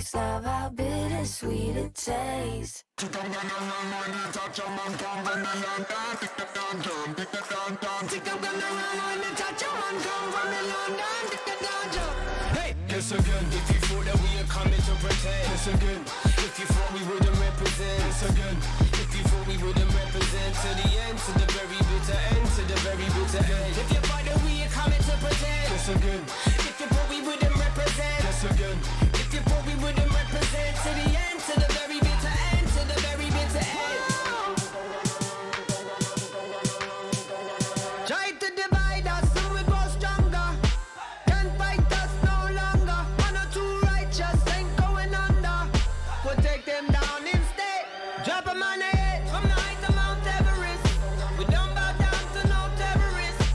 first love, how bittersweet it tastes. Yes again, if you thought that we are coming to pretend. Yes again, if you thought we wouldn't represent. Yes again, if you thought we wouldn't represent to the end, to the very bitter end, to the very bitter end. If you thought that we are coming to pretend. Yes again, if you thought we wouldn't represent. Yes again, if you thought we wouldn't represent to the end, to the very bitter end, to the very bitter end. Try to divide us, so we grow stronger. Can't fight us no longer. One or two righteous ain't going under. We'll take them down instead. Drop 'em on the head from the height of Mount Everest. We don't bow down to no terrorists.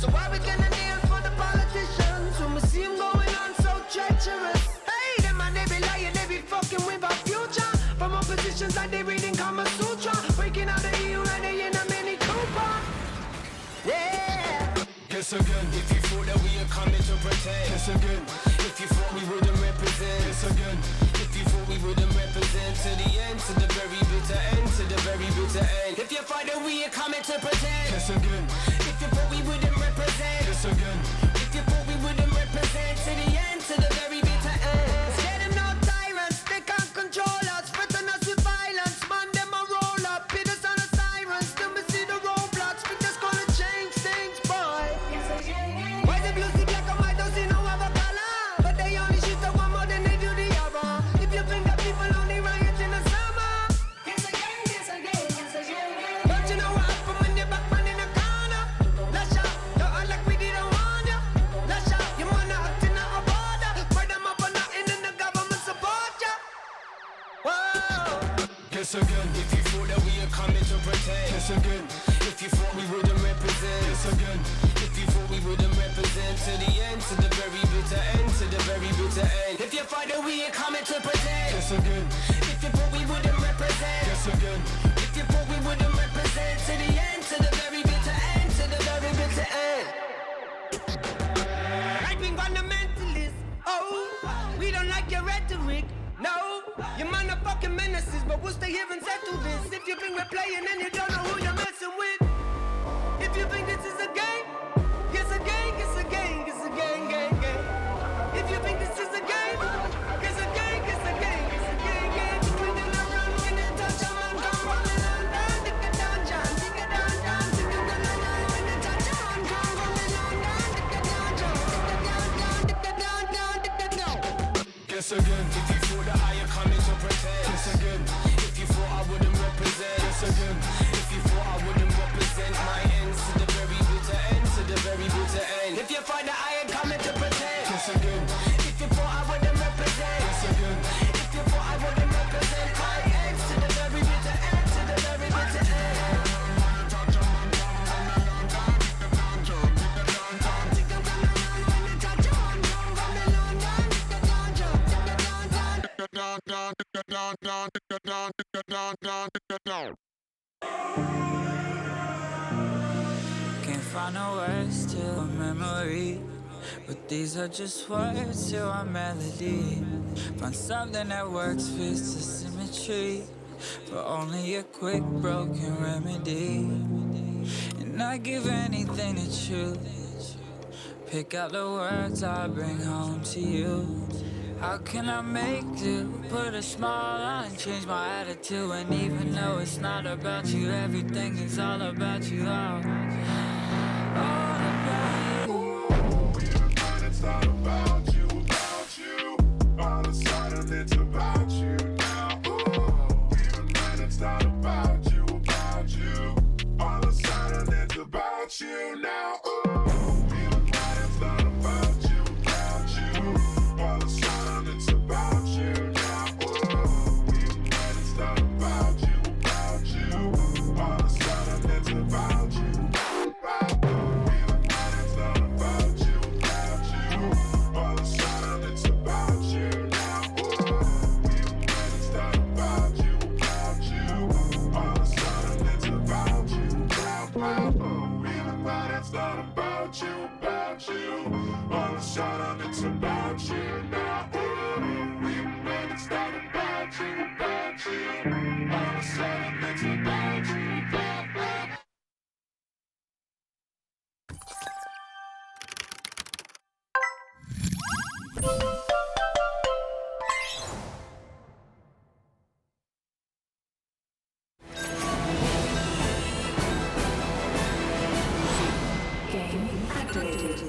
So why we gonna kneel for the politicians when we see 'em going on so treacherous? Hey, them man, they be lying, they be fucking with our future. From our positions like they reading Kama Sutra. Breaking out the EU and they in a Mini Cooper. Yeah. Yes again, if you thought that we are coming to pretend. Yes again, if you thought we wouldn't represent. Yes again, if you thought we wouldn't represent to the end, to the very bitter end, to the very bitter end. If you thought that we are coming to pretend. Yes again, if you thought we wouldn't represent. Yes again, if you thought we wouldn't represent to the end, to the very bitter end. Scared them no tyrants, they can't control us. Threaten us with violence, man them a roll up. Hit us on the sirens, then we see the roadblocks. We just gonna change things, boy. Why the blue see black and white, don't see no other color. But they only shoot at one more than they do the other. If you think that people only riot in the summer, don't you know what happened when you're back man in the corner? Lash out, don't act like we didn't warn ya. Lash out, you wanna act in a border. Burn them up or nothing and the government support ya. Whoa. Yes again, if you thought that we are coming to pretend. Yes again, if you thought we wouldn't represent. Yes again, if you thought we wouldn't represent to the end, to the very bitter end, to the very bitter end. If you thought that we are coming to pretend. Yes again, if you thought we wouldn't represent. Yes again, if you thought we wouldn't represent to the end, to the very bitter end, to the very bitter end. Right-wing fundamentalists, oh, we don't like your rhetoric, no. You man are fucking menaces, but we'll stay here and settle this. If you think we're playing and you don't know who you're messing with. If you think this is a game, it's a game, it's a game, it's a game, game, game. If you think this is a game, it's a game, it's a game, it's a game, game. When you not run, when you touch a man, come running on down, dig it down, John, dig it down, John, dig it down, John. When you touch a man, come running on down, dig it down, John, dig it down, John, dig it down, dig it down. Guess again, if you thought that I am coming to pretend. Guess again, if you thought I wouldn't represent. Guess again, if you thought I wouldn't represent my ends to the very bitter end, to the very bitter end. If you thought that I am coming to pretend. Guess again, if you thought I wouldn't represent. Guess again, if you thought I wouldn't represent my ends to the very bitter end, to the very bitter end. Can't find no words to a memory, but these are just words to a melody. Find something that works, fits the symmetry, but only a quick broken remedy. And I give anything to choose. Pick out the words I bring home to you. How can I make do? Put a smile on, change my attitude. And even though it's not about you, everything is all about you. All about you. It's not about you, about you. All of a sudden it's about you now. Even when it's not about you, all of a sudden it's about you now. Even when it's not about you, all of a sudden it's about you now. Even when it's not about you, all of a sudden it's about you. Even when it's not about you,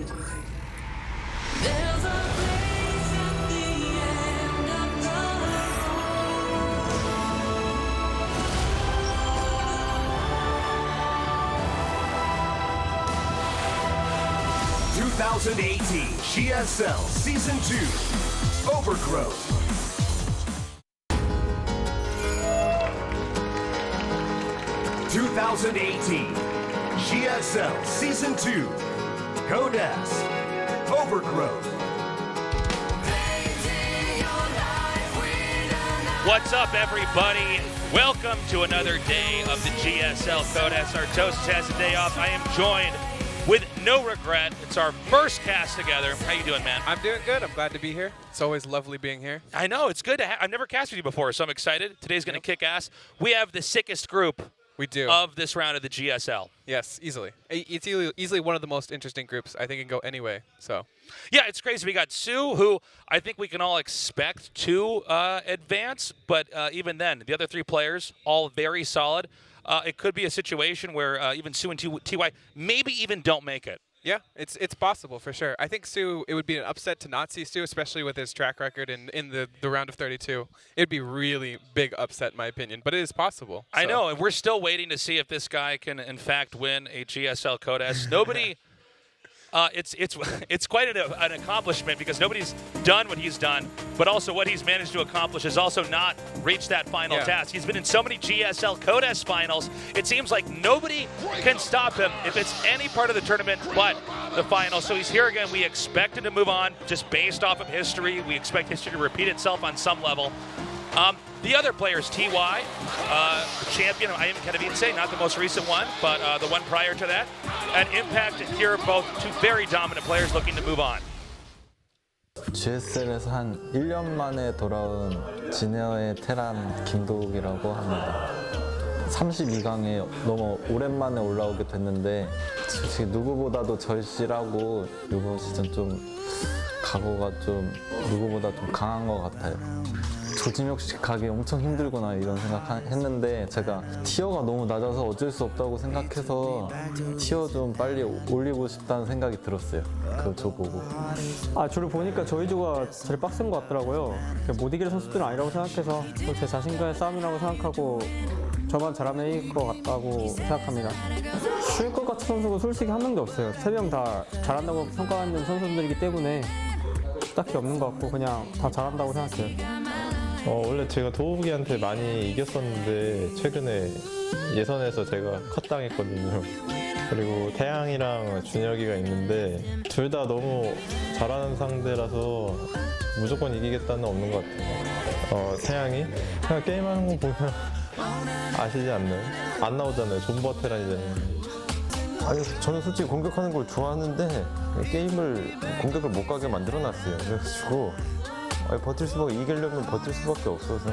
There's a place at the end of the road. 2018 GSL Season 2 Overgrowth. (2018) GSL Season 2 Codes Overgrowth. What's up, everybody? Welcome to another day of the GSL Codes. Our toast has a day off. I am joined with no regret. It's our first cast together. How you doing, man? I'm doing good. I'm glad to be here. It's always lovely being here. I know. It's good to I've never cast with you before, so I'm excited. Today's going to kick ass. We have the sickest group of this round of the GSL. Yes, easily. It's easily one of the most interesting groups. I think it can go any way. So, yeah, it's crazy. We got Sue, who I think we can all expect to advance, but even then, the other three players, all very solid. It could be a situation where even Sue and TY maybe even don't make it. Yeah, it's possible for sure. I think Sue, it would be an upset to not see Sue, especially with his track record in the round of 32. It'd be really big upset in my opinion, but it is possible. I know, and we're still waiting to see if this guy can in fact win a GSL Codes. Nobody, it's quite an accomplishment because nobody's done what he's done, but also what he's managed to accomplish is also not reached that final task. He's been in so many GSL Codes finals, it seems like nobody can stop him if it's any part of the tournament but the final. So he's here again. We expect him to move on just based off of history. We expect history to repeat itself on some level. The other players, TY, champion, I am kind of even say, not the most recent one, but the one prior to that. And Impact and here, both two very dominant players looking to move on. GSL에서 한 1년 만에 돌아온 지니어의 테란 김도욱이라고 합니다. 32강에 너무 오랜만에 올라오게 됐는데 솔직히 누구보다도 절실하고 이번 시즌 좀 각오가 좀 누구보다 좀 강한 것 같아요. 조짐역식 가기 엄청 힘들구나 이런 생각했는데 제가 티어가 너무 낮아서 어쩔 수 없다고 생각해서 티어 좀 빨리 올리고 싶다는 생각이 들었어요. 그 조 보고. 주를 보니까 저희 조가 제일 빡센 것 같더라고요. 못 이길 선수들은 아니라고 생각해서 제 자신과의 싸움이라고 생각하고 저만 잘하면 이길 것 같다고 생각합니다. 쉬울 것 같은 선수가 솔직히 한 명도 없어요. 세 명 다 잘한다고 평가받는 선수들이기 때문에 딱히 없는 것 같고 그냥 다 잘한다고 생각해요. 원래 제가 도우기한테 많이 이겼었는데 최근에 예선에서 제가 컷당했거든요. 그리고 태양이랑 준혁이가 있는데 둘 다 너무 잘하는 상대라서 무조건 이기겠다는 없는 것 같아요. 태양이 그냥 게임하는 거 보면 아시지 않나요? 안 나오잖아요. 존버 테란이잖아요. 아니 저는 솔직히 공격하는 걸 좋아하는데 게임을 공격을 못 가게 만들어놨어요. 그래가지고 버틸 수밖에 이기려면 버틸 수밖에 없어서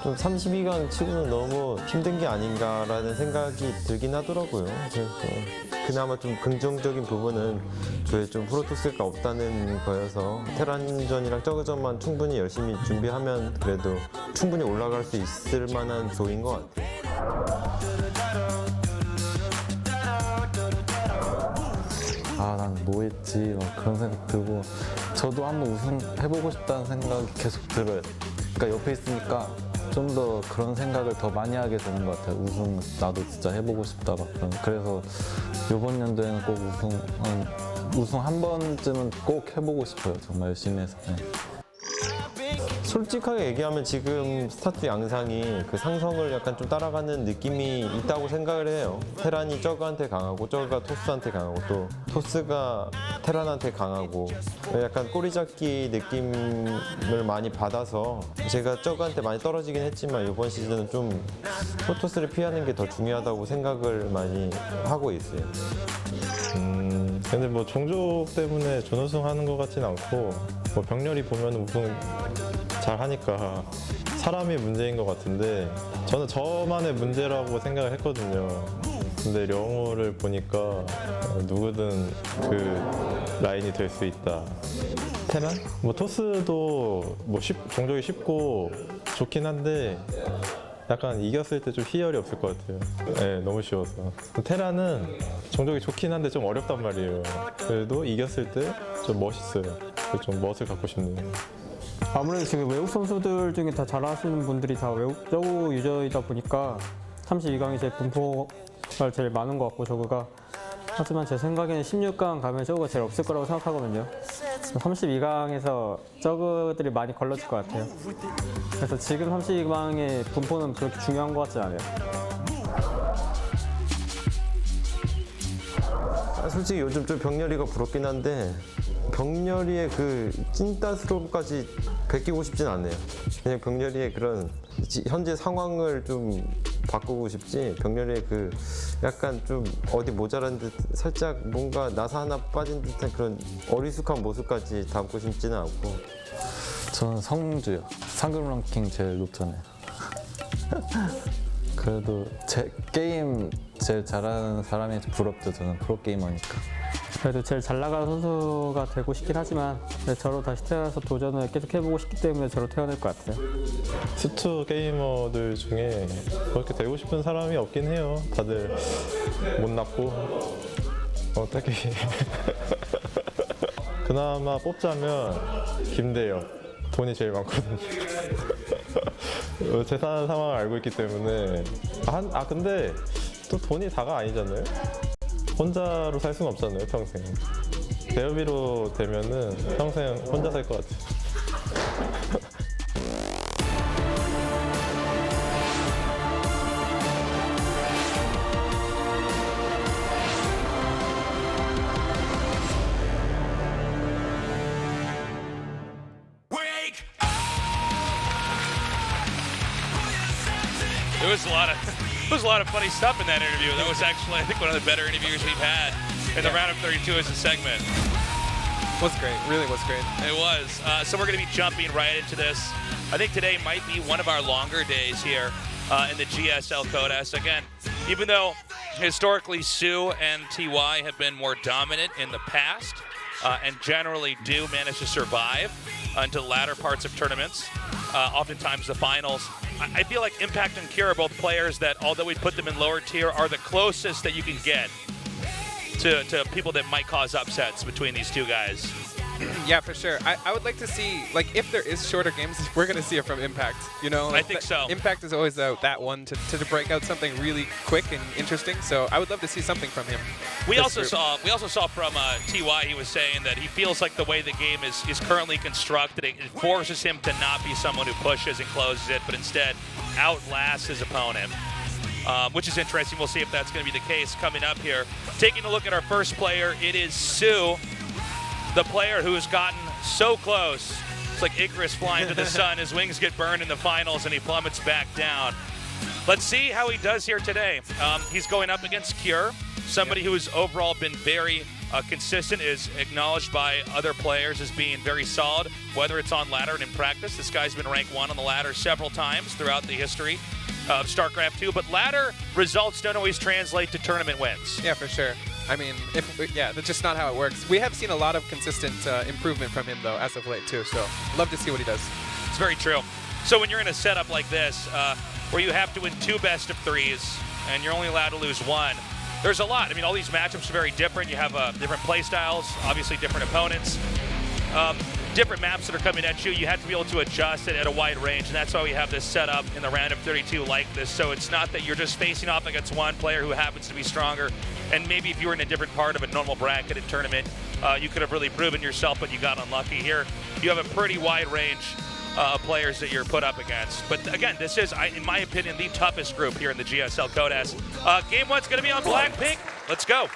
좀 32강 치고는 너무 힘든 게 아닌가라는 생각이 들긴 하더라고요. 그래서 그나마 좀 긍정적인 부분은 저의 좀 프로토스가 없다는 거여서 테란전이랑 저그전만 충분히 열심히 준비하면 그래도 충분히 올라갈 수 있을 만한 조인 것 같아요. 난 뭐 했지 막 그런 생각 들고 저도 한번 우승해보고 싶다는 생각이 계속 들어요. 그러니까 옆에 있으니까 좀 더 그런 생각을 더 많이 하게 되는 것 같아요. 우승 나도 진짜 해보고 싶다 막 그래서 이번 연도에는 꼭 우승 한 번쯤은 꼭 해보고 싶어요. 정말 열심히 해서. 네. 솔직하게 얘기하면 지금 스타트 양상이 그 상성을 약간 좀 따라가는 느낌이 있다고 생각을 해요. 테란이 저그한테 강하고 저그가 토스한테 강하고 또 토스가 테란한테 강하고 약간 꼬리잡기 느낌을 많이 받아서 제가 저그한테 많이 떨어지긴 했지만 이번 시즌은 좀 프로토스를 피하는 게 더 중요하다고 생각을 많이 하고 있어요. 근데 뭐 종족 때문에 준우승 하는 것 같진 않고 뭐 병렬이 보면 우승 잘 하니까 사람이 문제인 것 같은데 저는 저만의 문제라고 생각을 했거든요. 근데 령호를 보니까 누구든 그 라인이 될 수 있다. 테란? 뭐 토스도 뭐 종족이 쉽고 좋긴 한데 약간 이겼을 때 좀 희열이 없을 것 같아요. 네, 너무 쉬워서. 테라는 종족이 좋긴 한데 좀 어렵단 말이에요. 그래도 이겼을 때 좀 멋있어요. 좀 멋을 갖고 싶네요. 아무래도 지금 외국 선수들 중에 다 잘하시는 분들이 다 외국 저그 유저이다 보니까 32강이 제 분포가 제일 많은 것 같고 저그가 하지만 제 생각에는 16강 가면 저그가 제일 없을 거라고 생각하거든요. 32강에서 저그들이 많이 걸러질 것 같아요. 그래서 지금 32강의 분포는 그렇게 중요한 것 같지 않아요. 솔직히 요즘 좀 병렬이가 부럽긴 한데 병렬이의 그 찐따스러움까지 베끼고 싶진 않네요. 그냥 병렬이의 그런 현재 상황을 좀 바꾸고 싶지 병렬이의 그 약간 좀 어디 모자란 듯 살짝 뭔가 나사 하나 빠진 듯한 그런 어리숙한 모습까지 담고 싶지는 않고. 저는 성주요. 상금 랭킹 제일 높잖아요. 그래도 제 게임 제일 잘하는 사람이 부럽죠. 저는 프로게이머니까. 그래도 제일 잘 나가는 선수가 되고 싶긴 하지만 저로 다시 태어나서 도전을 계속 해보고 싶기 때문에 저로 태어날 것 같아요. 스투 게이머들 중에 그렇게 되고 싶은 사람이 없긴 해요. 다들 못났고 어떻게 그나마 뽑자면 김대엽. 돈이 제일 많거든요. 재산 상황을 알고 있기 때문에 근데 또 돈이 다가 아니잖아요. 혼자로 살 수는 없잖아요, 평생. 대여비로 되면은 평생 혼자 살 것 같아요. There was a lot of funny stuff in that interview. That was actually, I think, one of the better interviews we've had in the round of 32 as a segment. Was great. Really was great. It was. So we're going to be jumping right into this. I think today might be one of our longer days here in the GSL Codas. Again, even though historically Sue and TY have been more dominant in the past and generally do manage to survive into the latter parts of tournaments, oftentimes the finals, I feel like Impact and Cure are both players that, although we put them in lower tier, are the closest that you can get to people that might cause upsets between these two guys. Yeah, for sure. I would like to see, like, if there is shorter games, we're going to see it from Impact. You know, I think so. Impact is always that one to break out something really quick and interesting. So I would love to see something from him. We also saw from TY, he was saying that he feels like the way the game is currently constructed, it forces him to not be someone who pushes and closes it, but instead outlasts his opponent. Which is interesting. We'll see if that's going to be the case coming up here. Taking a look at our first player, it is Sue, the player who has gotten so close. It's like Icarus flying to the sun. His wings get burned in the finals, and he plummets back down. Let's see how he does here today. He's going up against Cure, somebody who has overall been very consistent, is acknowledged by other players as being very solid, whether it's on ladder and in practice. This guy's been ranked 1 on the ladder several times throughout the history of StarCraft 2, but ladder results don't always translate to tournament wins. Yeah, for sure. I mean, that's just not how it works. We have seen a lot of consistent improvement from him, though, as of late, too. So, love to see what he does. It's very true. So when you're in a setup like this, where you have to win 2 best of 3s, and you're only allowed to lose 1, there's a lot. I mean, all these matchups are very different. You have different play styles, obviously different opponents, different maps that are coming at you. You have to be able to adjust it at a wide range, and that's why we have this set up in the round of 32 like this. So it's not that you're just facing off against one player who happens to be stronger, and maybe if you were in a different part of a normal bracketed tournament, you could have really proven yourself, but you got unlucky. Here, you have a pretty wide range of players that you're put up against. But again, this is, in my opinion, the toughest group here in the GSL Codas. Game 1's going to be on Blackpink. Let's go.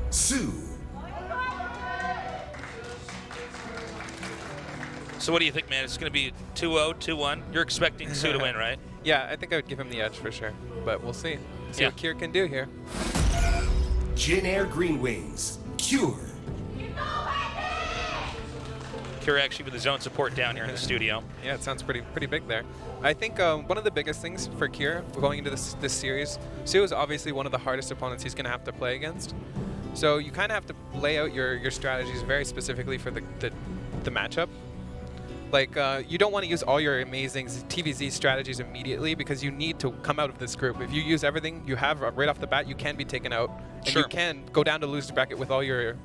Sue. So what do you think, man? It's going to be 2-0, 2-1. You're expecting Sue to win, right? Yeah, I think I would give him the edge for sure. But we'll see. See what Kier can do here. Jin Air Green Wings. Cure. Kira actually with his own support down here in the studio. Yeah, it sounds pretty big there. I think one of the biggest things for Kira going into this series, Su is obviously one of the hardest opponents he's going to have to play against. So you kind of have to lay out your strategies very specifically for the matchup. Like, you don't want to use all your amazing TVZ strategies immediately because you need to come out of this group. If you use everything you have right off the bat, you can be taken out. And Sure. you can go down to loser's bracket with all your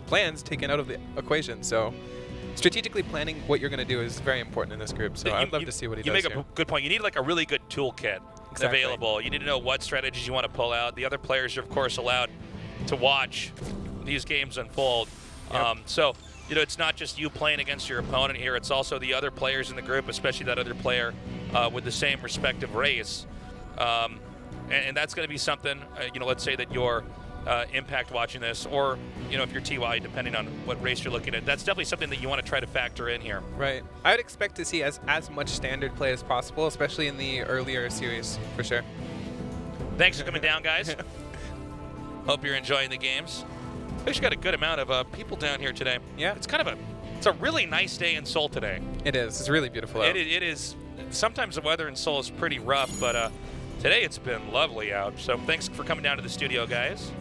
plans taken out of the equation. So strategically planning what you're going to do is very important in this group. So I'd love to see what he does You make here. a good point. You need like a really good toolkit available. You need to know what strategies you want to pull out. The other players are, of course, allowed to watch these games unfold. Yep. So, you know, it's not just you playing against your opponent here. It's also the other players in the group, especially that other player with the same respective race. And that's going to be something, you know, let's say that you're Impact watching this, or, you know, if you're TY, depending on what race you're looking at. That's definitely something that you want to try to factor in here. Right. I would expect to see as much standard play as possible, especially in the earlier series, for sure. Thanks for coming down, guys. Hope you're enjoying the games. We actually got a good amount of people down here today. Yeah. It's kind of it's a really nice day in Seoul today. It is. It's really beautiful out. It is. Sometimes the weather in Seoul is pretty rough, but today it's been lovely out. So thanks for coming down to the studio, guys.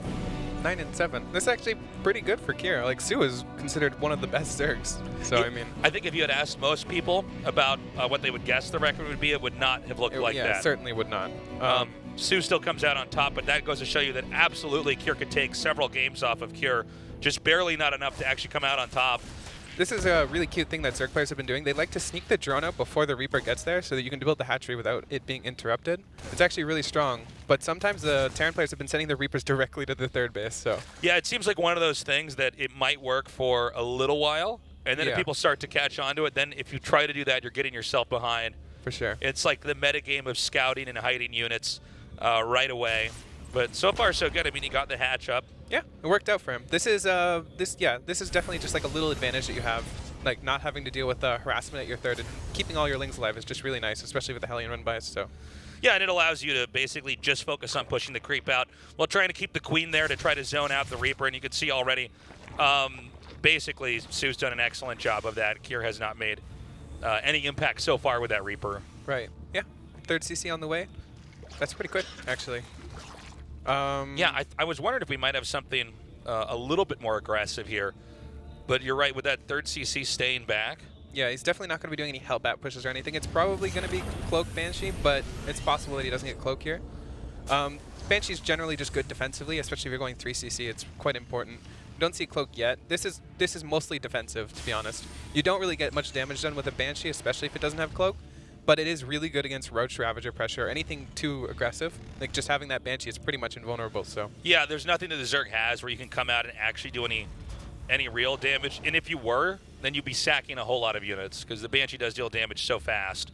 9-7. This is actually pretty good for Kira. Like, Su is considered one of the best Zergs. So, I mean, I think if you had asked most people about what they would guess the record would be, it would not have looked like yeah, that. it certainly would not. Su still comes out on top, but that goes to show you that absolutely Kira could take several games off of Kira, just barely not enough to actually come out on top. This is a really cute thing that Zerg players have been doing. They like to sneak the drone out before the Reaper gets there so that you can build the hatchery without it being interrupted. It's actually really strong, but sometimes the Terran players have been sending the Reapers directly to the third base. So Yeah, it seems like one of those things that it might work for a little while, and then if Yeah. people start to catch on to it, then if you try to do that, you're getting yourself behind. for sure. It's like the meta game of scouting and hiding units right away. But so far, so good. I mean, he got the hatch up. Yeah, it worked out for him. This is this is definitely just like a little advantage that you have, like not having to deal with harassment at your third and keeping all your lings alive is just really nice, especially with the Hellion run bias. So Yeah, and it allows you to basically just focus on pushing the creep out while trying to keep the queen there to try to zone out the Reaper. And you can see already, basically, Su's done an excellent job of that. Kier has not made any impact so far with that Reaper. right, yeah, third CC on the way. That's pretty quick, actually. Yeah, I was wondering if we might have something a little bit more aggressive here. But you're right, with that third CC staying back. Yeah, he's definitely not going to be doing any Hellbat pushes or anything. It's probably going to be Cloak Banshee, but it's possible that he doesn't get Cloak here. Banshee's generally just good defensively, especially if you're going 3CC. It's quite important. You don't see Cloak yet. This is mostly defensive, to be honest. You don't really get much damage done with a Banshee, especially if it doesn't have Cloak. But it is really good against Roach Ravager pressure or anything too aggressive. Like, just having that Banshee is pretty much invulnerable, so. Yeah, there's nothing that the Zerg has where you can come out and actually do any real damage. And if you were, then you'd be sacking a whole lot of units because the Banshee does deal damage so fast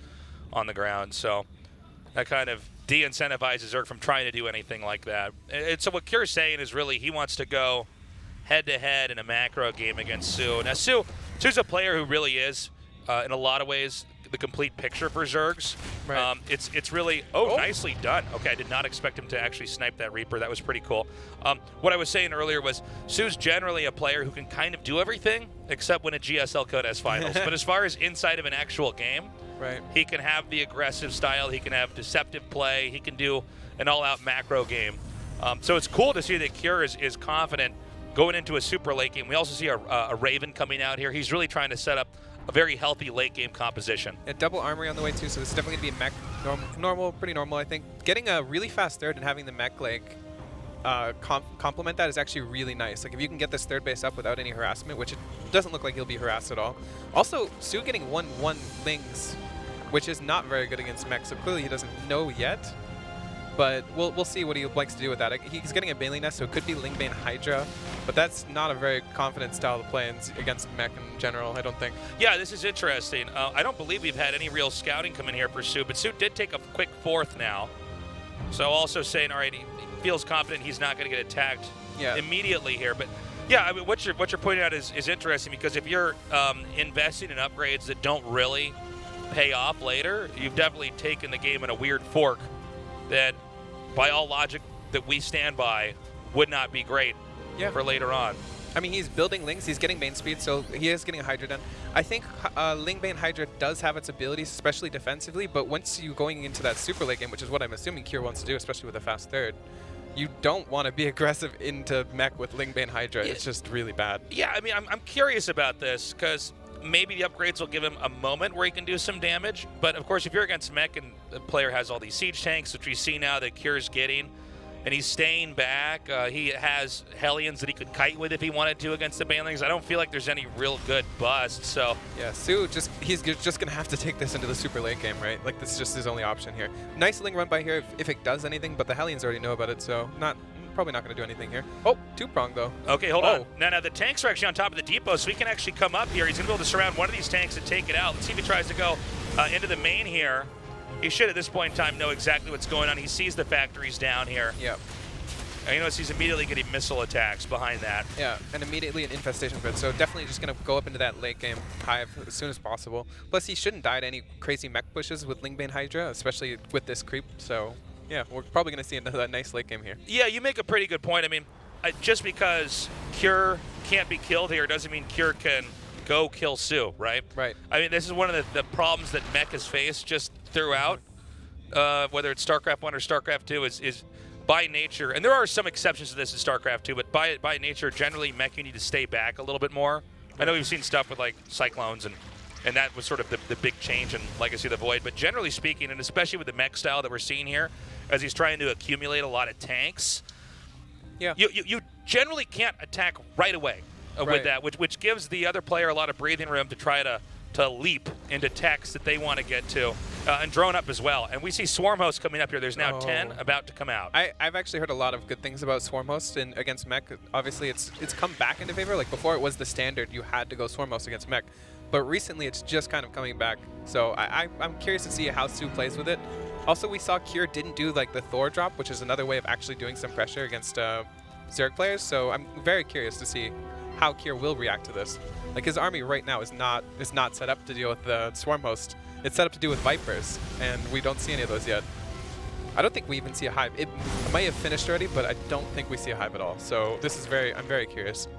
on the ground. So that kind of de-incentivizes Zerg from trying to do anything like that. And so what Kier's saying is really he wants to go head-to-head in a macro game against Su. Now, Su's a player who really is, in a lot of ways, the complete picture for Zergs. Right. It's really, nicely done. Okay, I did not expect him to actually snipe that Reaper. That was pretty cool. What I was saying earlier was Su's generally a player who can kind of do everything except win a GSL Codes finals. But as far as inside of an actual game, Right. he can have the aggressive style. He can have deceptive play. He can do an all-out macro game. So it's cool to see that Kier is confident going into a super late game. We also see a Raven coming out here. He's really trying to set up a very healthy late game composition. Yeah, double armory on the way too, so this is definitely going to be mech pretty normal, I think. Getting a really fast third and having the mech like complement that is actually really nice. Like if you can get this third base up without any harassment, which it doesn't look like he'll be harassed at all. Also, Su getting 1-1 lings, which is not very good against mech, so clearly he doesn't know yet. But we'll see what he likes to do with that. He's getting a Bailey Nest, so it could be Lingbane Hydra, but that's not a very confident style to play against mech in general, I don't think. Yeah, this is interesting. I don't believe we've had any real scouting come in here for Su, but Su did take a quick fourth now. So also saying, all right, he feels confident he's not going to get attacked immediately here. But yeah, I mean, what you're pointing out is interesting because if you're investing in upgrades that don't really pay off later, you've definitely taken the game in a weird fork that, by all logic that we stand by, would not be great for later on. I mean, he's building Lings, he's getting main speed, so he is getting a Hydra done. I think Ling Bane Hydra does have its abilities, especially defensively, but once you going into that super late game, which is what I'm assuming Kier wants to do, especially with a fast third, you don't want to be aggressive into mech with Ling Bane Hydra. It's just really bad. Yeah, I mean, I'm curious about this, because maybe the upgrades will give him a moment where he can do some damage, but of course, if you're against mech and the player has all these siege tanks, which we see now that Kier's getting, and he's staying back. He has Hellions that he could kite with if he wanted to against the Banelings. I don't feel like there's any real good bust, so... Yeah, Su, he's just going to have to take this into the super late game, right? Like, this is just his only option here. Nice Ling run by here if it does anything, but the Hellions already know about it, so probably not going to do anything here. Oh, two-prong, though. Okay, hold on. Now, the tanks are actually on top of the depot, so he can actually come up here. He's going to be able to surround one of these tanks and take it out. Let's see if he tries to go into the main here. He should, at this point in time, know exactly what's going on. He sees the factories down here. Yep. And you notice he's immediately getting missile attacks behind that. Yeah, and immediately an infestation grid. So definitely just going to go up into that late game hive as soon as possible. Plus, he shouldn't die to any crazy mech pushes with Ling Bane Hydra, especially with this creep. So, yeah, we're probably going to see another nice late game here. Yeah, you make a pretty good point. I mean, just because Cure can't be killed here doesn't mean Cure can go kill Su, right? Right. I mean, this is one of the problems that mech has faced just throughout, whether it's StarCraft 1 or StarCraft 2, is by nature, and there are some exceptions to this in StarCraft 2, but by nature, generally, mech, you need to stay back a little bit more. I know we've seen stuff with, like, Cyclones, and that was sort of the big change in Legacy of the Void, but generally speaking, and especially with the mech style that we're seeing here, as he's trying to accumulate a lot of tanks, yeah, you generally can't attack right away with that, which gives the other player a lot of breathing room to try to leap into techs that they want to get to, and drone up as well. And we see Swarm Host coming up here. There's now 10 about to come out. I've actually heard a lot of good things about Swarm Host against mech. Obviously, it's come back into favor. Like, before it was the standard, you had to go Swarm Host against mech. But recently, it's just kind of coming back. So I'm curious to see how Su plays with it. Also, we saw Kier didn't do, like, the Thor drop, which is another way of actually doing some pressure against Zerg players. So I'm very curious to see how Kier will react to this. Like, his army right now is not set up to deal with the Swarm Host. It's set up to deal with Vipers, and we don't see any of those yet. I don't think we even see a hive. It might have finished already, but I don't think we see a hive at all. So this is I'm very curious.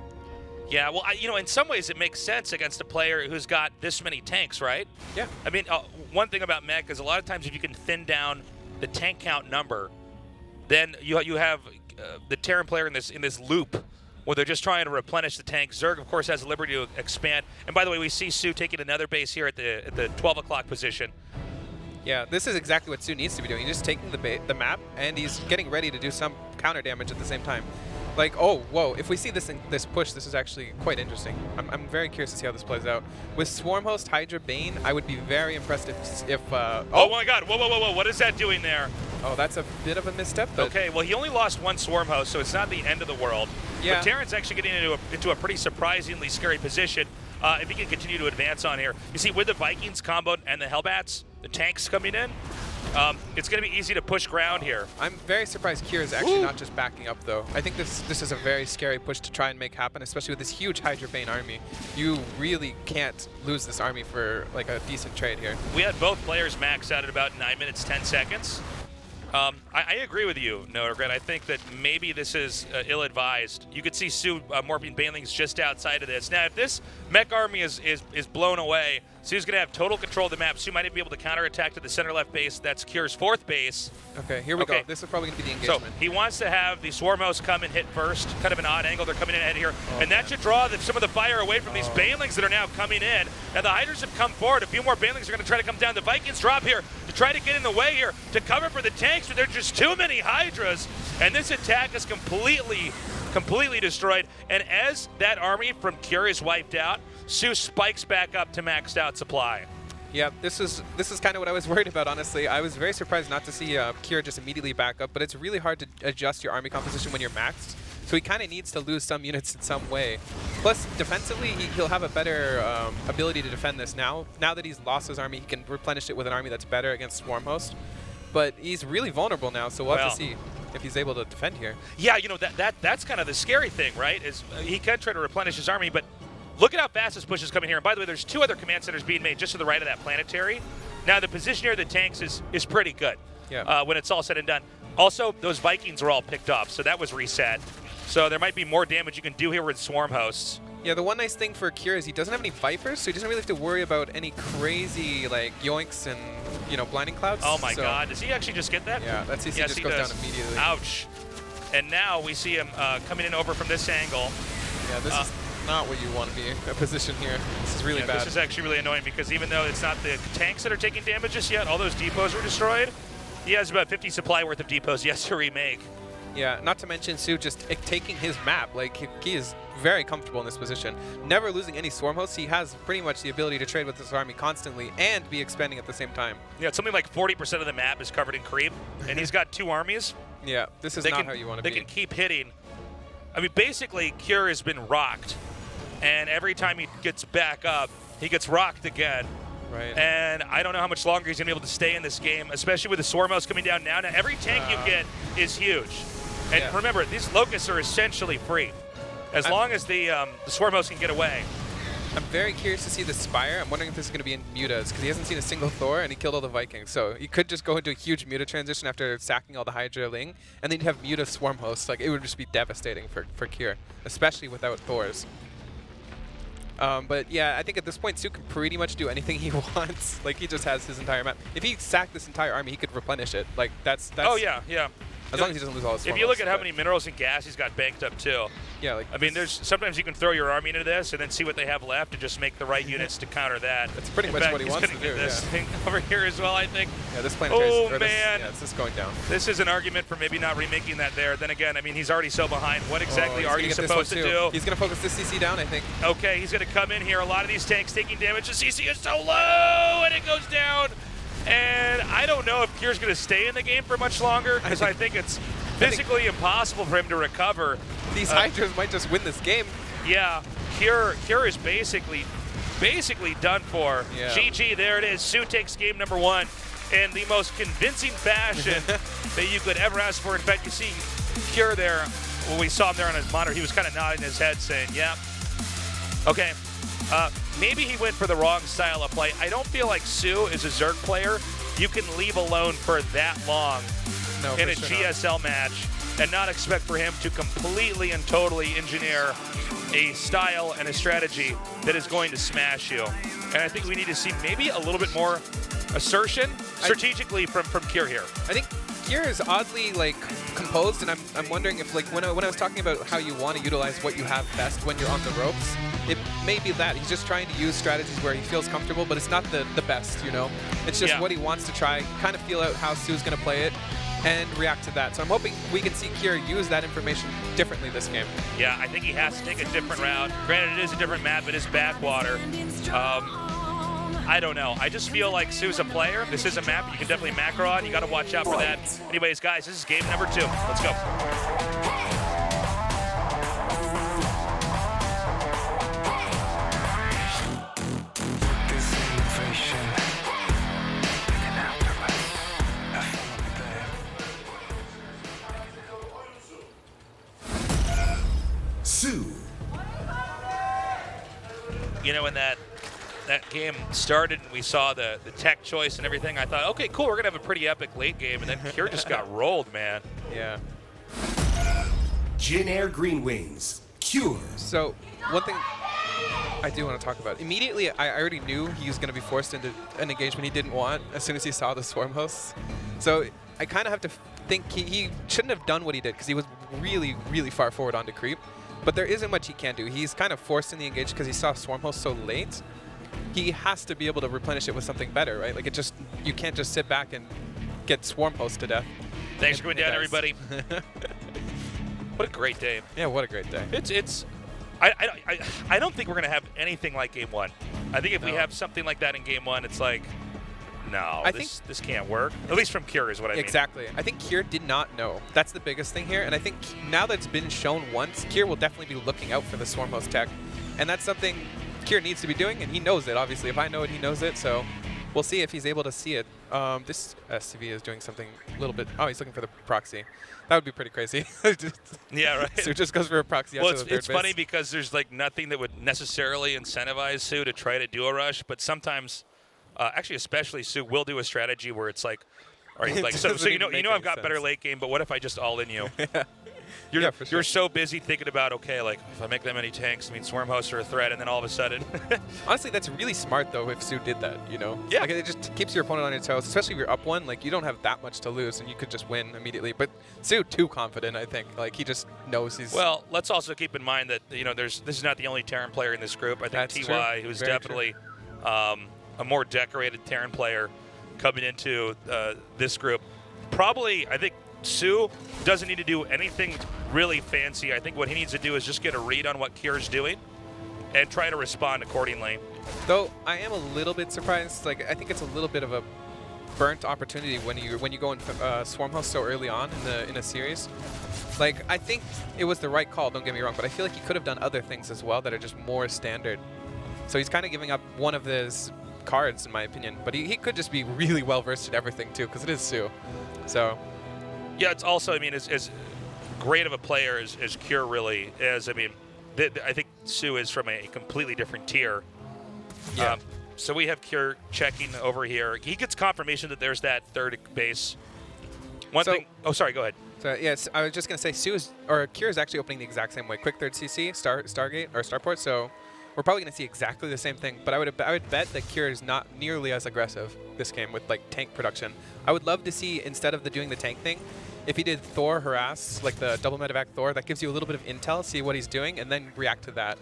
Yeah, well, in some ways it makes sense against a player who's got this many tanks, right? Yeah. I mean, one thing about mech is a lot of times if you can thin down the tank count number, then you have the Terran player in this loop where they're just trying to replenish the tank. Zerg, of course, has the liberty to expand. And by the way, we see Su taking another base here at the 12 o'clock position. Yeah, this is exactly what Su needs to be doing. He's just taking the map, and he's getting ready to do some counter damage at the same time. Like, oh, whoa, if we see this push, this is actually quite interesting. I'm very curious to see how this plays out. With Swarm Host, Hydra, Bane, I would be very impressed if oh my god, whoa, what is that doing there? Oh, that's a bit of a misstep. But okay, well, he only lost one Swarm Host, so it's not the end of the world. Yeah. But Terran's actually getting into a pretty surprisingly scary position if he can continue to advance on here. You see, with the Vikings combo and the Hellbats, the tanks coming in, it's going to be easy to push ground here. I'm very surprised Kier is actually not just backing up, though. I think this is a very scary push to try and make happen, especially with this huge Hydra Bane army. You really can't lose this army for, like, a decent trade here. We had both players max out at about 9 minutes, 10 seconds. I agree with you, Notergren. I think that maybe this is ill-advised. You could see Su morphing Banelings just outside of this. Now, if this mech army is blown away, Su's going to have total control of the map. Su might even be able to counterattack to the center-left base. That's Kier's 4th base. Okay, here we go. This is probably going to be the engagement. So he wants to have the Swarm Host come and hit first. Kind of an odd angle. They're coming in ahead here. And that should draw some of the fire away from these Banelings that are now coming in. Now, the Hydras have come forward. A few more Banelings are going to try to come down. The Vikings drop here to try to get in the way here to cover for the tanks, but there's just too many Hydras. And this attack is completely destroyed. And as that army from Kier is wiped out, Su spikes back up to maxed out supply. Yeah, this is kind of what I was worried about, honestly. I was very surprised not to see Kier just immediately back up, but it's really hard to adjust your army composition when you're maxed. So he kind of needs to lose some units in some way. Plus, defensively, he'll have a better ability to defend this now. Now that he's lost his army, he can replenish it with an army that's better against Swarm Host. But he's really vulnerable now, so we'll have to see if he's able to defend here. Yeah, that's kind of the scary thing, right? Is he can try to replenish his army, but look at how fast this push is coming here. And by the way, there's 2 other command centers being made just to the right of that planetary. Now, the position here of the tanks is pretty good when it's all said and done. Also, those Vikings are all picked off, so that was reset. So there might be more damage you can do here with Swarm Hosts. Yeah, the one nice thing for Kira is he doesn't have any Vipers, so he doesn't really have to worry about any crazy like yoinks and blinding clouds. Oh my So- God, does he actually just get that? Yeah, that CC Yes, just he goes does. down immediately. Ouch. And now we see him coming in over from this angle. Yeah, this is not what you want to be in a position here. This is really Yeah, bad. This is actually really annoying because even though it's not the tanks that are taking damage just yet, all those depots were destroyed. He has about 50 supply worth of depots yet to remake. Yeah, not to mention Sue just taking his map. Like, he is very comfortable in this position. Never losing any Swarm Hosts. He has pretty much the ability to trade with his army constantly and be expanding at the same time. Yeah, it's something like 40% of the map is covered in creep, and he's got 2 armies. Yeah, this is not how you want to be. They can keep hitting. I mean, basically, Cure has been rocked, and every time he gets back up, he gets rocked again. Right. And I don't know how much longer he's going to be able to stay in this game, especially with the Swarm Host coming down now. Now, every tank you get is huge. And Yeah. remember, these Locusts are essentially free, as long as the Swarm Host can get away. I'm very curious to see the Spire. I'm wondering if this is going to be in Mutas, because he hasn't seen a single Thor, and he killed all the Vikings. So he could just go into a huge Muta transition after sacking all the Hydra Ling, and then you'd have Muta Swarm Hosts. Like, it would just be devastating for Kier, especially without Thors. But yeah, I think at this point, Sue can pretty much do anything he wants. Like, he just has his entire map. If he sacked this entire army, he could replenish it. Like, that's Oh, yeah, yeah. as long as he doesn't lose all his If Swarm you look Hosts, at how but- many minerals and gas he's got banked up, too. Yeah, like, I mean, there's sometimes you can throw your army into this and then see what they have left and just make the right units to counter that. That's pretty In much fact, what he he's wants gonna to get do, this yeah. thing over here as well, I think. Yeah, this planetary Oh, or this, man. yeah, it's just going down. This is an argument for maybe not remaking that there. Then again, I mean, he's already so behind. What exactly he's are gonna you get this supposed to one, too. do? He's going to focus this CC down, I think. Okay, he's going to come in here. A lot of these tanks taking damage. The CC is so low, and it goes down. And I don't know if Kier's going to stay in the game for much longer because I think it's physically impossible for him to recover. These Hydras might just win this game. Yeah, Kier is basically done for. Yeah. GG, there it is. Sue takes game number 1 in the most convincing fashion that you could ever ask for. In fact, you see Kier there, when we saw him there on his monitor, he was kind of nodding his head saying, yeah. Okay, maybe he went for the wrong style of play. I don't feel like Sue is a Zerg player you can leave alone for that long in a GSL match and not expect for him to completely and totally engineer a style and a strategy that is going to smash you. And I think we need to see maybe a little bit more assertion strategically from Kier here. I think Kier is oddly like composed, and I'm wondering if like when I was talking about how you want to utilize what you have best when you're on the ropes, it may be that he's just trying to use strategies where he feels comfortable, but it's not the best, you know. It's just what he wants to try, kind of feel out how Sue's going to play it, and react to that. So I'm hoping we can see Kier use that information differently this game. Yeah, I think he has to take a different route. Granted, it is a different map. It is backwater. I don't know. I just feel like Sue's a player. This is a map you can definitely macro on. You got to watch out for that. Anyways, guys, this is game number 2. Let's go. Sue. You know, when that game started and we saw the tech choice and everything, I thought, okay, cool, we're going to have a pretty epic late game. And then Kier just got rolled, man. Yeah. Jin Air Green Wings. Cure. So one thing I do want to talk about. Immediately, I already knew he was going to be forced into an engagement he didn't want as soon as he saw the Swarm Hosts. So I kind of have to think he shouldn't have done what he did because he was really, really far forward onto creep. But there isn't much he can do. He's kind of forced in the engage because he saw Swarm Host so late. He has to be able to replenish it with something better, right? Like you can't just sit back and get Swarm Host to death. Thanks for coming down, everybody. What a great day. Yeah, what a great day. I don't think we're going to have anything like game 1. I think if we have something like that in game 1, it's like, no, this can't work. At least from Kier is what I mean. Exactly. I think Kier did not know. That's the biggest thing here. And I think now that it's been shown once, Kier will definitely be looking out for the Swarm Host tech. And that's something Kier needs to be doing, and he knows it, obviously. If I know it, he knows it. So we'll see if he's able to see it. This SCV is doing something a little bit. Oh, he's looking for the proxy. That would be pretty crazy. Yeah, right. So just goes for a proxy. Well, after the third it's base. funny because there's like nothing that would necessarily incentivize Sue to try to do a rush, but sometimes, actually especially Sue will do a strategy where it's like, all right, like so you know I've got better late game, but what if I just all in you? You're, for sure. you're so busy thinking about, okay, like, if I make that many tanks, I mean, Swarm hosts are a threat, and then all of a sudden. Honestly, that's really smart, though, if Sue did that, you know? Yeah. Like, it just keeps your opponent on your toes, especially if you're up one. Like, you don't have that much to lose, and you could just win immediately. But Sue, too confident, I think. Like, he just knows he's... Well, let's also keep in mind that, you know, this is not the only Terran player in this group. I think That's TY, true. who's Very definitely a more decorated Terran player coming into this group. Probably, I think Sue doesn't need to do anything really fancy. I think what he needs to do is just get a read on what Kier's doing and try to respond accordingly. Though I am a little bit surprised. Like, I think it's a little bit of a burnt opportunity when you go in Swarm host so early on in a series. Like, I think it was the right call, don't get me wrong, but I feel like he could have done other things as well that are just more standard. So he's kind of giving up one of his cards, in my opinion. But he could just be really well versed in everything too, because it is Sue. So yeah, it's also, I mean, as great of a player as Kier really is. I mean, I think Sue is from a completely different tier. yeah. So we have Kier checking over here. He gets confirmation that there's that third base. One So- thing. Oh, sorry. Go ahead. So yes, I was just gonna say Kier is actually opening the exact same way. Quick third CC, Stargate or Starport. So we're probably gonna see exactly the same thing. But I would bet that Kier is not nearly as aggressive this game with like tank production. I would love to see, instead of doing the tank thing, if he did Thor harass, like the double medevac Thor, that gives you a little bit of intel, see what he's doing, and then react to that.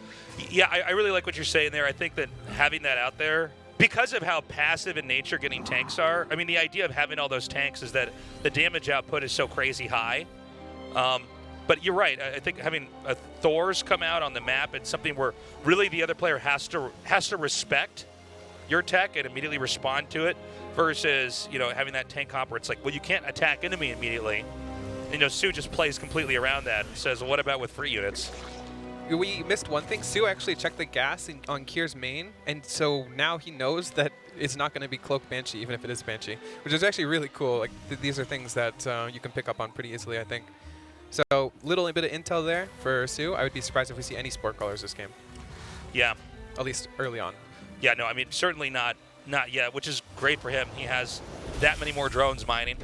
Yeah, I really like what you're saying there. I think that having that out there, because of how passive in nature getting tanks are, I mean, the idea of having all those tanks is that the damage output is so crazy high. But you're right. I think having Thors come out on the map, it's something where really the other player has to respect your tech and immediately respond to it, versus, you know, having that tank comp where it's like, well, you can't attack enemy immediately. And, you know, Sue just plays completely around that and says, well, what about with free units? We missed one thing. Sue actually checked the gas on Kier's main, and so now he knows that it's not going to be Cloak Banshee, even if it is Banshee, which is actually really cool. Like, these are things that you can pick up on pretty easily, I think. So, little bit of intel there for Sue. I would be surprised if we see any Sport Colors this game, Yeah. at least early on. Yeah, no, I mean, certainly not yet, which is great for him. He has that many more drones mining,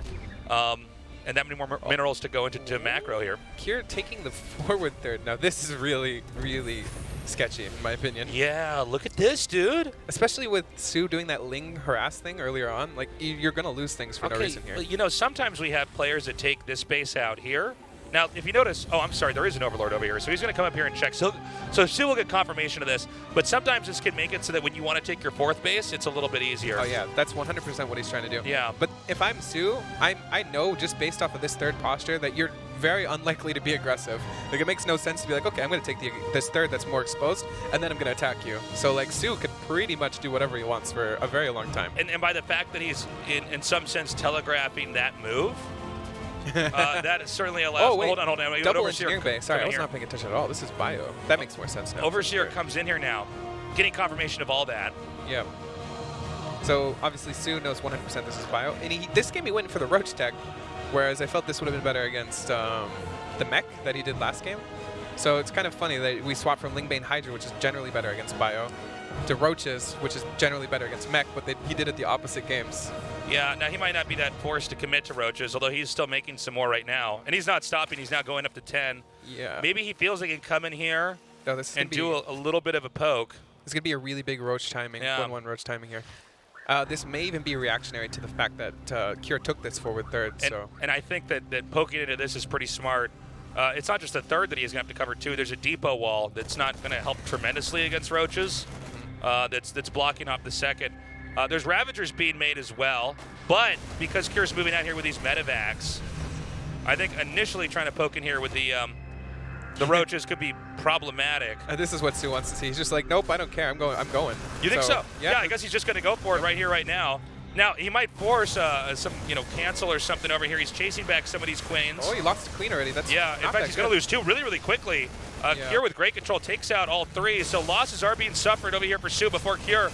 and that many more minerals to go into macro here. Kier taking the forward third. Now, this is really, really sketchy, in my opinion. Yeah, look at this, dude. Especially with Sue doing that Ling harass thing earlier on. Like, you're going to lose things for no reason here. You know, sometimes we have players that take this base out here. Now, if you notice, oh, I'm sorry, there is an Overlord over here, so he's going to come up here and check. So Sue will get confirmation of this, but sometimes this can make it so that when you want to take your fourth base, it's a little bit easier. Oh, yeah, that's 100% what he's trying to do. Yeah. But if I'm Sue, I know just based off of this third posture that you're very unlikely to be aggressive. Like, it makes no sense to be like, okay, I'm going to take this third that's more exposed, and then I'm going to attack you. So, like, Sue could pretty much do whatever he wants for a very long time. And by the fact that he's, in some sense, telegraphing that move, that certainly allows... Oh, wait. Hold on. Double Overseer engineering bay. Sorry, I coming was here. not paying attention at all. This is bio. That makes more sense now. Overseer Sure. comes in here now, getting confirmation of all that. Yeah. So obviously Sue knows 100% this is bio, and this game he went for the Roach tech, whereas I felt this would have been better against the mech that he did last game. So it's kind of funny that we swapped from Lingbane Hydra, which is generally better against bio, to Roaches, which is generally better against mech, but he did it the opposite games. Yeah, now he might not be that forced to commit to Roaches, although he's still making some more right now. And he's not stopping. He's now going up to 10. Yeah. Maybe he feels like he can come in here No, this is and gonna do a little bit of a poke. It's going to be a really big Roach timing, Yeah. 1-1 Roach timing here. This may even be reactionary to the fact that Kier took this forward third. And I think that poking into this is pretty smart. It's not just the third that he's going to have to cover, too. There's a depot wall that's not going to help tremendously against Roaches. That's blocking off the second. There's Ravagers being made as well, but because Kier's moving out here with these medevacs, I think initially trying to poke in here with the Roaches could be problematic. And this is what Sue wants to see. He's just like, nope, I don't care. I'm going. You think so? Yeah, I guess he's just going to go for it right here, right now. Now, he might force some, cancel or something over here. He's chasing back some of these queens. Oh, he lost the queen already. That's Yeah, in not fact, that he's going to good. lose two really, really quickly. Yeah. Kier with great control takes out all three, so losses are being suffered over here for Sue before Kier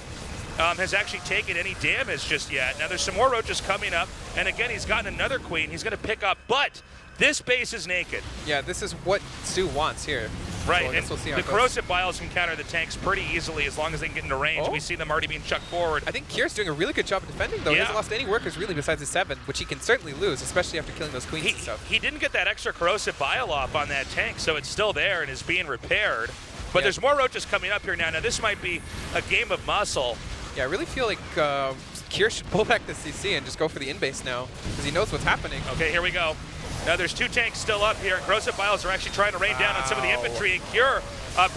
has actually taken any damage just yet. Now, there's some more Roaches coming up, and again, he's gotten another queen he's going to pick up, but this base is naked. Yeah, this is what Sue wants here. Right, So I guess and we'll see how the it goes. corrosive biles can counter the tanks pretty easily as long as they can get into range. Oh. We see them already being chucked forward. I think Kier's doing a really good job of defending, though. He Yeah. hasn't lost any workers, really, besides his 7, which he can certainly lose, especially after killing those queens and stuff. He didn't get that extra corrosive bile off on that tank, so it's still there and is being repaired. But there's more roaches coming up here now. Now, this might be a game of muscle. Yeah, I really feel like Kier should pull back the CC and just go for the in-base now, because he knows what's happening. Okay, here we go. Now, there's 2 tanks still up here. Corrosive biles are actually trying to rain down on some of the infantry, and Kier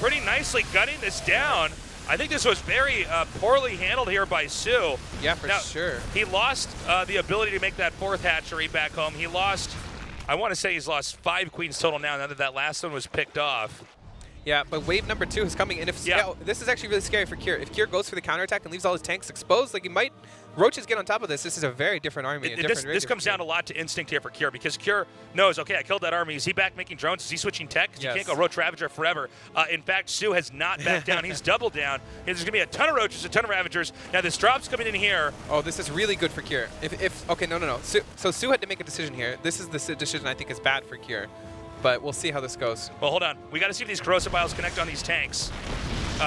pretty nicely gunning this down. I think this was very poorly handled here by Sue. Yeah, for sure. He lost the ability to make that 4th hatchery back home. He lost, I want to say he's lost 5 queens total now that that last one was picked off. Yeah, but wave number 2 is coming, and if this is actually really scary for Kier. If Kier goes for the counterattack and leaves all his tanks exposed, like he might, roaches get on top of this. This is a very different army. This comes down a lot to instinct here for Kier, because Kier knows, okay, I killed that army. Is he back making drones? Is he switching tech? 'Cause you can't go Roach Ravager forever. In fact, Sue has not backed down. He's doubled down. There's going to be a ton of roaches, a ton of Ravagers. Now, this drop's coming in here. Oh, this is really good for Kier. Okay, no. So Sue had to make a decision here. This is the decision I think is bad for Kier. But we'll see how this goes. Well, hold on. We got to see if these corrosive biles connect on these tanks.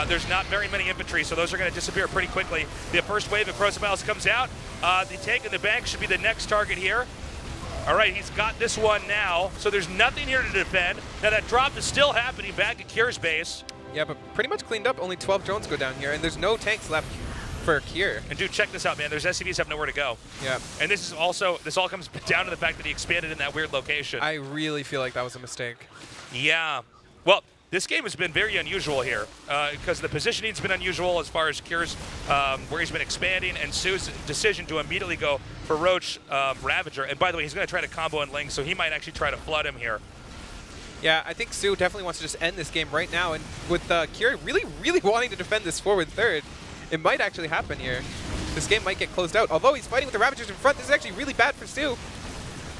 There's not very many infantry, so those are going to disappear pretty quickly. The first wave of corrosive biles comes out. The tank in the bank should be the next target here. All right, he's got this one now, so there's nothing here to defend. Now, that drop is still happening back at Kier's base. Yeah, but pretty much cleaned up. Only 12 drones go down here, and there's no tanks left for Kier. And dude, check this out, man. There's SCVs have nowhere to go. Yeah. And this all comes down to the fact that he expanded in that weird location. I really feel like that was a mistake. Yeah. Well, this game has been very unusual here because the positioning's been unusual as far as Kier's, where he's been expanding, and Sue's decision to immediately go for Roach Ravager. And by the way, he's going to try to combo in Ling, so he might actually try to flood him here. Yeah, I think Sue definitely wants to just end this game right now. And with Kier really wanting to defend this forward third, it might actually happen here. This game might get closed out. Although he's fighting with the Ravagers in front, this is actually really bad for Sue.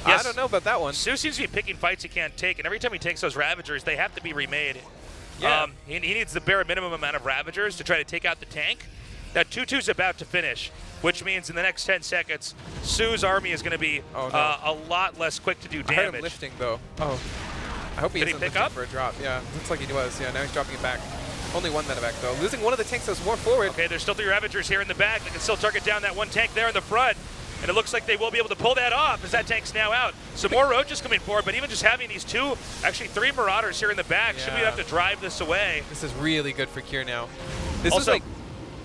Yes. I don't know about that one. Sue seems to be picking fights he can't take, and every time he takes those Ravagers, they have to be remade. Yeah. He needs the bare minimum amount of Ravagers to try to take out the tank. That 2-2's about to finish, which means in the next 10 seconds, Sue's army is going to be a lot less quick to do damage. I heard him lifting, though. Oh. I hope he isn't pick lifting up for a drop. Yeah, looks like he was. Yeah, now he's dropping it back. Only one medevac, though. Losing one of the tanks that was more forward. Okay, there's still 3 Ravagers here in the back. They can still target down that one tank there in the front. And it looks like they will be able to pull that off as that tank's now out. Some more roaches coming forward, but even just having these 3 Marauders here in the back should be enough to drive this away. This is really good for Kier now. This Also, was like,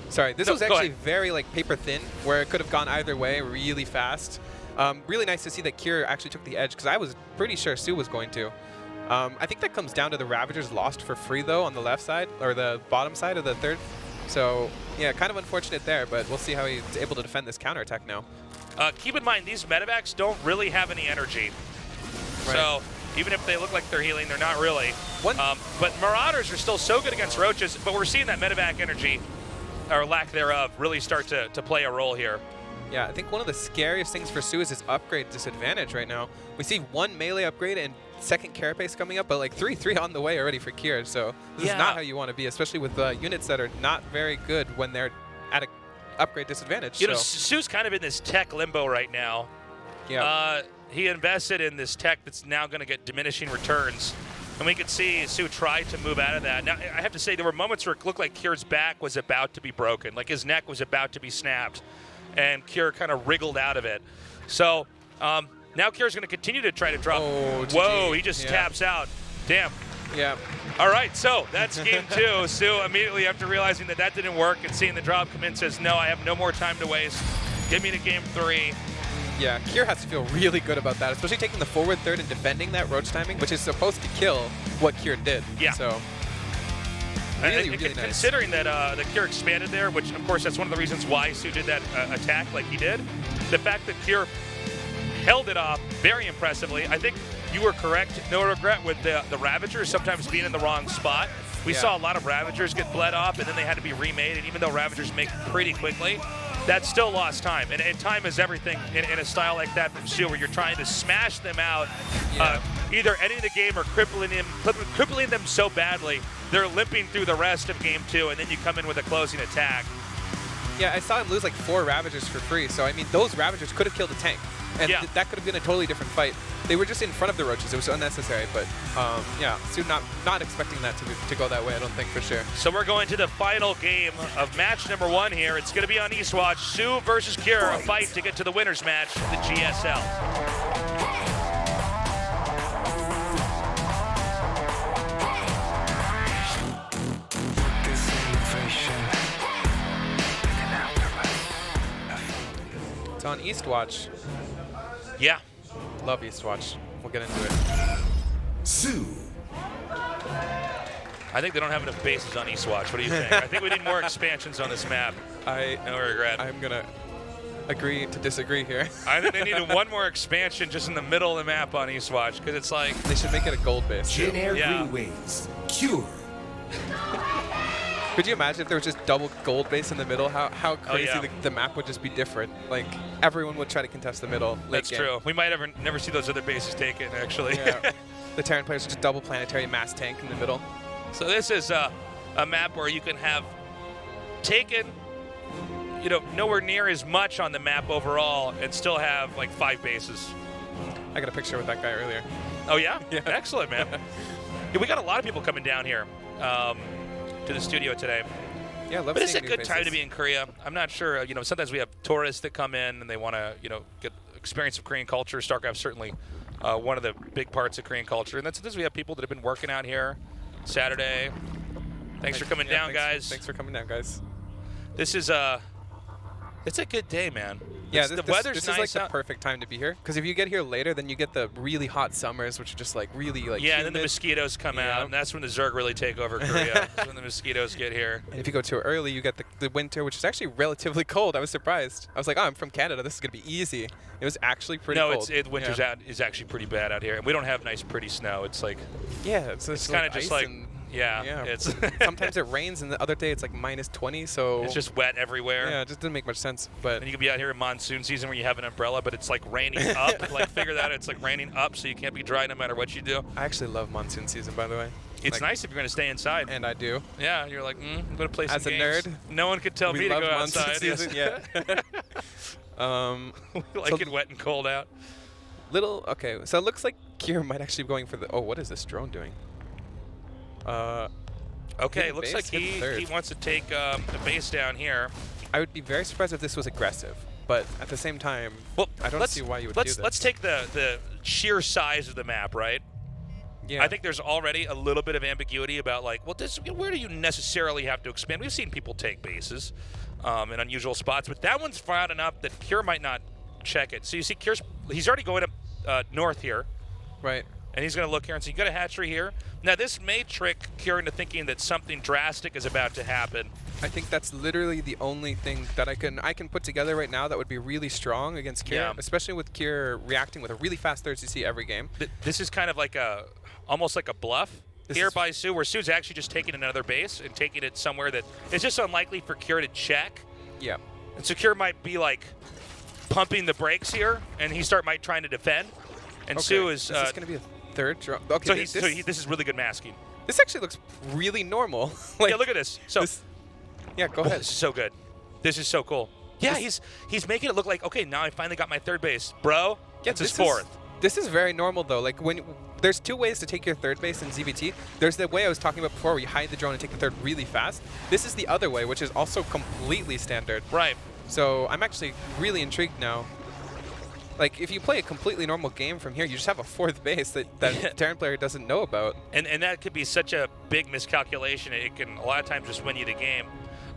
sorry, this was actually ahead. very like paper thin, where it could have gone either way really fast. Really nice to see that Kier actually took the edge, because I was pretty sure Sue was going to. I think that comes down to the Ravagers lost for free, though, on the left side, or the bottom side of the third. So, yeah, kind of unfortunate there, but we'll see how he's able to defend this counterattack now. Keep in mind, these medevacs don't really have any energy. Right. So even if they look like they're healing, they're not really. But Marauders are still so good against roaches, but we're seeing that medevac energy, or lack thereof, really start to play a role here. Yeah, I think one of the scariest things for Sue is his upgrade disadvantage right now. We see 1 melee upgrade and 2nd carapace coming up, but like 3 on the way already for Kier. So this is not how you want to be, especially with units that are not very good when they're at a upgrade disadvantage. You know, Sue's kind of in this tech limbo right now. Yeah. He invested in this tech that's now going to get diminishing returns. And we could see Sue try to move out of that. Now, I have to say, there were moments where it looked like Kier's back was about to be broken, like his neck was about to be snapped. And Kier kind of wriggled out of it. So now Kier's going to continue to try to drop. Oh, whoa, he just taps out. Damn. Yeah. All right, so that's game 2. Sue immediately after realizing that didn't work and seeing the drop come in says, no, I have no more time to waste. Give me to game 3. Yeah, Kier has to feel really good about that, especially taking the forward third and defending that roach timing, which is supposed to kill what Kier did. Yeah. So really nice. Considering that Kier expanded there, which of course that's one of the reasons why Sue did that attack like he did, the fact that Kier held it off very impressively. I think you were correct, no regret, with the Ravagers sometimes being in the wrong spot. We saw a lot of Ravagers get bled off, and then they had to be remade, and even though Ravagers make pretty quickly, that still lost time. And time is everything in a style like that from Sue, where you're trying to smash them out, either ending the game or crippling them so badly they're limping through the rest of game 2, and then you come in with a closing attack. Yeah, I saw him lose like 4 Ravagers for free, so I mean, those Ravagers could have killed a tank. And Yeah. that could have been a totally different fight. They were just in front of the Roaches. It was unnecessary, but yeah, Sue not expecting that to go that way, I don't think, for sure. So we're going to the final game of match number 1 here. It's going to be on Eastwatch. Sue versus Cure, a fight to get to the winner's match, the GSL. It's on Eastwatch. Yeah. Love Eastwatch. We'll get into it. Sue. I think they don't have enough bases on Eastwatch. What do you think? I think we need more expansions on this map. No regret. I'm going to agree to disagree here. I think they need one more expansion just in the middle of the map on Eastwatch, because it's like... They should make it a gold base. Jin Air Yeah. Green Wings. Cure. Could you imagine if there was just double gold base in the middle? How crazy yeah. the map would just be different. Like, everyone would try to contest the middle. That's true. We might never see those other bases taken, actually. Yeah. The Terran players are just double planetary mass tank in the middle. So this is a map where you can have taken, nowhere near as much on the map overall and still have like 5 bases. I got a picture with that guy earlier. Oh, yeah? Yeah. Excellent, man. Yeah, we got a lot of people coming down here to the studio today. Yeah, I love But it's a seeing new good time to faces. be in Korea. I'm not sure, sometimes we have tourists that come in and they want to, get experience of Korean culture. StarCraft's certainly one of the big parts of Korean culture. And that's we have people that have been working out here Saturday. Thanks for coming down, guys. Thanks for coming down, guys. This is it's a good day, man. Yeah, the weather's this nice is like the out. perfect time to be here. Because if you get here later, then you get the really hot summers, which are just like really like Yeah, and then the humid. mosquitoes come Yeah. out, and that's when the Zerg really take over Korea. That's when the mosquitoes get here. And if you go too early, you get the winter, which is actually relatively cold. I was surprised. I was like, oh, I'm from Canada. This is going to be easy. It was actually pretty cold. No, winter's yeah. out is actually pretty bad out here, and we don't have nice, pretty snow. It's like Yeah, it's kind of just ice like and- yeah. It's Sometimes it rains, and the other day it's like -20. So it's just wet everywhere. yeah, it just didn't make much sense. But And you could be out here in monsoon season where you have an umbrella, but it's like raining up. Like figure that out. It's like raining up, so you can't be dry no matter what you do. I actually love monsoon season, by the way. It's Like, nice if you're going to stay inside. and I do. Yeah, you're like, I'm going to play some As a games. nerd, No one could tell we me to love go monsoon outside. season. Yeah. We like So- it wet and cold out. Okay, so it looks like Kira might actually be going for the. Oh, what is this drone doing? Okay, Hit looks base, like hit he third. wants to take the base down here. I would be very surprised if this was aggressive, but at the same time, Well, I don't see why you would do this. Let's take the sheer size of the map, right? Yeah. I think there's already a little bit of ambiguity about like, well, where do you necessarily have to expand? We've seen people take bases in unusual spots, but that one's far out enough that Cure might not check it. So you see, he's already going up north here, Right. and he's going to look here and say, you got a hatchery here. Now, this may trick Cure into thinking that something drastic is about to happen. I think that's literally the only thing that I can put together right now that would be really strong against Kier, Yeah. especially with Kier reacting with a really fast third CC every game. This is kind of like almost like a bluff This here is- by Sue, where Sue's actually just taking another base and taking it somewhere that it's just unlikely for Cure to check. Yeah. And so Cure might be like pumping the brakes here, and he might trying to defend. And Okay. Sue is. this going to be a third drone? Okay. So this is really good masking. This actually looks really normal. Like, Yeah, look at this. So yeah, go oh, ahead. this is so good. This is so cool. Yeah, he's making it look like, okay, now I finally got my third base, bro. Yeah, It's his this fourth. This is very normal though. Like there's 2 ways to take your third base in ZVT. There's the way I was talking about before, where you hide the drone and take the third really fast. This is the other way, which is also completely standard. Right. So I'm actually really intrigued now. Like if you play a completely normal game from here, you just have a 4th base that Terran player doesn't know about. And that could be such a big miscalculation. It can a lot of times just win you the game.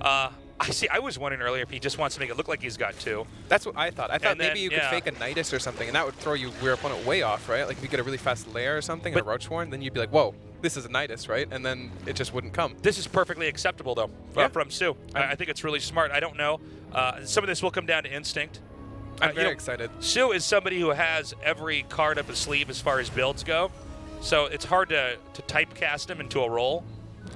I was wondering earlier if he just wants to make it look like he's got 2. That's what I thought. I thought And then, maybe you yeah. could fake a Nidus or something, and that would throw your opponent way off, right? Like if you get a really fast lair or something, or a Roach Warren, then you'd be like, whoa, this is a Nidus, right? And then it just wouldn't come. This is perfectly acceptable, though, Yeah. from Sue. I think it's really smart. I don't know. Some of this will come down to instinct. I'm very excited. Sue is somebody who has every card up his sleeve as far as builds go, so it's hard to typecast him into a role.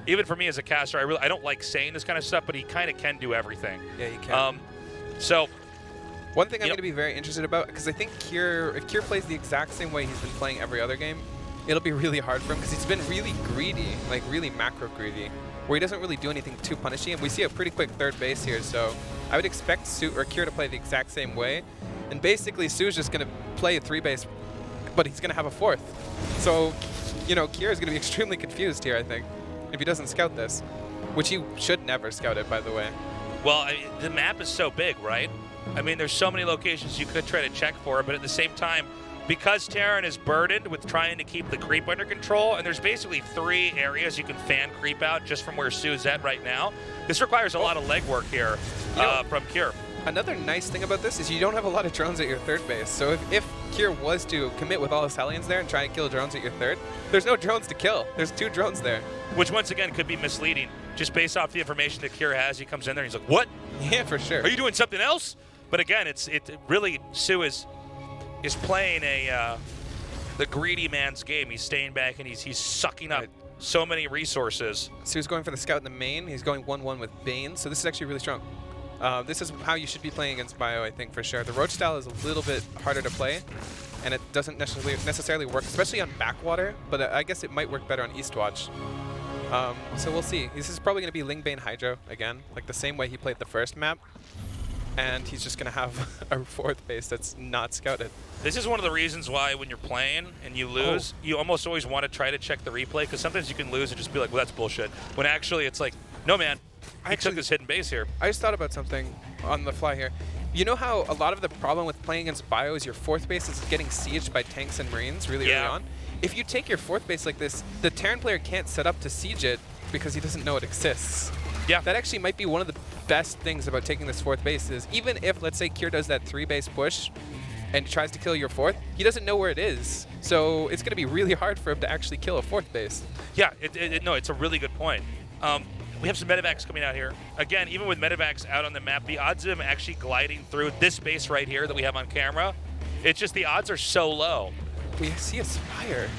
Even for me as a caster, I don't like saying this kind of stuff, but he kind of can do everything. Yeah, he can. So One thing I'm going to be very interested about, because I think if Kier plays the exact same way he's been playing every other game, it'll be really hard for him because he's been really greedy, like really macro greedy, where he doesn't really do anything too punishing. And we see a pretty quick third base here, so I would expect Kier to play the exact same way. And basically, Su's just going to play a 3-base, but he's going to have a 4th. So, you know, Kier is going to be extremely confused here, I think, if he doesn't scout this, which he should never scout it, by the way. Well, the map is so big, right? I mean, there's so many locations you could try to check for, but at the same time, because Terran is burdened with trying to keep the creep under control, and there's basically 3 areas you can fan creep out just from where Su's at right now, this requires a lot of legwork here from Kier. Another nice thing about this is you don't have a lot of drones at your 3rd base. So if Kier was to commit with all his Hellions there and try and kill drones at your 3rd, there's no drones to kill. There's 2 drones there. Which, once again, could be misleading. Just based off the information that Kier has, he comes in there and he's like, what? Yeah, for sure. Are you doing something else? But again, it really, Su is playing the greedy man's game. He's staying back and he's sucking up so many resources. Su's going for the scout in the main. He's going 1-1 with Bane, so this is actually really strong. This is how you should be playing against Bio, I think, for sure. The Roach style is a little bit harder to play, and it doesn't necessarily work, especially on Backwater, but I guess it might work better on Eastwatch. So we'll see. This is probably going to be Lingbane Hydro again, like the same way he played the first map, and he's just going to have a 4th base that's not scouted. This is one of the reasons why when you're playing and you lose, you almost always want to try to check the replay, because sometimes you can lose and just be like, well, that's bullshit. When actually it's like, no, man, I took this hidden base here. I just thought about something on the fly here. You know how a lot of the problem with playing against Bio is your 4th base is getting sieged by tanks and marines really early on? If you take your 4th base like this, the Terran player can't set up to siege it because he doesn't know it exists. Yeah. That actually might be one of the best things about taking this 4th base is even if, let's say, Kier does that 3-base push and tries to kill your 4th, he doesn't know where it is. So it's going to be really hard for him to actually kill a 4th base. Yeah, no, it's a really good point. We have some medevacs coming out here. Again, even with medevacs out on the map, the odds of him actually gliding through this base right here that we have on camera, it's just the odds are so low. We see a Spire.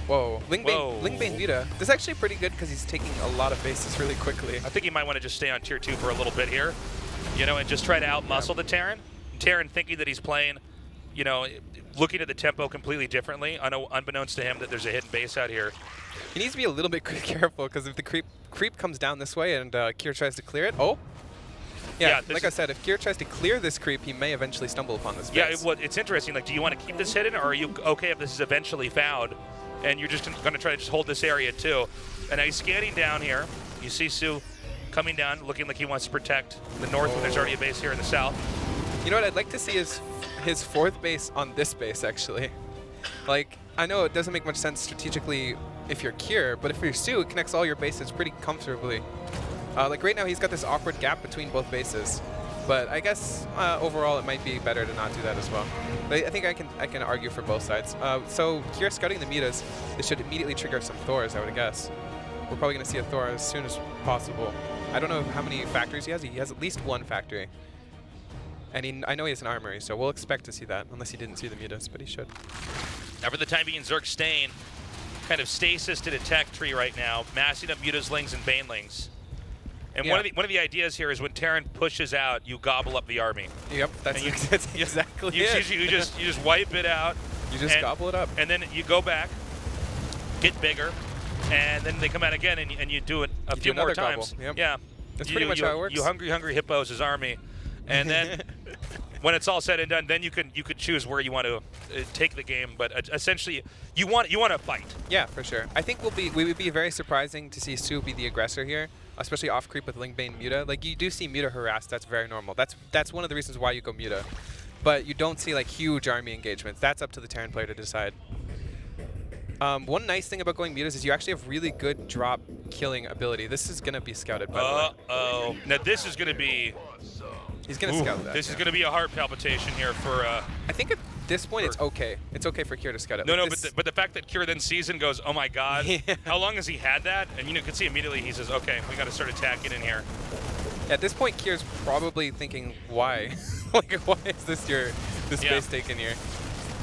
Whoa. Lingbane Vita. This is actually pretty good because he's taking a lot of bases really quickly. I think he might want to just stay on tier 2 for a little bit here, you know, and just try to outmuscle the Terran. Terran thinking that he's playing, you know, looking at the tempo completely differently, unbeknownst to him that there's a hidden base out here. He needs to be a little bit careful because if the creep comes down this way and Kier tries to clear it, yeah, like I said, if Kier tries to clear this creep, he may eventually stumble upon this base. Yeah, well, it's interesting. Like, do you want to keep this hidden, or are you okay if this is eventually found, and you're just going to try to just hold this area too? And now he's scanning down here. You see Su coming down, looking like he wants to protect the north when there's already a base here in the south. You know what? I'd like to see his 4th base on this base, actually. Like, I know it doesn't make much sense strategically if you're Kier, but if you're Su, it connects all your bases pretty comfortably. Like right now, he's got this awkward gap between both bases, but I guess overall it might be better to not do that as well. But I think I can argue for both sides. So Kier scouting the Mutas, this should immediately trigger some Thors, I would guess. We're probably going to see a Thor as soon as possible. I don't know how many factories he has. He has at least 1 factory. And I know he has an armory, so we'll expect to see that, unless he didn't see the Mutas, but he should. Now for the time being, Zerg staying kind of stasis to attack tree right now, massing up Mutalings and Banelings. And one of the ideas here is when Terran pushes out, you gobble up the army. Yep, that's exactly it. You just wipe it out. You just gobble it up. And then you go back, get bigger, and then they come out again, and you do it a few more times. Yep. Yeah, that's pretty much how it works. You hungry hippos his army, and then when it's all said and done, then you could choose where you want to take the game. But essentially, you want to fight. Yeah, for sure. I think we would be very surprising to see Su be the aggressor here, especially off creep with Lingbane Muta. Like, you do see Muta harassed. That's very normal. That's one of the reasons why you go Muta. But you don't see like huge army engagements. That's up to the Terran player to decide. One nice thing about going Mutas is you actually have really good drop killing ability. This is gonna be scouted, by the way. Uh-oh. Now this is gonna be... He's gonna scout that. This is gonna be a heart palpitation here for... I think at this point it's okay. It's okay for Kier to scout it. No, like but the fact that Kier then sees and goes, oh my god, how long has he had that? And you can see immediately he says, okay, we gotta start attacking in here. At this point, Kier's probably thinking, why? Like, why is this base taken here?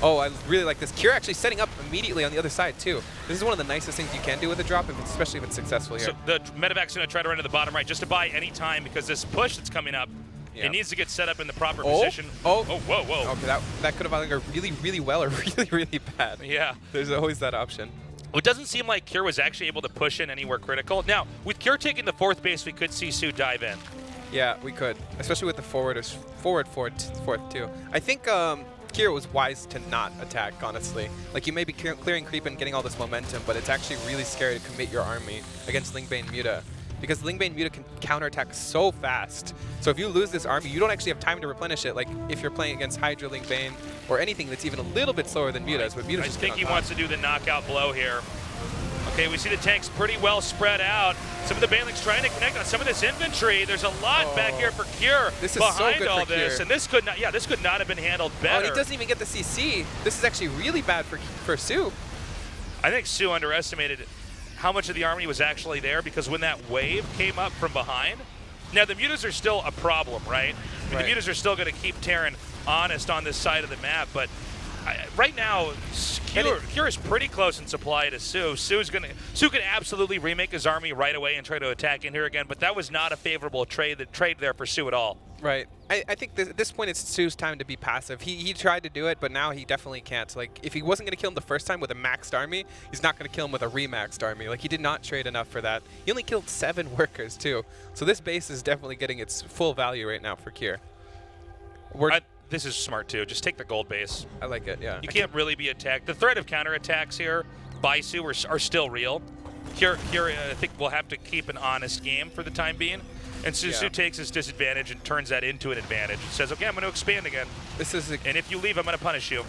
Oh, I really like this. Kier actually setting up immediately on the other side, too. This is one of the nicest things you can do with a drop, especially if it's successsul here. So the medevac's going to try to run to the bottom right just to buy any time, because this push that's coming up, it needs to get set up in the proper position. Oh, whoa. Okay, that could have either gone really, really well or really, really bad. Yeah. There's always that option. Well, it doesn't seem like Kier was actually able to push in anywhere critical. Now, with Kier taking the 4th base, we could see Su dive in. Yeah, we could, especially with the forward fourth too. I think Kira was wise to not attack, honestly. Like, you may be clearing creep and getting all this momentum, but it's actually really scary to commit your army against Lingbane Muta, because Lingbane Muta can counterattack so fast. So if you lose this army, you don't actually have time to replenish it. Like, if you're playing against Hydra, Lingbane, or anything that's even a little bit slower than Muta's, but Muta's I just think get he on top. wants to do the knockout blow here. Okay, we see the tanks pretty well spread out. Some of the Banelings trying to connect on some of this infantry. There's a lot back here for Cure This is so behind good all for this, Cure. and this could not have been handled better. Oh, and he doesn't even get the CC. This is actually really bad for Sue. I think Sue underestimated how much of the army was actually there, because when that wave came up from behind, now the Mutas are still a problem, right? I mean, Right. the Mutas are still going to keep Terran honest on this side of the map, but right now, Cure is pretty close in supply to Sue. Sue can absolutely remake his army right away and try to attack in here again, but that was not a favorable trade there for Sue at all. Right. I think at this point it's Sue's time to be passive. He tried to do it, but now he definitely can't. Like, if he wasn't going to kill him the first time with a maxed army, he's not going to kill him with a remaxed army. Like, he did not trade enough for that. He only killed 7 workers, too. So this base is definitely getting its full value right now for Kier. This is smart, too. Just take the gold base. I like it, yeah. You can't really be attacked. The threat of counterattacks here by Sue are still real. Cure, I think, will have to keep an honest game for the time being. And Sue takes his disadvantage and turns that into an advantage. And says, okay, I'm going to expand again. And if you leave, I'm going to punish you.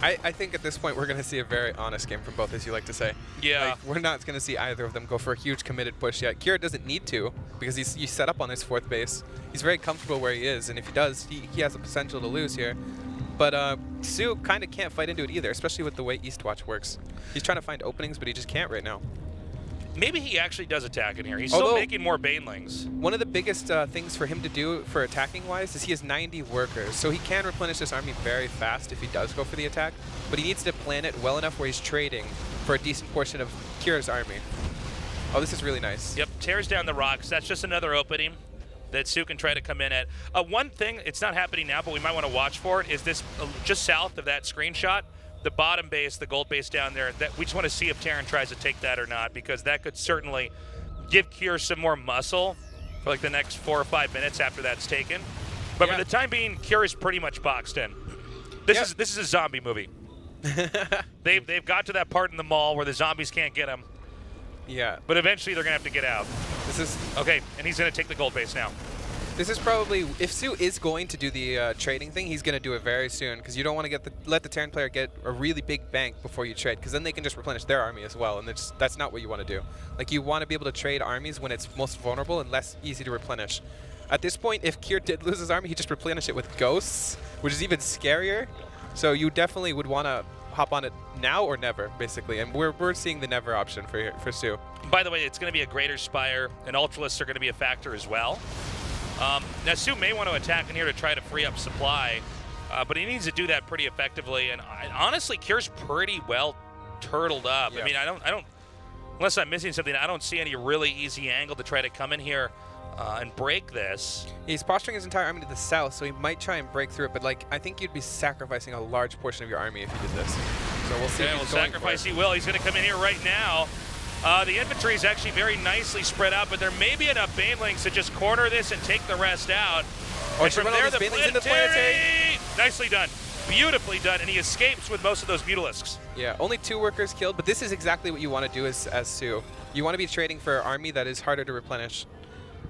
I think at this point we're going to see a very honest game from both, as you like to say. Yeah. Like, we're not going to see either of them go for a huge committed push yet. Kira doesn't need to, because he's set up on his 4th base. He's very comfortable where he is, and if he does, he has the potential to lose here. But Sue kind of can't fight into it either, especially with the way Eastwatch works. He's trying to find openings, but he just can't right now. Maybe he actually does attack in here. He's still making more Banelings. One of the biggest things for him to do for attacking-wise is he has 90 workers, so he can replenish this army very fast if he does go for the attack, but he needs to plan it well enough where he's trading for a decent portion of Kira's army. Oh, this is really nice. Yep, tears down the rocks. That's just another opening that Sue can try to come in at. One thing, it's not happening now, but we might want to watch for it, is this just south of that screenshot, the bottom base, the gold base down there, that we just want to see if Terran tries to take that or not, because that could certainly give Kier some more muscle for like the next 4 or 5 minutes after that's taken. But for the time being, Kier is pretty much boxed in. This is a zombie movie. They've got to that part in the mall where the zombies can't get them. Yeah. But eventually they're going to have to get out. This is okay, and he's going to take the gold base now. This is probably, if Sue is going to do the trading thing, he's going to do it very soon, because you don't want to let the Terran player get a really big bank before you trade, because then they can just replenish their army as well, and that's not what you want to do. Like, you want to be able to trade armies when it's most vulnerable and less easy to replenish. At this point, if Kier did lose his army, he just replenish it with ghosts, which is even scarier. So you definitely would want to hop on it now or never, basically, and we're seeing the never option for Sue. By the way, it's going to be a Greater Spire, and Ultralists are going to be a factor as well. Now, Sue may want to attack in here to try to free up supply, but he needs to do that pretty effectively. And honestly, Kier's pretty well turtled up. Yeah. I mean, I don't, unless I'm missing something, I don't see any really easy angle to try to come in here and break this. He's posturing his entire army to the south, so he might try and break through it, but like, I think you'd be sacrificing a large portion of your army if you did this. So we'll see. Yeah, well, sacrifice he will. He's going to come in here right now. The infantry is actually very nicely spread out, but there may be enough Banelings to just corner this and take the rest out. Or and to from run all there, these the Banelings into planetary. Nicely done. Beautifully done, and he escapes with most of those Mutalisks. Yeah, only 2 workers killed, but this is exactly what you want to do as Sue. You want to be trading for an army that is harder to replenish.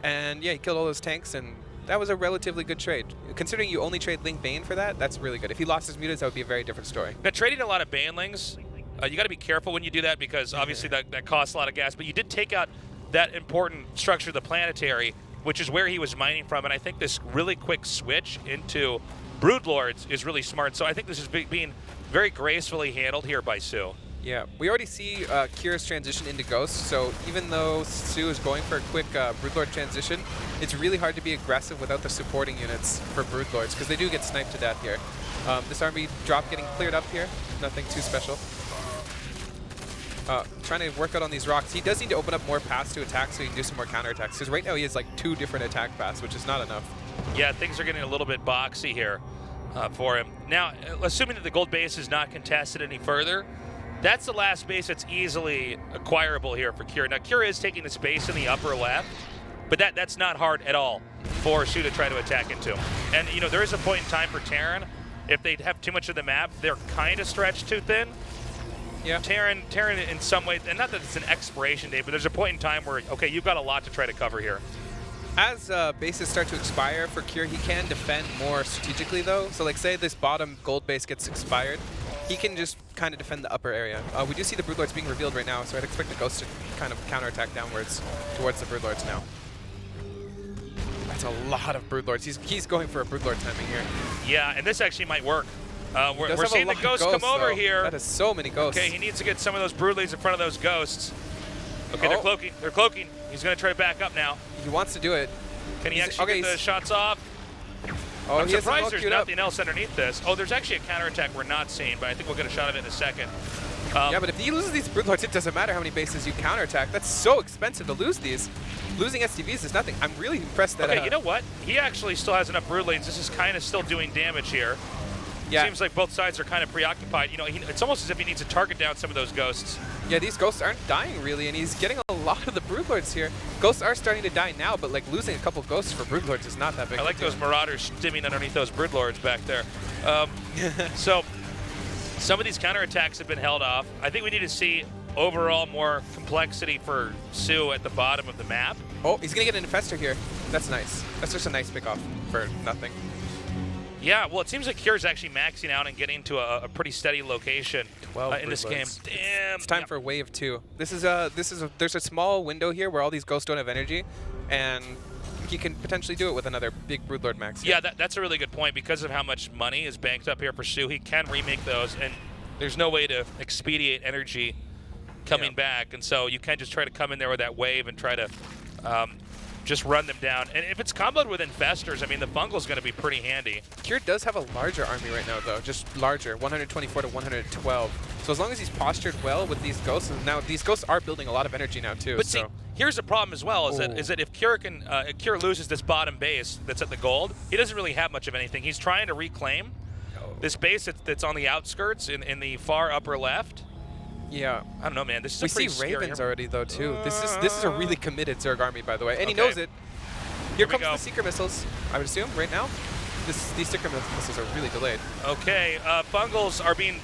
And yeah, he killed all those tanks, and that was a relatively good trade. Considering you only trade Link Bane for that, that's really good. If he lost his mutas, that would be a very different story. Now, trading a lot of Banelings, you got to be careful when you do that, because obviously that costs a lot of gas, but you did take out that important structure, the planetary, which is where he was mining from, and I think this really quick switch into Broodlords is really smart, so I think this is being very gracefully handled here by Sue. Yeah, we already see Kira's transition into Ghost, so even though Sue is going for a quick Broodlord transition, it's really hard to be aggressive without the supporting units for Broodlords, because they do get sniped to death here. This army drop getting cleared up here, nothing too special. Trying to work out on these rocks. He does need to open up more paths to attack so he can do some more counterattacks, because right now he has like 2 different attack paths, which is not enough. Yeah, things are getting a little bit boxy here for him. Now, assuming that the gold base is not contested any further, that's the last base that's easily acquirable here for Kira. Now, Kira is taking this base in the upper left, But that's not hard at all for Sue to try to attack into. And, you know, there is a point in time for Terran, if they have too much of the map, they're kind of stretched too thin. Yeah. Terran in some ways, and not that it's an expiration date, but there's a point in time where, okay, you've got a lot to try to cover here. As bases start to expire for Cure, he can defend more strategically, though. So, like, say this bottom gold base gets expired, he can just kind of defend the upper area. We do see the Broodlords being revealed right now, so I'd expect the Ghost to kind of counterattack downwards towards the Broodlords now. That's a lot of Broodlords. He's going for a Broodlord timing here. Yeah, and this actually might work. We're Does seeing the have a lot of Ghosts come over though. here. That is so many Ghosts. Okay, he needs to get some of those Broodlings in front of those Ghosts. Okay, they're cloaking. They're cloaking. He's going to try to back up now. He wants to do it. Can he actually get the shots off? Oh, I'm he has them all surprised there's queued up. nothing else underneath this. Oh, there's actually a counterattack we're not seeing, but I think we'll get a shot of it in a second. Yeah, but if he loses these Broodlords, it doesn't matter how many bases you counterattack. That's so expensive to lose these. Losing STVs is nothing. I'm really impressed that... Okay, you know what? He actually still has enough Broodlings. This is kind of still doing damage here. Yeah. Seems like both sides are kind of preoccupied. You know, it's almost as if he needs to target down some of those Ghosts. Yeah, these Ghosts aren't dying, really, and he's getting a lot of the Broodlords here. Ghosts are starting to die now, but, like, losing a couple Ghosts for Broodlords is not that big. I like those Marauders stimming underneath those Broodlords back there. So, some of these counterattacks have been held off. I think we need to see overall more complexity for Sue at the bottom of the map. Oh, he's going to get an Infestor here. That's nice. That's just a nice pick off for nothing. Yeah, well, it seems like Cure's actually maxing out and getting to a pretty steady location in this game. Damn. It's time for wave 2. There's a small window here where all these Ghosts don't have energy, and he can potentially do it with another big Broodlord max. Yeah, that's a really good point. Because of how much money is banked up here for Sue, he can remake those, and there's no way to expedite energy coming back, and so you can just try to come in there with that wave and try to just run them down. And if it's comboed with Infestors, I mean, the Fungal's going to be pretty handy. Cure does have a larger army right now, though, just larger, 124 to 112. So as long as he's postured well with these Ghosts, and now these Ghosts are building a lot of energy now, too. But see, here's the problem as well, is that if Cure loses this bottom base that's at the gold, he doesn't really have much of anything. He's trying to reclaim this base that's on the outskirts in the far upper left. Yeah, I don't know, man. This is we a pretty see Ravens scary already though too. This is a really committed Zerg army, by the way, and he Okay. knows it. Here we comes go. the Seeker missiles. I would assume right now. These Seeker missiles are really delayed. Okay, Fungals are being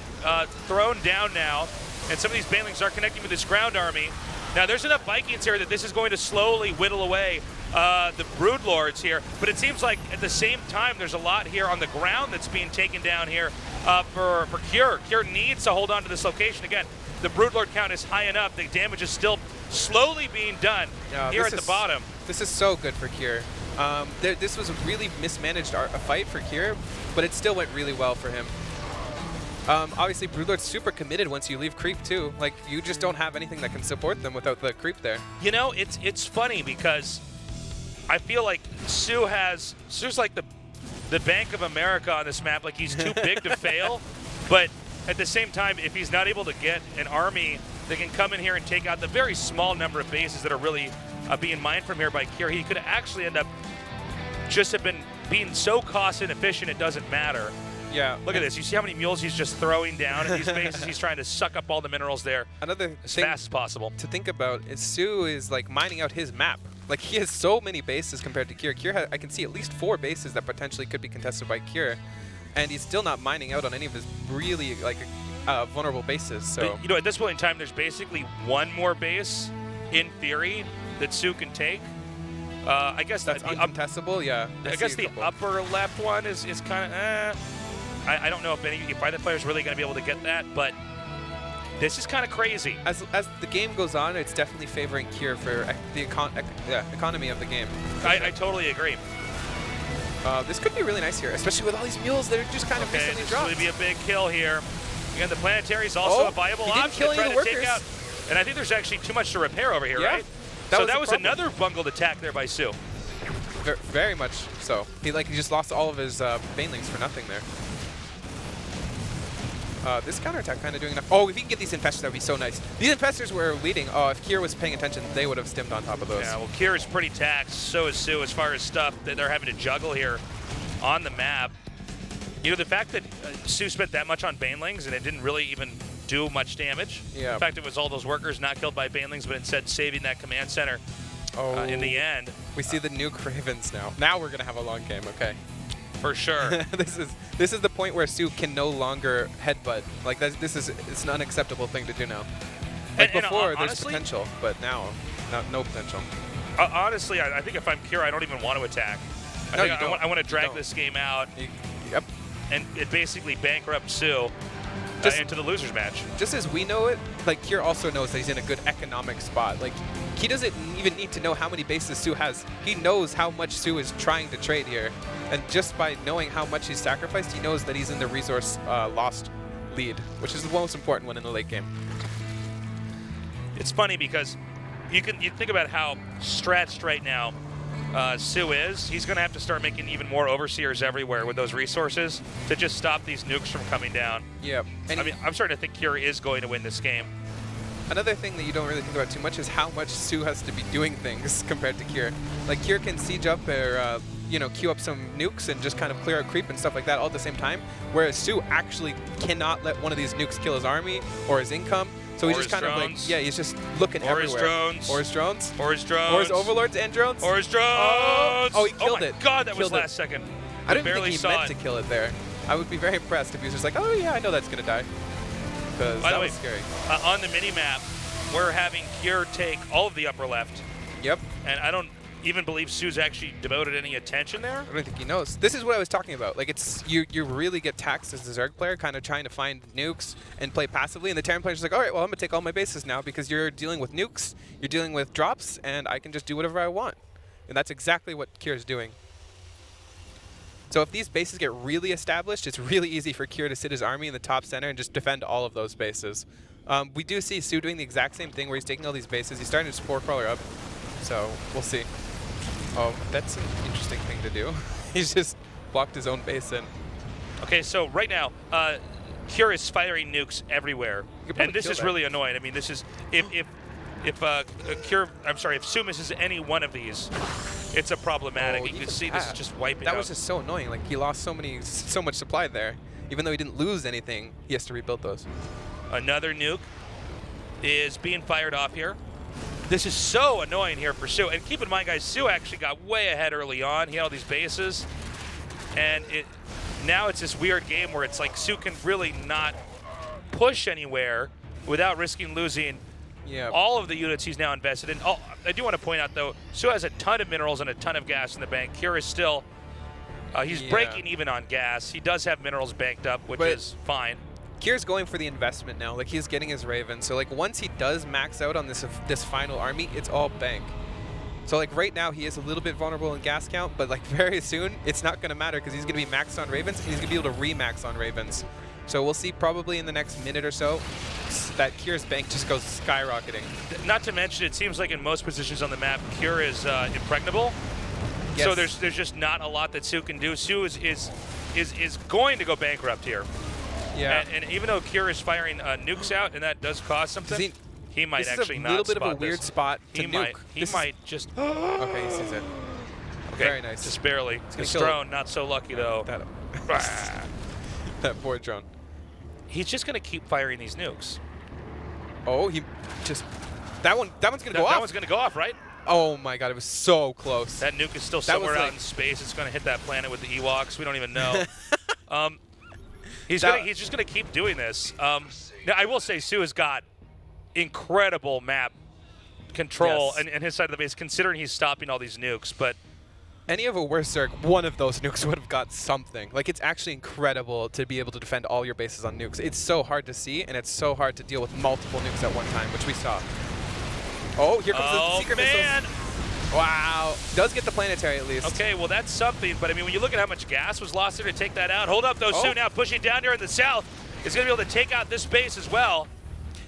thrown down now, and some of these Banelings are connecting with this ground army. Now, there's enough Vikings here that this is going to slowly whittle away the Broodlords here, but it seems like at the same time there's a lot here on the ground that's being taken down here for Cure. Cure needs to hold on to this location again. The Broodlord count is high enough. The damage is still slowly being done here at the bottom. This is so good for Cure. This was a really mismanaged fight for Cure, but it still went really well for him. Obviously, Broodlord's super committed once you leave creep too. Like, you just don't have anything that can support them without the creep there. You know, it's funny because I feel like Sue's like the Bank of America on this map. Like, he's too big to fail, but at the same time, if he's not able to get an army that can come in here and take out the very small number of bases that are really being mined from here by Cure, he could actually end up just have been being so cost inefficient it doesn't matter. Yeah. Look at this. You see how many mules he's just throwing down at these bases? He's trying to suck up all the minerals there as fast as possible. To think about is Sue is like mining out his map. Like, he has so many bases compared to Cure. Cure, I can see at least 4 bases that potentially could be contested by Cure, and he's still not mining out on any of his really like vulnerable bases. So But, you know, at this point in time, there's basically one more base in theory that Sue can take. I guess that's uncontestable. Yeah. I guess the upper left one is kind of. I don't know if either player's really going to be able to get that, but this is kind of crazy. As the game goes on, it's definitely favoring Cure for the economy of the game. I totally agree. This could be really nice here, especially with all these mules that are just kind of recently dropped. This would be a big kill here. Again, the Planetary is also a viable option to try to take out. And I think there's actually too much to repair over here, right? So that was another bungled attack there by Sue. Very much so. He just lost all of his Banelings for nothing there. This counterattack kind of doing enough. Oh, if he can get these Infestors, that would be so nice. These Infestors were leading. Oh, if Cure was paying attention, they would have stimmed on top of those. Yeah, well, Cure is pretty taxed. So is Sue as far as stuff that they're having to juggle here on the map. You know, the fact that Sue spent that much on Banelings and it didn't really even do much damage. Yeah. In fact, it was all those workers not killed by Banelings, but instead saving that command center in the end. We see the nuke Ravens now. Now we're gonna have a long game. Okay. For sure. This is the point where Su can no longer headbutt. Like it's an unacceptable thing to do now. Like before, there's honestly, potential, but now, no potential. Honestly, I think if I'm Kira, I don't even want to attack. I want to drag this game out. Yep. And it basically bankrupts Su into the losers match. Just as we know it, like Kier also knows that he's in a good economic spot. Like he doesn't even need to know how many bases Su has. He knows how much Su is trying to trade here, and just by knowing how much he's sacrificed, he knows that he's in the resource lost lead, which is the most important one in the late game. It's funny because you think about how stretched right now Su is. He's going to have to start making even more overseers everywhere with those resources to just stop these nukes from coming down. Yep. And I mean, I'm starting to think Kira is going to win this game. Another thing that you don't really think about too much is how much Su has to be doing things compared to Kier. Like Kier can siege up or queue up some nukes and just kind of clear out creep and stuff like that all at the same time, whereas Su actually cannot let one of these nukes kill his army or his income. So he's just kind of like, he's just looking everywhere. His drones. Or his drones. Or his drones. Or his overlords and drones. Or his drones. Oh, he killed it. Oh my God, that was Killed it. last second. I didn't barely think he saw meant it. to kill it there. I would be very impressed if he was just like, oh yeah, I know that's gonna die. Because By that the way, was scary. On the mini-map, we're having Kier take all of the upper left. Yep. And I don't even believe Su's actually devoted any attention there. I don't think he knows. This is what I was talking about. Like, it's you really get taxed as a Zerg player, kind of trying to find nukes and play passively. And the Terran player's like, all right, well, I'm going to take all my bases now because you're dealing with nukes, you're dealing with drops, and I can just do whatever I want. And that's exactly what Kier's doing. So if these bases get really established, it's really easy for Kier to sit his army in the top center and just defend all of those bases. We do see Su doing the exact same thing where he's taking all these bases. He's starting to spore crawler up. So we'll see. Oh, that's an interesting thing to do. He's just blocked his own base in. Okay, so right now, Kier is firing nukes everywhere, and this is really annoying. I mean, this is if Su misses any one of these, it's a problematic. You can see this is just wiping out. That was just so annoying. Like he lost so much supply there. Even though he didn't lose anything, he has to rebuild those. Another nuke is being fired off here. This is so annoying here for Su. And keep in mind, guys, Su actually got way ahead early on. He had all these bases. And now it's this weird game where it's like Su can really not push anywhere without risking losing all of the units he's now invested in. Oh, I do want to point out, though, Su has a ton of minerals and a ton of gas in the bank. Kier is still, he's breaking even on gas. He does have minerals banked up, which is fine. Kier's going for the investment now. Like, he's getting his Raven. So, like, once he does max out on this final army, it's all bank. So, like, right now, he is a little bit vulnerable in gas count, but, like, very soon, it's not going to matter because he's going to be maxed on Ravens, and he's going to be able to re-max on Ravens. So we'll see probably in the next minute or so that Kier's bank just goes skyrocketing. Not to mention, it seems like in most positions on the map, Kier is impregnable. Yes. So there's just not a lot that Su can do. Su is going to go bankrupt here. Yeah. And even though Kier is firing nukes out, and that does cost something, he might actually not spot this is a little bit of a weird spot to nuke. He might just... Okay, he sees it. Okay, very nice. Just barely. His kill drone, not so lucky, though. That poor drone. He's just going to keep firing these nukes. Oh, he just... That one's going to go off. That one's going to go off, right? Oh my god, it was so close. That nuke is still somewhere out in space. It's going to hit that planet with the Ewoks. We don't even know. He's just going to keep doing this. Now, I will say Su has got incredible map control and his side of the base, considering he's stopping all these nukes. But any of a worse Zerg, one of those nukes would have got something. Like, it's actually incredible to be able to defend all your bases on nukes. It's so hard to see, and it's so hard to deal with multiple nukes at one time, which we saw. Oh, here comes the secret missiles. Wow. Does get the planetary at least. Okay, well, that's something. But, I mean, when you look at how much gas was lost there to take that out, hold up, though, Su now pushing down here in the south is going to be able to take out this base as well.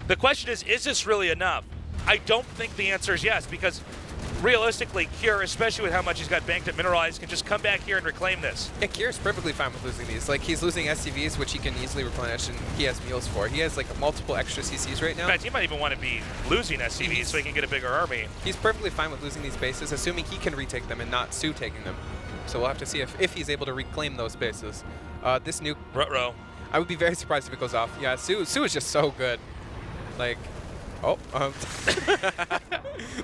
The question is this really enough? I don't think the answer is yes, because realistically, Kier, especially with how much he's got banked at Mineralized, can just come back here and reclaim this. Yeah, Kier's perfectly fine with losing these. Like, he's losing SCVs, which he can easily replenish, and he has mules for. He has, like, multiple extra CCs right now. In fact, he might even want to be losing SCVs so he can get a bigger army. He's perfectly fine with losing these bases, assuming he can retake them and not Su taking them. So we'll have to see if he's able to reclaim those bases. This nuke... Ruh-roh. I would be very surprised if it goes off. Yeah, Su is just so good. Like... Oh,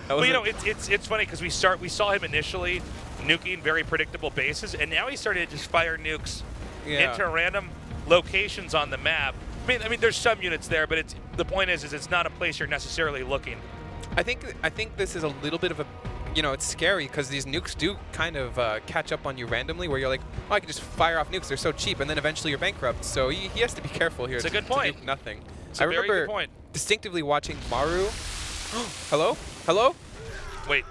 Well, you know, it's funny because we saw him initially nuking very predictable bases, and now he started to just fire nukes into random locations on the map. I mean, there's some units there, but the point is it's not a place you're necessarily looking. I think this is a little bit of a, you know, it's scary because these nukes do kind of catch up on you randomly, where you're like, oh, I can just fire off nukes. They're so cheap, and then eventually you're bankrupt. So he has to be careful here. It's a good point. To nuke nothing. It's a very good point. Distinctively watching Maru. Hello? Hello? Wait.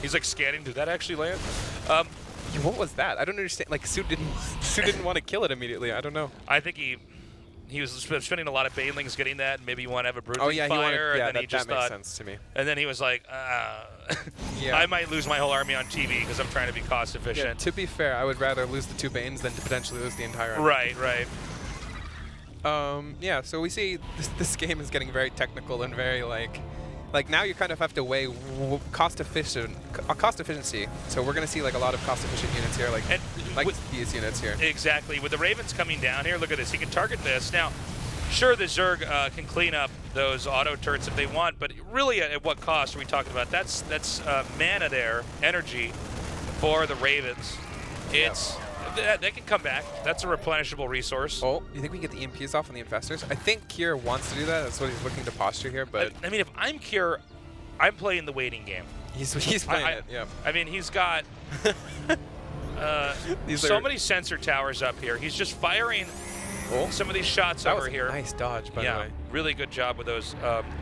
He's like scanning. Did that actually land? What was that? I don't understand. Like Su didn't want to kill it immediately. I don't know. I think he was spending a lot of banelings getting that, and maybe you want to have a bruising fire, and then he just that makes thought, sense to me. And then he was like, I might lose my whole army on TV because I'm trying to be cost efficient. Yeah, to be fair, I would rather lose the 2 Banes than to potentially lose the entire army. Right. Yeah, so we see this game is getting very technical and very like now you kind of have to weigh cost efficiency. So we're going to see like a lot of cost efficient units here, like these units here. Exactly. With the Ravens coming down here, look at this. He can target this. Now, sure, the Zerg can clean up those auto turrets if they want, but really at what cost are we talking about? That's mana there, energy for the Ravens. It's they can come back. That's a replenishable resource. Oh, you think we can get the EMPs off on the infestors? I think Kier wants to do that. That's what he's looking to posture here. But I mean, if I'm Kier, I'm playing the waiting game. He's playing it. Yeah. I mean, he's got so many sensor towers up here. He's just firing some of these shots over here. Nice dodge, by the way. Really good job with those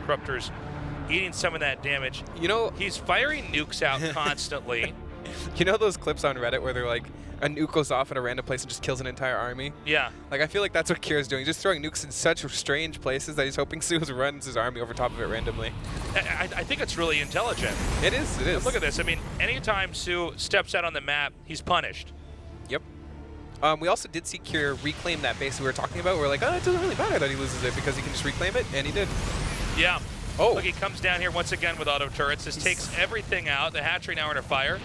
corruptors eating some of that damage. You know, he's firing nukes out constantly. You know those clips on Reddit where they're like, a nuke goes off in a random place and just kills an entire army? Yeah. Like, I feel like that's what Kier's doing. He's just throwing nukes in such strange places that he's hoping Su runs his army over top of it randomly. I think it's really intelligent. It is. Look at this. I mean, anytime Su steps out on the map, he's punished. Yep. We also did see Kier reclaim that base we were talking about. We're like, oh, it doesn't really matter that he loses it because he can just reclaim it, and he did. Yeah. Oh. Look, he comes down here once again with auto turrets. This takes everything out. The hatchery now under fire.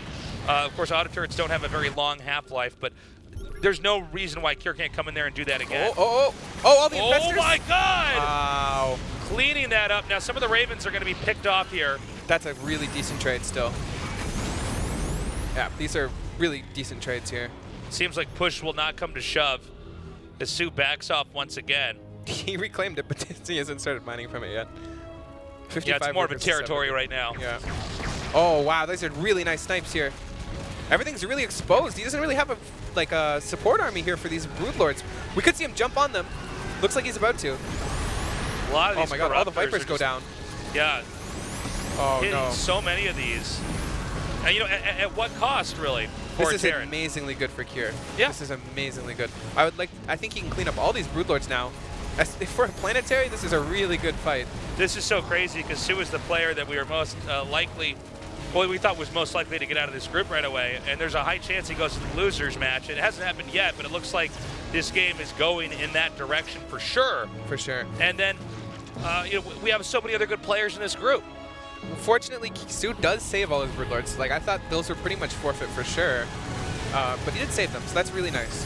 Of course, auto turrets don't have a very long half-life, but there's no reason why Kier can't come in there and do that again. All the infestors. Oh my God! Wow. Cleaning that up. Now, some of the Ravens are going to be picked off here. That's a really decent trade still. Yeah, these are really decent trades here. Seems like push will not come to shove as Su backs off once again. He reclaimed it, but he hasn't started mining from it yet. Yeah, it's more of a territory right now. Yeah. Oh, wow, these are really nice snipes here. Everything's really exposed. He doesn't really have a support army here for these Broodlords. We could see him jump on them. Looks like he's about to. A lot of these. Oh my God! All the Vipers go down. Yeah. Oh hitting no! So many of these. And you know, at what cost, really? This is amazingly good for Kier. Yeah. This is amazingly good. I think he can clean up all these Broodlords now. For a planetary, this is a really good fight. This is so crazy because Su is the player that we were most we thought was most likely to get out of this group right away, and there's a high chance he goes to the losers match. It hasn't happened yet, but it looks like this game is going in that direction for sure. For sure. And then, we have so many other good players in this group. Fortunately, Su does save all his Broodlords. Like, I thought those were pretty much forfeit for sure, but he did save them, so that's really nice.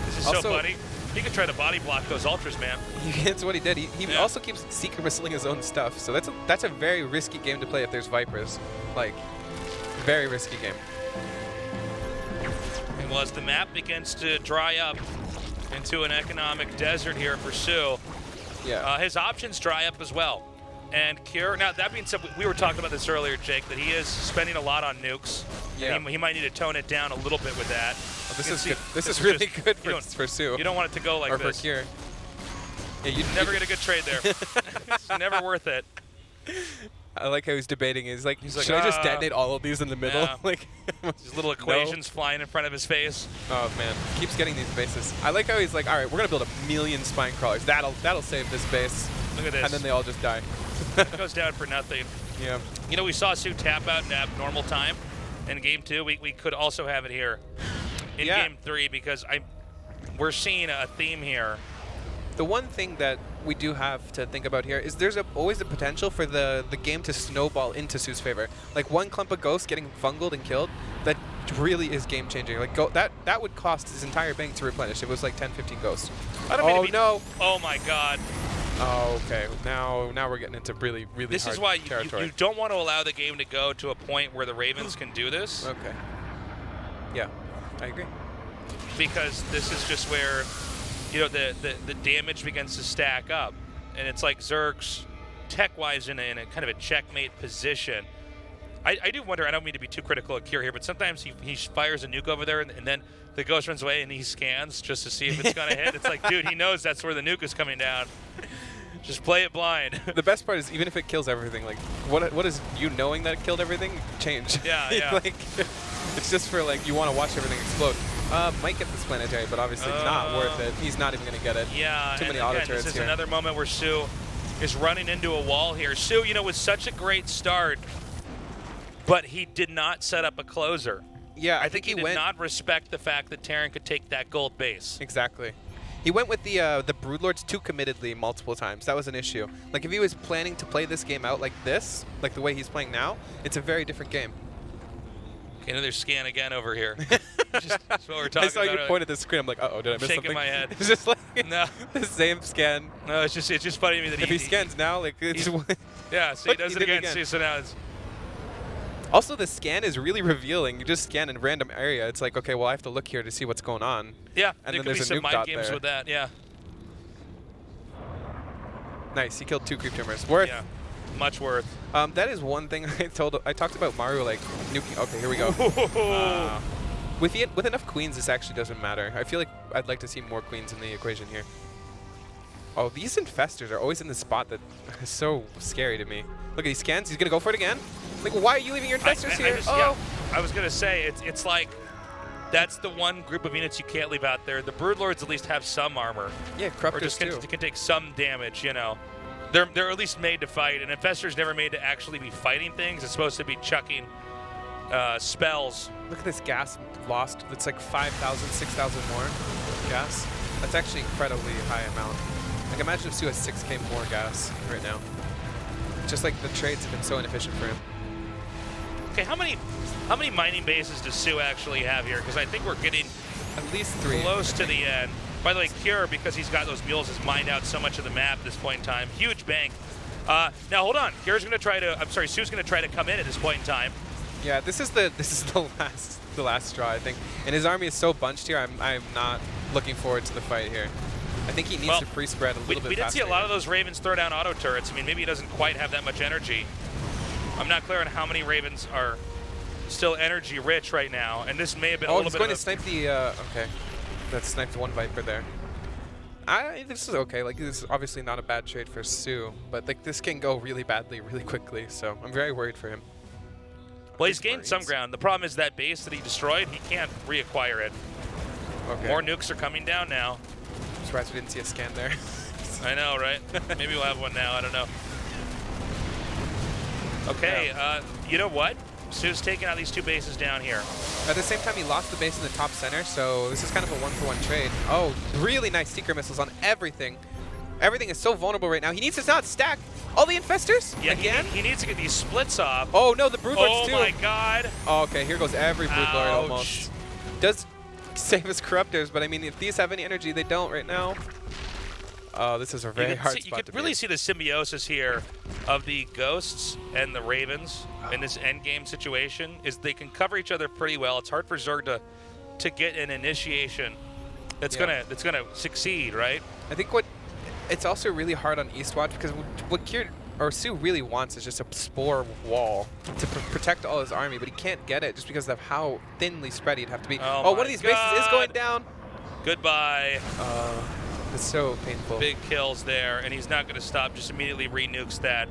This is also, so funny. He could try to body block those ultras, man. That's what he did. He also keeps secret whistling his own stuff, so that's a very risky game to play if there's Vipers. Like, very risky game. And well, as the map begins to dry up into an economic desert here for Su, his options dry up as well. And Kier, now that being said, we were talking about this earlier, Jake, that he is spending a lot on nukes. Yeah. He might need to tone it down a little bit with that. Oh, this is good. This is really good for Su. You don't want it to go like this. Or for Kier. Yeah, you never get a good trade there. It's never worth it. I like how he's debating. He's like, should I just detonate all of these in the middle? Yeah. Like these little equations flying in front of his face. Oh man, keeps getting these bases. I like how he's like, all right, we're gonna build 1,000,000 spine crawlers. That'll save this base. Look at this. And then they all just die. It goes down for nothing. Yeah. You know, we saw Su tap out in abnormal time in Game 2. We could also have it here in Game 3 because we're seeing a theme here. The one thing that we do have to think about here is there's always a potential for the game to snowball into Su's favor. Like one clump of ghosts getting fungled and killed, that really is game changing. Like that would cost his entire bank to replenish. It was like 10, 15 ghosts. I don't mean to be, no! Oh my God! Oh, okay. Now we're getting into really This hard is why territory. you don't want to allow the game to go to a point where the Ravens can do this. Okay. Yeah, I agree. Because this is just where, you know, the damage begins to stack up. And it's like Zerg's tech-wise in a kind of a checkmate position. I do wonder, I don't mean to be too critical of Kier here, but sometimes he fires a nuke over there and then the ghost runs away and he scans just to see if it's going to hit. It's like, dude, he knows that's where the nuke is coming down. Just play it blind. The best part is even if it kills everything, like what is you knowing that it killed everything change? Yeah. Like it's just for like you want to watch everything explode. Might get this planetary, but obviously not worth it. He's not even going to get it. Yeah, Too many and auto again, turrets this is here. another moment where Sue is running into a wall here. Sue, you know, was such a great start, but he did not set up a closer. Yeah, I think he did went not respect the fact that Terran could take that gold base. Exactly. He went with the Broodlords too committedly multiple times. That was an issue. Like if he was planning to play this game out like this, like the way he's playing now, it's a very different game. Okay, another scan again over here. Just what we're talking I saw about. you point at the screen. I'm like, uh-oh, did I miss Shaking something? my head. It's just like No. the same scan. No, it's just funny to me that If he scans now, like it's yeah, so he does it did again. See, so now it's also the scan is really revealing. You just scan in random area. It's like, okay, well I have to look here to see what's going on. yeah. And there then could be there's a some nuke mind dot games there. with that. Yeah. Nice. He killed 2 creep tumors. Worth. Yeah. Much worth. That is one thing I talked about Mario like nuking. Okay, here we go. With enough queens, this actually doesn't matter. I feel like I'd like to see more queens in the equation here. Oh, these infestors are always in the spot that is so scary to me. Look at these scans. He's gonna go for it again. Like, why are you leaving your infestors here? Yeah, I was gonna say it's like that's the one group of units you can't leave out there. The Broodlords at least have some armor. Yeah, or Corruptors just too. can take some damage. You know, they're at least made to fight. And Infestor's never made to actually be fighting things. It's supposed to be chucking spells. Look at this gas lost. It's like 5,000, 6,000 more gas. That's actually incredibly high amount. Like imagine if Sue has 6K more gas right now. Just like the trades have been so inefficient for him. Okay, how many mining bases does Sue actually have here? Because I think we're getting at least 3 close to the end. By the way, Cure, because he's got those mules, has mined out so much of the map at this point in time. Huge bank. Now hold on. Cure's going to try to. I'm sorry, Sue's going to try to come in at this point in time. Yeah, this is the last straw, I think. And his army is so bunched here. I'm not looking forward to the fight here. I think he needs to pre-spread a little bit faster. We did see a lot of those Ravens throw down auto turrets. I mean, maybe he doesn't quite have that much energy. I'm not clear on how many Ravens are still energy rich right now, and this may have been a little bit. Oh, he's going to snipe the. Okay, that sniped one Viper there. This is okay. Like, this is obviously not a bad trade for Sue, but like this can go really badly really quickly. So I'm very worried for him. Well, he's gained some ground. The problem is that base that he destroyed, he can't reacquire it. Okay. More nukes are coming down now. I'm surprised we didn't see a scan there. I know, right? Maybe we'll have one now. I don't know. Okay, Yeah. You know what? Sue's taking out these 2 bases down here. At the same time, he lost the base in the top center, so this is kind of a 1-for-1 trade. Oh, really nice Seeker missiles on everything. Everything is so vulnerable right now. He needs to not stack all the infestors Yeah, again. he needs to get these splits off. Oh no, the Broodlords too. Oh my God. Oh, okay, here goes every Broodlord Ouch. almost. Does save his Corruptors, but I mean, if these have any energy, they don't right now. Oh, this is a very hard spot You to could be really in. see the symbiosis here of the Ghosts and the Ravens in this endgame situation. Is they can cover each other pretty well. It's hard for Zerg to get an initiation that's gonna succeed, right? I think it's also really hard on Eastwatch because what Kier or Sue really wants is just a spore wall to protect all his army, but he can't get it just because of how thinly spread he'd have to be. Oh one of these bases is going down. Goodbye. It's so painful. Big kills there, and he's not going to stop. Just immediately renukes that.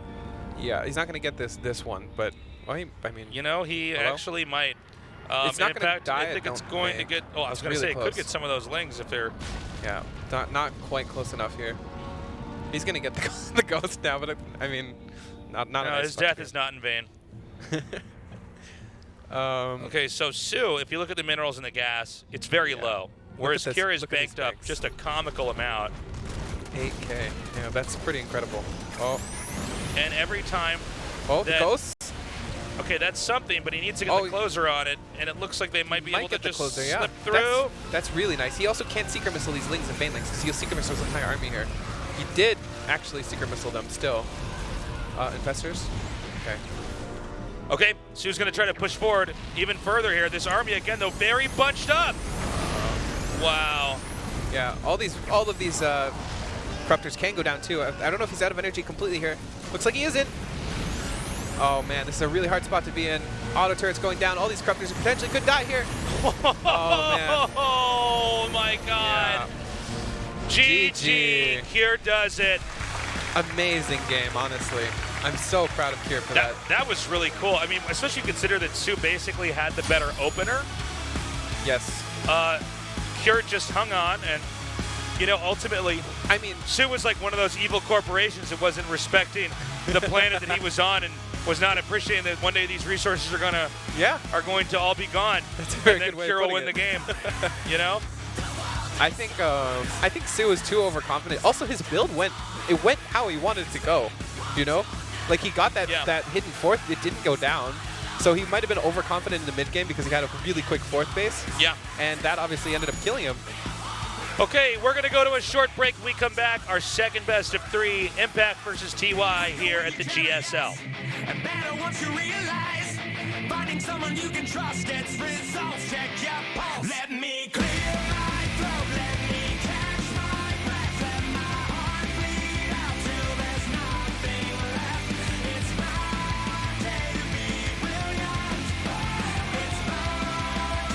Yeah, he's not going to get this one, but well, I mean, You know, he actually might. It's not in gonna fact, die, I think I it's don't going to think. get. Oh, I was It's going to really say, it close. could get some of those lings if they're. yeah, not quite close enough here. He's going to get the ghost now, but I mean, not a No, nice his spot death here. is not in vain. Okay, so Sue, if you look at the minerals and the gas, it's very low. Whereas this- Kira is look at these banked up banks. just a comical amount. 8K. Yeah, that's pretty incredible. Oh, And every time. the that- ghosts. Okay, that's something, but he needs to get Oh, the closer on it, and it looks like they might be able to get the just closer, yeah. slip through. That's really nice. He also can't Seeker Missile these Lings and Banelings because he'll Seeker Missile his entire army here. He did actually secret missile them still. Infestors? Okay. Okay, Sue's going to try to push forward even further here. This army, again, though, very bunched up. Wow. Yeah, all of these Corruptors can go down too. I don't know if he's out of energy completely here. Looks like he isn't. Oh man, this is a really hard spot to be in. Auto turrets going down. All these Corruptors potentially could die here. Oh man. Oh my God. Yeah. GG. Kier does it. Amazing game, honestly. I'm so proud of Kier for that. That was really cool. I mean, especially consider that Sue basically had the better opener. Yes. Kier just hung on, and you know, ultimately, I mean, Sue was like one of those evil corporations that wasn't respecting the planet that he was on, and was not appreciating that one day these resources are going to all be gone. That's a very and good then way Kier of will putting win it. the game. You know? I think Sue was too overconfident. Also, his build went how he wanted it to go. You know, like he got that hidden fourth. It didn't go down. So he might have been overconfident in the mid game because he had a really quick fourth base. Yeah. And that obviously ended up killing him. Okay, we're going to go to a short break. We come back, our second best of 3, Impact versus TY here at the GSL. And better once you realize finding someone you can trust gets results. Check your pulse. Let me clear my throat. Let me catch my breath. Let my heart bleed out till there's nothing left. It's my day to be brilliant. It's my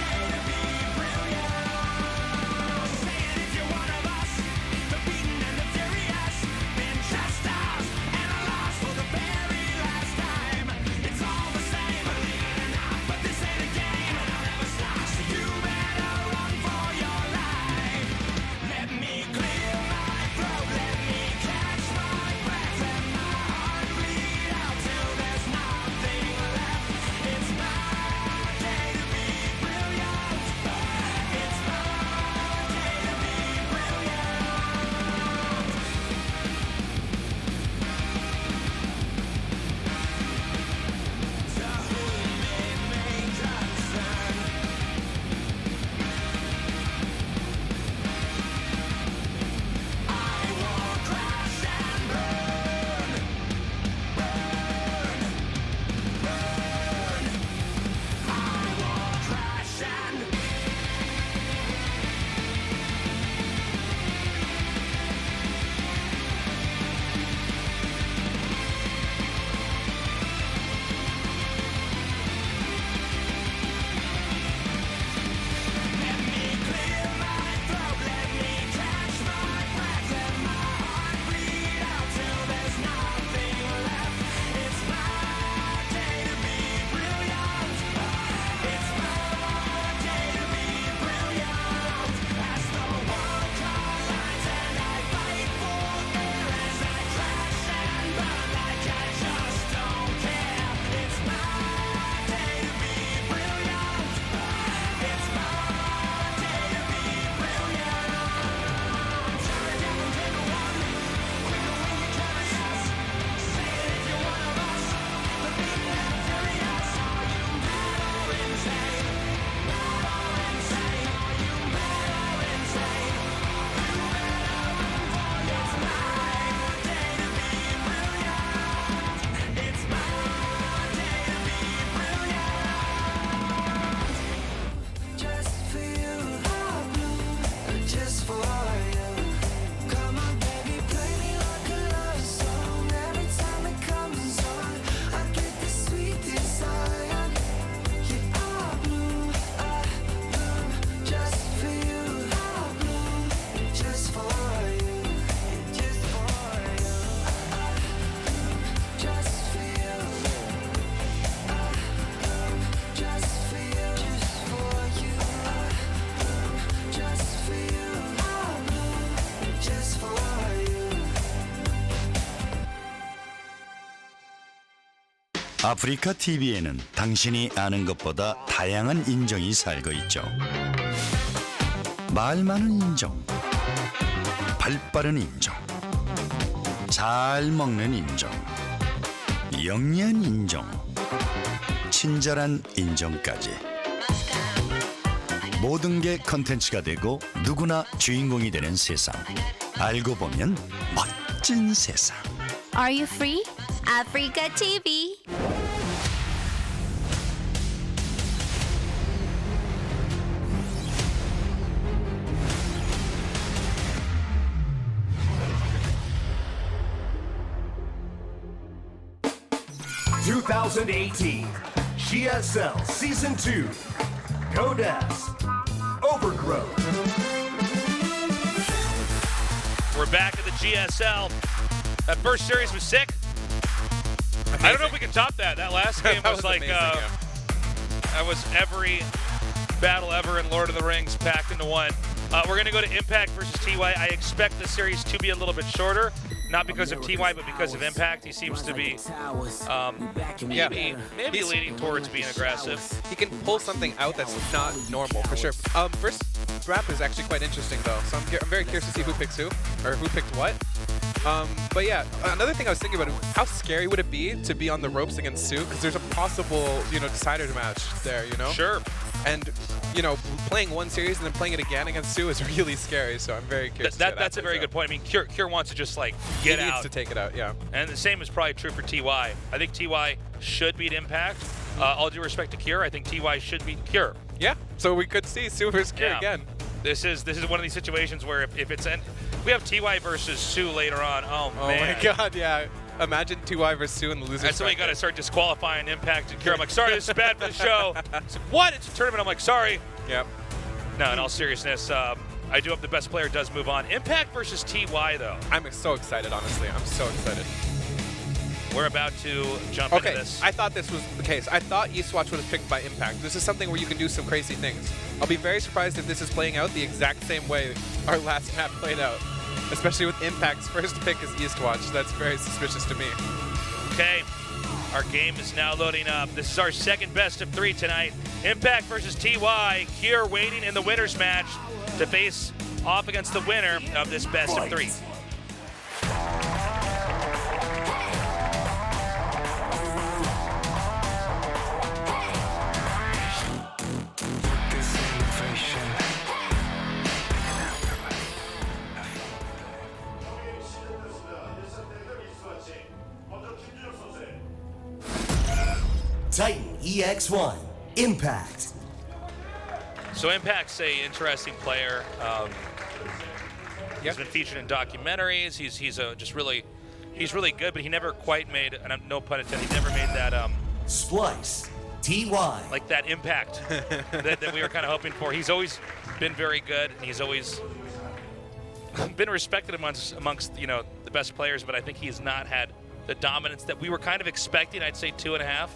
day to be brilliant. Say it if you're one of us, the beaten and the furious, been chastised and lost for the very last time. It's all the same, believe it or not, but this ain't a game, and I'll never stop. So you better run for your life. Let me clear my throat, let me catch my breath, let my heart bleed out till there's nothing left. It's my day to be brilliant. It's my day to be 아프리카 TV에는 당신이 아는 것보다 다양한 인정이 살고 있죠. 말 많은 인정, 발 빠른 인정, 잘 먹는 인정, 영리한 인정, 친절한 인정까지. 모든 게 컨텐츠가 되고 누구나 주인공이 되는 세상. 알고 보면 멋. 멋진 세상. Are you free? Africa TV. (2018) GSL Season 2 Codes Overgrowth. We're back at the GSL. That first series was sick. I don't know if we can top that. That last game was like, amazing, that was every battle ever in Lord of the Rings packed into one. We're going to go to Impact versus TY. I expect the series to be a little bit shorter, not because of TY, but because of Impact. He seems to be maybe leaning towards being aggressive. He can pull something out that's not normal, for sure. First rap is actually quite interesting, though, so I'm very curious to see who picks who, or who picked what. But yeah, another thing I was thinking about, how scary would it be to be on the ropes against Sue? Because there's a possible, decider match there, Sure. And, playing one series and then playing it again against Sue is really scary, so I'm very curious. That's a very good point. I mean, Cure wants to just, get out. He needs to take it out, yeah. And the same is probably true for TY. I think TY should beat Impact. All due respect to Cure, I think TY should beat Cure. Yeah, so we could see Sue versus Cure again. This is one of these situations where if we have TY versus Sue later on, oh man. My God, yeah. Imagine TY versus Sue in the losers. That's why you got to start disqualifying Impact and Cure. I'm like, sorry, this is bad for the show. It's like, what? It's a tournament. I'm like, sorry. Yep. No, in all seriousness, I do hope the best player does move on. Impact versus TY, though. I'm so excited, honestly. I'm so excited. We're about to jump into this. I thought this was the case. I thought Eastwatch was picked by Impact. This is something where you can do some crazy things. I'll be very surprised if this is playing out the exact same way our last map played out. Especially with Impact's first pick as Eastwatch. That's very suspicious to me. Okay, our game is now loading up. This is our second best of 3 tonight. Impact versus TY. Cure waiting in the winner's match to face off against the winner of this best of 3. Titan EX1 Impact. So Impact's a interesting player. He's been featured in documentaries. He's really good, but he never quite made, and no pun intended, he never made that Splice TY, like that impact that we were kind of hoping for. He's always been very good, and he's always been respected amongst the best players, but I think he's not had the dominance that we were kind of expecting. I'd say 2.5.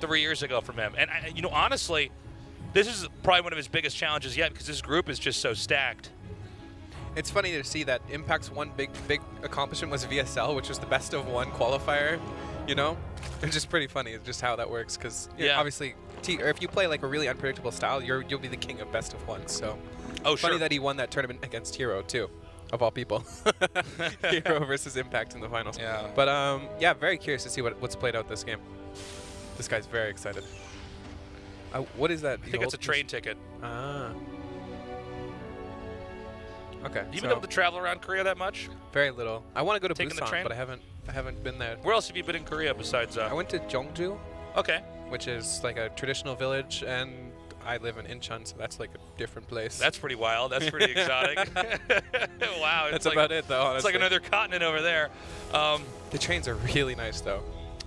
3 years ago from him. And, honestly, this is probably one of his biggest challenges yet because this group is just so stacked. It's funny to see that Impact's one big accomplishment was VSL, which was the best of 1 qualifier, It's just pretty funny just how that works because obviously if you play like a really unpredictable style, you'll be the king of best of 1. So funny that he won that tournament against Hero too, of all people. Hero versus Impact in the finals. Yeah. But very curious to see what's played out this game. This guy's very excited. What is that? I think it's a train ticket. Ah. Okay. You been able to travel around Korea that much? Very little. I want to go to Taking the Busan, train? but I haven't been there. Where else have you been in Korea besides? I went to Jeongju. Okay. Which is like a traditional village, and I live in Incheon, so that's like a different place. That's pretty wild. That's pretty exotic. Wow. That's about it, though, honestly. It's like another continent over there. The trains are really nice, though.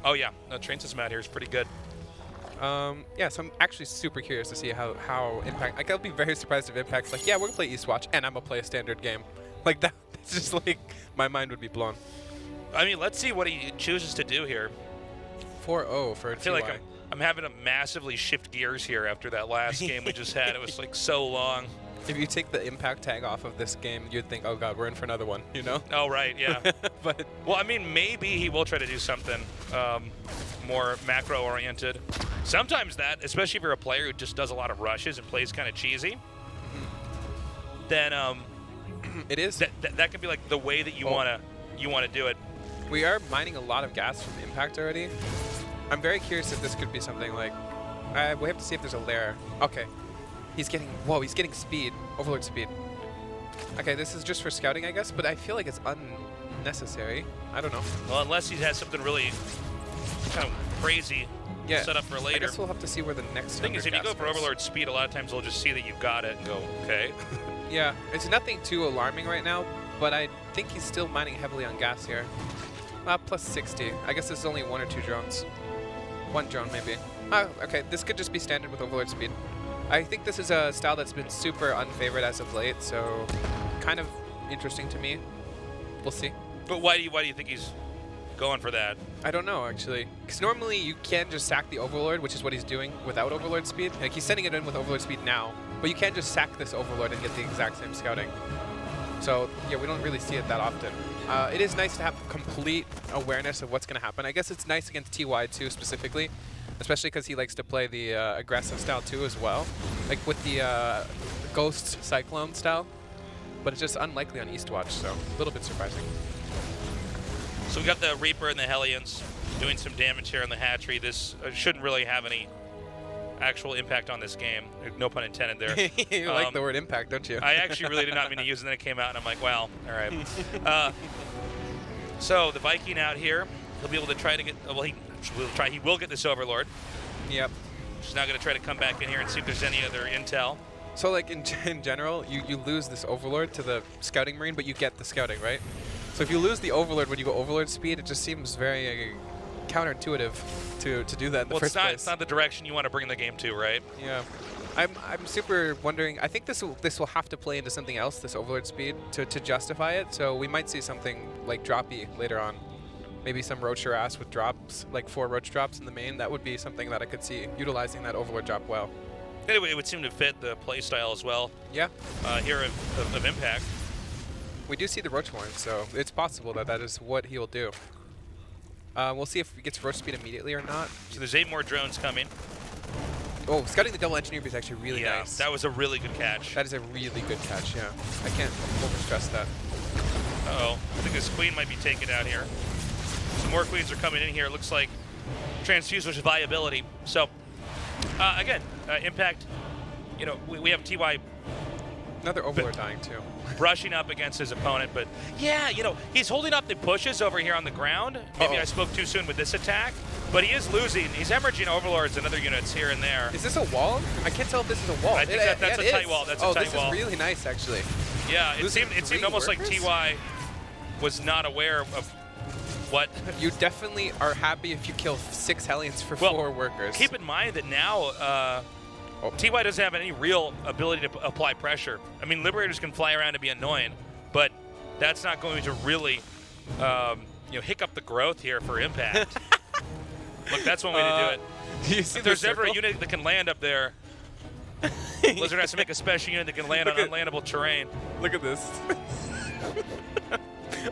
Oh, yeah. The train system out here is pretty good. So I'm actually super curious to see how Impact... I'll be very surprised if Impact's like, yeah, we're going to play Eastwatch, and I'm going to play a standard game. Like, that's just like... My mind would be blown. I mean, let's see what he chooses to do here. 4-0 for a I feel like I'm having to massively shift gears here after that last game we just had. It was, so long. If you take the Impact tag off of this game, you'd think, oh, God, we're in for another one, Oh, right, yeah. But well, I mean, maybe he will try to do something more macro-oriented. Sometimes that, especially if you're a player who just does a lot of rushes and plays kind of cheesy, then it is that can be like the way that you want to do it. We are mining a lot of gas from Impact already. I'm very curious if this could be something like... we have to see if there's a lair. Okay. He's getting speed. Overload speed. Okay, this is just for scouting, I guess, but I feel like it's unnecessary. I don't know. Well, unless he has something really kind of crazy set up for I later. guess we'll have to see where the next thing is, if you go for Overlord speed, a lot of times they'll just see that you've got it and go, okay. Yeah, it's nothing too alarming right now, but I think he's still mining heavily on gas here. Plus 60. I guess this is only 1 or 2 drones. 1 drone, maybe. Okay, this could just be standard with Overlord speed. I think this is a style that's been super unfavored as of late, so kind of interesting to me. We'll see. But why do you think he's going for that? I don't know, actually. Because normally you can just sack the Overlord, which is what he's doing without Overlord speed. Like, he's sending it in with Overlord speed now, but you can't just sack this Overlord and get the exact same scouting. So, yeah, we don't really see it that often. It is nice to have complete awareness of what's going to happen. I guess it's nice against TY, too, specifically, especially because he likes to play the aggressive style, too, as well. Like, with the Ghost Cyclone style. But it's just unlikely on Eastwatch, so a little bit surprising. So we got the Reaper and the Hellions doing some damage here on the hatchery. This shouldn't really have any actual impact on this game. No pun intended there. You like the word impact, don't you? I actually really did not mean to use it, and then it came out, and I'm like, wow, all right. So the Viking out here, he'll be able to try to get, well, he will get this Overlord. Yep. He's now going to try to come back in here and see if there's any other intel. So, like, in general, you lose this Overlord to the Scouting Marine, but you get the Scouting, right? So if you lose the Overlord when you go Overlord speed, it just seems very counterintuitive to do that in the first place. It's not the direction you want to bring the game to, right? Yeah. I'm super wondering, I think this will have to play into something else, this Overlord speed, to justify it. So we might see something like droppy later on. Maybe some Roach Harass with drops, like 4 Roach drops in the main. That would be something that I could see utilizing that Overlord drop well. Anyway, it would seem to fit the playstyle as well. Yeah. Here of Impact. We do see the Roach Horn, so it's possible that that is what he will do. We'll see if he gets Roach speed immediately or not. So there's 8 more drones coming. Oh, scouting the double engineer is actually really nice. That was a really good catch. That is a really good catch, yeah. I can't overstress that. Uh-oh. I think this queen might be taken out here. Some more queens are coming in here. It looks like transfuser's viability. So, again, Impact, you know, we have TY. Another Overlord dying, too. Brushing up against his opponent, but yeah, you know, he's holding up the pushes over here on the ground. Maybe I spoke too soon with this attack, but he is losing. He's hemorrhaging Overlords and other units here and there. Is this a wall? I can't tell if this is a wall. I think that's a tight wall. That's a tight wall. Oh, this is really nice, actually. Yeah, it seemed almost like TY was not aware of what. You definitely are happy if you kill 6 Hellions for 4 workers. Keep in mind that now TY doesn't have any real ability to apply pressure. I mean, Liberators can fly around and be annoying, but that's not going to really hiccup the growth here for Impact. Look, that's one way to do it. If there's ever a unit that can land up there, Blizzard has to make a special unit that can land on unlandable terrain. Look at this.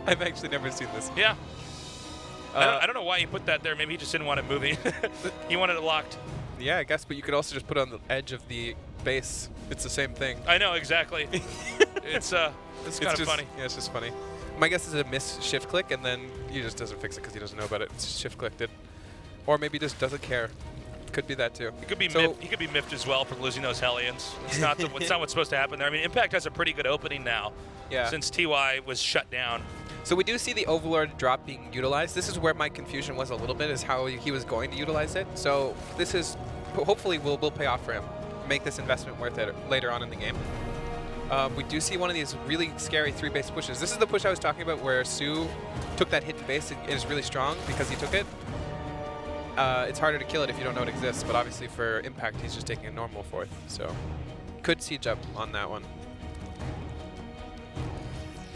I've actually never seen this. Yeah. I don't know why he put that there. Maybe he just didn't want it moving. He wanted it locked. Yeah, I guess, but you could also just put it on the edge of the base. It's the same thing. I know, exactly. It's kind of funny. Yeah, it's just funny. My guess is a miss shift click, and then he just doesn't fix it because he doesn't know about it. It's just shift clicked it. Or maybe just doesn't care. Could be that too. He could be miffed as well for losing those Hellions. It's not what's supposed to happen there. I mean, Impact has a pretty good opening now. Yeah. Since TY was shut down. So we do see the Overlord drop being utilized. This is where my confusion was a little bit, is how he was going to utilize it. So this is hopefully will pay off for him. Make this investment worth it later on in the game. We do see one of these really scary 3-base pushes. This is the push I was talking about where Sue took that hidden base and is really strong because he took it. It's harder to kill it if you don't know it exists, but obviously for Impact, he's just taking a normal 4th. So could siege up on that one.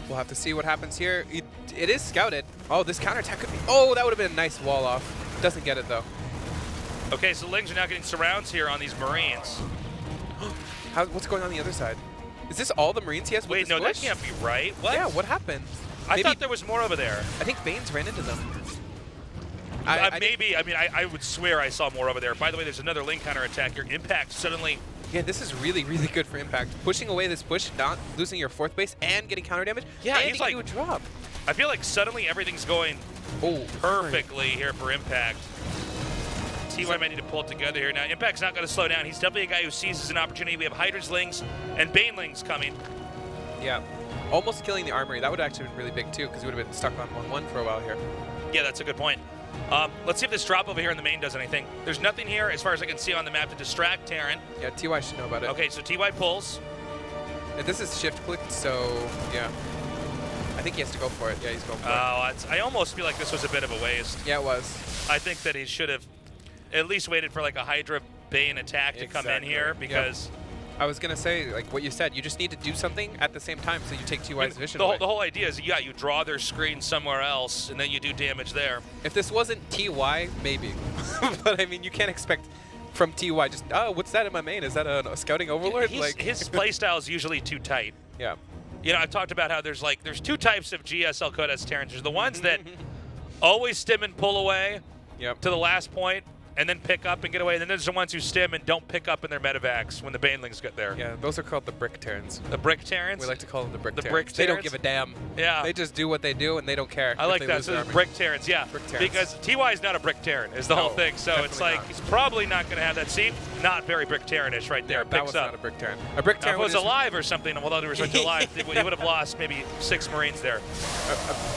We'll have to see what happens here. It is scouted. Oh, this counterattack could be... Oh, that would have been a nice wall off. Doesn't get it, though. Okay, so Lings are now getting surrounds here on these Marines. What's going on the other side? Is this all the Marines he has with Wait, this no, push? that can't be right. What? Yeah, what happened? I thought there was more over there. I think Banes ran into them. Maybe. I mean, I would swear I saw more over there. By the way, there's another Ling counterattack here. Impact suddenly... Yeah, this is really, really good for Impact. Pushing away this push, not losing your 4th base, and getting counter damage, yeah, and he's like, you a drop. I feel like suddenly everything's going perfectly here for Impact. TY might need to pull it together here. Now, Impact's not going to slow down. He's definitely a guy who seizes an opportunity. We have Hydra's Lings and Banelings coming. Yeah. almost killing the armory. That would have actually been really big too, because we would have been stuck on 1-1 for a while here. Yeah, that's a good point. Let's see if this drop over here in the main does anything. There's nothing here, as far as I can see on the map, to distract Terran. Yeah, TY should know about it. Okay, so TY pulls. And this is shift clicked, so yeah. I think he has to go for it. Yeah, he's going for it. I almost feel like this was a bit of a waste. Yeah, it was. I think that he should have at least waited for like a Hydra Bane attack to come in here, because... I was going to say, like what you said, you just need to do something at the same time so you take TY's vision away. The whole idea is, yeah, you draw their screen somewhere else, and then you do damage there. If this wasn't TY, maybe. But I mean, you can't expect from TY just, oh, what's that in my main? Is that a scouting overlord? Like his playstyle is usually too tight. Yeah. You know, I've talked about how there's two types of GSL Codex Terrans. There's the ones that always stim and pull away to the last point, and then pick up and get away. And then there's the ones who stim and don't pick up in their medevacs when the Banelings get there. Yeah, those are called the Brick Terrans. The Brick Terrans? We like to call them the Brick Terrans. Brick They don't Terrans? give a damn. Yeah. They just do what they do, and they don't care. I like that. So there's Brick Terrans, yeah. Brick Terrans. Because TY is not a Brick Terran, is the whole thing. So it's like, he's probably not going to have that. See, not very Brick Terran-ish right there. Yeah, that Picks was up. not a Brick Terran. A Brick Terran if it was alive or something, with all due respect to alive, he would have lost maybe 6 Marines there.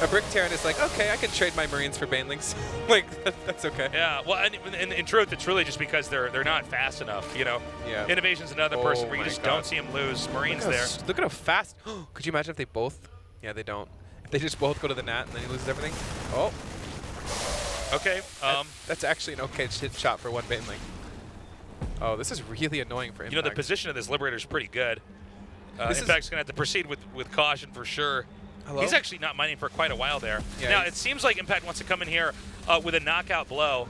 A Brick Terran is like, okay, I can trade my Marines for Banelings. Like, that's okay. Yeah, well, and in truth, it's really just because they're not fast enough, you know. Yeah. Innovation's another person where you just don't see him lose Marines there. Look at how fast. Could you imagine if they both? Yeah, they don't. If they just both go to the Nat and then he loses everything. Oh. Okay. That's actually an okay shot for one Baneling. Oh, this is really annoying for Impact. You know, the position of this Liberator is pretty good. Impact's going to have to proceed with caution for sure. Hello? He's actually not mining for quite a while there. Yeah, now, it seems like Impact wants to come in here with a knockout blow.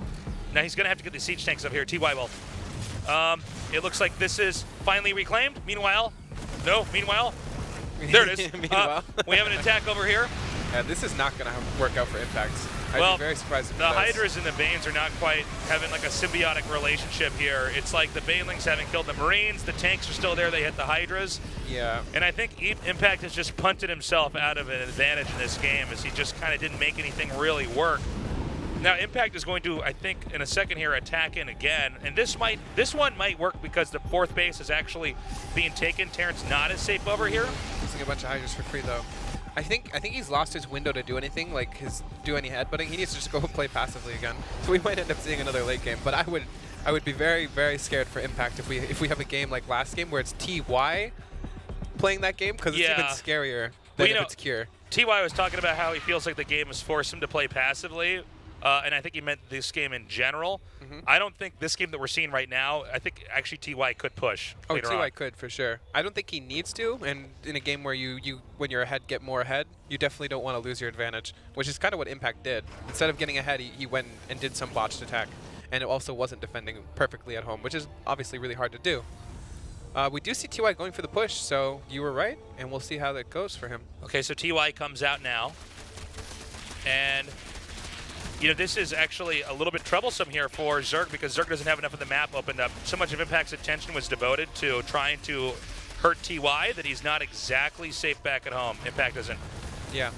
Now, he's going to have to get the siege tanks up here. TY will. It looks like this is finally reclaimed. Meanwhile, there it is. Meanwhile. We have an attack over here. Yeah, this is not going to work out for Impact. Well, I'd be very surprised if the Hydras and the Banes are not quite having like a symbiotic relationship here. It's like the Banelings haven't killed the Marines, the tanks are still there, they hit the Hydras. Yeah. And I think Impact has just punted himself out of an advantage in this game, as he just kind of didn't make anything really work. Now Impact is going to, I think, in a second here, attack in again, and this one might work because the 4th base is actually being taken. Terran's not as safe over here. Losing a bunch of Hydras for free though. I think he's lost his window to do anything, like do any headbutting. He needs to just go play passively again. So we might end up seeing another late game. But I would be very, very scared for Impact if we have a game like last game where it's TY playing that game, because it's even scarier than if it's Cure. TY was talking about how he feels like the game has forced him to play passively. And I think he meant this game in general. I don't think this game that we're seeing right now, I think actually TY could push later on. TY could, for sure. I don't think he needs to, and in a game where you when you're ahead, get more ahead, you definitely don't want to lose your advantage, which is kind of what Impact did. Instead of getting ahead, he went and did some botched attack, and it also wasn't defending perfectly at home, which is obviously really hard to do. We do see TY going for the push, so you were right, and we'll see how that goes for him. Okay, so TY comes out now, and you know, this is actually a little bit troublesome here for Zerg, because Zerg doesn't have enough of the map opened up. So much of Impact's attention was devoted to trying to hurt TY that he's not exactly safe back at home. Impact isn't. Yeah.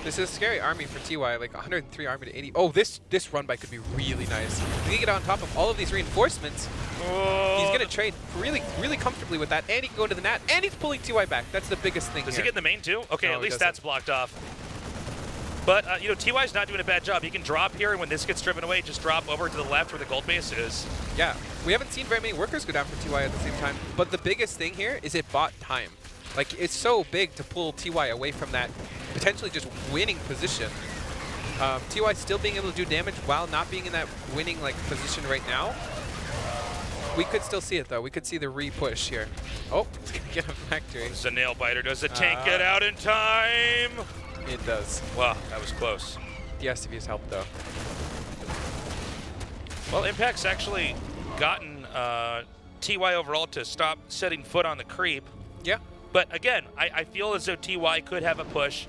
This is a scary army for TY, like 103 army to 80. Oh, this run by could be really nice. If he can get on top of all of these reinforcements, he's going to trade really, really comfortably with that, and he can go into the Nat, and he's pulling TY back. That's the biggest thing Does here. he get in the main too? Okay, No, at he least doesn't. that's blocked off. But, you know, TY's not doing a bad job. He can drop here, and when this gets driven away, just drop over to the left where the gold base is. Yeah, we haven't seen very many workers go down for TY at the same time. But the biggest thing here is it bought time. Like, it's so big to pull TY away from that potentially just winning position. TY still being able to do damage while not being in that winning like position right now. We could still see it though. We could see the re-push here. Oh, it's gonna get a factory. This is a nail biter. Does the tank get out in time? It does. Wow, that was close. The SCV's helped though. Well, Impact's actually gotten TY overall to stop setting foot on the creep. Yeah. But again, I feel as though TY could have a push,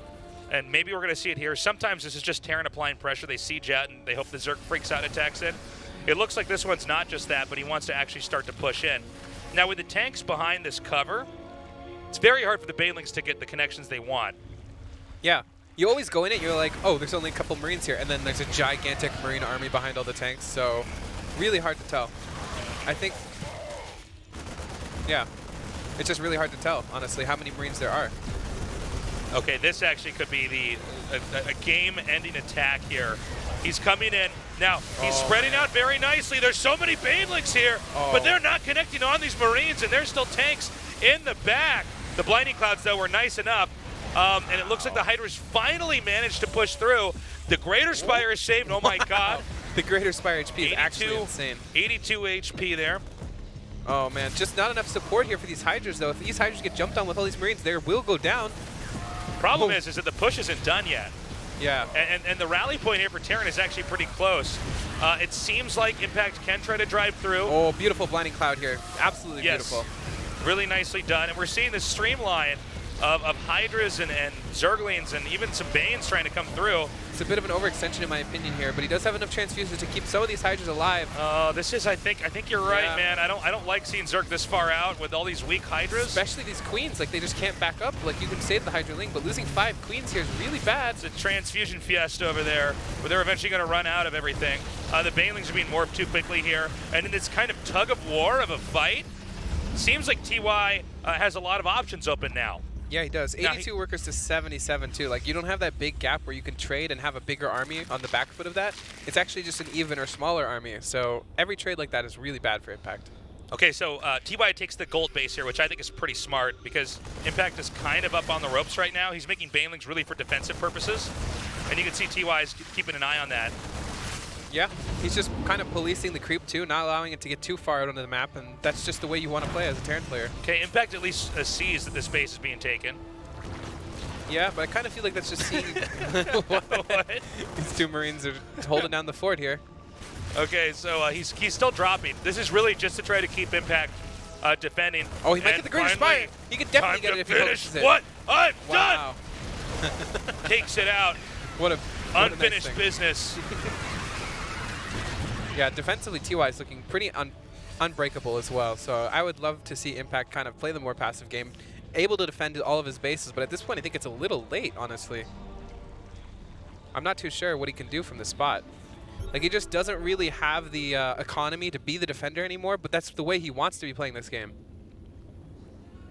and maybe we're going to see it here. Sometimes this is just Terran applying pressure. They siege out, and they hope the Zerg freaks out and attacks in. It looks like this one's not just that, but he wants to actually start to push in. Now, with the tanks behind this cover, it's very hard for the Banelings to get the connections they want. Yeah. You always go in it, you're like, oh, there's only a couple Marines here, and then there's a gigantic Marine army behind all the tanks, so really hard to tell. I think, yeah, it's just really hard to tell, honestly, how many Marines there are. Okay, this actually could be a game-ending attack here. He's coming in. Now, he's spreading out very nicely. There's so many Banelings here, but they're not connecting on these Marines, and there's still tanks in the back. The Blinding Clouds, though, were nice enough, and it looks like the Hydras finally managed to push through. The Greater Spire is saved. Oh, my God. The Greater Spire HP is actually insane. 82 HP there. Oh, man. Just not enough support here for these Hydras, though. If these Hydras get jumped on with all these Marines, they will go down. Problem is that the push isn't done yet. Yeah. And the rally point here for Terran is actually pretty close. It seems like Impact can try to drive through. Oh, beautiful Blinding Cloud here. Absolutely beautiful. Really nicely done. And we're seeing this streamline of Hydras and Zerglings and even some Banes trying to come through. It's a bit of an overextension in my opinion here, but he does have enough transfuses to keep some of these Hydras alive. This is, I think you're right, man. I don't like seeing Zerg this far out with all these weak Hydras. Especially these Queens, like they just can't back up. Like you can save the Hydra Link, but losing 5 Queens here is really bad. It's a transfusion fiesta over there, where they're eventually going to run out of everything. The Banelings are being morphed too quickly here, and in this kind of tug of war of a fight, seems like TY has a lot of options open now. Yeah, he does. 82 workers to 77 too. Like you don't have that big gap where you can trade and have a bigger army on the back foot of that. It's actually just an even or smaller army. So every trade like that is really bad for Impact. Okay, so TY takes the gold base here, which I think is pretty smart because Impact is kind of up on the ropes right now. He's making Banelings really for defensive purposes, and you can see TY is keeping an eye on that. Yeah, he's just kind of policing the creep too, not allowing it to get too far out onto the map, and that's just the way you want to play as a Terran player. Okay, Impact at least sees that this base is being taken. Yeah, but I kind of feel like that's just seeing what? These 2 Marines are holding down the fort here. Okay, so he's still dropping. This is really just to try to keep Impact defending. Oh, he might get the Greater Spire. He could definitely get it if he focuses it. What I've done. Takes it out. What unfinished nice business. Yeah, defensively, TY is looking pretty unbreakable as well. So I would love to see Impact kind of play the more passive game, able to defend all of his bases. But at this point, I think it's a little late, honestly. I'm not too sure what he can do from the spot. Like, he just doesn't really have the economy to be the defender anymore, but that's the way he wants to be playing this game.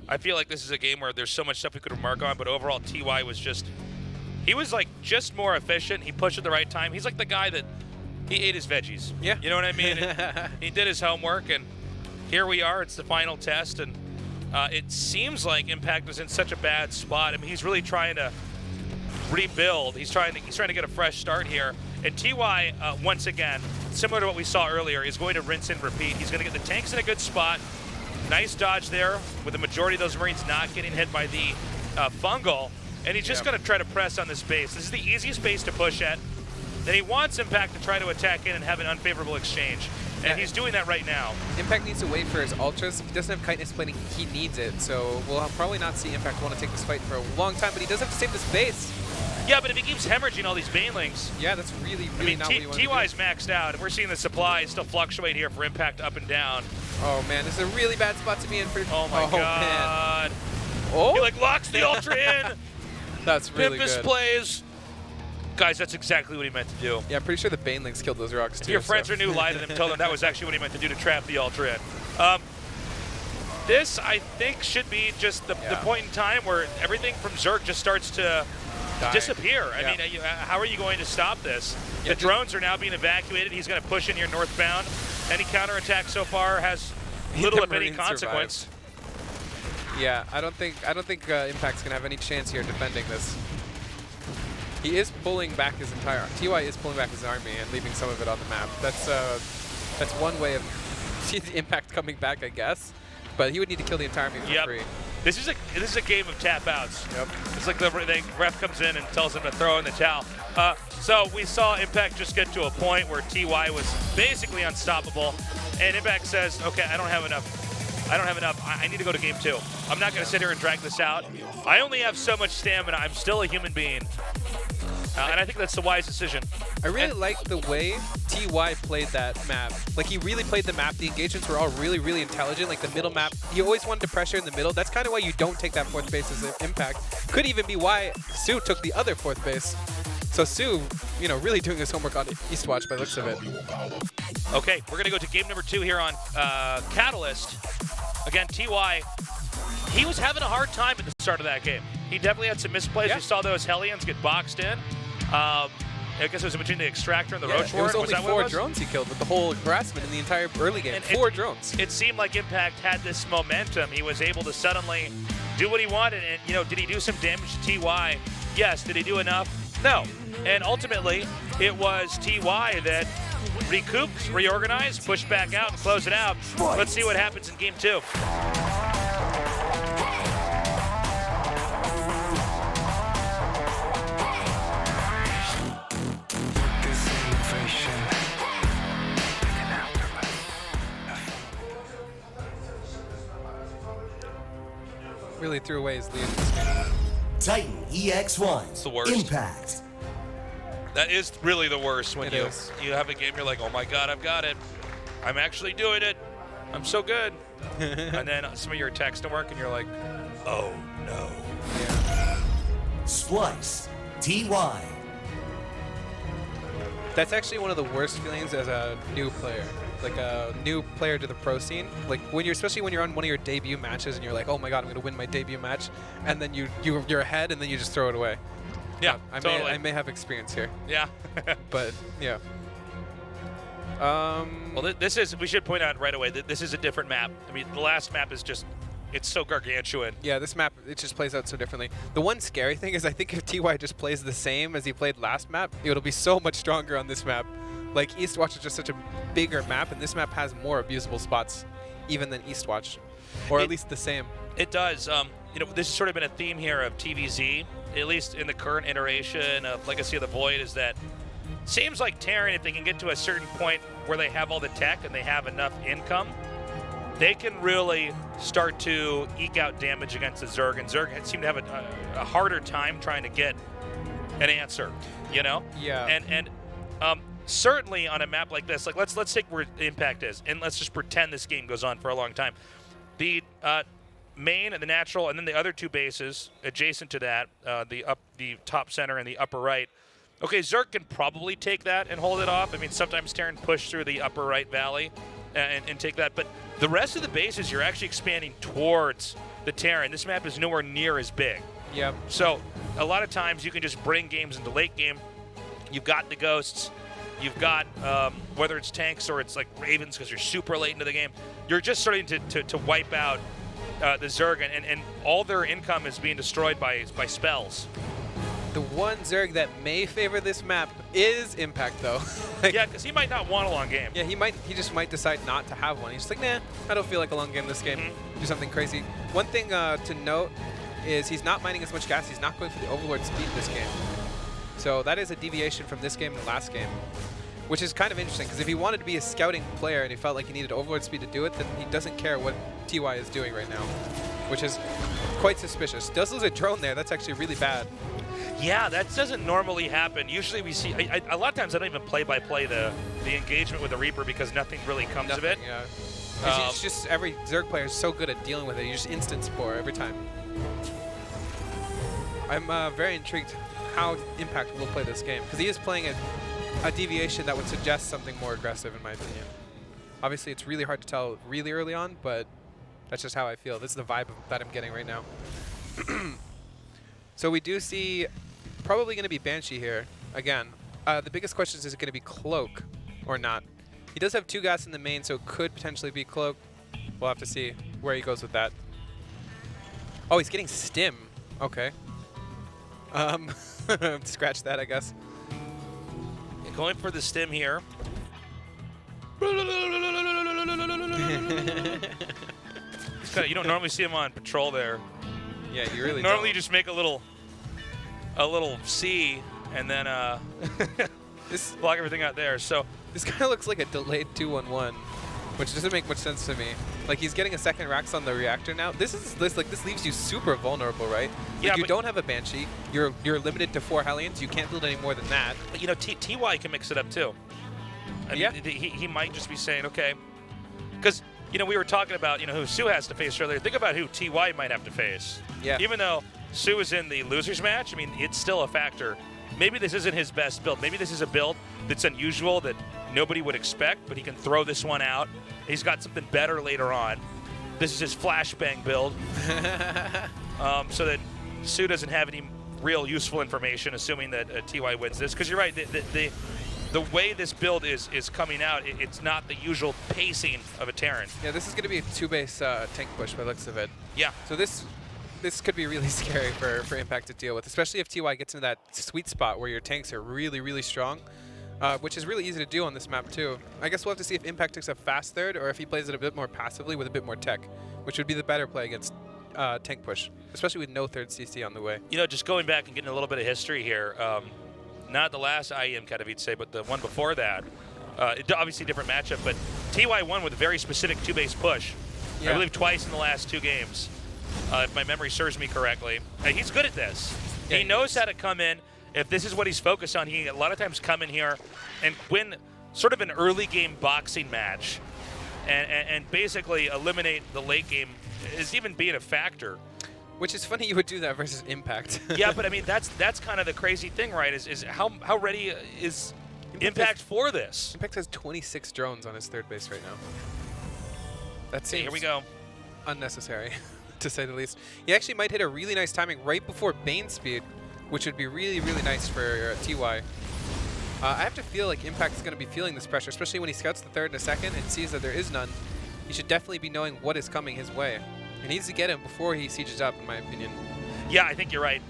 I feel like this is a game where there's so much stuff we could remark on, but overall, TY was just, he was like just more efficient. He pushed at the right time. He's like the guy that, he ate his veggies. Yeah. You know what I mean? He did his homework, and here we are. It's the final test, and it seems like Impact was in such a bad spot. I mean, he's really trying to rebuild. He's trying to get a fresh start here. And TY, once again, similar to what we saw earlier, is going to rinse and repeat. He's going to get the tanks in a good spot. Nice dodge there, with the majority of those Marines not getting hit by the fungal. And he's just going to try to press on this base. This is the easiest base to push at. Then he wants Impact to try to attack in and have an unfavorable exchange. And he's doing that right now. Impact needs to wait for his ultras. If he doesn't have chitinous plating, he needs it. So we'll probably not see Impact want to take this fight for a long time, but he does have to save this base. Yeah, but if he keeps hemorrhaging all these Banelings... Yeah, that's really, really not what you want to do. TY's maxed out, and we're seeing the supply still fluctuate here for Impact up and down. Oh, man, this is a really bad spot to be in for... Oh, my God. Man. Oh? He, like, locks the Ultra in. That's really Pimpus good. Plays. Guys, that's exactly what he meant to do. Yeah, I'm pretty sure the Banelings killed those rocks, too. If your friends are new, lie to them, tell them that was actually what he meant to do to trap the Ultra in. This, I think, should be just the point in time where everything from Zerg just starts to disappear. I mean, how are you going to stop this? The drones are now being evacuated. He's going to push in here northbound. Any counterattack so far has little, if any, consequence. Yeah, I don't think Impact's going to have any chance here defending this. He is pulling back his entire... TY is pulling back his army and leaving some of it on the map. That's one way of see the Impact coming back, I guess. But he would need to kill the entire army for free. This is a game of tap outs. Yep. It's like the ref comes in and tells him to throw in the towel. So we saw Impact just get to a point where TY was basically unstoppable, and Impact says, "Okay, I don't have enough. I need to go to game 2. I'm not going to sit here and drag this out. I only have so much stamina. I'm still a human being." And I think that's the wise decision. I really like the way TY played that map. Like, he really played the map. The engagements were all really, really intelligent. Like, the middle map, he always wanted to pressure in the middle. That's kind of why you don't take that 4th base as an Impact. Could even be why Sue took the other 4th base. So Sue, you know, really doing his homework on Eastwatch by the looks of it. Okay, we're going to go to game number 2 here on Catalyst. Again, TY, he was having a hard time at the start of that game. He definitely had some misplays. Yeah. We saw those Hellions get boxed in. I guess it was in between the Extractor and the Roach It Warren. was only that what 4 it was? drones he killed with the whole harassment in the entire early game. And 4 drones. It seemed like Impact had this momentum. He was able to suddenly do what he wanted. And, did he do some damage to TY? Yes. Did he do enough? No. And ultimately, it was TY that recouped, reorganized, pushed back out, and closed it out. Let's see what happens in Game 2. Really threw away his lead in this game. Titan EX1. It's the worst. Impact. That is really the worst when It you is. have a game, you're like, oh my God, I've got it. I'm actually doing it. I'm so good. And then some of your attacks don't work and you're like, oh no. Splice. TY. That's actually one of the worst feelings as a new player. Like a new player to the pro scene. Like especially when you're on one of your debut matches and you're like, oh my God, I'm gonna win my debut match, and then you're ahead and then you just throw it away. Yeah, I may have experience here. Yeah. But yeah. Well, we should point out right away that this is a different map. I mean, the last map is just, it's so gargantuan. Yeah, this map, it just plays out so differently. The one scary thing is I think if TY just plays the same as he played last map, it'll be so much stronger on this map. Like, Eastwatch is just such a bigger map, and this map has more abusable spots even than Eastwatch, or at least the same. It does. This has sort of been a theme here of TVZ, at least in the current iteration of Legacy of the Void, is that seems like Terran, if they can get to a certain point where they have all the tech and they have enough income, they can really start to eke out damage against the Zerg, and Zerg seem to have a harder time trying to get an answer, Yeah. And certainly on a map like this, like let's take where Impact is, and let's just pretend this game goes on for a long time. The main and the natural, and then the other 2 bases adjacent to that, the top center and the upper right. Okay, Zerg can probably take that and hold it off. I mean, sometimes Terran push through the upper right valley and take that, but the rest of the bases you're actually expanding towards the Terran. This map is nowhere near as big. Yep. So a lot of times you can just bring games into late game. You've got the Ghosts. You've got, whether it's tanks or it's like Ravens because you're super late into the game, you're just starting to wipe out the Zerg, and all their income is being destroyed by spells. The one Zerg that may favor this map is Impact, though. Yeah, because he might not want a long game. Yeah, he just might decide not to have one. He's just like, nah, I don't feel like a long game this game. Do something crazy. One thing to note is he's not mining as much gas. He's not going for the Overlord speed this game. So that is a deviation from this game and the last game, which is kind of interesting, because if he wanted to be a scouting player and he felt like he needed Overlord speed to do it, then he doesn't care what TY is doing right now, which is quite suspicious. Does lose a drone there. That's actually really bad. Yeah, that doesn't normally happen. Usually we see, a lot of times I don't even play-by-play the engagement with the Reaper because nothing really comes of it. Yeah. It's just every Zerg player is so good at dealing with it. You just instant spore every time. I'm very intrigued how Impact will play this game, because he is playing a deviation that would suggest something more aggressive, in my opinion. Obviously, it's really hard to tell really early on, but that's just how I feel. This is the vibe that I'm getting right now. So we do see probably going to be Banshee here again. The biggest question is it going to be Cloak or not? He does have 2 gas in the main, so it could potentially be Cloak. We'll have to see where he goes with that. Oh, he's getting Stim. Okay. Scratch that, I guess. Going for the Stim here. You don't normally see him on patrol there. Yeah, you really normally don't. You just make a little C and then block everything out there. So this kind of looks like a delayed 2-1-1, which doesn't make much sense to me. Like, he's getting a second Rax on the reactor now. This leaves you super vulnerable, right? Like, yeah, you don't have a Banshee. You're limited to 4 Hellions. You can't build any more than that. But TY can mix it up too. I mean, he might just be saying, okay, because we were talking about who Sue has to face earlier. Think about who TY might have to face. Yeah. Even though Sue is in the losers match, I mean, it's still a factor. Maybe this isn't his best build. Maybe this is a build that's unusual that nobody would expect, but he can throw this one out. He's got something better later on. This is his flashbang build. So that Sue doesn't have any real useful information, assuming that TY wins this. Because you're right, the way this build is coming out, it's not the usual pacing of a Terran. Yeah, this is going to be a 2-base tank push by the looks of it. Yeah. So this could be really scary for Impact to deal with, especially if TY gets into that sweet spot where your tanks are really, really strong, which is really easy to do on this map too. I guess we'll have to see if Impact takes a fast third or if he plays it a bit more passively with a bit more tech, which would be the better play against tank push, especially with no third CC on the way. You know, just going back and getting a little bit of history here, not the last IEM Katowice, but the one before that, obviously different matchup, but TY won with a very specific 2-base push. Yeah. I believe twice in the last 2 games. If my memory serves me correctly. He's good at this. Yeah, he knows how to come in. If this is what he's focused on, he can a lot of times come in here and win sort of an early game boxing match and basically eliminate the late game as even being a factor. Which is funny you would do that versus Impact. Yeah, but I mean, that's kind of the crazy thing, right, is how ready is Impact for this? Impact has 26 drones on his third base right now. That seems here we go. Unnecessary, to say the least. He actually might hit a really nice timing right before Bane speed, which would be really, really nice for TY. I have to feel like Impact is going to be feeling this pressure, especially when he scouts the third in a second and sees that there is none. He should definitely be knowing what is coming his way. He needs to get him before he sieges up, in my opinion. Yeah, I think you're right.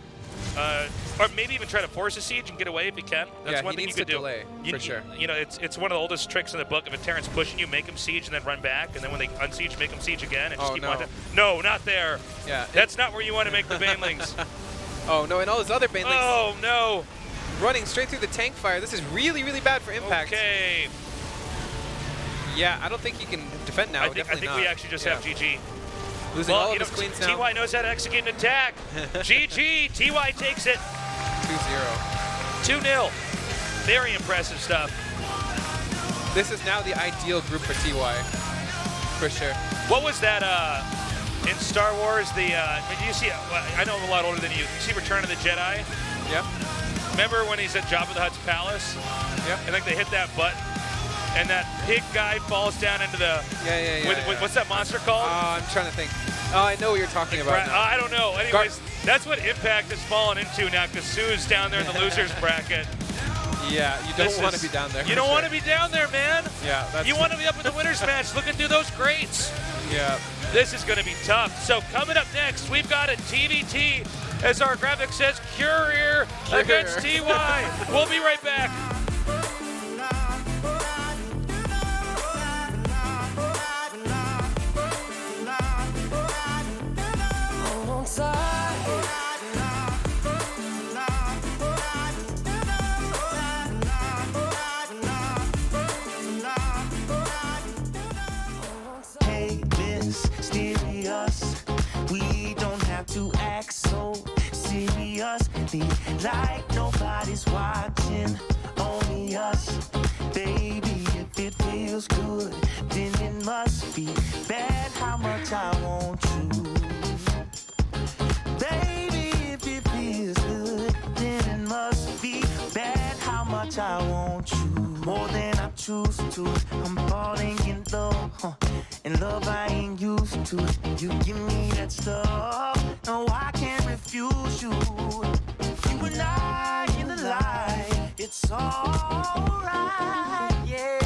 Or maybe even try to force a siege and get away if he can. That's one thing you could do. Delay, for sure. You know, it's one of the oldest tricks in the book. If a Terran's pushing you, make him siege and then run back, and then when they unsiege, make him siege again, and just keep on. No, not there. Yeah, that's not where you want to make the banelings. Oh no, and all his other banelings. Oh no! Running straight through the tank fire. This is really, really bad for Impact. Okay. Yeah, I don't think he can defend now. I think we actually just have GG. Losing all of his queens now. TY knows how to execute an attack. GG. TY takes it. 2-0. 2-0. Very impressive stuff. This is now the ideal group for TY, for sure. What was that in Star Wars? You see, I know I'm a lot older than you. You see Return of the Jedi? Yep. Remember when he's at Jabba the Hutt's palace? Yep. And like they hit that button, and that pig guy falls down into the. Yeah. What's that monster called? I'm trying to think. Oh, I know what you're talking about now. I don't know. Anyways, that's what Impact has fallen into now because Sue's down there in the losers bracket. Yeah, you don't want to be down there. You don't want to be down there, man. Yeah, you want to be up in the winners match looking through those grates. Yeah. This is going to be tough. So coming up next, we've got a TVT, as our graphic says, Courier against TY. We'll be right back. Hey, mysterious. We don't have to act so seriously, like nobody's watching, only us. Baby, if it feels good, then it must be bad how much I want you. Baby, if it feels good, then it must be bad how much I want you. More than I choose to, I'm falling in love, and love I ain't used to. You give me that stuff, no I can't refuse you. You and I in the light, it's alright, yeah.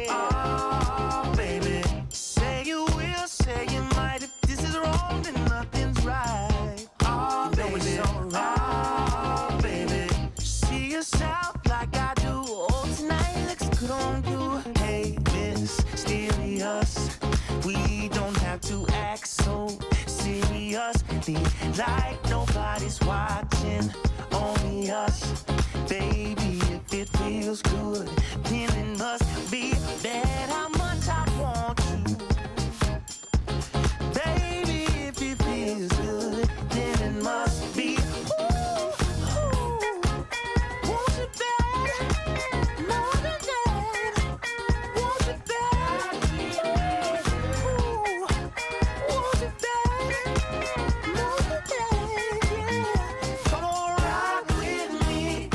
Oh baby, say you will, say you might. If this is wrong, then nothing's right. Oh baby, it's alright. Oh baby, see yourself like I do. Oh, tonight looks good on you. Hey, mysterious. We don't have to act so seriously, like nobody's watching, only us. Baby, if it feels good, then it must be bad how much I want you. Baby, if it feels good, then it must be. Want it bad, more than that. Want it bad, want it bad, more than that, yeah. Come on, rock with me.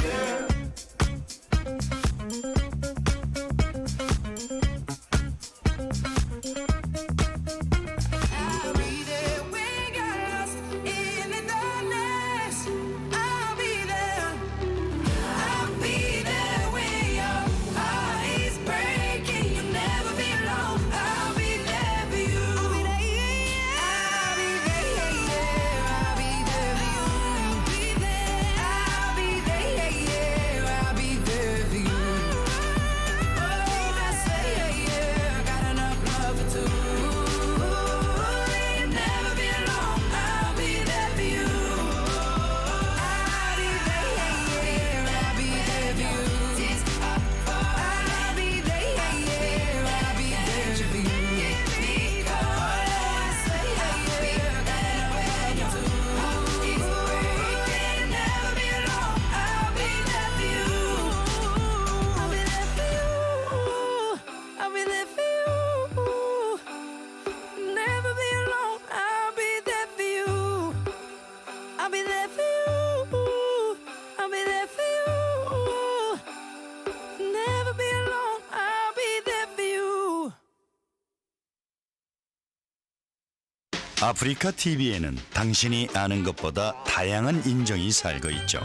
아프리카 TV에는 당신이 아는 것보다 다양한 인정이 살고 있죠.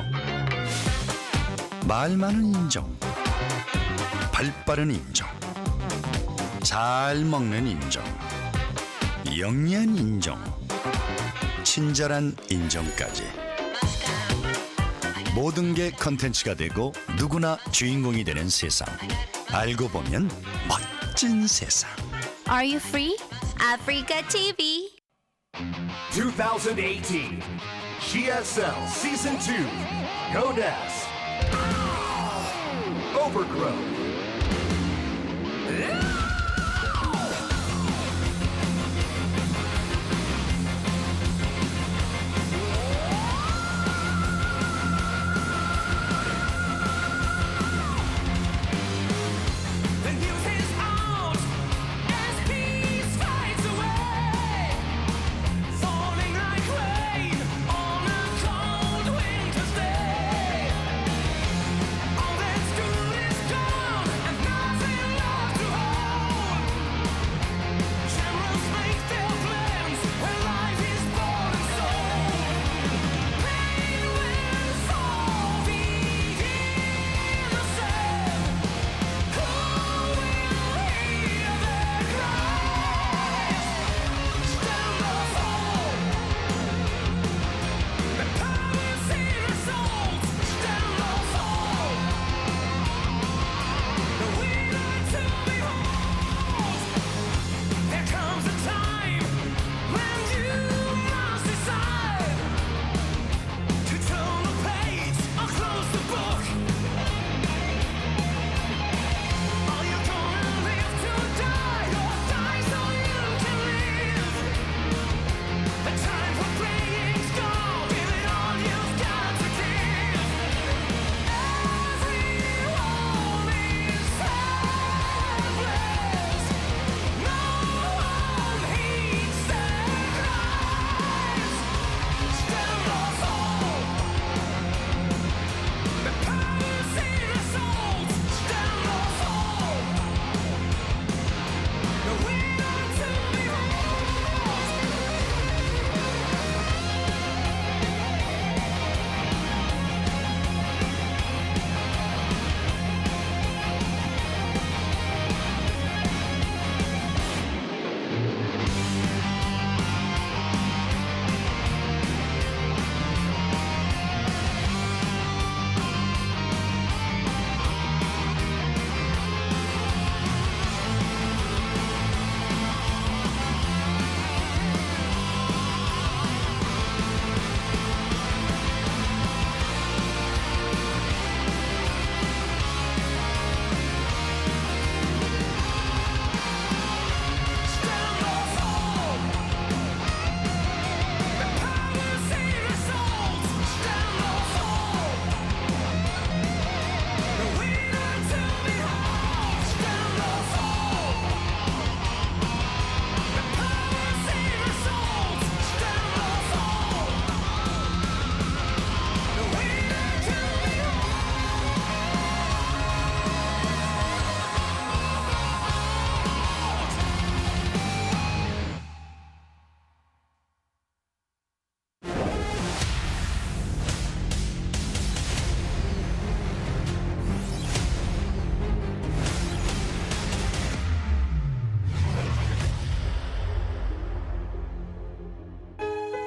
말 많은 인정, 발 빠른 인정, 잘 먹는 인정, 영리한 인정, 친절한 인정까지. 모든 게 컨텐츠가 되고 누구나 주인공이 되는 세상. 알고 보면 멋진 세상. Are you free? Africa TV. 2018 GSL Season 2 Codes Overgrowth. The news is out as peace fights away, falling like rain on a cold winter's day. All that's good is gone and nothing left to hold. Generals make their plans when life is bought and sold. Pain will fall the innocent. There comes a time when you must decide to turn the page or close the book. Are you gonna live to die or die so you can live? The time for playing's gone, give it all you've got to give. Everyone is helpless. No one heeds their cries. Stand or fall. The power's in assault. Stand or fall. The winner to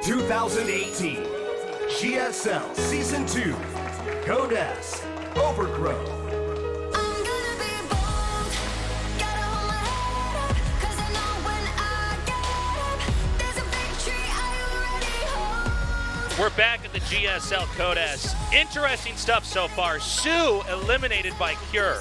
(2018) GSL Season 2 Codes Overgrowth. I'm gonna be bold, gotta hold my head up, 'cause I know when I get up, there's a victory I already hold. We're back at the GSL Codes. Interesting stuff so far. Sue eliminated by Cure.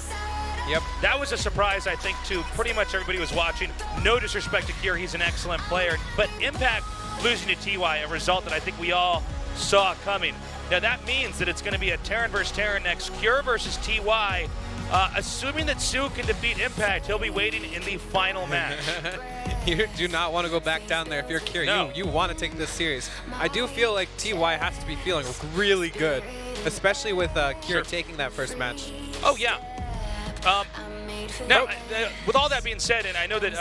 Yep. That was a surprise, I think, to pretty much everybody who was watching. No disrespect to Cure, he's an excellent player. But Impact losing to TY, a result that I think we all saw coming. Now that means that it's going to be a Terran versus Terran next. Cure versus TY. Assuming that Sue can defeat Impact, he'll be waiting in the final match. You do not want to go back down there if you're Cure. No. You want to take this series. I do feel like TY has to be feeling really good, especially with Cure taking that first match. Oh, yeah. Now, with all that being said, and I know that,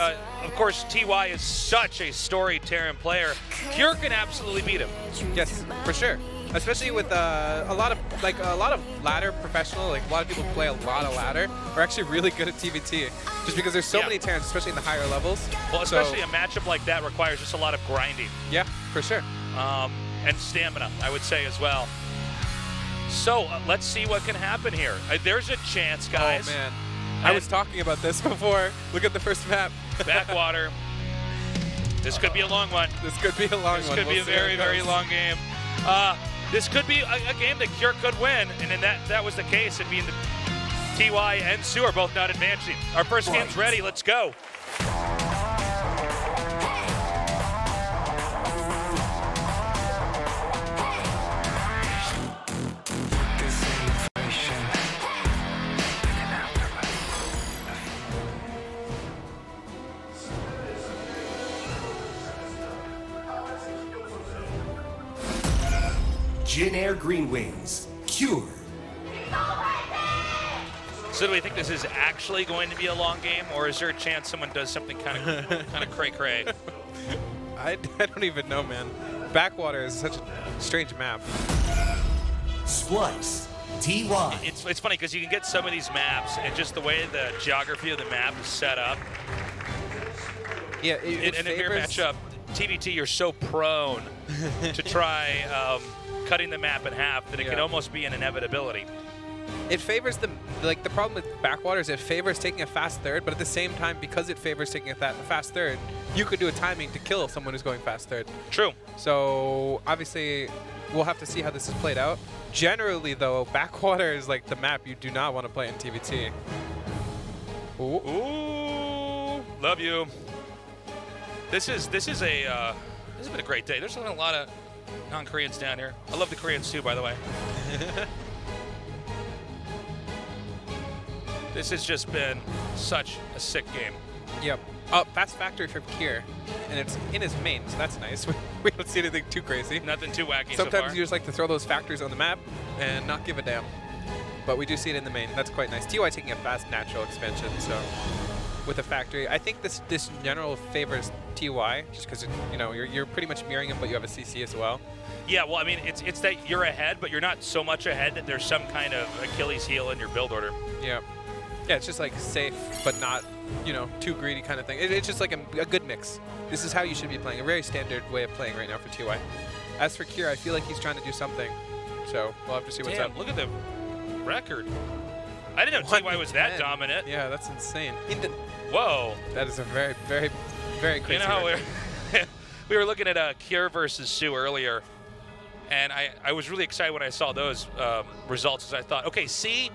of course, TY is such a story-tearing player, Cure can absolutely beat him. Yes, for sure. Especially with a lot of ladder professional, like a lot of people who play a lot of ladder are actually really good at TVT, just because there's so many Terrans, especially in the higher levels. Well, especially a matchup like that requires just a lot of grinding. Yeah, for sure. And stamina, I would say as well. So let's see what can happen here. There's a chance, guys. Oh man, I was talking about this before. Look at the first map. Backwater. This could be a long one. This could be a long one. This could be a very, very long game. This could be a game that Cure could win, and then that was the case. It mean TY and Sue are both not advancing. Our first game's ready. Let's go. Jin Air Green Wings, Cure. So do we think this is actually going to be a long game, or is there a chance someone does something kind of cray-cray? I don't even know, man. Backwater is such a strange map. Splice, TY. It's funny because you can get some of these maps, and just the way the geography of the map is set up. Yeah, it in a mirror matchup, TVT, you're so prone to try cutting the map in half that it can almost be an inevitability. It favors the problem with Backwater is it favors taking a fast third, but at the same time, because it favors taking a fast third, you could do a timing to kill someone who's going fast third. True. So obviously, we'll have to see how this is played out. Generally, though, Backwater is like the map you do not want to play in TVT. Ooh, love you. This has been a great day. There's a lot of non-Koreans down here. I love the Koreans too, by the way. This has just been such a sick game. Yep. Fast factory for Kier, and it's in his main, so that's nice. We don't see anything too crazy. Nothing too wacky Sometimes so far. you just like to throw those factories on the map and not give a damn. But we do see it in the main. That's quite nice. TY taking a fast natural expansion, so with a factory. I think this in general favors TY, just because you're pretty much mirroring him, but you have a CC as well. Yeah, well, I mean, it's that you're ahead, but you're not so much ahead that there's some kind of Achilles heel in your build order. Yeah. Yeah, it's just like safe, but not, too greedy kind of thing. It's just like a good mix. This is how you should be playing. A very standard way of playing right now for TY. As for Kier, I feel like he's trying to do something. So we'll have to see what's up. Look at the record. I didn't know TY was that dominant. Yeah, that's insane. Whoa. That is a very, very, very crazy You know how record. we were looking at Kier versus Sue earlier, and I was really excited when I saw those results, because I thought, okay, see,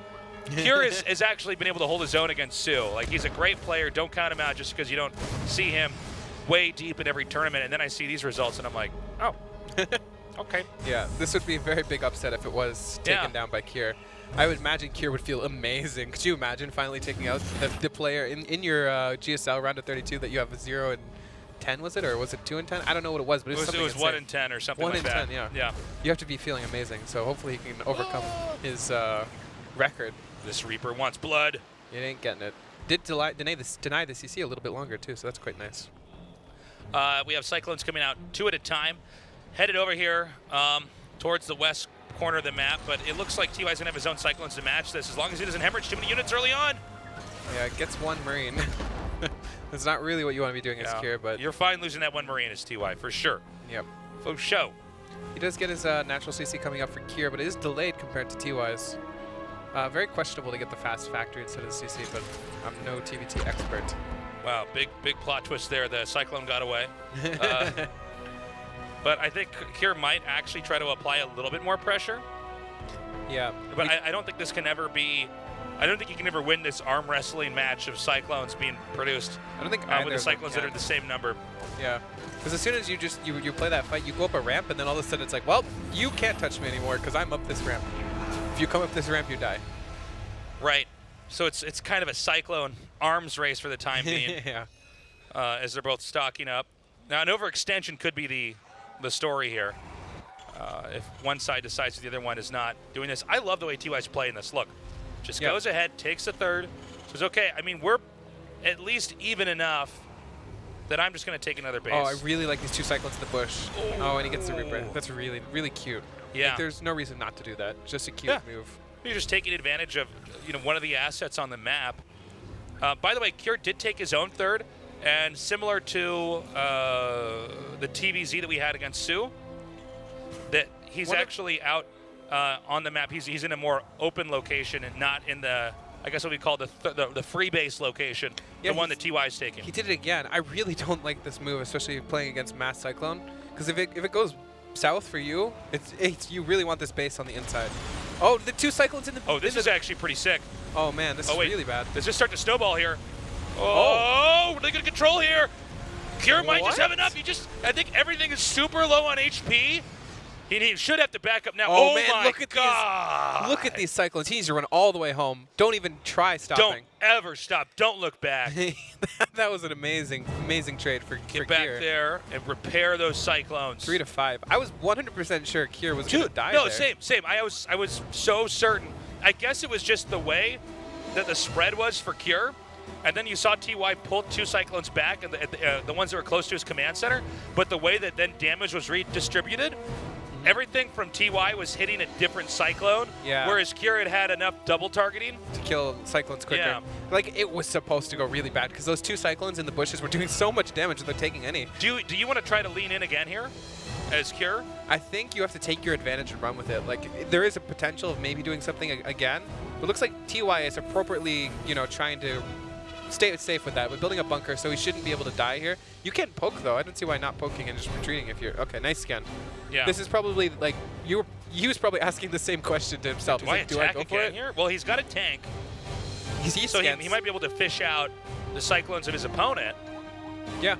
Kier has actually been able to hold his own against Sue. Like, he's a great player. Don't count him out just because you don't see him way deep in every tournament. And then I see these results, and I'm like, oh, okay. Yeah, this would be a very big upset if it was taken down by Kier. I would imagine Kier would feel amazing. Could you imagine finally taking out the player in your GSL round of 32 that you have a 0 and 10, was it? Or was it 2 and 10? I don't know what it was, but it was 1 and 10 or something like that. 1 and 10, yeah. You have to be feeling amazing. So hopefully he can overcome his record. This Reaper wants blood. It ain't getting it. Did deny the CC a little bit longer, too, so that's quite nice. We have Cyclones coming out 2 at a time. Headed over here towards the west corner of the map, but it looks like TY's going to have his own Cyclones to match this, as long as he doesn't hemorrhage too many units early on. Yeah, it gets 1 Marine. That's not really what you want to be doing as Kier, but... You're fine losing that 1 Marine as TY, for sure. Yep. For show. He does get his natural CC coming up for Kier, but it is delayed compared to TY's. Very questionable to get the fast factory instead of the CC, but I'm no TVT expert. Wow, big plot twist there. The Cyclone got away. But I think Kier might actually try to apply a little bit more pressure. Yeah. But I don't think this can ever be... I don't think you can ever win this arm wrestling match of Cyclones being produced. I don't think with the Cyclones that are the same number. Yeah. Because as soon as you play that fight, you go up a ramp, and then all of a sudden it's like, well, you can't touch me anymore because I'm up this ramp. If you come up this ramp, you die. Right. So it's kind of a Cyclone arms race for the time being. Yeah. As they're both stocking up. Now, an overextension could be the story here. If one side decides the other one is not doing this. I love the way TY's playing this. Look, just goes ahead, takes a third, So it's okay. I mean, we're at least even enough that I'm just going to take another base. Oh, I really like these 2 cyclones in the bush. Oh, and he gets the Reaper. That's really, really cute. Yeah. Like, there's no reason not to do that. Just a cute move. You're just taking advantage of one of the assets on the map. By the way, Cure did take his own third, and similar to the TVZ that we had against Sue, that he's actually out on the map. He's in a more open location and not in the, I guess what we call the free base location, the one that TY is taking. He did it again. I really don't like this move, especially playing against Mass Cyclone, because if it goes south for you, it's you really want this base on the inside. Oh, the 2 cyclones in the. Oh, this is actually pretty sick. Oh man, this is really bad. Does this start to snowball here? Oh, they got control here. Cure might just have enough. I think everything is super low on HP. He should have to back up now. Oh man, my look at God. these! Look at these cyclones. He needs to run all the way home. Don't even try stopping. Don't ever stop. Don't look back. That was an amazing trade for Get back there and repair those cyclones. 3 to 5. I was 100% sure Kier was going to die No, there. same. I was so certain. I guess it was just the way that the spread was for Cure. And then you saw TY pull 2 cyclones back, and the ones that were close to his command center. But the way that then damage was redistributed, everything from TY was hitting a different cyclone, whereas Cure had enough double targeting to kill cyclones quicker. Yeah. Like, it was supposed to go really bad because those 2 cyclones in the bushes were doing so much damage without taking any. Do you want to try to lean in again here as Cure? I think you have to take your advantage and run with it. Like, there is a potential of maybe doing something again, but it looks like TY is appropriately, trying to stay safe with that. We're building a bunker, so he shouldn't be able to die here. You can poke, though. I don't see why not poking and just retreating if you're... Okay, nice scan. Yeah. This is probably, like, he was probably asking the same question to himself. Do I attack again here? Well, he's got a tank. So he might be able to fish out the cyclones of his opponent. Yeah.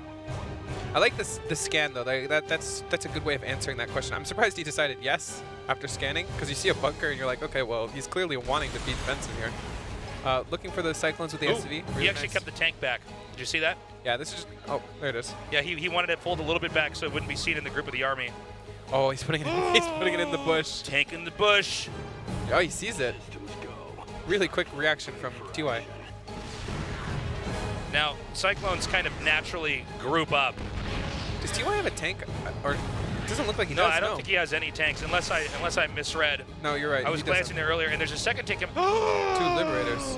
I like the scan, though. That's a good way of answering that question. I'm surprised he decided yes after scanning, because you see a bunker and you're like, okay, well, he's clearly wanting to beat fence in here. Looking for the cyclones with the SCV. Really he actually kept the tank back. Did you see that? Yeah, this is... Oh, there it is. Yeah, he wanted it pulled a little bit back so it wouldn't be seen in the group of the army. Oh, he's putting it in, he's putting it in the bush. Tank in the bush. Oh, he sees it. Really quick reaction from TY. Now, cyclones kind of naturally group up. Does TY have a tank? Or it doesn't look like he no, does. I don't think he has any tanks, unless I misread. No, you're right. I was glancing there earlier, and there's a second tank. 2 Liberators.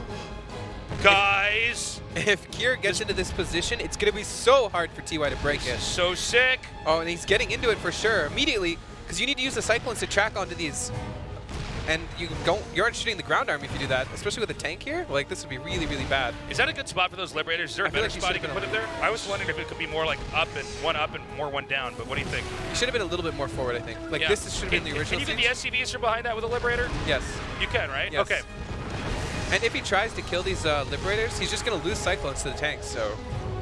Guys! If Kier gets into this position, it's going to be so hard for TY to break it. So sick. Oh, and he's getting into it for sure. Immediately, because you need to use the cyclones to track onto these. And you aren't shooting the ground arm if you do that, especially with a tank here. Like, this would be really, really bad. Is that a good spot for those Liberators? Is there a better spot you can put it there? I was wondering if it could be more like one up and more one down, but what do you think? You should have been a little bit more forward, I think. Like, this should have been the original Can you get the SCVs from behind that with a Liberator? Yes. You can, right? Yes. Okay. And if he tries to kill these Liberators, he's just going to lose cyclones to the tanks, so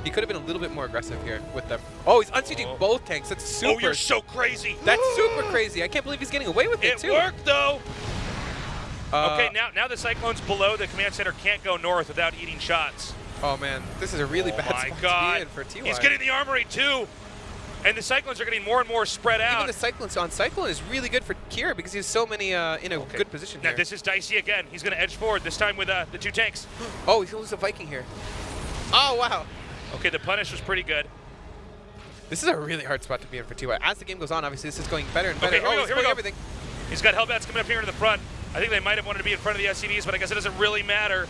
he could have been a little bit more aggressive here with them. Oh, he's unsieging both tanks. That's super. Oh, you're so crazy. That's super crazy. I can't believe he's getting away with it, too. It worked, though. Okay, now the cyclones below the command center can't go north without eating shots. Oh, man. This is a really bad spot to be in for TY. He's getting the armory, too. And the cyclones are getting more and more spread out. Even the cyclones on Cyclone is really good for Kier because he has so many in a good position now here. This is dicey again. He's going to edge forward, this time with the 2 tanks. Oh, he's going to lose a Viking here. Oh, wow. Okay, the punish was pretty good. This is a really hard spot to be in for TY. As the game goes on, obviously, this is going better and better. Okay, here we go. Everything. He's got Hellbats coming up here in the front. I think they might have wanted to be in front of the SCVs, but I guess it doesn't really matter.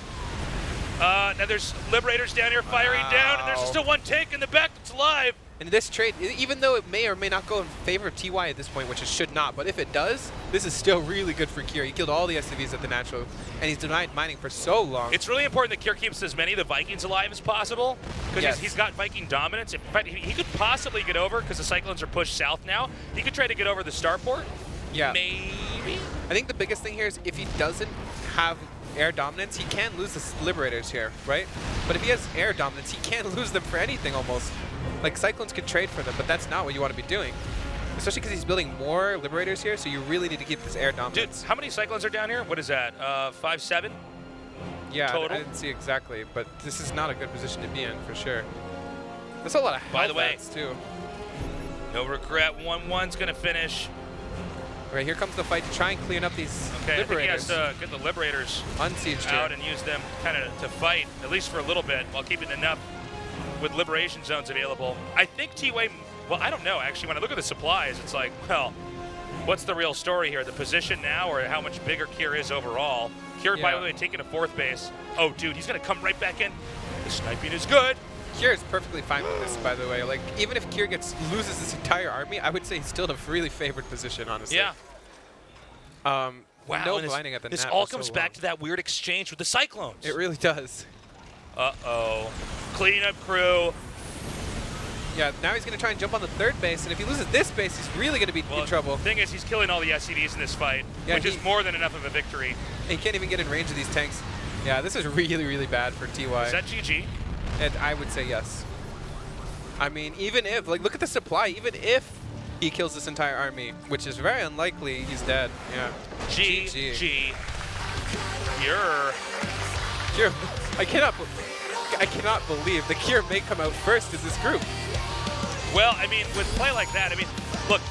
Now there's Liberators down here firing down, and there's still 1 tank in the back that's alive. And this trade, even though it may or may not go in favor of TY at this point, which it should not, but if it does, this is still really good for Kier. He killed all the SCVs at the natural, and he's denied mining for so long. It's really important that Kier keeps as many of the Vikings alive as possible, because he's got Viking dominance. In fact, he could possibly get over, because the Cyclones are pushed south now. He could try to get over the starport. Yeah. Maybe. I think the biggest thing here is if he doesn't have air dominance, he can lose the Liberators here, right? But if he has air dominance, he can't lose them for anything almost. Like, Cyclones could trade for them, but that's not what you want to be doing. Especially because he's building more Liberators here, so you really need to keep this air dominance. Dude, how many Cyclones are down here? What is that, 5, 7? Yeah, total? I didn't see exactly, but this is not a good position to be in, for sure. There's a lot of By the way, too. No regret, 1-1's going to finish. Right, here comes the fight to try and clean up these Okay, I think he Liberators. has to get the Liberators Unsieged out here. and use them kind of to fight, at least for a little bit, while keeping enough with Liberation Zones available. I think T-Way, well, I don't know, actually. When I look at the supplies, it's like, well, what's the real story here? The position now or how much bigger Kier is overall? Kier, by the way, taking a 4th base. Oh, dude, he's going to come right back in. The sniping is good. Kier is perfectly fine with this, by the way. Like, even if Kier loses this entire army, I would say he's still in a really favored position, honestly. Yeah. Wow, no and blinding at the this net all for so comes long. back to that weird exchange with the Cyclones. It really does. Uh-oh. Cleanup crew. Yeah, now he's going to try and jump on the 3rd base, and if he loses this base, he's really going to be in trouble. The thing is, he's killing all the SCVs in this fight, which is more than enough of a victory. He can't even get in range of these tanks. Yeah, this is really, really bad for TY. Is that GG? And I would say yes. I mean, even if, like, look at the supply. Even if he kills this entire army, which is very unlikely, he's dead. Yeah. GG. Kier, I cannot believe the Kier may come out first in this group. Well, I mean, with play like that, I mean, look,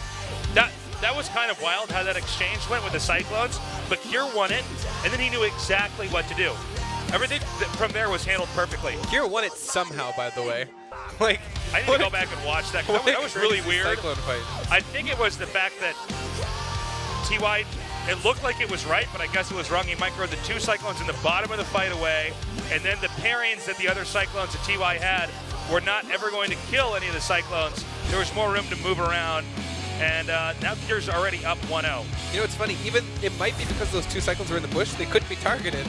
that was kind of wild how that exchange went with the Cyclones, but Kier won it, and then he knew exactly what to do. Everything from there was handled perfectly. Kier won it somehow, by the way. Like, I need to go back and watch that. That was really weird. Cyclone fight. I think it was the fact that TY, it looked like it was right, but I guess it was wrong. He microed the 2 Cyclones in the bottom of the fight away, and then the pairings that the other Cyclones that TY had were not ever going to kill any of the Cyclones. There was more room to move around, and now Kier's already up 1-0. You know, it's funny. Even it might be because those 2 Cyclones were in the bush, they couldn't be targeted.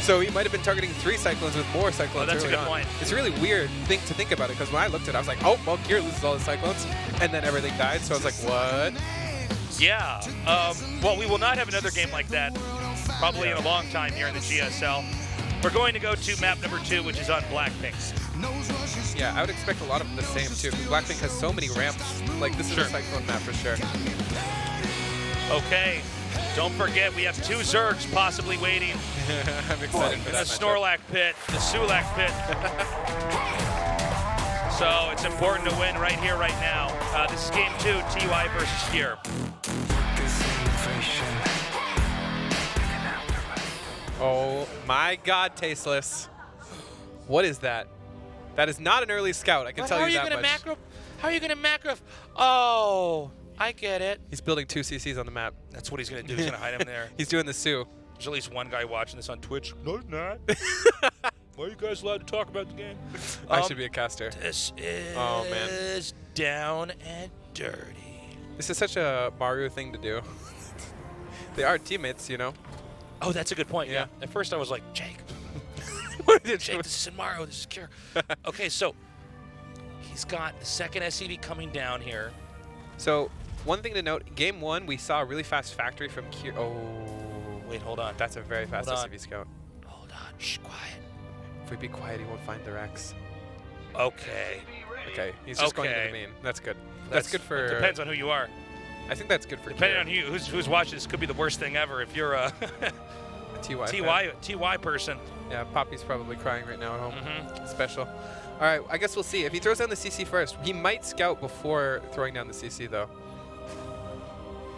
So he might have been targeting 3 Cyclones with more Cyclones. Oh, that's a good on. point. It's a really weird thing to think about it, because when I looked at it, I was like, oh, well, Kier loses all the Cyclones, and then everything died. So I was like, what? Yeah. Well, we will not have another game like that probably in a long time here in the GSL. We're going to go to map number 2, which is on Blackpink. Yeah, I would expect a lot of the same, too, because Blackpink has so many ramps. Like, this is a Cyclone map for sure. Okay. Don't forget, we have 2 Zergs possibly waiting. I'm excited for in that the matchup. Snorlax pit, the Sulak pit. So it's important to win right here, right now. This is game 2, TY versus Kier. Oh my God, Tasteless. What is that? That is not an early scout, I can tell you that much. How are you gonna macro? Oh, I get it. He's building 2 CCs on the map. That's what he's gonna do. He's gonna hide him there. He's doing the Sioux. There's at least one guy watching this on Twitch. No, he's not. Why are you guys allowed to talk about the game? I should be a caster. This is Oh, man. down and dirty. This is such a Mario thing to do. They are teammates, you know? Oh, that's a good point. Yeah. At first I was like, Jake. Jake, this is Mario. This is Kier. Okay, so he's got the second SCV coming down here. So, one thing to note, game 1, we saw a really fast factory from Kier. Oh. Wait, hold on. That's a very fast Hold on. SCV scout. Hold on. Shh, quiet. If we be quiet, he won't find the Rex. Okay. Okay, he's just going to the main. That's good. That's good for... It depends on who you are. I think that's good for Depending Kier. on who's watching, this could be the worst thing ever if you're a TY person. Yeah, Poppy's probably crying right now at home. Special. All right, I guess we'll see. If he throws down the CC first, he might scout before throwing down the CC, though.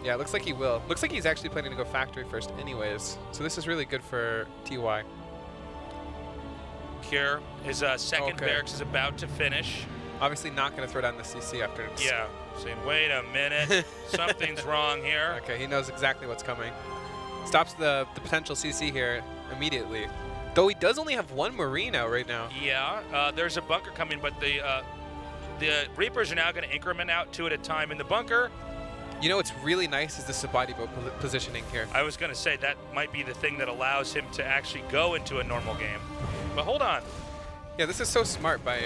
Yeah, it looks like he will. Looks like he's actually planning to go factory first anyways. So this is really good for TY. Kier, his second barracks is about to finish. Obviously not going to throw down the CC after. Yeah, saying, wait a minute, something's wrong here. Okay, he knows exactly what's coming. Stops the potential CC here immediately. Though he does only have 1 Marine out right now. Yeah, there's a bunker coming, but the Reapers are now going to increment out 2 at a time in the bunker. You know what's really nice is the Sabati boat positioning here. I was going to say that might be the thing that allows him to actually go into a normal game. But hold on. Yeah, this is so smart by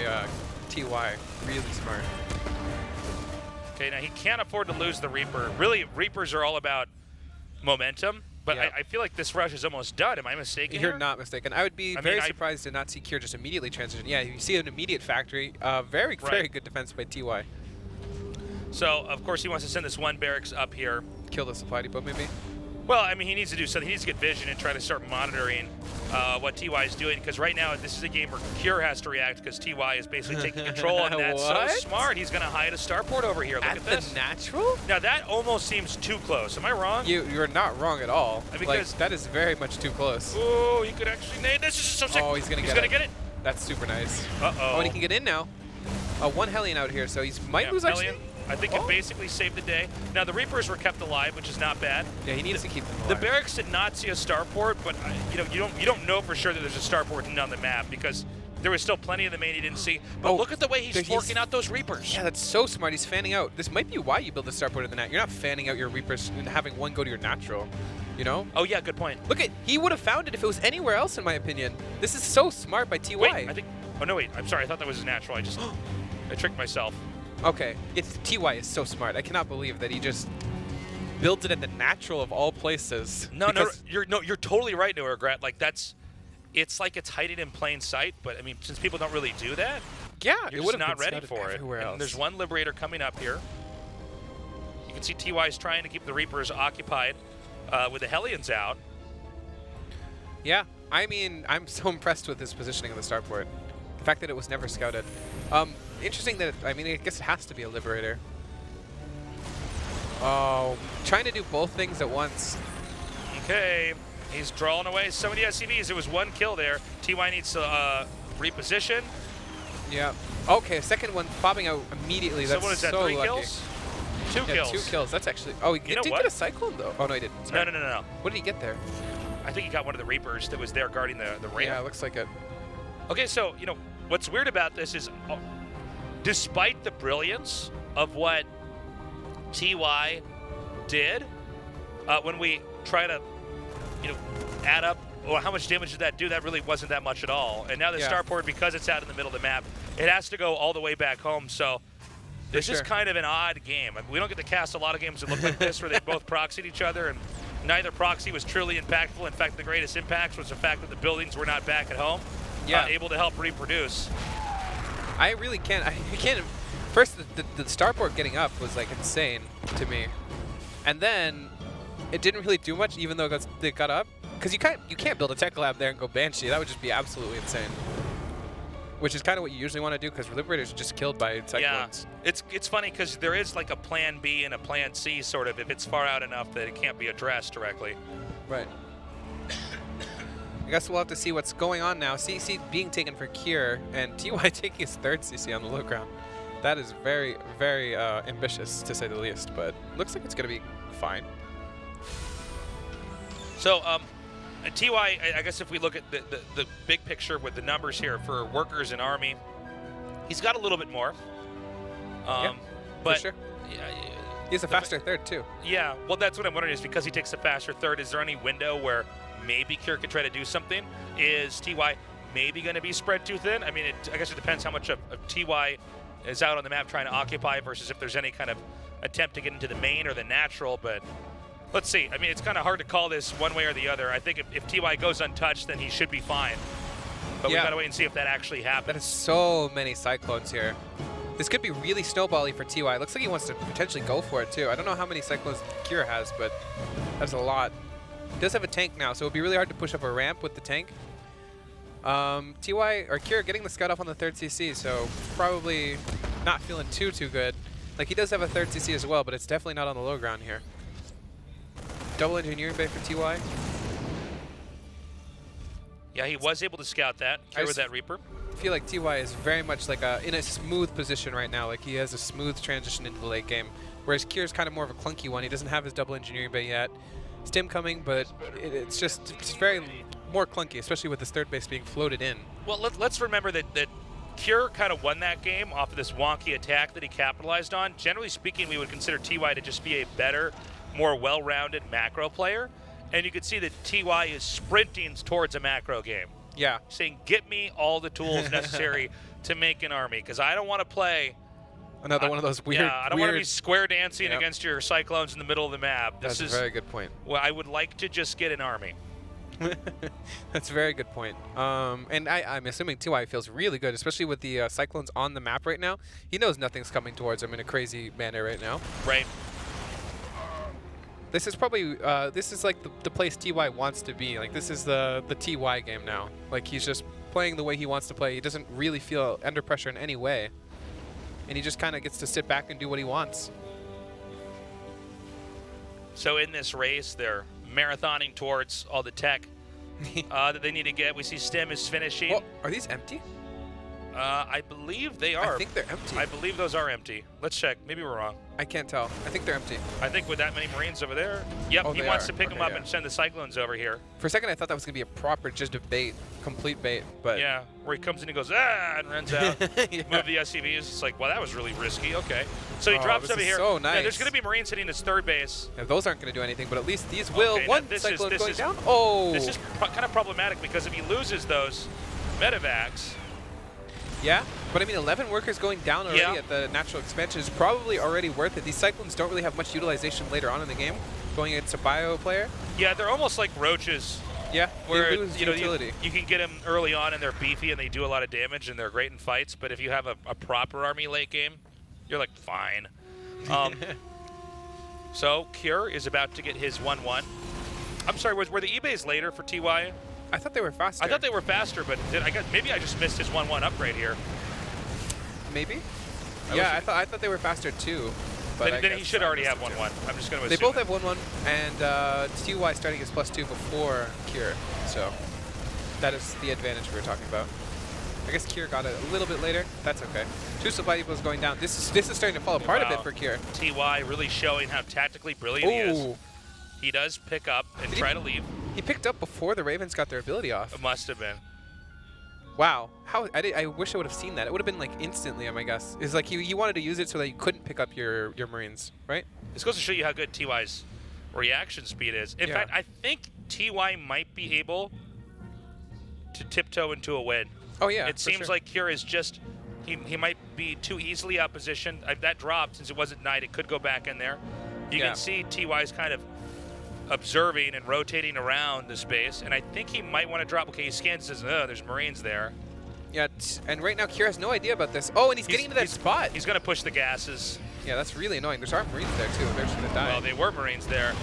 TY. Really smart. Okay, now he can't afford to lose the Reaper. Really, Reapers are all about momentum. But Yeah. I feel like this rush is almost done. Am I mistaken? You're here? not mistaken. I would be very surprised to not see Kier just immediately transition. Yeah, you see an immediate factory. Very good defense by TY. So, of course, he wants to send this 1 barracks up here. Kill the supply depot, maybe? Well, I mean, he needs to do something. He needs to get vision and try to start monitoring what TY is doing, because right now this is a game where Cure has to react because TY is basically taking control, and that's so smart. He's going to hide a starport over here. Look at this. The natural? Now, that almost seems too close. Am I wrong? You're not wrong at all. Because like, that is very much too close. Oh, he could actually nade this. Is so sick. Oh, he's going to get it. That's super nice. Uh-oh. Oh, and he can get in now. One Hellion out here, so he might lose Hellion, actually. I think it basically saved the day. Now, the Reapers were kept alive, which is not bad. Yeah, he needs to keep them alive. The barracks did not see a starport, but you don't know for sure that there's a starport hidden on the map, because there was still plenty of the main he didn't see. But look at the way he's forking out those Reapers. Yeah, that's so smart. He's fanning out. This might be why you build the starport in the net. You're not fanning out your Reapers and having one go to your natural. You know? Oh yeah, good point. Look he would have found it if it was anywhere else, in my opinion. This is so smart by TY. Wait, I think. Oh no, wait. I'm sorry. I thought that was his natural. I tricked myself. Okay, TY is so smart. I cannot believe that he just builds it at the natural of all places. No, you're totally right, no regret. Like it's like it's hiding in plain sight. But I mean, since people don't really do that, yeah, you're just not ready for it. And there's one Liberator coming up here. You can see TY's trying to keep the Reapers occupied with the Hellions out. Yeah, I mean, I'm so impressed with his positioning of the starport. The fact that it was never scouted. Interesting that, I mean, I guess it has to be a Liberator. Oh, trying to do both things at once. Okay, he's drawing away so many SCVs. It was one kill there. TY needs to reposition. Yeah. Okay, second one popping out immediately. So That's what is that, so 3 lucky. kills? 2 kills. 2 kills. That's actually... Oh, he did get a Cyclone, though. Oh, no, he didn't. Sorry. No. What did he get there? I think he got one of the Reapers that was there guarding the ramp. Yeah, it looks like it. Okay, so, what's weird about this is, despite the brilliance of what TY did, when we try to, add up, how much damage did that do, that really wasn't that much at all. And now the starport, because it's out in the middle of the map, it has to go all the way back home. So this is kind of an odd game. I mean, we don't get to cast a lot of games that look like this, where they both proxied each other, and neither proxy was truly impactful. In fact, the greatest impacts was the fact that the buildings were not back at home, able to help reproduce. I really can't. I can't. First, the starport getting up was like insane to me, and then it didn't really do much, even though it got up. Because you can't build a tech lab there and go Banshee. That would just be absolutely insane. Which is kind of what you usually want to do, because Liberators are just killed by Cyclones. Yeah, it's funny because there is like a plan B and a plan C sort of if it's far out enough that it can't be addressed directly. Right. I guess we'll have to see what's going on now. CC being taken for Cure, and TY taking his 3rd CC on the low ground. That is very, very ambitious, to say the least, but looks like it's going to be fine. So, TY, I guess if we look at the big picture with the numbers here for workers and Army, he's got a little bit more. Yeah, but for sure. He has a faster 3rd, too. Yeah, well, that's what I'm wondering, is because he takes a faster 3rd, is there any window where maybe Cure could try to do something? Is TY maybe going to be spread too thin? I mean, I guess it depends how much of TY is out on the map trying to occupy versus if there's any kind of attempt to get into the main or the natural, but let's see. I mean, it's kind of hard to call this one way or the other. I think if TY goes untouched, then he should be fine. But we've got to wait and see if that actually happens. That is so many Cyclones here. This could be really snowbally for TY. Looks like he wants to potentially go for it, too. I don't know how many Cyclones Cure has, but that's a lot. He does have a tank now, so it would be really hard to push up a ramp with the tank. TY, or Cure, getting the scout off on the 3rd CC, so probably not feeling too good. Like, he does have a 3rd CC as well, but it's definitely not on the low ground here. Double engineering bay for TY. Yeah, he was able to scout that, Cure with that Reaper. I feel like TY is very much like in a smooth position right now. Like, he has a smooth transition into the late game, whereas Cure's kind of more of a clunky one. He doesn't have his double engineering bay yet. Stim coming, but it's very more clunky, especially with this 3rd base being floated in. Well, let's remember that Cure kind of won that game off of this wonky attack that he capitalized on. Generally speaking, we would consider TY to just be a better, more well-rounded macro player. And you can see that TY is sprinting towards a macro game. Yeah. Saying, get me all the tools necessary to make an army, because I don't want to play another one of those weird... Yeah, I don't want to be square dancing against your Cyclones in the middle of the map. That's a very good point. Well, I would like to just get an army. That's a very good point. And I'm assuming TY feels really good, especially with the Cyclones on the map right now. He knows nothing's coming towards him in a crazy manner right now. Right. This is probably this is like the place TY wants to be. Like this is the TY game now. Like he's just playing the way he wants to play. He doesn't really feel under pressure in any way, and he just kind of gets to sit back and do what he wants. So in this race, they're marathoning towards all the tech that they need to get. We see Stim is finishing. Well, are these empty? I believe they are. I think they're empty. I believe those are empty. Let's check. Maybe we're wrong. I can't tell. I think they're empty. I think with that many Marines over there. Yep, Oh, he they wants are. to pick Okay, them up yeah. and send the Cyclones over here. For a second, I thought that was going to be a proper just a bait, complete bait. But Yeah, where he comes in and goes, ah, and runs out. Yeah. Move the SCVs. It's like, well, that was really risky. Okay. So he Oh, drops this over is here. so Yeah, there's nice. going to be Marines hitting his third base. Yeah, those aren't going to do anything, but at least these will. Okay, now One this Cyclone going is, down. Oh! This is kind of problematic because if he loses those medevacs, Yeah, but I mean, 11 workers going down already Yeah. at the natural expansion is probably already worth it. These Cyclones don't really have much utilization later on in the game, going against a bio player. yeah, they're almost like roaches. Yeah, Where they lose you know utility. you can get them early on and they're beefy and they do a lot of damage and they're great in fights. But if you have a proper army late game, you're like fine. So Cure is about to get his 1-1. I'm sorry, were the eBays later for TY? I thought they were faster. I thought they were faster, but maybe I just missed his 1-1 upgrade here. Maybe. I Yeah, wish- I thought they were faster too. But I Then he guess should I already missed have it too. 1-1. I'm just going to They assume. both have 1-1, and TY starting as +2 before Cure, so that is the advantage we were talking about. I guess Cure got it a little bit later. That's okay. 2 supply depots going down. This is starting to fall apart a bit for Cure. TY really showing how tactically brilliant he is. Ooh. He does pick up and Did try he- to leave. He picked up before the Ravens got their ability off. It must have been. Wow. How I wish I would have seen that. It would have been like instantly, I guess. It's like he wanted to use it so that you couldn't pick up your Marines, right? This goes to show you how good TY's reaction speed is. In Yeah. fact, I think TY might be able to tiptoe into a win. Oh yeah. It for seems sure. like Cure is just, he might be too easily outpositioned. That dropped since it wasn't night. It could go back in there. You Yeah. can see TY's kind of observing and rotating around the space, and I think he might want to drop. Okay, he scans and says, oh, there's Marines there. Yeah, and right now Cure has no idea about this. Oh, and he's getting into that spot. He's going to push the gases. Yeah, that's really annoying. There's our Marines there too. They're just gonna die. Well, they were Marines there.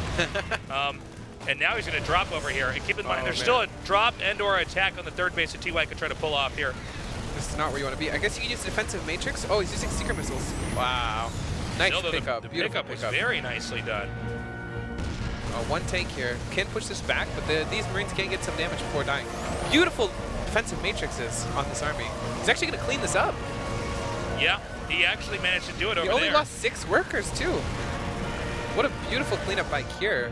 And now he's going to drop over here. And keep in mind, Oh, there's man. still a drop and/or attack on the third base that TY could try to pull off here. This is not where you want to be. I guess you can use defensive matrix. Oh, he's using secret missiles. Wow. Nice Still, though, pickup. The Beautiful pickup was pickup. very nicely done. One tank here. Can push this back, but these Marines can get some damage before dying. Beautiful defensive matrices on this army. He's actually going to clean this up. Yeah, he actually managed to do it over He only there. lost 6 workers too. What a beautiful cleanup by Cure.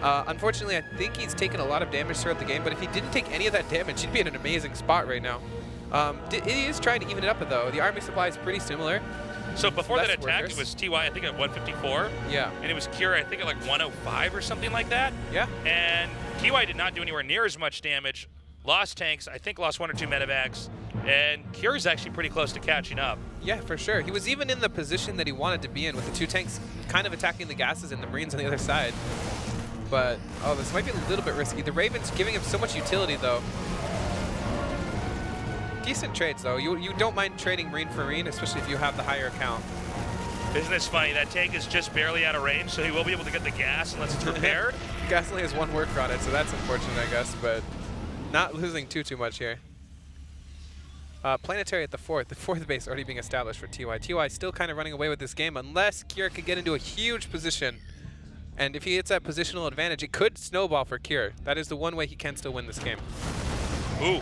Unfortunately, I think he's taken a lot of damage throughout the game, but if he didn't take any of that damage, he'd be in an amazing spot right now. He is trying to even it up, though. The army supply is pretty similar. So before that Less attack, workers. it was TY, I think, at 154. Yeah. And it was Cure, I think, at like 105 or something like that. Yeah. And TY did not do anywhere near as much damage. Lost tanks, I think lost 1 or 2 medevacs. And Cure's actually pretty close to catching up. Yeah, for sure. He was even in the position that he wanted to be in with the 2 tanks kind of attacking the gases and the Marines on the other side. But, oh, this might be a little bit risky. The Ravens giving him so much utility, though. Decent trades, though. You don't mind trading Marine for Marine, especially if you have the higher account. Isn't this funny? That tank is just barely out of range, so he will be able to get the gas unless it's repaired. Gas only has 1 worker on it, so that's unfortunate, I guess, but not losing too much here. Planetary at the 4th. The 4th base already being established for TY. TY still kind of running away with this game unless Cure could get into a huge position. And if he gets that positional advantage, it could snowball for Cure. That is the one way he can still win this game. Ooh.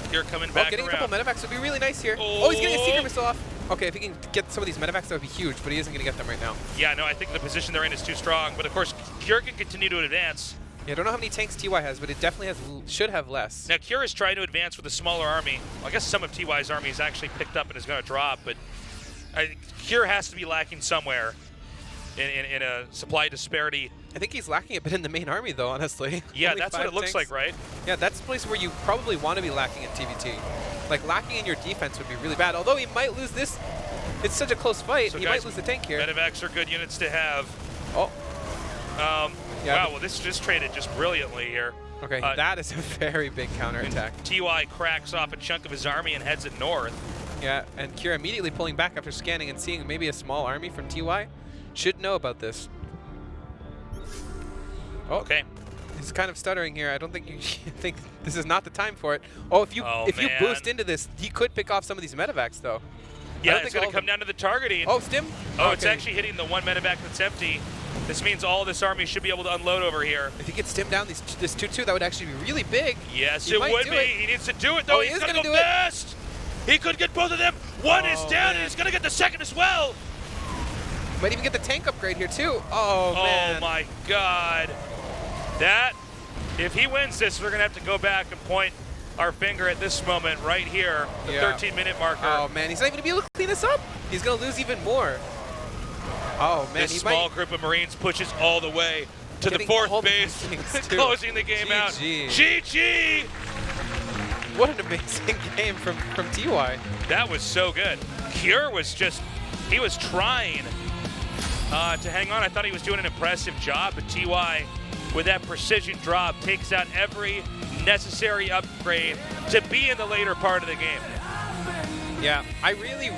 Cure coming back Getting around. a couple medevacs would be really nice here. Oh, he's getting a secret missile off. Okay, if he can get some of these medevacs, that would be huge, but he isn't going to get them right now. Yeah, no, I think the position they're in is too strong. But of course, Cure can continue to advance. Yeah, I don't know how many tanks TY has, but it definitely should have less. Now, Cure is trying to advance with a smaller army. Well, I guess some of TY's army is actually picked up and is going to drop, but Cure has to be lacking somewhere in a supply disparity. I think he's lacking a bit in the main army, though, honestly. Yeah, Only that's what 5 it looks tanks. like, right? Yeah, that's the place where you probably want to be lacking in TVT. Like, lacking in your defense would be really bad. Although he might lose this. It's such a close fight. So He guys, might lose the tank here. Medevacs are good units to have. Oh. Yeah, wow, well, this just traded just brilliantly here. Okay, that is a very big counterattack. TY cracks off a chunk of his army and heads it north. Yeah, and Cure immediately pulling back after scanning and seeing maybe a small army from TY. Should know about this. Oh, Okay. he's kind of stuttering here. I don't think you think this is not the time for it. Oh, if you boost into this, he could pick off some of these medevacs though. Yeah, it's going to come down to the targeting. Oh, stim. Oh, it's actually hitting the one medevac that's empty. This means all this army should be able to unload over here. If he gets stimmed down, this 2-2, that would actually be really big. Yes, He it might would do be. it. He needs to do it, though. Oh, he He's is going to gonna go do it. fast. He could get both of them. One is down, and he's going to get the second as well. Might even get the tank upgrade here, too. Oh, man. Oh, my God. That, if he wins this, we're going to have to go back and point our finger at this moment right here, the 13-minute marker. Oh, man, he's not even going to be able to clean this up. He's going to lose even more. Oh, man. This small group of Marines pushes all the way to the Getting fourth all the base, things, too. closing the game out. GG! What an amazing game from TY. That was so good. Cure was just, he was trying to hang on. I thought he was doing an impressive job, but TY, with that precision drop, takes out every necessary upgrade to be in the later part of the game. Yeah, I really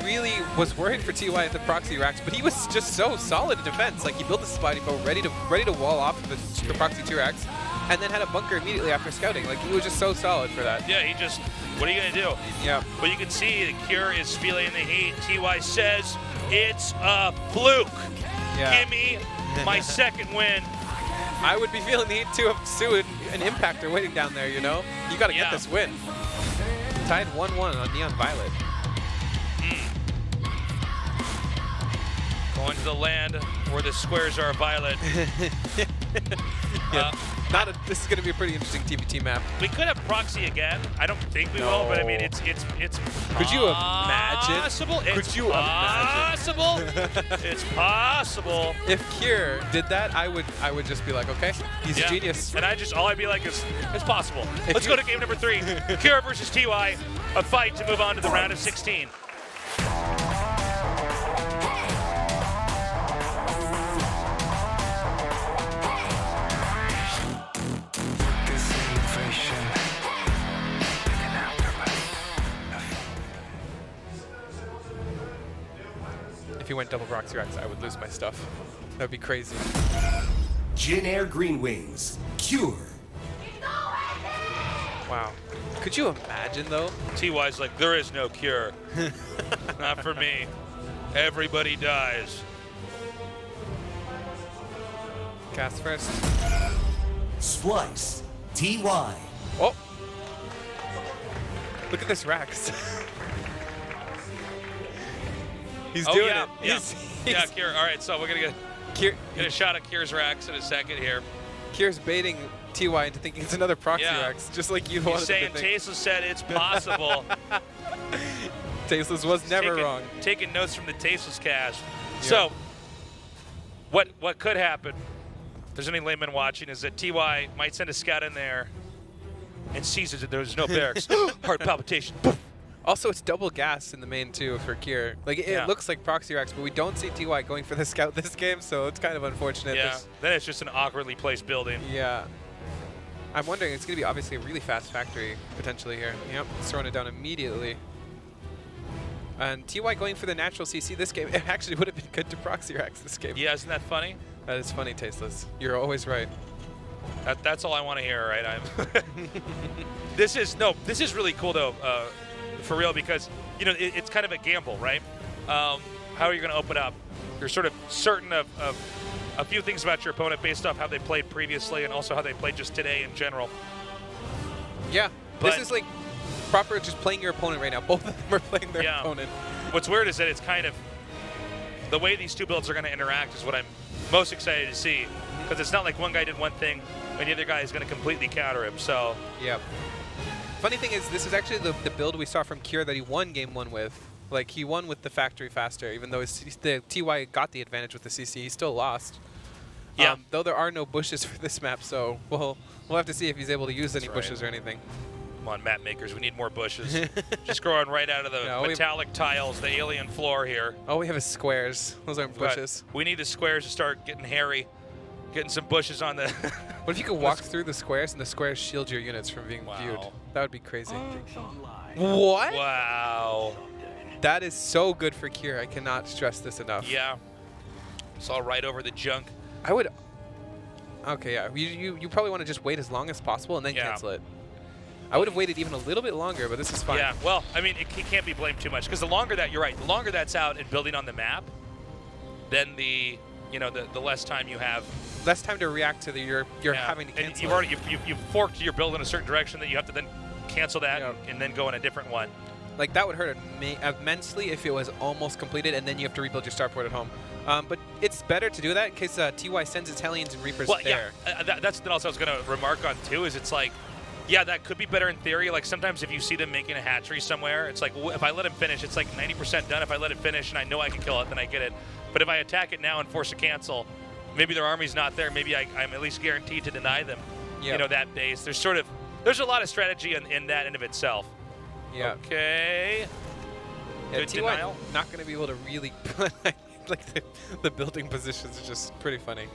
was worried for TY at the proxy racks, but he was just so solid in defense. Like, he built the spotty boat ready to wall off the proxy 2 racks, and then had a bunker immediately after scouting. Like, he was just so solid for that. Yeah, he just, what are you going to do? Yeah. But you can see the Cure is feeling the heat. TY says it's a fluke. Yeah. Give me my second win. I would be feeling the heat too if Sue and Impact are waiting down there, you know? You got to get this win. Tied 1-1 on Neon Violet. Going to the land where the squares are violet. This is going to be a pretty interesting TVT map. We could have proxy again. I don't think we will, but I mean, it's Could you imagine? Possible. Could you imagine? Possible. It's possible. If Cure did that, I would just be like, okay, he's a genius. And all I'd be like is, it's possible. Let's go to game number 3. Cure versus TY, a fight to move on to the round of 16. If he went double proxy racks, I would lose my stuff. That would be crazy. Jin Air Green Wings, Cure. Wow. Could you imagine, though? TY's like, there is no cure. Not for me. Everybody dies. Cast first. Splice, TY. Oh! Look at this Rax. He's doing it. Yeah, Cure. All right, so we're going to get a shot at Cure's racks in a second here. Cure's baiting TY into thinking it's another proxy Rax, just like you wanted to think. He's saying Tasteless said it's possible. Tasteless was never wrong. Taking notes from the Tasteless cast. Yeah. So, what could happen, if there's any layman watching, is that TY might send a scout in there and sees that there's no barracks. Heart palpitation. Also, it's double gas in the main, too, for Cure. Like, it looks like proxy racks, but we don't see TY going for the scout this game, so it's kind of unfortunate. Yeah, then it's just an awkwardly placed building. Yeah. I'm wondering, it's going to be obviously a really fast factory, potentially, here. Yep, it's throwing it down immediately. And TY going for the natural CC this game, it actually would have been good to proxy racks this game. Yeah, isn't that funny? That is funny, Tasteless. You're always right. That's all I want to hear, right? This is really cool, though. For real, because it's kind of a gamble, right? How are you going to open up? You're sort of certain of a few things about your opponent based off how they played previously and also how they played just today in general. Yeah, this is like proper just playing your opponent right now. Both of them are playing their opponent. What's weird is that it's kind of the way these two builds are going to interact is what I'm most excited to see, because it's not like one guy did one thing and the other guy is going to completely counter him. So yeah. Funny thing is, this is actually the build we saw from Cure that he won game 1 with. Like, he won with the factory faster, even though the TY got the advantage with the CC. He still lost. Yeah. Though there are no bushes for this map, so we'll have to see if he's able to use any bushes or anything. Come on, map makers, we need more bushes. Just growing right out of the metallic tiles, the alien floor here. All we have is squares. Those aren't bushes. We need the squares to start getting hairy. Getting some bushes on the... What if you could walk through the squares and the squares shield your units from being viewed? That would be crazy. What? Wow. That is so good for Cure. I cannot stress this enough. Yeah. It's all right over the junk. I would Okay, yeah. You probably want to just wait as long as possible and then cancel it. I would have waited even a little bit longer, but this is fine. Yeah, well, I mean, he can't be blamed too much because the longer that, you're right, the longer that's out and building on the map, then the less time you have. Less time to react to you're having to cancel. And you've forked your build in a certain direction that you have to then cancel that and then go in a different one. Like, that would hurt immensely if it was almost completed and then you have to rebuild your starport at home. But it's better to do that in case TY sends its Hellions and Reapers there. Yeah, that's what else I was going to remark on too, is it's like, yeah, that could be better in theory. Like, sometimes if you see them making a hatchery somewhere, it's like, if I let him finish, it's like 90% done. If I let it finish and I know I can kill it, then I get it. But if I attack it now and force a cancel, maybe their army's not there. Maybe I'm at least guaranteed to deny them, that base. There's a lot of strategy in that in of itself. Yeah. Okay. Yeah, Good TY denial. Not going to be able to really like the building positions are just pretty funny.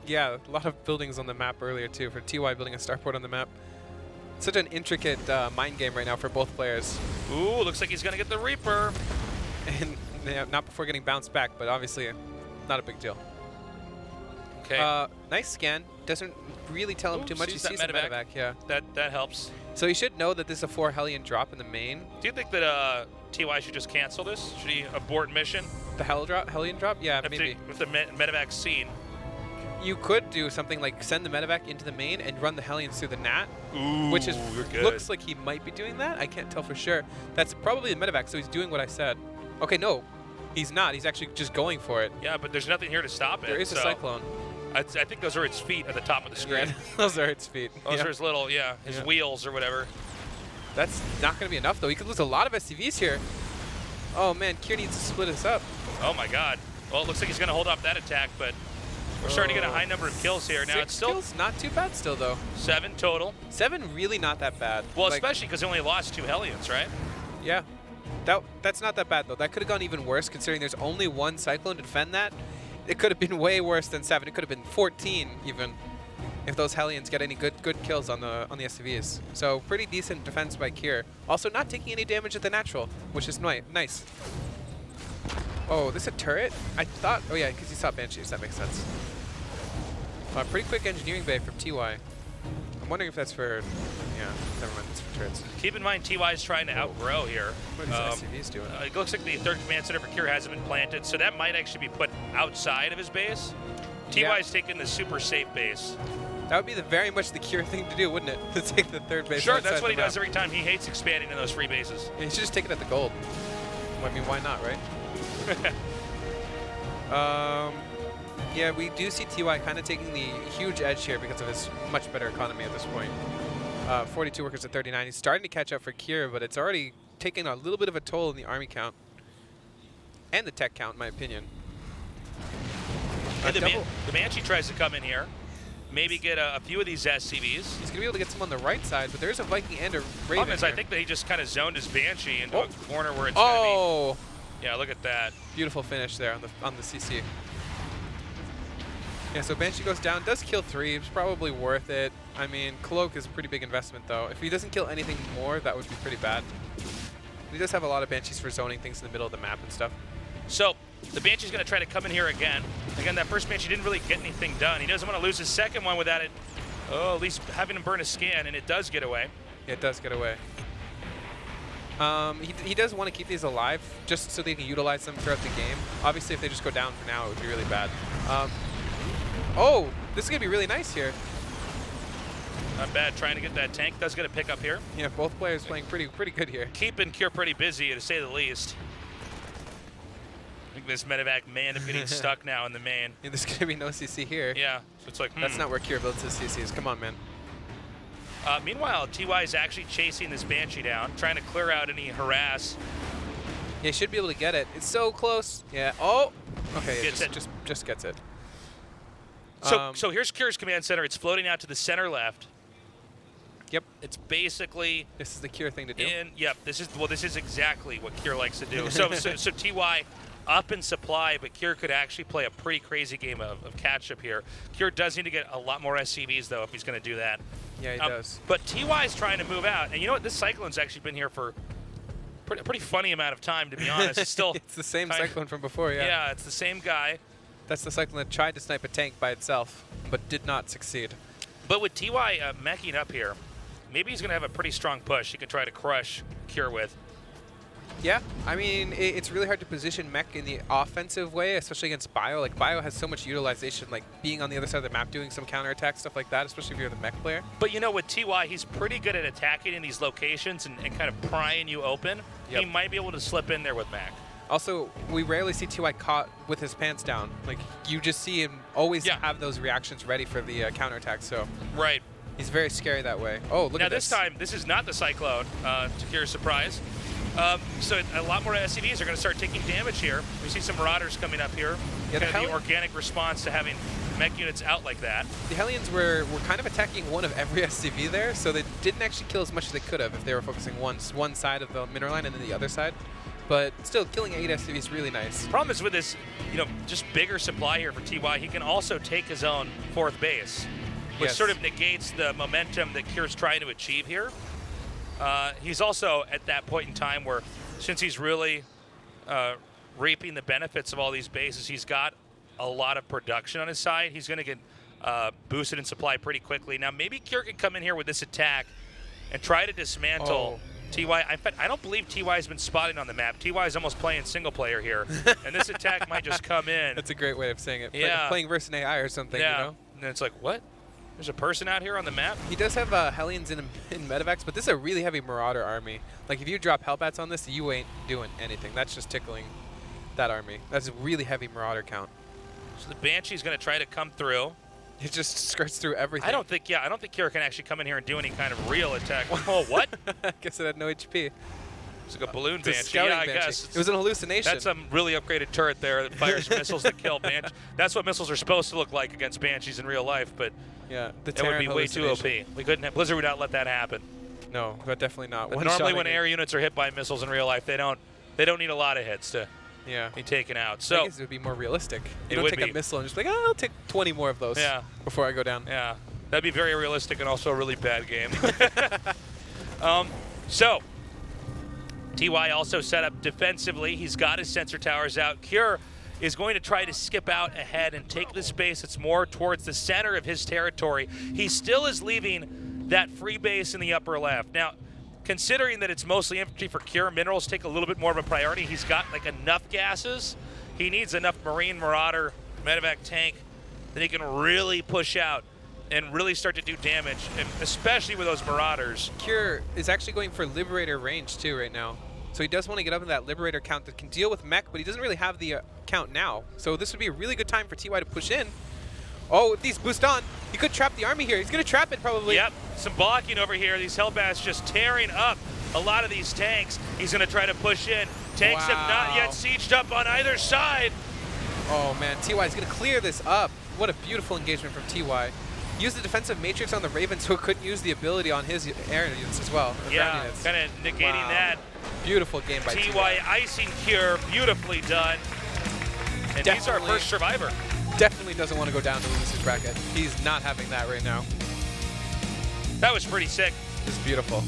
Yeah, a lot of buildings on the map earlier too for TY building a starport on the map. Such an intricate mind game right now for both players. Ooh, looks like he's going to get the Reaper. And not before getting bounced back, but obviously not a big deal. Okay. Nice scan. Doesn't really tell him too much. He sees the medevac, yeah. That helps. So he should know that this is a 4 Hellion drop in the main. Do you think that TY should just cancel this? Should he abort mission? The Hellion drop? Yeah, maybe. With the medevac's seen. You could do something like send the medevac into the main and run the Hellions through the Nat, which good. Looks like he might be doing that. I can't tell for sure. That's probably the medevac, so he's doing what I said. Okay, no, he's not. He's actually just going for it. Yeah, but there's nothing here to stop it. There is a cyclone. I think those are its feet at the top of the screen. Yeah, those are its feet. Those are his little, his wheels or whatever. That's not going to be enough, though. He could lose a lot of SCVs here. Oh, man, Kier needs to split us up. Oh, my God. Well, it looks like he's going to hold off that attack, but we're starting to get a high number of kills here. Now, it's still kills, not too bad still, though. 7 total. 7 really not that bad. Well, especially because he only lost 2 Hellions, right? Yeah. That's not that bad, though. That could have gone even worse, considering there's only 1 Cyclone to defend that. It could have been way worse than 7. It could have been 14, even, if those Hellions get any good kills on the SCVs. So pretty decent defense by Kier. Also not taking any damage at the natural, which is nice. Oh, this is a turret? I thought, oh yeah, because he saw Banshees. That makes sense. Pretty quick engineering bay from TY. I'm wondering if that's for, never mind, it's for turrets. Keep in mind, TY is trying to outgrow here. What is SCVs doing? It looks like the 3rd command center for Kier hasn't been planted, so that might actually be put outside of his base. TY is taking the super safe base. That would be very much the Kier thing to do, wouldn't it? To take the 3rd base. Sure, that's what he does every time. He hates expanding in those free bases. Yeah, he should just take it at the gold. Well, I mean, why not, right? Yeah, we do see TY kind of taking the huge edge here because of his much better economy at this point. 42 workers at 39. He's starting to catch up for Kier, but it's already taken a little bit of a toll in the army count. And the tech count, in my opinion. And the Banshee tries to come in here. Maybe get a few of these SCVs. He's going to be able to get some on the right side, but there's a Viking and a Raven. Problem is, I think that he just kind of zoned his Banshee into a corner where it's going to be. Yeah, look at that. Beautiful finish there on the CC. Yeah, so Banshee goes down, does kill 3. It's probably worth it. I mean, Cloak is a pretty big investment, though. If he doesn't kill anything more, that would be pretty bad. He does have a lot of Banshees for zoning things in the middle of the map and stuff. So, the Banshee's going to try to come in here again. Again, that first Banshee didn't really get anything done. He doesn't want to lose his second one without it, at least having him burn a scan, and it does get away. Yeah, it does get away. He does want to keep these alive, just so they can utilize them throughout the game. Obviously, if they just go down for now, it would be really bad. Oh, this is going to be really nice here. Not bad. Trying to get that tank. Does get a pick up here. Yeah, both players playing pretty good here. Keeping Kier pretty busy, to say the least. I think this medevac may end up getting stuck now in the main. Yeah, there's going to be no CC here. Yeah, so it's like, That's not where Kier builds his CCs. Come on, man. Meanwhile, TY is actually chasing this Banshee down, trying to clear out any harass. Yeah, he should be able to get it. It's so close. Yeah. Oh. Okay. Just gets it. So here's Kier's command center. It's floating out to the center left. Yep. It's basically. This is the Kier thing to do. Yep. This is exactly what Kier likes to do. so TY up in supply, but Kier could actually play a pretty crazy game of catch up here. Kier does need to get a lot more SCVs though if he's going to do that. Yeah, he does. But TY is trying to move out, and you know what? This Cyclone's actually been here for a pretty funny amount of time, to be honest. It's still it's the same Cyclone from before, yeah. Yeah, it's the same guy. That's the cyclone that tried to snipe a tank by itself, but did not succeed. But with TY meching up here, maybe he's going to have a pretty strong push he can try to crush Cure with. Yeah, I mean, it's really hard to position mech in the offensive way, especially against Bio. Like, Bio has so much utilization, like being on the other side of the map, doing some counterattack, stuff like that, especially if you're the mech player. But you know, with TY, he's pretty good at attacking in these locations and kind of prying you open. Yep. He might be able to slip in there with mech. Also, we rarely see TY caught with his pants down. Like, you just see him always have those reactions ready for the counterattack, so. Right. He's very scary that way. Oh, look now at this. Now this time, this is not the Cyclone, to Cure's surprise. So a lot more SCVs are going to start taking damage here. We see some Marauders coming up here. Yeah, kind of the organic response to having mech units out like that. The Hellions were kind of attacking one of every SCV there, so they didn't actually kill as much as they could have if they were focusing one side of the mineral line and then the other side. But still, killing 8 SCV is really nice. Problem is with this, just bigger supply here for TY, he can also take his own 4th base, which sort of negates the momentum that Cure's trying to achieve here. He's also at that point in time where, since he's really reaping the benefits of all these bases, he's got a lot of production on his side. He's going to get boosted in supply pretty quickly. Now, maybe Cure can come in here with this attack and try to dismantle TY. In fact, I don't believe TY has been spotted on the map. TY is almost playing single player here, and this attack might just come in. That's a great way of saying it. Yeah. Playing versus an AI or something, you know? And it's like, what? There's a person out here on the map? He does have Hellions in medevacs, but this is a really heavy Marauder army. Like, if you drop Hellbats on this, you ain't doing anything. That's just tickling that army. That's a really heavy Marauder count. So the Banshee's going to try to come through. It just skirts through everything. I don't think Kira can actually come in here and do any kind of real attack. Oh, what? I guess it had no HP. It's like a balloon Banshee. Yeah, I Banshee. guess. It was an hallucination. That's some really upgraded turret there that fires missiles that kill Banshees. That's what missiles are supposed to look like against Banshees in real life, but yeah, it would be way too OP. We couldn't have, Blizzard would not let that happen. No, but definitely not. But normally when air units are hit by missiles in real life, they don't need a lot of hits to be taken out. So I guess it would be more realistic. You it don't would take be. a missile and just be like, oh, I'll take 20 more of those before I go down. Yeah, that'd be very realistic and also a really bad game. So TY also set up defensively. He's got his sensor towers out. Cure is going to try to skip out ahead and take the space that's more towards the center of his territory. He still is leaving that free base in the upper left. Now, considering that it's mostly infantry for Cure, minerals take a little bit more of a priority. He's got like enough gases. He needs enough Marine, Marauder, Medevac tank that he can really push out and really start to do damage, and especially with those Marauders. Cure is actually going for Liberator range too right now. So he does want to get up in that Liberator count that can deal with mech, but he doesn't really have the count now. So this would be a really good time for TY to push in. Oh, if these boost on, he could trap the army here. He's going to trap it probably. Yep, some blocking over here. These Hellbats just tearing up a lot of these tanks. He's going to try to push in. Tanks have not yet sieged up on either side. Oh man, TY is going to clear this up. What a beautiful engagement from TY. Use the defensive matrix on the Raven so it couldn't use the ability on his air units as well. Yeah, kind of negating that. Beautiful game by TY icing Cure, beautifully done. And he's our first survivor. Definitely doesn't want to go down to lose his bracket. He's not having that right now. That was pretty sick. It's beautiful.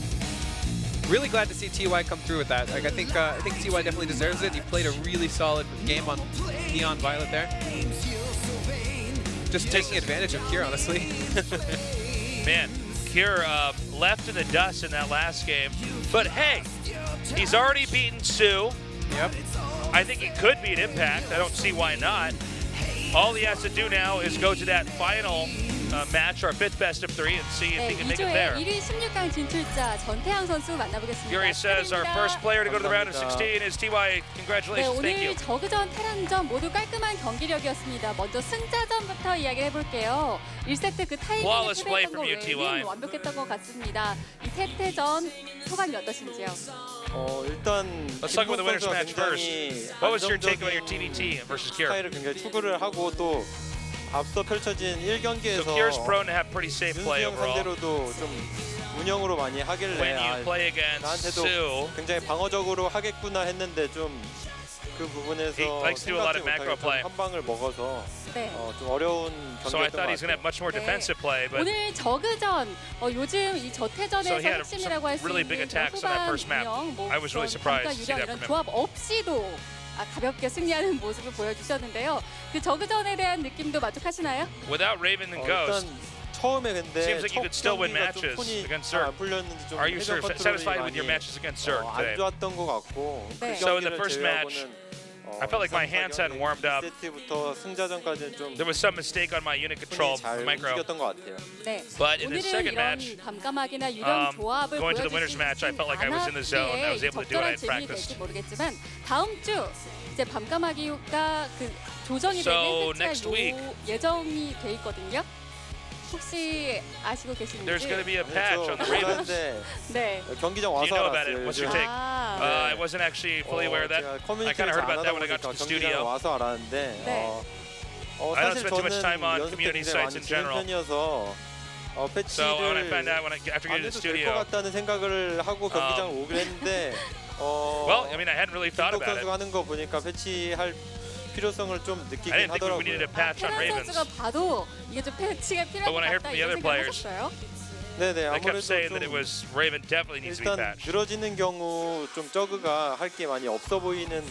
Really glad to see TY come through with that. Like I think TY definitely deserves it. He played a really solid game on Neon Violet there. Just taking advantage of Cure, honestly. Man, Cure left in the dust in that last game. But hey, he's already beaten Sue. Yep. I think he could beat Impact. I don't see why not. All he has to do now is go to that final match, our 5th best of 3, and see if he can make it there. 1위 16강 진출자 전태양 선수 만나보겠습니다. Yuri says our first player to go to the round of 16 is TY. Congratulations. Thank you. 오늘 저그전, 테란전 모두 깔끔한 경기력이었습니다. 먼저 승자전부터 이야기를 해볼게요. 1세트 그 타이밍에 패배했던 거 외에는 완벽했던 것 같습니다. 이 태태전 소감이 어떠신지요? 일단 Let's talk about the winners match first. What was your take about your TVT versus Cure? 스타일을 굉장히 추구를 하고 또 앞서 펼쳐진 1경기에서 So Cure's prone to have pretty safe play overall. 상대로도 좀 운영으로 많이 하길래 When you play against 나한테도 Sue, 굉장히 방어적으로 하겠구나 했는데 좀 그 부분에서 he likes to do a lot of macro play. 한 방을 먹어서 네. 좀 어려운 So I 경기였던 thought 것 he's going to 같아요. have much more defensive play, but 오늘 저그전 요즘 이 So 저태전에서 he had 핵심이라고 할 수 really 있는 big attacks on that first map. 후반 I was really surprised to see that 이런 from him. 조합 없이도 가볍게 승리하는 모습을 보여주셨는데요. 그 저그전에 대한 느낌도 만족하시나요? Without Raven and Ghost, 처음에 근데 seems like you could still win 경기가 좀 matches 톤이 against 잘 Zerg. 안 풀렸는지 좀 Are you 회전 satisfied 컨트롤이 with your 많이 matches against Zerg 안 today? 좋았던 것 같고 네. 그 So in the 경기를 first match, 제외하고는 I felt like my hands hadn't warmed up. 2세트부터 승자전까지는 좀 There was some mistake on my unit control 잘 micro. 움직였던 것 같아요. 네. But in the 오늘은 second 이런 match, 감감하기나 유령 조합을 going to the winners match, I felt like I was in the zone. I was able to do what I had 적절한 practiced. 질문이 될지 모르겠지만 다음 주 이제 밤까마귀가 그 조정이 So 되는 next week, 예정이 돼 있거든요. 혹시 아시고 계시는지? there's going to be a patch on the Ravens. 네. 경기장 Do you 와서 know about it? 알았어요. What's your 요즘. take? I wasn't actually fully aware of that. I kind of heard about that when I got to the 경기장 studio. 와서 알았는데 네. I don't 사실 spend too much 저는 time on 연습 때 community 굉장히 sites 많이 in 지는 general. 편이어서 So when I 패치를 found out after 안 getting to the 해도 될 것 studio, 같다는 생각을 하고 경기장 오긴 했는데 well, I mean, I hadn't really thought 김동 about it. 선수가 하는 거 보니까 패치할 필요성을 좀 I 느끼긴 didn't think we needed a 하더라고요. patch on 테란 Ravens. 선수가 봐도 이게 좀 패치가 필요할 But 것 when I heard 같다 from the 이런 other players, 생각하셨어요? 네네 They kept 아무래도 saying that it 좀 was Raven definitely needs to be 일단 patched. 늘어지는 경우 좀 저그가 할 게 많이 없어 보이는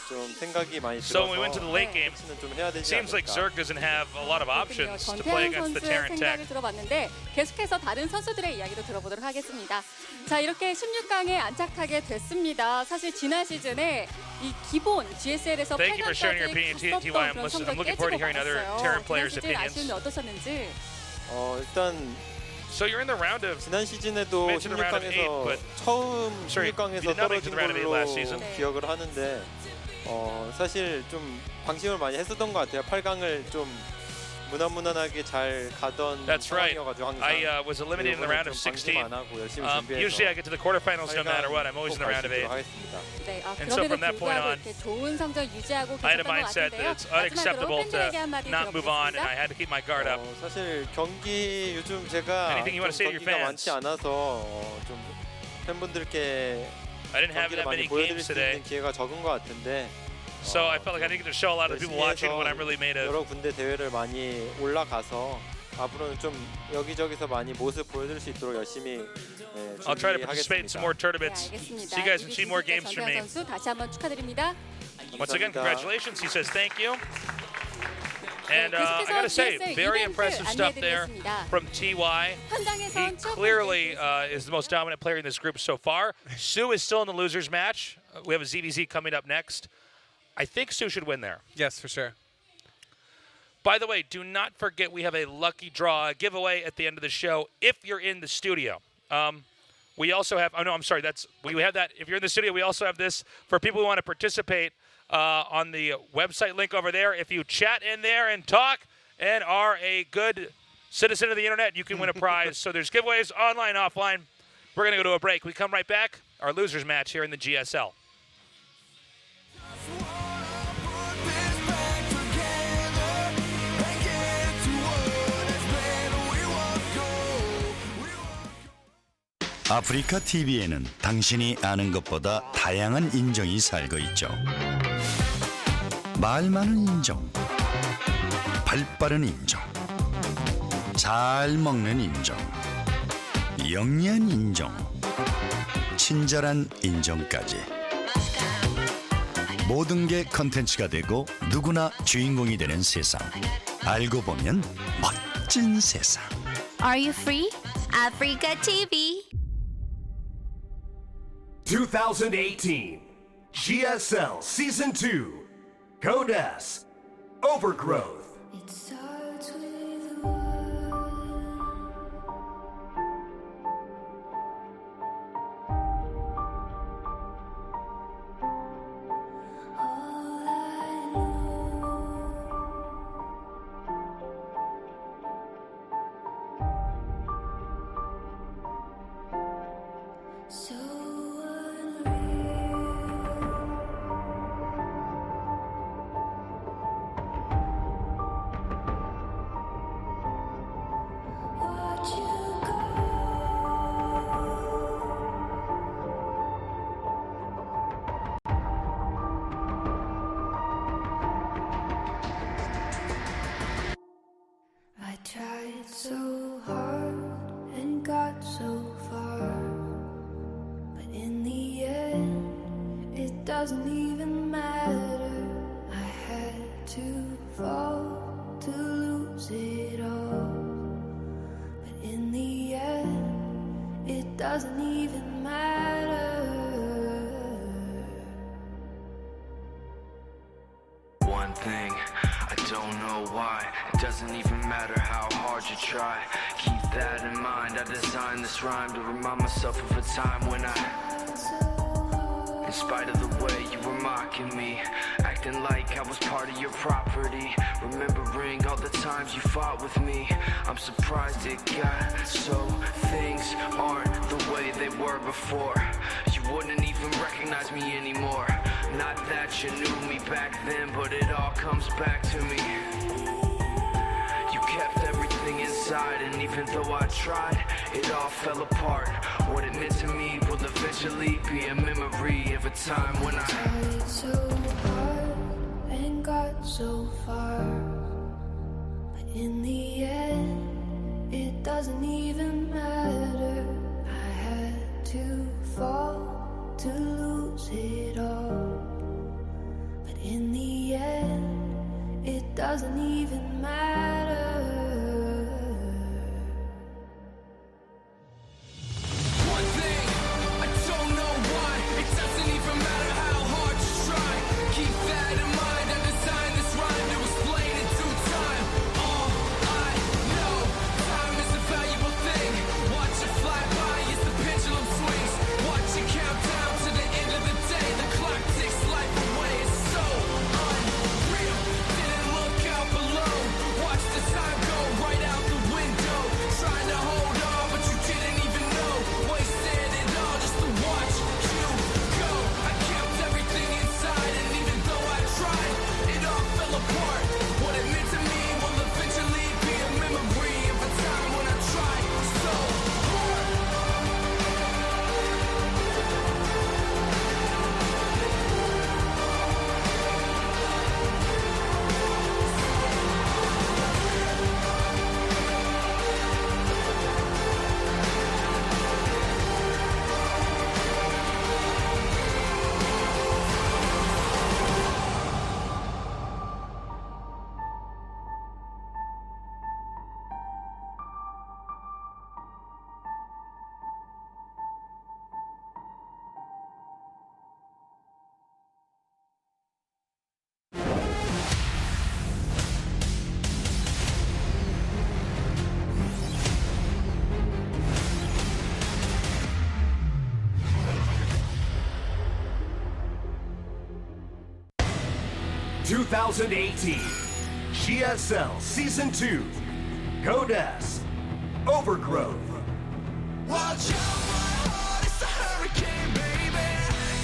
좀 생각이 많이 So 들어서 when we went to the late game, 패치는 좀 해야 되지 seems like 않을까. Zerg doesn't have a lot of options to play 전태양 against the 선수의 Terran 생각을 Tech. 들어봤는데 계속해서 다른 선수들의 이야기도 들어보도록 하겠습니다. 자, 이렇게 16강에 안착하게 됐습니다. 사실 지난 시즌에 이 기본 GSL에서 Thank you for sharing your 8강까지 opinion, TY. 갔었던 그런 I'm 성적 looking 깨지고 forward to hearing other Terran 말았어요. players' 지난 시즌 opinions. 아쉬움이 어떠셨는지? 일단 So you're in the round of 지난 시즌에도 mentioned the round of 8, 16강에서 but 처음 sorry, you 16강에서 did not make it to 떨어진 the round of 8 걸로 last season. 기억을 하는데 사실 좀 방심을 많이 했었던 것 같아요. 8강을 좀 무난무난하게 잘 가던 That's right. 상황이어가지고 항상 I was eliminated in the round of 16. 안 하고 열심히 Usually I 준비해서 get to the quarterfinals no matter what. I'm always in the round of 8. 하겠습니다. 네, And so 그럼에도 from that point 불구하고 on, 이렇게 좋은 성적 유지하고 I had a 계셨던 것 mindset that 같은데요. it's 마지막으로 unacceptable 팬들에게 한마디 to not move on, and I 들어보겠습니다. had to keep my guard up. 사실 경기 요즘 제가 Anything you want to say to your 경기가 fans? 많지 않아서 좀 팬분들께 I didn't have that 경기를 many 많이 보여드릴 games 수 today, 있는 기회가 적은 것 같은데 so I felt like I didn't get to show a lot of the people watching what I'm really made of. 여러 군데 대회를 많이 올라가서 앞으로는 좀 여기저기서 많이 모습 보여드릴 수 있도록 열심히 I'll try to participate in some more 네, tournaments. 알겠습니다. So you guys can see more games from me. 전태양 선수 다시 한번 축하드립니다. Once again, congratulations. He says thank you. And 네, I 계속해서 gotta say, GSL very 이벤트 impressive stuff there 안내해드리겠습니다. from TY. He 현장에선 첫 clearly 번째 is the most dominant player in this group so far. Sue is still in the losers match. We have a ZVZ coming up next. I think Sue should win there. Yes, for sure. By the way, do not forget we have a lucky draw, a giveaway at the end of the show if you're in the studio. We also have, oh no, I'm sorry, we have that. If you're in the studio, we also have this for people who want to participate on the website link over there. If you chat in there and talk and are a good citizen of the internet, you can win a prize. So there's giveaways online, offline. We're going to go to a break. We come right back. Our losers match here in the GSL. 아프리카 TV에는 당신이 아는 것보다 다양한 인정이 살고 있죠. 말 많은 인정, 발 빠른 인정, 잘 먹는 인정, 영리한 인정, 친절한 인정까지. 모든 게 컨텐츠가 되고 누구나 주인공이 되는 세상. 알고 보면 멋진 세상. Are you free? Africa TV. 2018 GSL Season 2 Code S Overgrowth. I tried so hard and got so far, but in the end, it doesn't even matter. matter. I had to fall to lose it all. But in the end, it doesn't even matter. One thing, I don't know why. It doesn't even matter how hard you try. Keep that in mind. I designed this rhyme to remind myself of a time when in spite of the way you were mocking me, acting like I was part of your property, remembering all the times you fought with me, I'm surprised it got so things aren't the way they were before. You wouldn't even recognize me anymore. Not that you knew me back then, but it all comes back to me. You kept everything inside, and even though I tried, it all fell apart. What it meant to me will eventually be a memory of a time when I tried so hard and got so far. But in the end, it doesn't even matter. I had to fall to lose it all. But in the end, it doesn't even matter. One thing, I don't know why. It doesn't even matter how hard you try. Keep that in mind. I designed this rhyme to explain in due time. All I know, time is a valuable thing. Watch it fly by as the pendulum swings. Watch it count down to the end of the day. The clock takes life away. It's so unreal. Didn't look out below. Watch the time go right out the window. Trying to hold on, but you didn't even know. Wasted it all just to watch you go. I kept everything inside, and even though I tried, it all fell apart. What it meant to me will eventually be a memory of a time when I tried so hard. ...2018 GSL Season 2 Codes Overgrowth. Watch out, my heart, it's a hurricane, baby.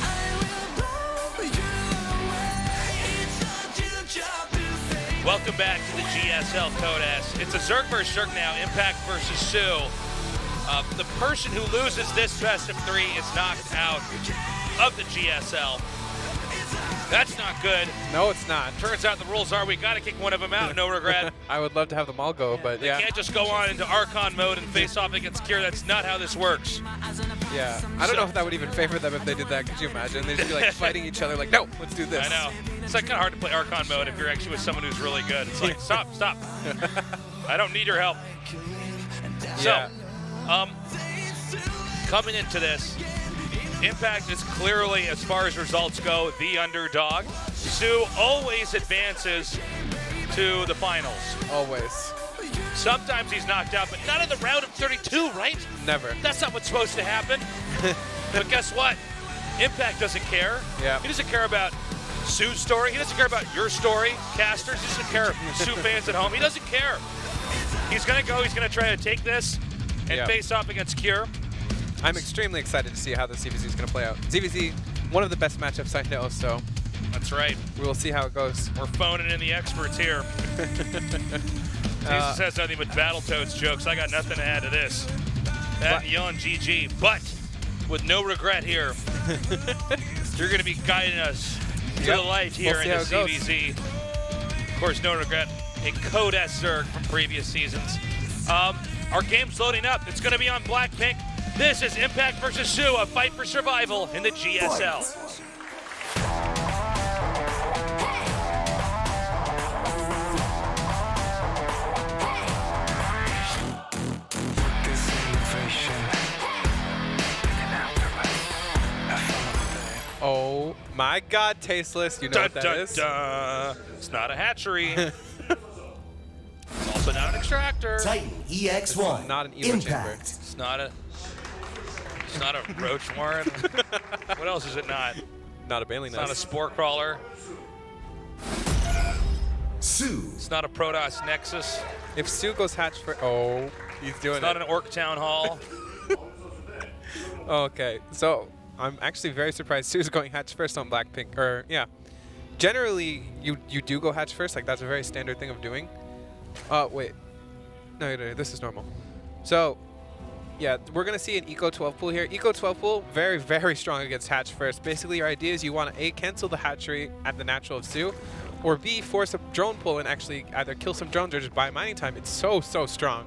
I will blow you away. It's not your job to say. Welcome back to the GSL Codes. It's a Zerg versus Zerg now, Impact versus Sue. The person who loses this best of 3 is knocked out of the GSL. That's not good. No, it's not. Turns out the rules are we got to kick one of them out, no regret. I would love to have them all go, but yeah. They can't just go on into Archon mode and face off against Kier. That's not how this works. Yeah, I don't know if that would even favor them if they did that. Could you imagine? They'd just be like fighting each other like, no, let's do this. I know. It's like kind of hard to play Archon mode if you're actually with someone who's really good. It's like, stop. I don't need your help. So, coming into this, Impact is clearly, as far as results go, the underdog. Sue always advances to the finals. Always. Sometimes he's knocked out, but not in the round of 32, right? Never. That's not what's supposed to happen. But guess what? Impact doesn't care. Yeah. He doesn't care about Sue's story. He doesn't care about your story, casters. He doesn't care, Sue fans at home. He doesn't care. He's going to go. He's going to try to take this and face off against Kier. I'm extremely excited to see how the ZVZ is going to play out. ZVZ, one of the best matchups I know, so. That's right. We will see how it goes. We're phoning in the experts here. Jesus has nothing but Battletoads jokes. I got nothing to add to this. That and yelling GG. But with no regret here, you're going to be guiding us to the light here in the ZVZ. Of course, no regret. A Code S Zerg from previous seasons. Our game's loading up. It's going to be on Blackpink. This is Impact versus Sue, a fight for survival in the GSL. My God, tasteless. You know what that is? It's not a hatchery. It's also not an extractor. Titan EX1. Not an Evo chamber. It's not a roach warren. What else is it not? Not a Bailey nest. It's not a spore crawler. Sue. It's not a Protoss Nexus. If Sue goes hatch for he's doing It's not an Orc Town Hall. Okay, so I'm actually very surprised Sue's going hatch first on Blackpink. Or yeah, generally you do go hatch first. Like that's a very standard thing of doing. Wait, no, this is normal. So yeah, we're gonna see an Eco 12 pool here. Eco 12 pool, very, very strong against hatch first. Basically, your idea is you want to A, cancel the hatchery at the natural of Sue, or B, force a drone pull and actually either kill some drones or just buy mining time. It's so strong.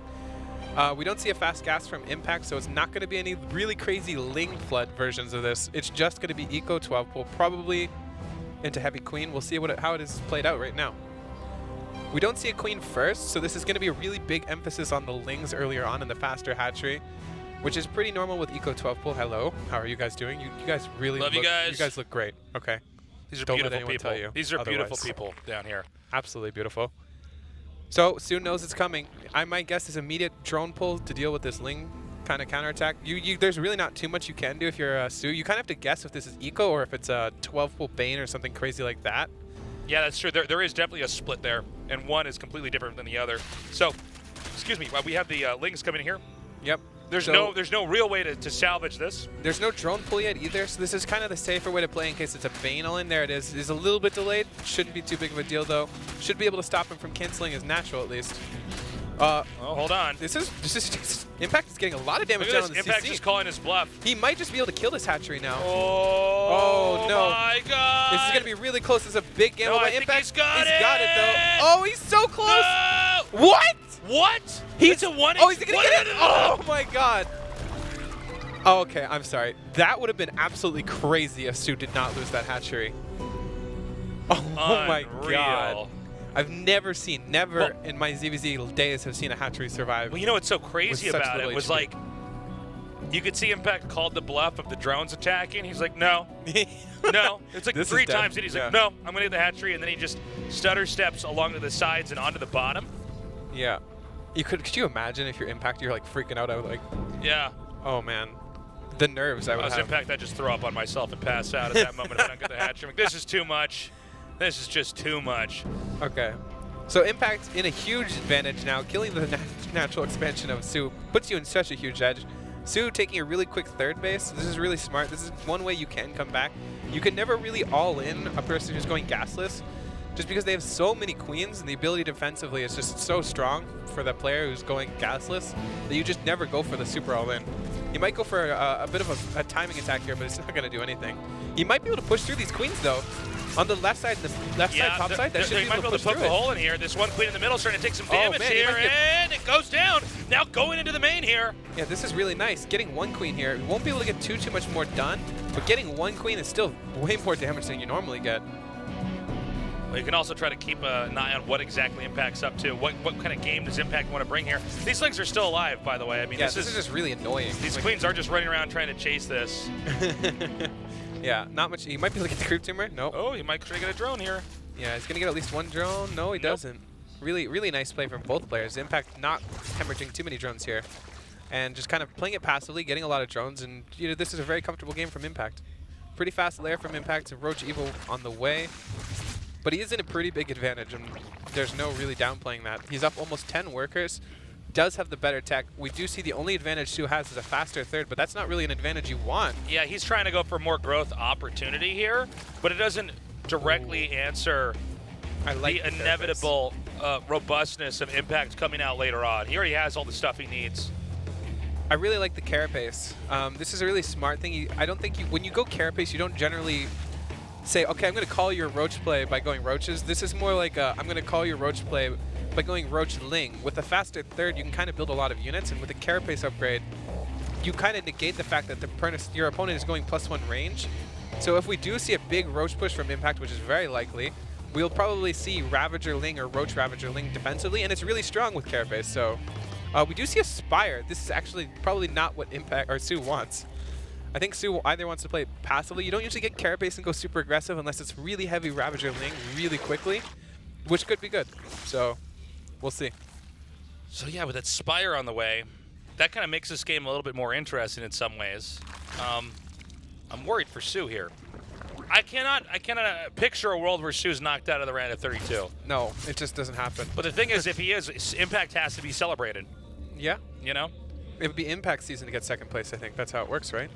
We don't see a fast gas from Impact, so it's not going to be any really crazy Ling Flood versions of this. It's just going to be Eco 12 pool, probably into Heavy Queen. We'll see how it is played out right now. We don't see a Queen first, so this is going to be a really big emphasis on the Lings earlier on in the faster hatchery, which is pretty normal with Eco 12 pool. Hello, how are you guys doing? You guys really Love you guys. You guys look great. Okay. These are Don't let beautiful anyone people. tell you These are beautiful otherwise. people down here. Absolutely beautiful. So Sue knows it's coming. I might guess is immediate drone pull to deal with this Ling kind of counterattack. There's really not too much you can do if you're Sue. You kind of have to guess if this is Eco or if it's a 12 pull Bane or something crazy like that. Yeah, that's true. There is definitely a split there, and one is completely different than the other. So, excuse me, we have the Lings coming in here. Yep. There's no real way to salvage this. There's no drone pull yet either, so this is kind of the safer way to play in case it's a Bane all in. There it is. It's a little bit delayed. Shouldn't be too big of a deal though. Should be able to stop him from canceling his natural at least. Oh, hold on. This is Impact is getting a lot of damage down on the Impact CC. is calling his bluff. He might just be able to kill this hatchery now. Oh no. my God. This is going to be really close. This is a big gamble by Impact. He's got it though. Oh, he's so close. No! What? What? He's a 1 Oh, he's going to get it. Oh my God. Oh, okay, I'm sorry. That would have been absolutely crazy if Sue did not lose that hatchery. Oh my God. I've never in my ZVZ days have seen a hatchery survive. Well, you know what's so crazy about it was like, you could see Impact called the bluff of the drones attacking. He's like, no, no. It's like 3 times and he's like, no, I'm gonna get the hatchery, and then he just stutter steps along to the sides and onto the bottom. Yeah. Could you imagine if you're Impact, you're like freaking out? I was like, yeah. Oh man. The nerves I would have. Impact, I just throw up on myself and pass out at that moment if I don't get the hatchery. I'm like, this is too much. This is just too much. Okay. So Impact in a huge advantage now. Killing the natural expansion of Sue puts you in such a huge edge. Sue taking a really quick third base. This is really smart. This is one way you can come back. You can never really all in a person who's going gasless, just because they have so many queens and the ability defensively is just so strong for the player who's going gasless that you just never go for the super all in. You might go for a bit of a timing attack here, but it's not going to do anything. You might be able to push through these queens though. On the left side, top side, that should you might be able to poke a hole in here. This one queen in the middle is starting to take some damage here, and it goes down. Now going into the main here. Yeah, this is really nice. Getting one queen here. You won't be able to get too much more done, but getting one queen is still way more damage than you normally get. Well, you can also try to keep an eye on what exactly Impact's up to. What kind of game does Impact want to bring here? These Lings are still alive, by the way. I mean, yeah, this is just really annoying. These queens are just running around trying to chase this. Yeah, not much. He might be able to get the creep tumor. Nope. Oh, he might try to get a drone here. Yeah, he's going to get at least one drone. No, he doesn't. Really, really nice play from both players. Impact not hemorrhaging too many drones here. And just kind of playing it passively, getting a lot of drones. And this is a very comfortable game from Impact. Pretty fast layer from Impact to Roach Evil on the way. But he is in a pretty big advantage, and there's no really downplaying that. He's up almost 10 workers. Does have the better tech. We do see the only advantage Sue has is a faster third, but that's not really an advantage you want. Yeah, he's trying to go for more growth opportunity here, but it doesn't directly answer the inevitable robustness of Impact coming out later on. He already has all the stuff he needs. I really like the carapace. This is a really smart thing. I don't think when you go carapace, you don't generally say, okay, I'm going to call your roach play by going roaches. This is more like I'm going to call your roach play by going Roach Ling. With a faster third, you can kind of build a lot of units, and with the carapace upgrade, you kind of negate the fact that your opponent is going +1 range. So if we do see a big Roach push from Impact, which is very likely, we'll probably see Ravager Ling or Roach Ravager Ling defensively, and it's really strong with carapace. So we do see a Spire. This is actually probably not what Impact or Sue wants. I think Su either wants to play passively. You don't usually get Carapace and go super aggressive unless it's really heavy Ravager Ling really quickly, which could be good. So we'll see. So yeah, with that Spire on the way, that kind of makes this game a little bit more interesting in some ways. I'm worried for Su here. I cannot picture a world where Su's knocked out of the round of 32. No, it just doesn't happen. But the thing is, if he is, Impact has to be celebrated. Yeah. You know? It would be Impact season to get second place, I think. That's how it works, right?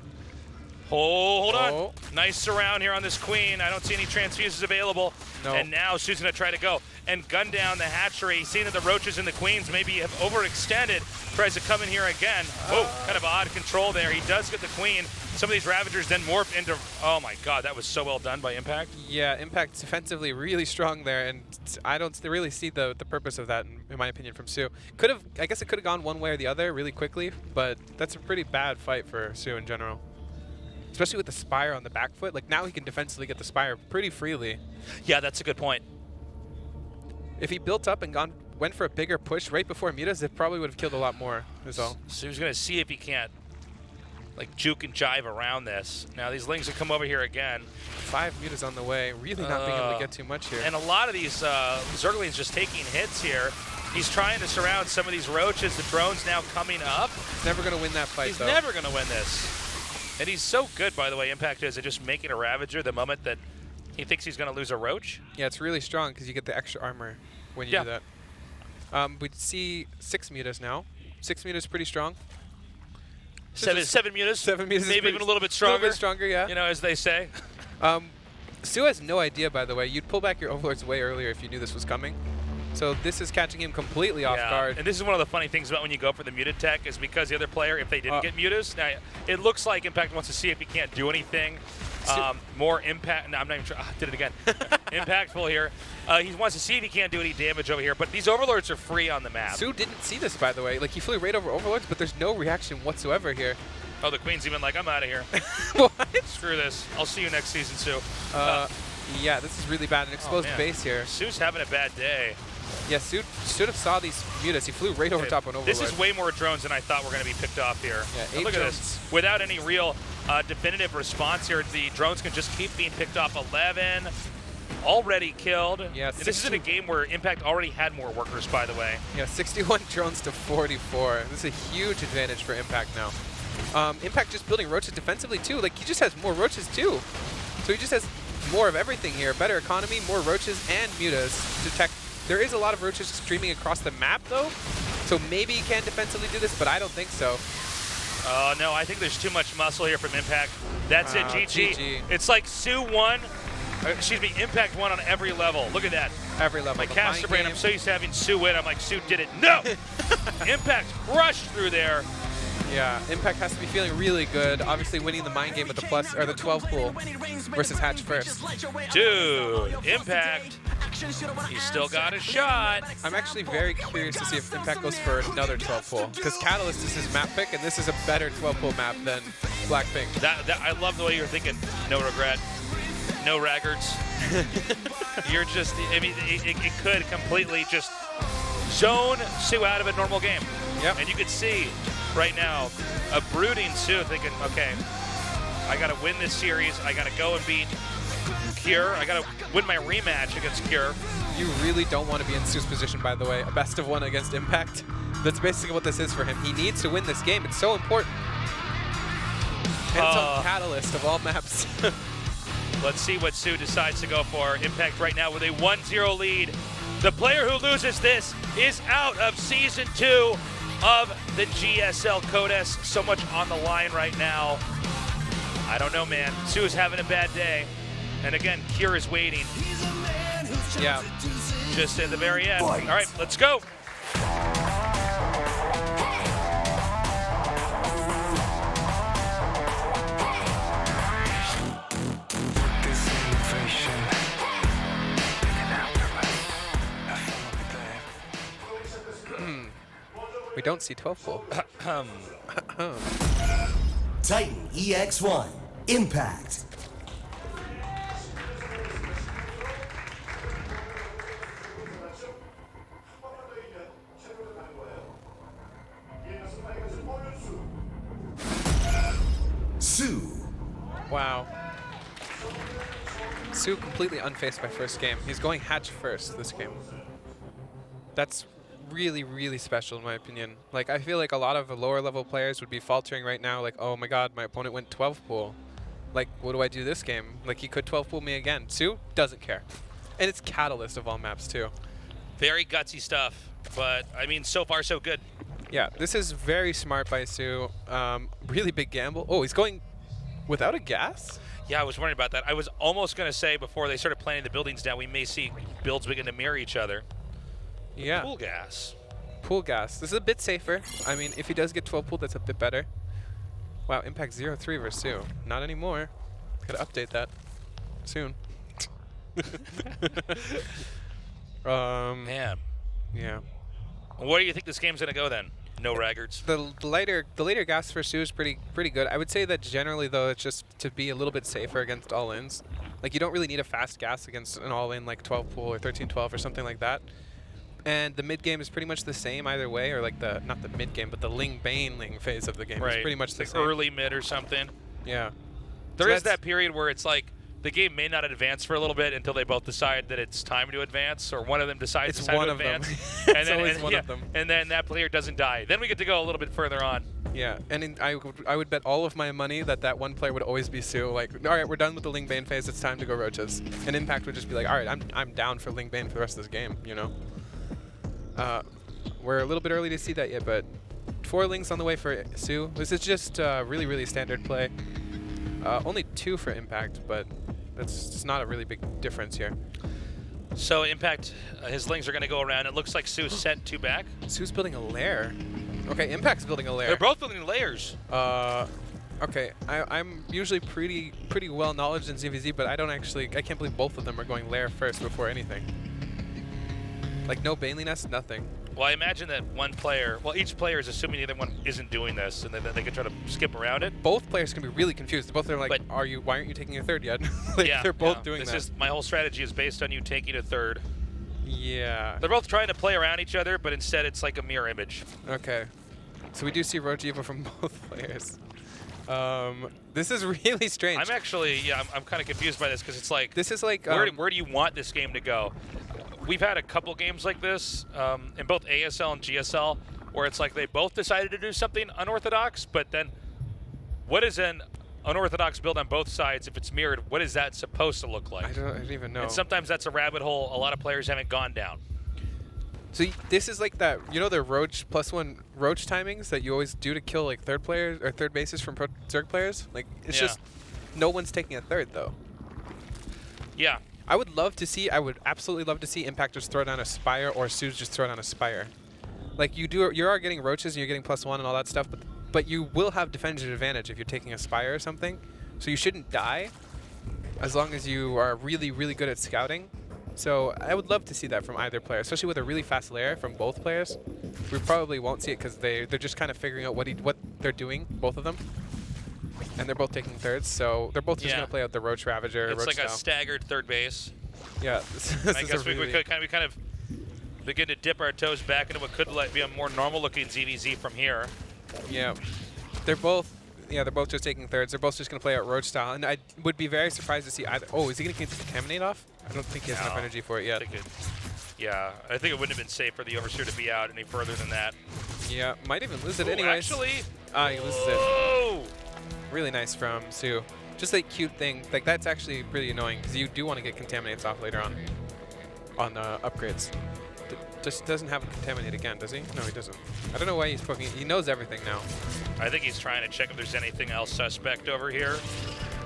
Oh, hold on. Nice surround here on this Queen. I don't see any transfuses available. No. And now Su's going to try to go and gun down the hatchery. Seeing that the Roaches and the Queens maybe have overextended. Tries to come in here again. Oh, kind of odd control there. He does get the Queen. Some of these Ravagers then morph into... Oh, my God. That was so well done by Impact. Yeah, Impact's defensively really strong there, and I don't really see the purpose of that, in my opinion, from Su. I guess it could have gone one way or the other really quickly, but that's a pretty bad fight for Su in general. Especially with the Spire on the back foot. Like, now he can defensively get the Spire pretty freely. Yeah, that's a good point. If he built up and went for a bigger push right before Mutas, it probably would have killed a lot more, is all. Su's going to see if he can't, like, juke and jive around this. Now, these Lings will come over here again. 5 Mutas on the way. Really not being able to get too much here. And a lot of these Zerglings just taking hits here. He's trying to surround some of these Roaches. The drone's now coming up. He's never going to win that fight, He's though. never going to win this. And he's so good, by the way, Impact is at just making a Ravager the moment that he thinks he's going to lose a Roach. Yeah, it's really strong because you get the extra armor when you do that. We see 6 Mutas now. 6 Mutas pretty strong. Seven Mutas. 7 Mutas. Maybe even a little bit stronger. A little bit stronger, yeah. You know, as they say. Su has no idea, by the way. You'd pull back your Overlords way earlier if you knew this was coming. So this is catching him completely off guard. And this is one of the funny things about when you go for the muted tech is because the other player, if they didn't get mutas, now it looks like Impact wants to see if he can't do anything. More impact. No, I'm not even sure. Did it again. Impactful here. He wants to see if he can't do any damage over here, but these Overlords are free on the map. Su didn't see this, by the way. Like, he flew right over Overlords, but there's no reaction whatsoever here. Oh, the Queen's even like, I'm out of here. What? Screw this. I'll see you next season, Su. Yeah, this is really bad. An exposed base here. Su's having a bad day. Yeah, Su should have saw these Mutas. He flew right over top on Overlord. This is way more drones than I thought were going to be picked off here. Yeah, 8 look drones. at this. Without any real definitive response here, the drones can just keep being picked off. 11 already killed. Yeah, this is in a game where Impact already had more workers, by the way. Yeah, 61 drones to 44. This is a huge advantage for Impact now. Impact just building Roaches defensively, too. Like, he just has more Roaches, too. So he just has more of everything here. Better economy, more Roaches, and Mutas to tech. There is a lot of Roaches streaming across the map, though, so maybe he can defensively do this, but I don't think so. Oh, no, I think there's too much muscle here from Impact. That's it, GG. It's like Su won, Impact won on every level. Look at that. Every level. My caster brain, I'm so used to having Su win. I'm like, Su did it. No! Impact crushed through there. Yeah, Impact has to be feeling really good. Obviously, winning the mind game with the plus or the 12 pool versus Hatch first. Dude, Impact. He's still got a shot. I'm actually very curious to see if Impact goes for another 12 pool because Catalyst is his map pick, and this is a better 12 pool map than Blackpink. I love the way you're thinking. No regret. No raggards. You're just, I mean, it could completely just zone Su out of a normal game. Yep. And you could see right now a brooding Su thinking, okay, I got to win this series. I got to go and beat Cure. I got to win my rematch against Cure. You really don't want to be in Su's position, by the way. A best of 1 against Impact. That's basically what this is for him. He needs to win this game. It's so important. And it's on Catalyst of all maps. Let's see what Su decides to go for. Impact right now with a 1-0 lead. The player who loses this is out of Season 2 of the GSL Codes. So much on the line right now. I don't know, man. Su is having a bad day. And again, Cure is waiting. Yeah. Just at the very end. All right, let's go. We don't see 12 pool. Titan EX1 Impact. Sue. Wow. Sue completely unfaced by first game. He's going hatch first this game. That's really, really special in my opinion. Like, I feel like a lot of the lower level players would be faltering right now, like, oh my god, my opponent went 12 pool. Like, what do I do this game? Like, he could 12 pool me again. Sue doesn't care. And it's Catalyst of all maps too. Very gutsy stuff, but I mean, so far so good. Yeah, this is very smart by Sue. Really big gamble. Oh, he's going without a gas? Yeah, I was wondering about that. I was almost going to say before they started planning the buildings down, we may see builds begin to mirror each other. Yeah. Pool gas. Pool gas. This is a bit safer. I mean, if he does get 12 pool, that's a bit better. Wow, impact 0-3 versus Sue. Not anymore. Gotta update that soon. Man. Yeah. Where do you think this game's going to go then? No raggards. The later gas for Sue is pretty good. I would say that generally though, it's just to be a little bit safer against all-ins. Like, you don't really need a fast gas against an all-in like 12 pool or 13-12 or something like that. And the mid game is pretty much the same either way, or like the not the mid game, but the Ling Bane phase of the game is pretty much the same. Early mid or something. Yeah. There is that period where it's like the game may not advance for a little bit until they both decide that it's time to advance, or one of them decides it's time to advance. It's always one of them. And then that player doesn't die. Then we get to go a little bit further on. Yeah, and I would bet all of my money that one player would always be Sue. Like, all right, we're done with the Ling Bane phase. It's time to go Roaches. And Impact would just be like, all right, I'm down for Ling Bane for the rest of this game. You know. We're a little bit early to see that yet, but 4 Lings on the way for Sue. This is just really, really standard play. Only 2 for Impact, but that's just not a really big difference here. So Impact, his Lings are going to go around. It looks like Sue's sent 2 back. Sue's building a lair. Okay, Impact's building a lair. They're both building layers. Okay, I'm usually pretty well knowledged in ZVZ, but I can't believe both of them are going lair first before anything. Like, no Baneley Nest, nothing. Well, I imagine that one player, well, each player is assuming the other one isn't doing this, and then they can try to skip around it. Both players can be really confused. Both are like, but why aren't you taking your third yet? Like, yeah, they're both doing that. My whole strategy is based on you taking a third. Yeah. They're both trying to play around each other, but instead it's like a mirror image. Okay. So we do see Rojiva from both players. This is really strange. I'm actually, I'm kind of confused by this, because it's like, this is like, where do you want this game to go? We've had a couple games like this in both ASL and GSL, where it's like they both decided to do something unorthodox, but then what is an unorthodox build on both sides? If it's mirrored, what is that supposed to look like? I don't even know. And sometimes that's a rabbit hole a lot of players haven't gone down. So this is like that, you know, the Roach +1 Roach timings that you always do to kill like third players or third bases from Zerg players? Like, it's just no one's taking a third though. Yeah. I would absolutely love to see Impactors throw down a Spire or Sue's just throw down a Spire. Like, you are getting Roaches and you're getting +1 and all that stuff, but you will have defensive advantage if you're taking a Spire or something. So you shouldn't die as long as you are really, really good at scouting. So I would love to see that from either player, especially with a really fast lair from both players. We probably won't see it because they're just kind of figuring out what they're doing, both of them. And they're both taking thirds, so they're both just going to play out the Roach Ravager. It's Roach like style. a staggered third base. Yeah. I guess we kind of begin to dip our toes back into what could be a more normal-looking ZVZ from here. Yeah. They're both just taking thirds. They're both just going to play out Roach style, and I would be very surprised to see either. Oh, is he going to Contaminate off? I don't think he has enough energy for it yet. I think it wouldn't have been safe for the Overseer to be out any further than that. Yeah, might even lose it anyways. Actually, he loses it. Really nice from Sue. Just a cute thing. Like, that's actually pretty annoying because you do want to get Contaminates off later on upgrades. Just doesn't have a Contaminate again, does he? No, he doesn't. I don't know why he's poking. He knows everything now. I think he's trying to check if there's anything else suspect over here.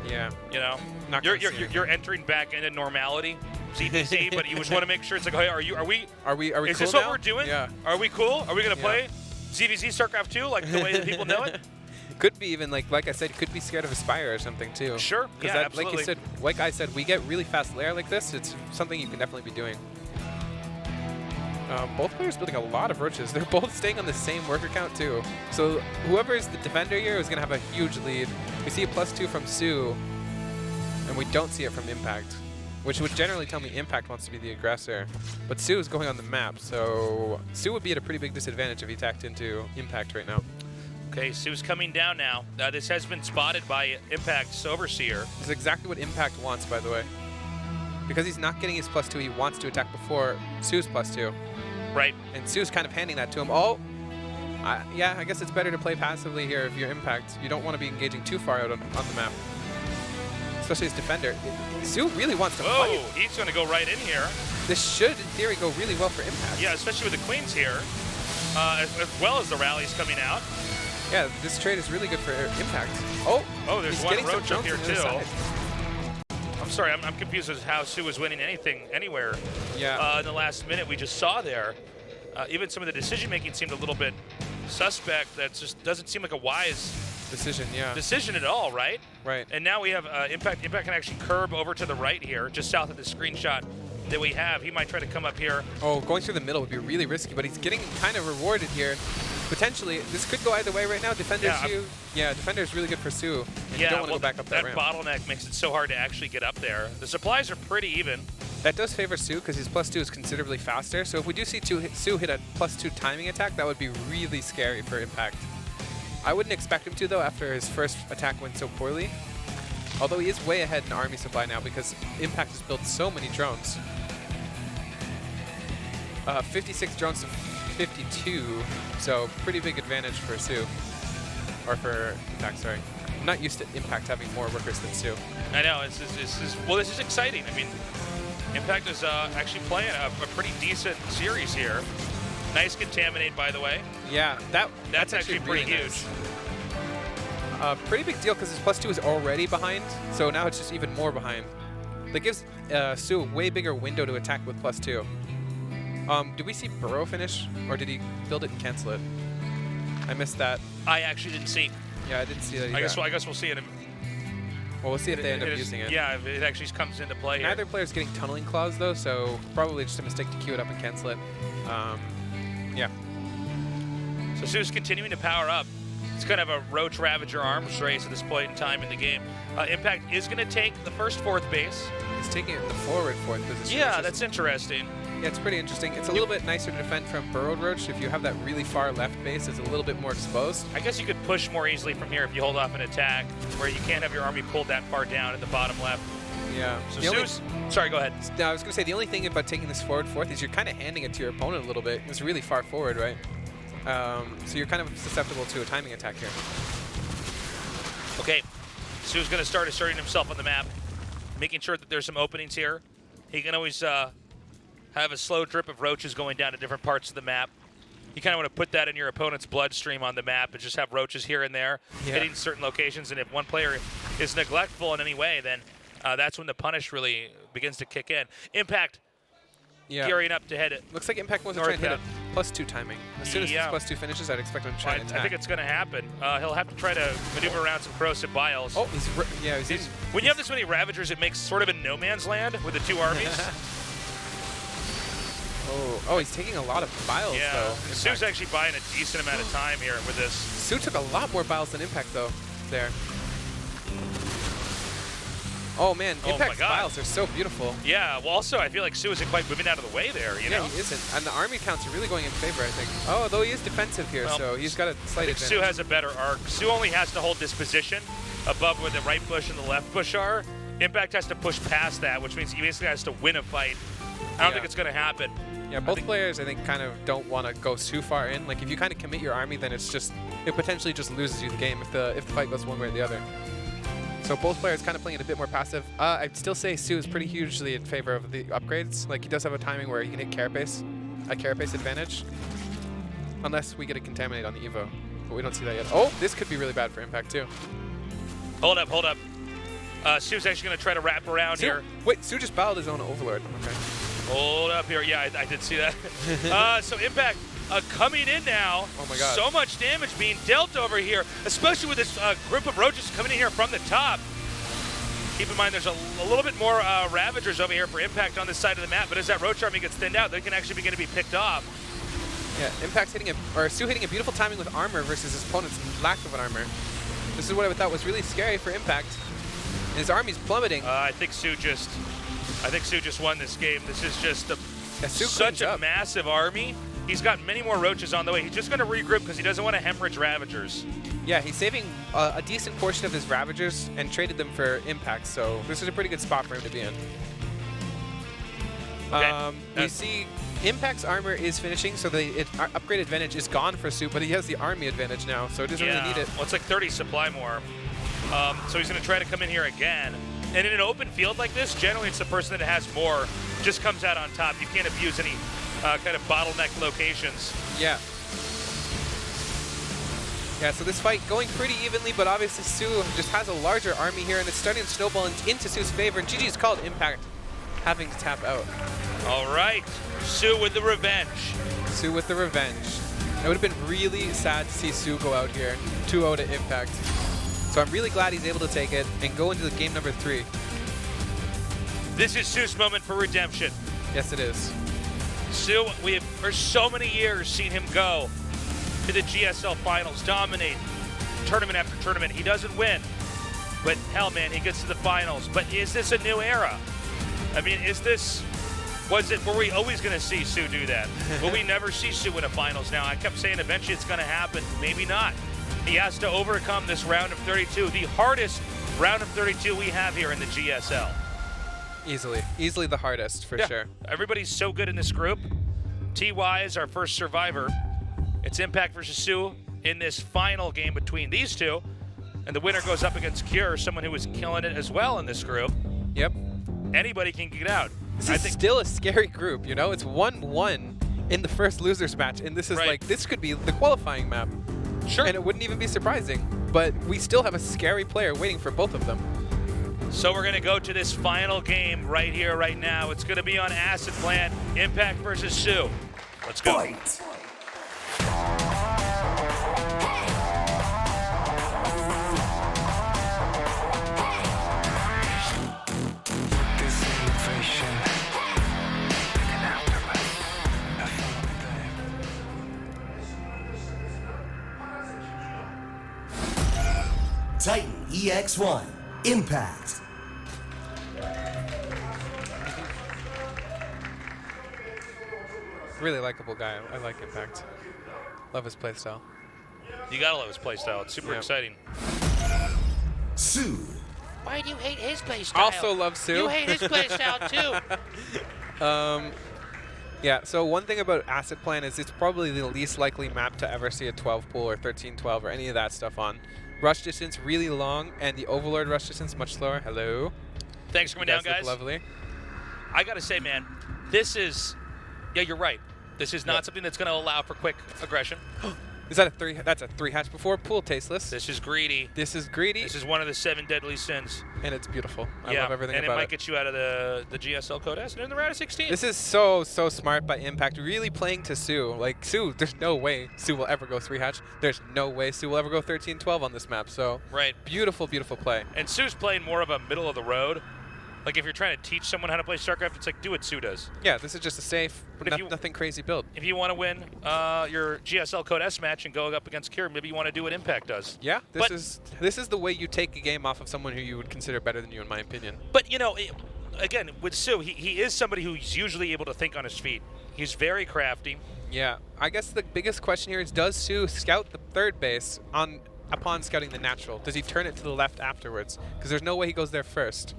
Yeah. You know, you're entering back into normality, ZVZ, but you just want to make sure it's like, hey, are we is cool this now? what we're doing? Yeah. Are we cool? Are we gonna play ZVZ StarCraft 2 like the way that people know it? Could be even like I said, you could be scared of Aspire or something too. Sure. Yeah, absolutely. Like I said, we get really fast lair like this. It's something you can definitely be doing. Both players building a lot of Roaches. They're both staying on the same worker count too. So whoever is the defender here is going to have a huge lead. We see a +2 from Sue, and we don't see it from Impact, which would generally tell me Impact wants to be the aggressor. But Sue is going on the map, so Sue would be at a pretty big disadvantage if he tacked into Impact right now. Okay, Sue's coming down now. This has been spotted by Impact's Overseer. This is exactly what Impact wants, by the way. Because he's not getting his +2, he wants to attack before Sue's +2. Right. And Sue's kind of handing that to him. Oh, yeah, I guess it's better to play passively here if you're Impact. You don't want to be engaging too far out on the map. Especially as defender. Sue really wants to fight. He's going to go right in here. This should, in theory, go really well for Impact. Yeah, especially with the queens here, as well as the rallies coming out. Yeah, this trade is really good for Impact. Oh, there's one roach up here too. I'm sorry, I'm confused as how Sue was winning anywhere. Yeah. In the last minute we just saw there. Even some of the decision making seemed a little bit suspect. That just doesn't seem like a wise decision at all, right? Right. And now we have Impact. Impact can actually curve over to the right here, just south of the screenshot that we have. He might try to come up here. Oh, going through the middle would be really risky, but he's getting kind of rewarded here. Potentially, this could go either way right now. Defender is really good for Sue. And you don't want to go back up that ramp. Bottleneck makes it so hard to actually get up there. The supplies are pretty even. That does favor Sue because his +2 is considerably faster. So if we do see Sue hit a +2 timing attack, that would be really scary for Impact. I wouldn't expect him to, though, after his first attack went so poorly. Although he is way ahead in army supply now because Impact has built so many drones. 56 drones to 52, so pretty big advantage for Sue. Or for Impact, sorry. I'm not used to Impact having more workers than Sue. I know, this is exciting. I mean, Impact is actually playing a pretty decent series here. Nice contaminate, by the way. Yeah, that's actually pretty really huge. Nice. Pretty big deal because his +2 is already behind, so now it's just even more behind. That gives Sue a way bigger window to attack with +2. Did we see Burrow finish, or did he build it and cancel it? I missed that. I actually didn't see. Yeah, I didn't see that either. I guess we'll see it. Well, we'll see if they end up using it. Yeah, if it actually comes into play. Neither player's getting tunneling claws, though, so probably just a mistake to queue it up and cancel it. Yeah. So Sue's continuing to power up. It's kind of a Roach Ravager arms race at this point in time in the game. Impact is going to take the first 4th base. He's taking it in the forward 4th position. Yeah, that's interesting. Yeah, it's pretty interesting. It's a little bit nicer to defend from Burrowed Roach. If you have that really far left base, it's a little bit more exposed. I guess you could push more easily from here if you hold off an attack, where you can't have your army pulled that far down in the bottom left. Yeah. So sorry, go ahead. No, I was going to say, the only thing about taking this forward 4th is you're kind of handing it to your opponent a little bit. It's really far forward, right? So you're kind of susceptible to a timing attack here. Okay, Sue's going to start asserting himself on the map, making sure that there's some openings here. He can always have a slow drip of roaches going down to different parts of the map. You kind of want to put that in your opponent's bloodstream on the map and just have roaches here and there hitting certain locations. And if one player is neglectful in any way, then that's when the punish really begins to kick in. Impact gearing up to head it. Looks like Impact wants to try and hit a +2 timing. As soon as his +2 finishes, I'd expect him to try and attack. I think it's going to happen. He'll have to try to maneuver around some corrosive biles. Oh, when you have this many Ravagers, it makes sort of a no man's land with the 2 armies. Oh, he's taking a lot of biles, though. Sue's actually buying a decent amount of time here with this. Sue took a lot more biles than Impact, though, there. Oh, man, Impact's biles are so beautiful. Yeah, well, also, I feel like Sue isn't quite moving out of the way there, you know? Yeah, he isn't. And the army counts are really going in favor, I think. Oh, though he is defensive here, so he's got a slight advantage. Sue has a better arc. Sue only has to hold this position above where the right bush and the left bush are. Impact has to push past that, which means he basically has to win a fight. I don't think it's going to happen. Yeah, both players, I think, kind of don't want to go too far in. Like, if you kind of commit your army, then it potentially just loses you the game if the fight goes one way or the other. So both players kind of playing it a bit more passive. I'd still say Sue is pretty hugely in favor of the upgrades. Like, he does have a timing where he can hit carapace, a carapace advantage. Unless we get a contaminate on the Evo, but we don't see that yet. Oh, this could be really bad for Impact, too. Hold up, hold up. Sue's actually going to try to wrap around here. Wait, Sue just battled his own Overlord. Okay. Hold up here. Yeah, I did see that. So Impact coming in now. Oh my God. So much damage being dealt over here, especially with this group of roaches coming in here from the top. Keep in mind there's a little bit more Ravagers over here for Impact on this side of the map, but as that Roach army gets thinned out, they can actually begin to be picked off. Yeah, Impact's Sue hitting a beautiful timing with armor versus his opponent's lack of an armor. This is what I thought was really scary for Impact. And his army's plummeting. I think Sue just won this game. This is just such a massive army He's got many more roaches on the way. He's just going to regroup because he doesn't want to hemorrhage Ravagers. Yeah, he's saving a decent portion of his Ravagers and traded them for Impacts, so this is a pretty good spot for him to be in. Okay. You see, Impact's armor is finishing, so the upgrade advantage is gone for Sue, but he has the army advantage now, so he doesn't really need it. Well, it's like 30 supply more. So he's going to try to come in here again. And in an open field like this, generally it's the person that has more just comes out on top. You can't abuse any kind of bottleneck locations. Yeah. Yeah, so this fight going pretty evenly, but obviously Sue just has a larger army here, and it's starting to snowball into Sue's favor, and GG's called Impact having to tap out. All right, Sue with the revenge. Sue with the revenge. It would have been really sad to see Sue go out here 2-0 to Impact. So I'm really glad he's able to take it and go into the game number 3. This is Sue's moment for redemption. Yes, it is. Sue, we have for so many years seen him go to the GSL finals, dominate tournament after tournament. He doesn't win, but hell, man, he gets to the finals. But is this a new era? I mean, were we always going to see Sue do that? Will we never see Sue win a finals now? I kept saying eventually it's going to happen. Maybe not. He has to overcome this round of 32, the hardest round of 32 we have here in the GSL. Easily the hardest, for sure. Everybody's so good in this group. TY is our first survivor. It's Impact versus Sue in this final game between these two. And the winner goes up against Cure, someone who was killing it as well in this group. Yep. Anybody can get out. This is still a scary group, you know? It's 1-1 in the first losers match, and this is this could be the qualifying map. Sure. And it wouldn't even be surprising, but we still have a scary player waiting for both of them. So we're going to go to this final game right here, right now. It's going to be on Acid Plant, Impact versus Sue. Let's go. Fight. Titan EX1, Impact. Really likable guy. I like Impact. Love his playstyle. You gotta love his playstyle. It's super exciting. Sue. Why do you hate his playstyle? Also love Sue. You hate his playstyle too. Yeah, so one thing about Acid Plant is it's probably the least likely map to ever see a 12 pool or 13-12 or any of that stuff on. Rush distance really long, and the Overlord rush distance much slower. Hello. Thanks for coming down, guys. Lovely. I gotta say, man, this is, yeah, you're right. This is not something that's gonna allow for quick aggression. Is that a 3? That's a 3 hatch before pool tasteless. This is greedy. This is greedy. This is one of the 7 deadly sins. And it's beautiful. I Yeah, love everything and about it might get you out of the GSL Code S and in the round of 16. This is so smart by Impact, really playing to Sue. Like, Sue, there's no way Sue will ever go 3 hatch. There's no way Sue will ever go 13-12 on this map. So, right. Beautiful, beautiful play. And Sue's playing more of a middle of the road. Like, if you're trying to teach someone how to play StarCraft, it's like, do what Sue does. Yeah, this is just a safe, nothing crazy build. If you want to win your GSL Code S match and go up against Cure, maybe you want to do what Impact does. Yeah, this is the way you take a game off of someone who you would consider better than you, in my opinion. But, you know, again, with Sue, he is somebody who's usually able to think on his feet. He's very crafty. Yeah, I guess the biggest question here is, does Sue scout the third base upon scouting the natural? Does he turn it to the left afterwards? Because there's no way he goes there first.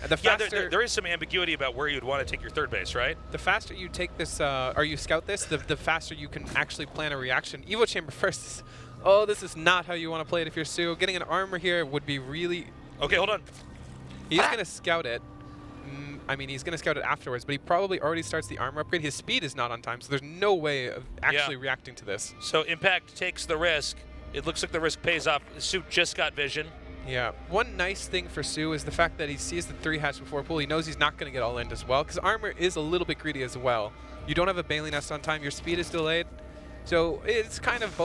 There is some ambiguity about where you'd want to take your third base, right? The faster you take this, or you scout this, the faster you can actually plan a reaction. Evo Chamber first. Oh, this is not how you want to play it if you're Sue. Getting an armor here would be really... Okay, hold on. He's going to scout it. I mean, he's going to scout it afterwards, but he probably already starts the armor upgrade. His speed is not on time, so there's no way of actually reacting to this. So Impact takes the risk. It looks like the risk pays off. Sue just got vision. Yeah. One nice thing for Sue is the fact that he sees the 3 hatch before pool. He knows he's not going to get all in as well, because armor is a little bit greedy as well. You don't have a Bailey Nest on time. Your speed is delayed. So it's kind of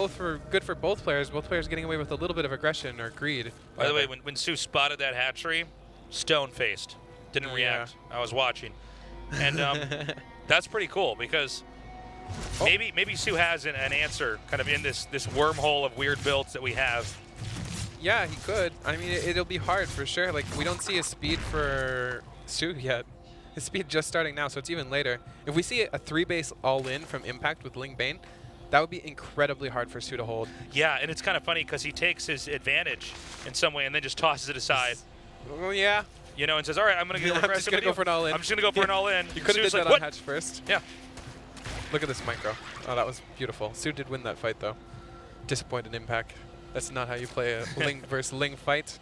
good for both players. Both players getting away with a little bit of aggression or greed. By the way, when Sue spotted that hatchery, stone-faced. Didn't react. I was watching. And that's pretty cool, because maybe Sue has an answer kind of in this wormhole of weird builds that we have. Yeah, he could. I mean, it'll be hard for sure. Like, we don't see a speed for Sue yet. His speed just starting now, so it's even later. If we see a 3-base all-in from Impact with Ling Bane, that would be incredibly hard for Su to hold. Yeah, and it's kind of funny because he takes his advantage in some way and then just tosses it aside. Oh, yeah. You know, and says, all right, I'm going to go aggressive. I'm just going to go for an all-in. I'm just going to go for an all-in. You could have did like, that on Hatch first. Yeah. Look at this micro. Oh, that was beautiful. Su did win that fight, though. Disappointed Impact. That's not how you play a Ling versus Ling fight.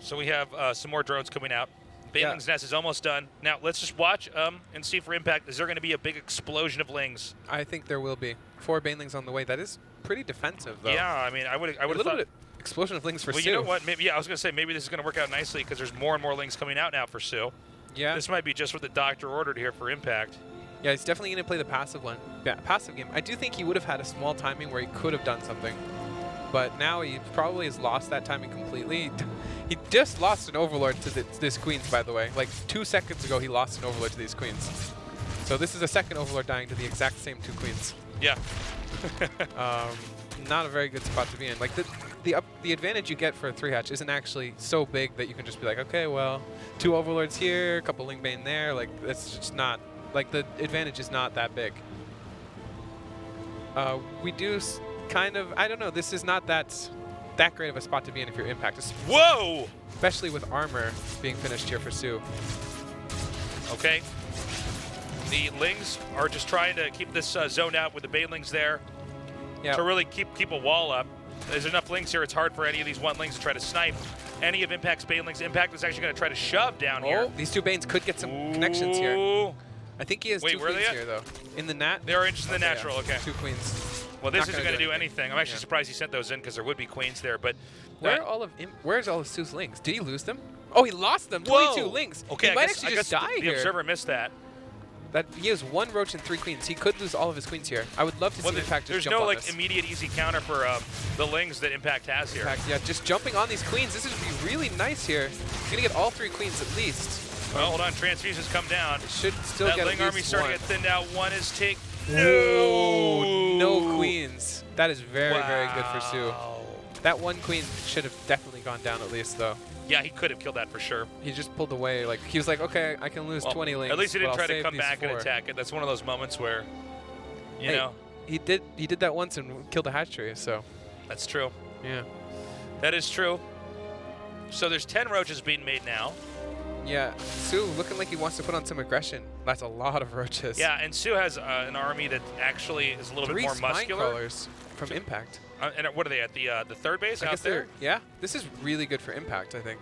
So we have some more drones coming out. Baneling's nest is almost done. Now, let's just watch and see for Impact. Is there going to be a big explosion of Lings? I think there will be. 4 Banelings on the way. That is pretty defensive, though. Yeah, I mean, I would have thought... Bit explosion of Lings for Su. Su. You know what? Maybe, I was going to say maybe this is going to work out nicely because there's more and more Lings coming out now for Su. Yeah. This might be just what the doctor ordered here for Impact. Yeah, he's definitely going to play the passive one. Yeah, passive game. I do think he would have had a small timing where he could have done something. But now he probably has lost that timing completely. He just lost an Overlord to this Queens, by the way. Like 2 seconds ago, he lost an Overlord to these Queens. So this is a second Overlord dying to the exact same 2 Queens. Yeah. Not a very good spot to be in. Like the advantage you get for a 3-hatch isn't actually so big that you can just be like, okay, well, 2 Overlords here, a couple Ling Bane there. Like it's just not, like the advantage is not that big. We do kind of, I don't know, this is not that great of a spot to be in if you're Impact. Whoa! Especially with armor being finished here for Su. Okay. The Lings are just trying to keep this zoned out with the Banelings there to really keep a wall up. There's enough Lings here, it's hard for any of these 1 Lings to try to snipe any of Impact's Banelings. Impact is actually going to try to shove down here. These 2 Banes could get some connections here. I think he has 2 Queens here, though. In the Nat? They are just in the natural, okay. 2 Queens. Well, this isn't going to do anything. I'm actually surprised he sent those in because there would be Queens there, but... Where's all of Su's Lings? Did he lose them? Oh, he lost them. Whoa. 22 Lings. Okay, he might actually just die here. The observer missed that. He has 1 Roach and 3 Queens. He could lose all of his Queens here. I would love to see Impact just jump on this. There's no immediate easy counter for the Lings that Impact has here. Yeah, just jumping on these Queens. This would be really nice here. He's going to get all 3 Queens at least. Well, hold on. Transfuses come down. It should still that get Ling at army least starting 1. to get thinned out. 1 is take. No Queens. That is very, very good for Su. That 1 Queen should have definitely gone down at least, though. Yeah, he could have killed that for sure. He just pulled away. Like he was like, okay, I can lose 20 Lings. At least he didn't but try I'll to save come these back 4. and attack it. That's one of those moments where, you know. He did that once and killed a hatchery, so. That's true. Yeah. That is true. So there's 10 roaches being made now. Yeah, Su looking like he wants to put on some aggression. That's a lot of roaches. Yeah, and Su has an army that actually is a little bit more muscular. 3 crawlers from Impact. And what are they at, the 3rd base out there? Yeah, this is really good for Impact, I think.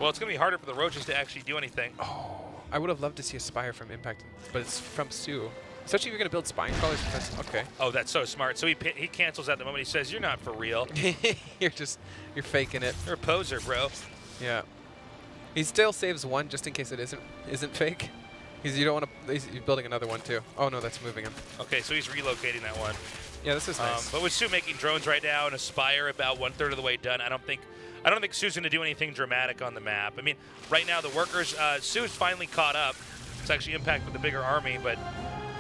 Well, it's going to be harder for the roaches to actually do anything. Oh, I would have loved to see a Spire from Impact, but it's from Su. Especially if you're going to build Spine Crawlers. Okay. Oh, that's so smart. So he cancels at the moment. He says, you're not for real. You're faking it. You're a poser, bro. Yeah. He still saves 1 just in case it isn't fake. You don't want to. He's building another one too. Oh no, that's moving him. Okay, so he's relocating that one. Yeah, this is nice. But with Su making drones right now and a Spire about 1/3 of the way done, I don't think Su's going to do anything dramatic on the map. I mean, right now the workers, Su's finally caught up. It's actually Impact with the bigger army, but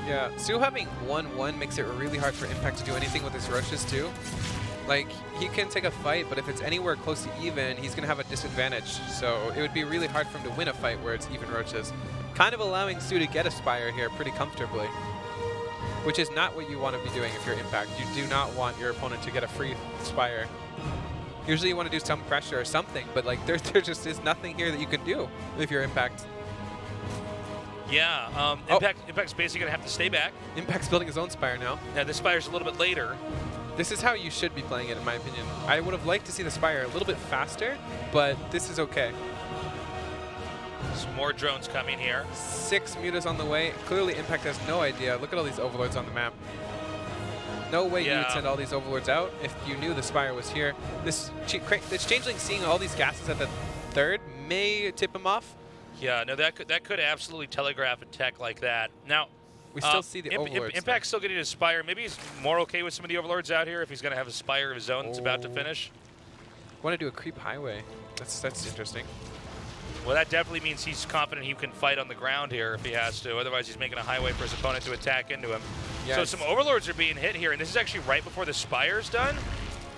yeah, Su having 1/1 makes it really hard for Impact to do anything with his rushes too. Like, he can take a fight, but if it's anywhere close to even, he's going to have a disadvantage. So it would be really hard for him to win a fight where it's even roaches. Kind of allowing Su to get a Spire here pretty comfortably, which is not what you want to be doing if you're Impact. You do not want your opponent to get a free Spire. Usually you want to do some pressure or something, but like there just is nothing here that you can do if you're Impact. Yeah, Impact's basically going to have to stay back. Impact's building his own Spire now. Yeah, this Spire's a little bit later. This is how you should be playing it, in my opinion. I would have liked to see the Spire a little bit faster, but this is okay. Some more drones coming here. 6 mutas on the way. Clearly, Impact has no idea. Look at all these Overlords on the map. No way you would send all these Overlords out if you knew the Spire was here. This Changeling seeing all these gases at the 3rd may tip him off. Yeah, no, that could absolutely telegraph a tech like that. Now, we still see the Overlords. Impact's still getting his Spire. Maybe he's more okay with some of the Overlords out here if he's going to have a Spire of his own that's about to finish. Want to do a creep highway. That's interesting. Well, that definitely means he's confident he can fight on the ground here if he has to. Otherwise, he's making a highway for his opponent to attack into him. Yes. So some Overlords are being hit here, and this is actually right before the Spire's done.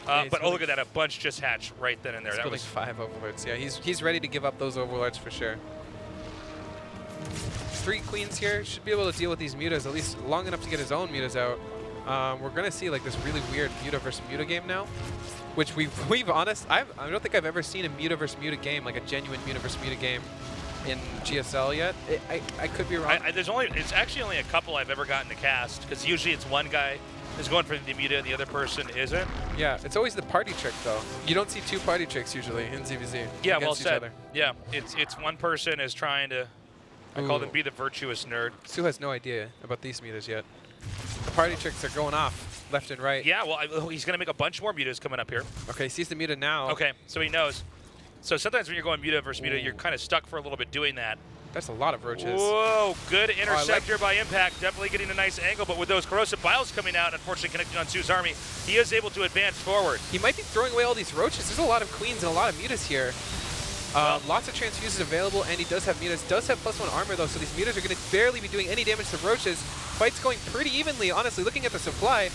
But oh, look at that. A bunch just hatched right then and there. He's building 5 Overlords. Yeah, he's ready to give up those Overlords for sure. 3 queens here. Should be able to deal with these mutas at least long enough to get his own mutas out. We're gonna see like this really weird muta versus muta game now, which we've honest. I don't think I've ever seen a muta versus muta game, like a genuine muta versus muta game in GSL yet. I could be wrong. It's actually only a couple I've ever gotten to cast, because usually it's one guy is going for the muta and the other person isn't. Yeah, it's always the party trick though. You don't see 2 party tricks usually in ZVZ. Yeah, well each said. other. Yeah, it's one person is trying to, I call them be the virtuous nerd. Sue has no idea about these mutas yet. The party tricks are going off left and right. Yeah, well, he's going to make a bunch more mutas coming up here. Okay, he sees the muta now. Okay, so he knows. So sometimes when you're going muta versus muta, you're kind of stuck for a little bit doing that. That's a lot of roaches. Whoa, good intercept here by Impact. Definitely getting a nice angle, but with those corrosive biles coming out, unfortunately connecting on Sue's army, he is able to advance forward. He might be throwing away all these roaches. There's a lot of queens and a lot of mutas here. Lots of transfuses available, and he does have mutas. Does have +1 armor though, so these mutas are going to barely be doing any damage to roaches. Fight's going pretty evenly, honestly. Looking at the supply,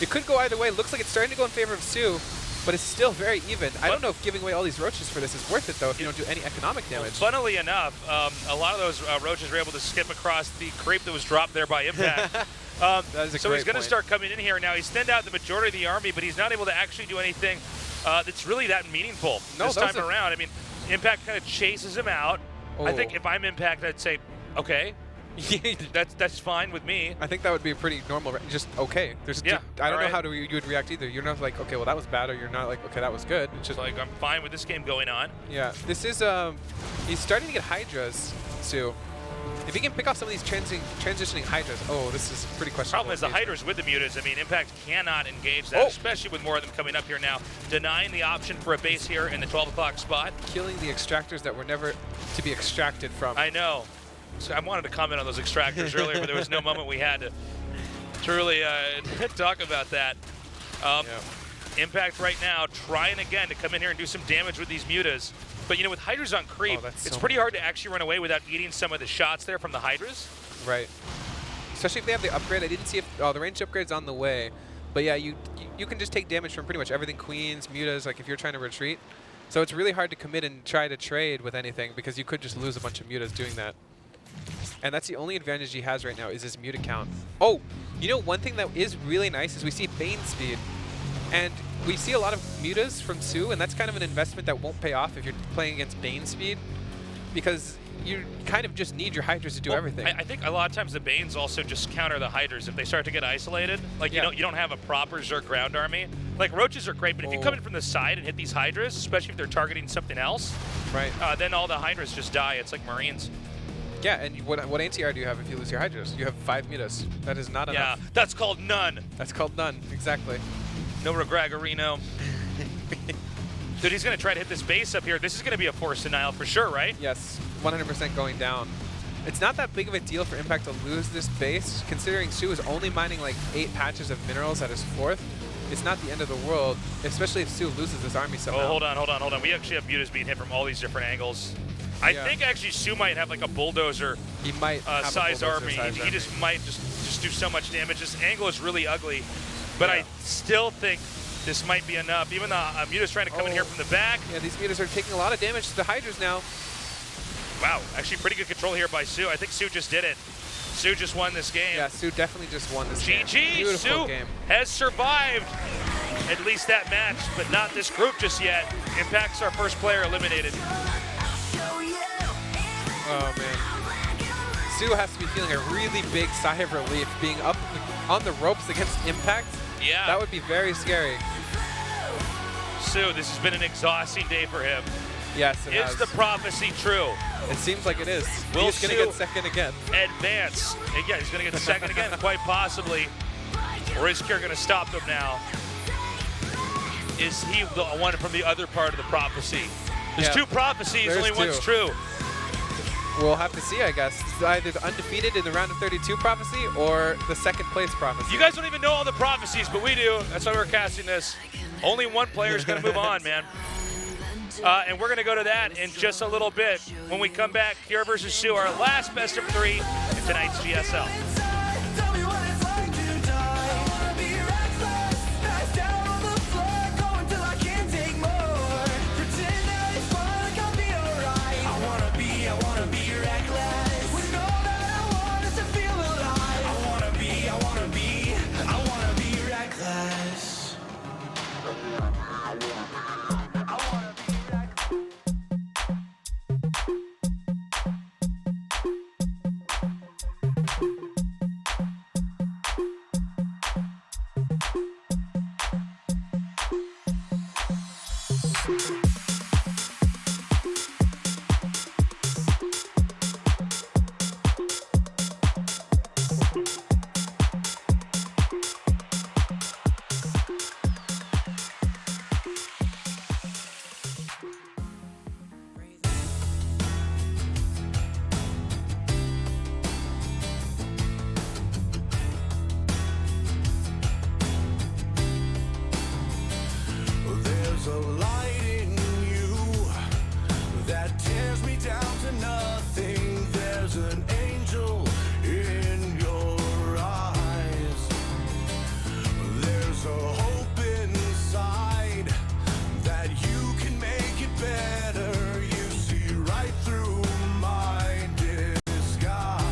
it could go either way. Looks like it's starting to go in favor of Sue, but it's still very even. I don't know if giving away all these roaches for this is worth it though, if you don't do any economic damage. Funnily enough, a lot of those roaches were able to skip across the creep that was dropped there by Impact. So he's going to start coming in here now. He's thinned out the majority of the army, but he's not able to actually do anything that's really that meaningful this time around. I mean, Impact kind of chases him out. I think if I'm Impact, I'd say, okay, that's fine with me. I think that would be a pretty normal, just okay. I don't know how you would react either. You're not like, okay, well that was bad, or you're not like, okay, that was good. It's just like, I'm fine with this game going on. Yeah, this is, he's starting to get Hydras, Sue. If he can pick off some of these transitioning Hydras, this is pretty questionable. Problem is the Hydras with the mutas. I mean, Impact cannot engage that, especially with more of them coming up here now. Denying the option for a base here in the 12 o'clock spot. Killing the extractors that were never to be extracted from. I know. So I wanted to comment on those extractors earlier, but there was no moment we had to really talk about that. Impact right now trying again to come in here and do some damage with these mutas. But, you know, with Hydras on creep, it's pretty hard to actually run away without eating some of the shots there from the Hydras. Right. Especially if they have the upgrade. I didn't see if the range upgrade's on the way. But yeah, you can just take damage from pretty much everything. Queens, mutas, like if you're trying to retreat. So it's really hard to commit and try to trade with anything because you could just lose a bunch of mutas doing that. And that's the only advantage he has right now is his muta count. Oh, you know, one thing that is really nice is we see Bane speed. And we see a lot of mutas from Sue, and that's kind of an investment that won't pay off if you're playing against Bane speed, because you kind of just need your Hydras to do everything. I think a lot of times the Banes also just counter the Hydras if they start to get isolated. Like, you don't have a proper Zerg ground army. Like, Roaches are great, but if you come in from the side and hit these Hydras, especially if they're targeting something else, then all the Hydras just die. It's like Marines. Yeah, and what anti-R do you have if you lose your Hydras? You have 5 mutas. That is not enough. Yeah, that's called none. That's called none, exactly. No Regragorino. Dude, he's going to try to hit this base up here. This is going to be a force denial for sure, right? Yes, 100% going down. It's not that big of a deal for Impact to lose this base, considering Sue is only mining like 8 patches of minerals at his 4th. It's not the end of the world, especially if Sue loses this army somehow. Oh, hold on. We actually have mutas being hit from all these different angles. I think actually Sue might have like a bulldozer size army. He just might just do so much damage. This angle is really ugly, but I still think this might be enough. Even though Muta's trying to come in here from the back. Yeah, these Mutas are taking a lot of damage to the Hydras now. Wow, actually pretty good control here by Sue. I think Sue just did it. Sue just won this game. Yeah, Sue definitely just won this game. GG, Sue has survived at least that match, but not this group just yet. Impact's our first player eliminated. Oh, man. Sue has to be feeling a really big sigh of relief being up on the ropes against Impact. Yeah. That would be very scary. Sue, this has been an exhausting day for him. Yes, it has. Is the prophecy true? It seems like it is. Will he's going to get second again. Advance. And yeah, he's going to get second again, quite possibly. Or is Kier going to stop them now? Is he the one from the other part of the prophecy? There's two prophecies, only one's true. We'll have to see, I guess. It's either the undefeated in the round of 32 prophecy or the second place prophecy. You guys don't even know all the prophecies, but we do. That's why we're casting this. Only one player is going to move on, man. And we're going to go to that in just a little bit. When we come back, Kier versus Sue, our last best of 3 in tonight's GSL. I wanna be reckless. There's a light in you that tears me down to nothing. There's an angel in your eyes. There's a hope inside that you can make it better. You see right through my disguise.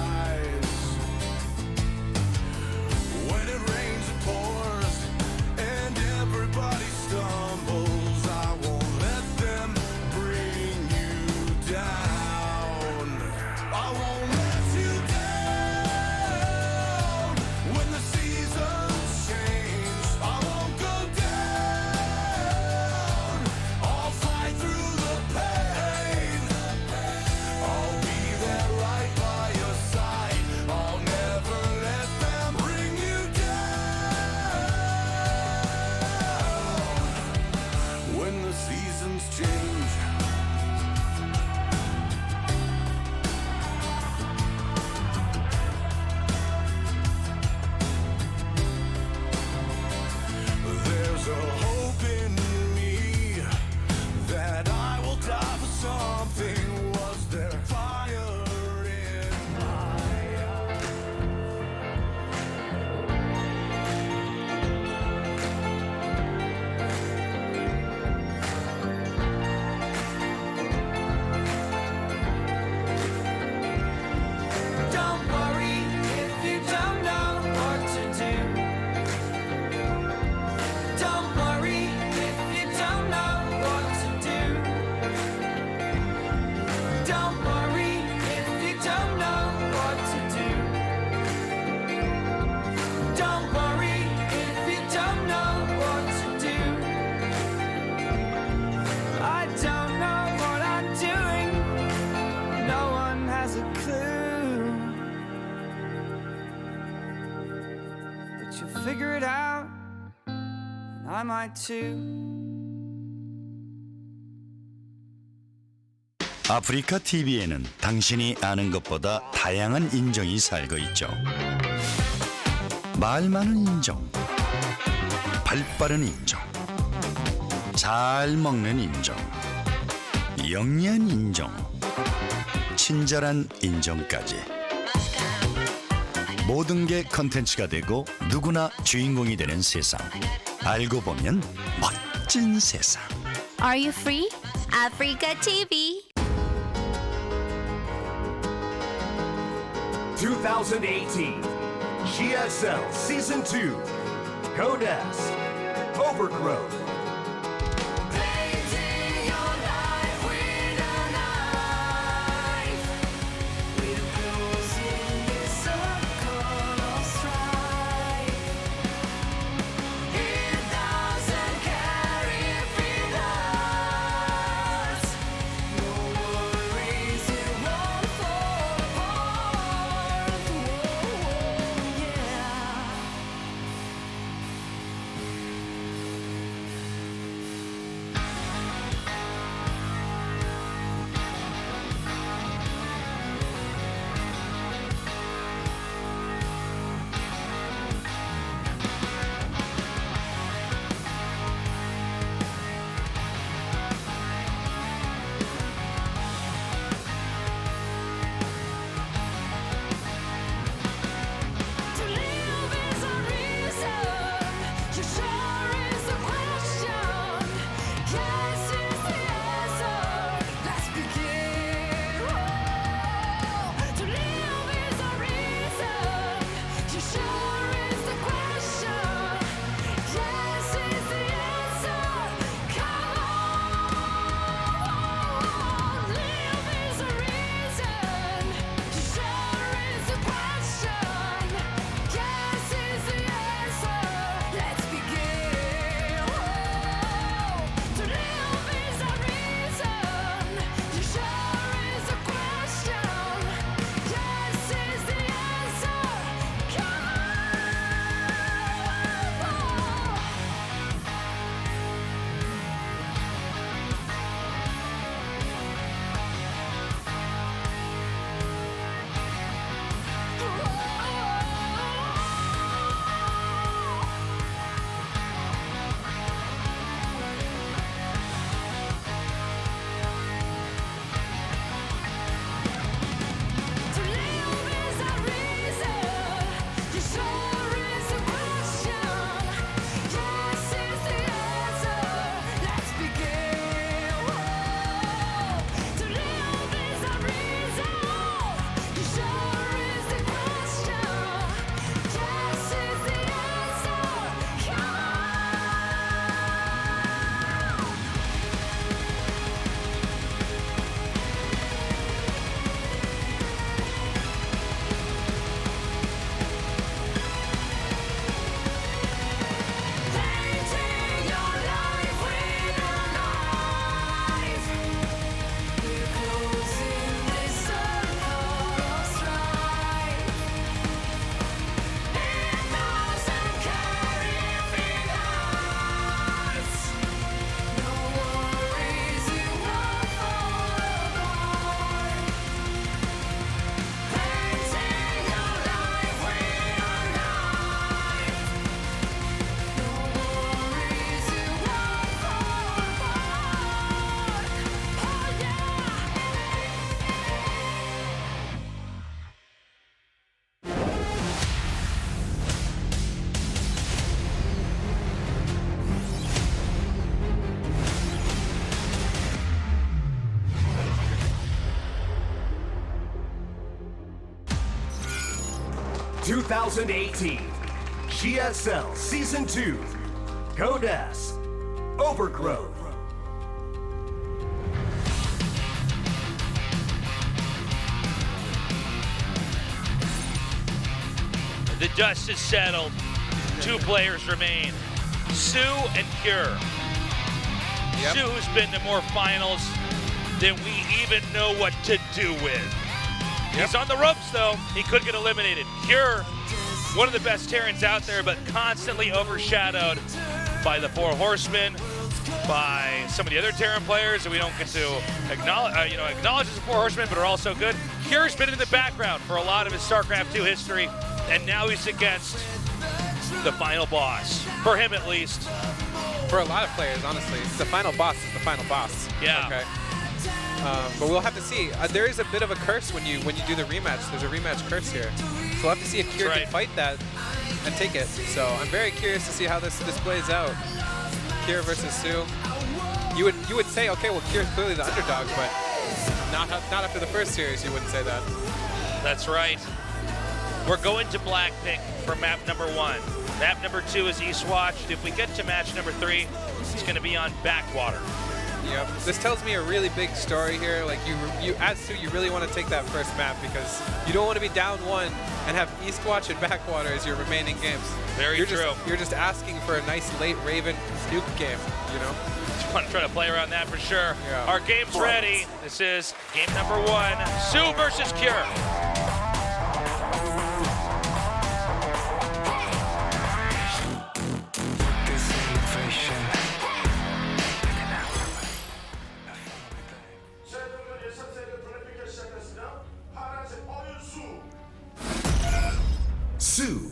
When it rains, it pours, and everybody stumbles. I won't let them bring you down. I won't let you down. When the seasons change, I won't go down. I'll fight through the pain. I'll be there right by your side. I'll never let them bring you down. When the seasons change, there's a hope in me that I will die for something. Was there fire in my Don't worry if you don't know what to do. Don't worry if you don't know what to do. Don't worry if you don't know what to do. Don't worry if you don't know what to do. I don't know what I'm doing. No one has a clue. But you'll figure it out, and I might too. 아프리카 TV에는 당신이 아는 것보다 다양한 인종이 살고 있죠. 말 많은 인종, 발 빠른 인종, 잘 먹는 인종, 영리한 인종, 친절한 인종까지. 모든 게 컨텐츠가 되고 누구나 주인공이 되는 세상. 알고 보면 멋진 세상. Are you free? Africa TV. 2018 GSL Season 2 Codesk Overgrowth. 2018 GSL Season 2 Codes Overgrowth. The dust is settled. 2 players remain, Sue and Cure. Yep. Sue, who's been to more finals than we even know what to do with. Yep. He's on the ropes, though. He could get eliminated. Cure, one of the best Terrans out there, but constantly overshadowed by the 4 Horsemen, by some of the other Terran players that we don't get to acknowledge as the 4 Horsemen, but are also good. Cure's been in the background for a lot of his StarCraft 2 history, and now he's against the final boss. For him, at least. For a lot of players, honestly, the final boss is the final boss. Yeah. Okay. But we'll have to see. There is a bit of a curse when you do the rematch. There's a rematch curse here, so we'll have to see if Cure can fight that and take it. So I'm very curious to see how this plays out. Cure versus Sue. You would say, okay, well, Cure's clearly the underdog, but not after the first series. You wouldn't say that. That's right. We're going to Blackpink for map number 1. Map number 2 is Eastwatch. If we get to match number 3, it's going to be on Backwater. Yep. This tells me a really big story here. Like you as Sue, you really want to take that first map because you don't want to be down 1 and have Eastwatch and Backwater as your remaining games. Very true. You're just asking for a nice late Raven nuke game, you know? Just want to try to play around that for sure. Yeah. Our game's ready. This is game number 1, Sue versus Cure. Sue.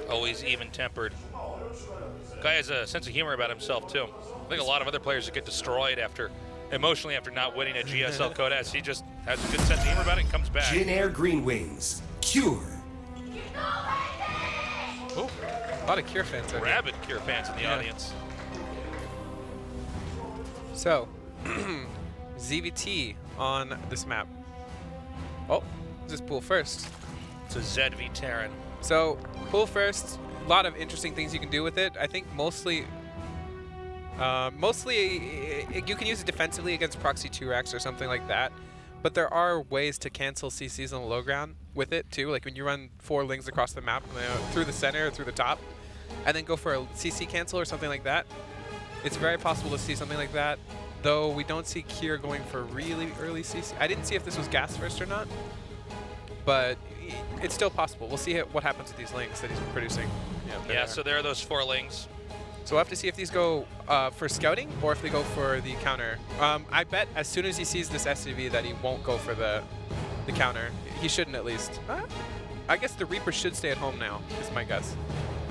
Always even-tempered. Guy has a sense of humor about himself, too. I think a lot of other players that get destroyed emotionally after not winning a GSL Codes, he just has a good sense of humor about it and comes back. Jin Air Green Wings, Cure. Ooh, a lot of Cure fans. Rabid Cure fans in the audience. So, ZVT on this map. Oh, this is pool first. It's a ZV Terran. So, pool first, a lot of interesting things you can do with it. I think mostly you can use it defensively against Proxy 2X or something like that. But there are ways to cancel CCs on the low ground with it too. Like when you run 4 lings across the map through the center or through the top, and then go for a CC cancel or something like that. It's very possible to see something like that, though we don't see Cure going for really early CC. I didn't see if this was gas first or not, but it's still possible. We'll see what happens with these lings that he's producing. Yeah, so there are those 4 lings. So we'll have to see if these go for scouting or if they go for the counter. I bet as soon as he sees this SCV that he won't go for the counter. He shouldn't, at least. I guess the Reaper should stay at home now, is my guess.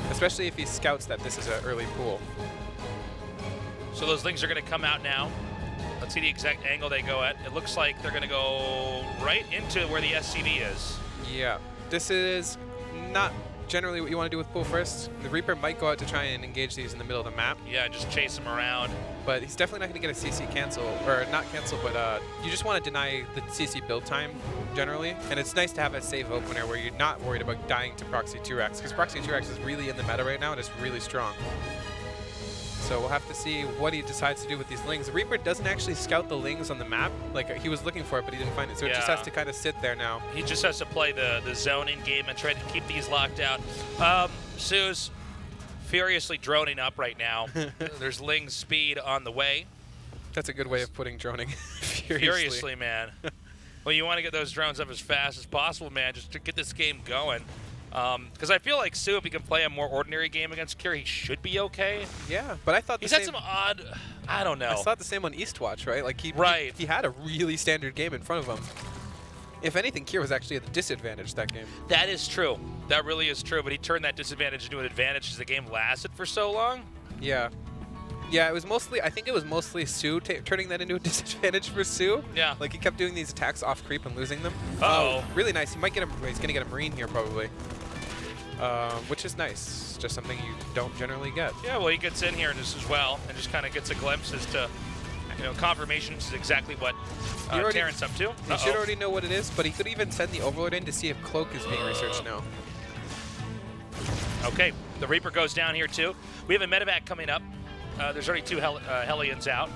Especially if he scouts that this is an early pool. So those lings are going to come out now. Let's see the exact angle they go at. It looks like they're going to go right into where the SCV is. Yeah. This is not generally what you want to do with pool first. The Reaper might go out to try and engage these in the middle of the map. Yeah, just chase them around. But he's definitely not going to get a CC cancel, or not cancel, but you just want to deny the CC build time generally. And it's nice to have a safe opener where you're not worried about dying to Proxy 2X, because Proxy 2X is really in the meta right now and it's really strong. So we'll have to see what he decides to do with these lings. The Reaper doesn't actually scout the lings on the map. Like, he was looking for it, but he didn't find it. So it just has to kind of sit there now. He just has to play the zone in game and try to keep these locked out. Sue's furiously droning up right now. There's ling speed on the way. That's a good way of putting droning. Furiously, man. Well, you want to get those drones up as fast as possible, man, just to get this game going. Because I feel like Sue, if he can play a more ordinary game against Cure, he should be okay. Yeah, but I thought he's had some odd, I don't know. I thought the same on Eastwatch, right? Like he had a really standard game in front of him. If anything, Cure was actually at the disadvantage that game. That is true. That really is true. But he turned that disadvantage into an advantage as the game lasted for so long. Yeah. Yeah, it was mostly, I think it was mostly Sue turning that into a disadvantage for Sue. Yeah. Like he kept doing these attacks off creep and losing them. Uh-oh. Really nice. He might get he's going to get a Marine here probably. Which is nice. Just something you don't generally get. Yeah, well, he gets in here just as well and just kind of gets a glimpse as to confirmation is exactly what Terrence up to. He should already know what it is, but he could even send the Overlord in to see if Cloak is being researched now. Okay, the Reaper goes down here too. We have a medevac coming up. There's already 2 Hellions out.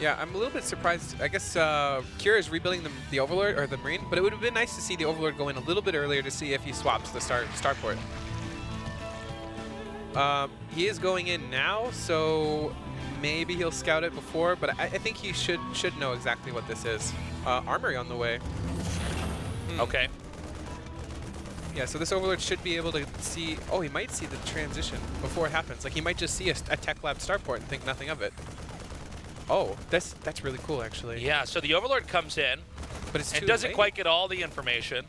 Yeah, I'm a little bit surprised. I guess Kira is rebuilding the Overlord or the Marine, but it would have been nice to see the Overlord go in a little bit earlier to see if he swaps the starport. He is going in now, so maybe he'll scout it before, but I think he should know exactly what this is. Armory on the way. Okay. Yeah, so this Overlord should be able to see... Oh, he might see the transition before it happens. Like, he might just see a Tech Lab starport and think nothing of it. Oh, that's really cool, actually. Yeah, so the Overlord comes in, but it's and doesn't quite get all the information.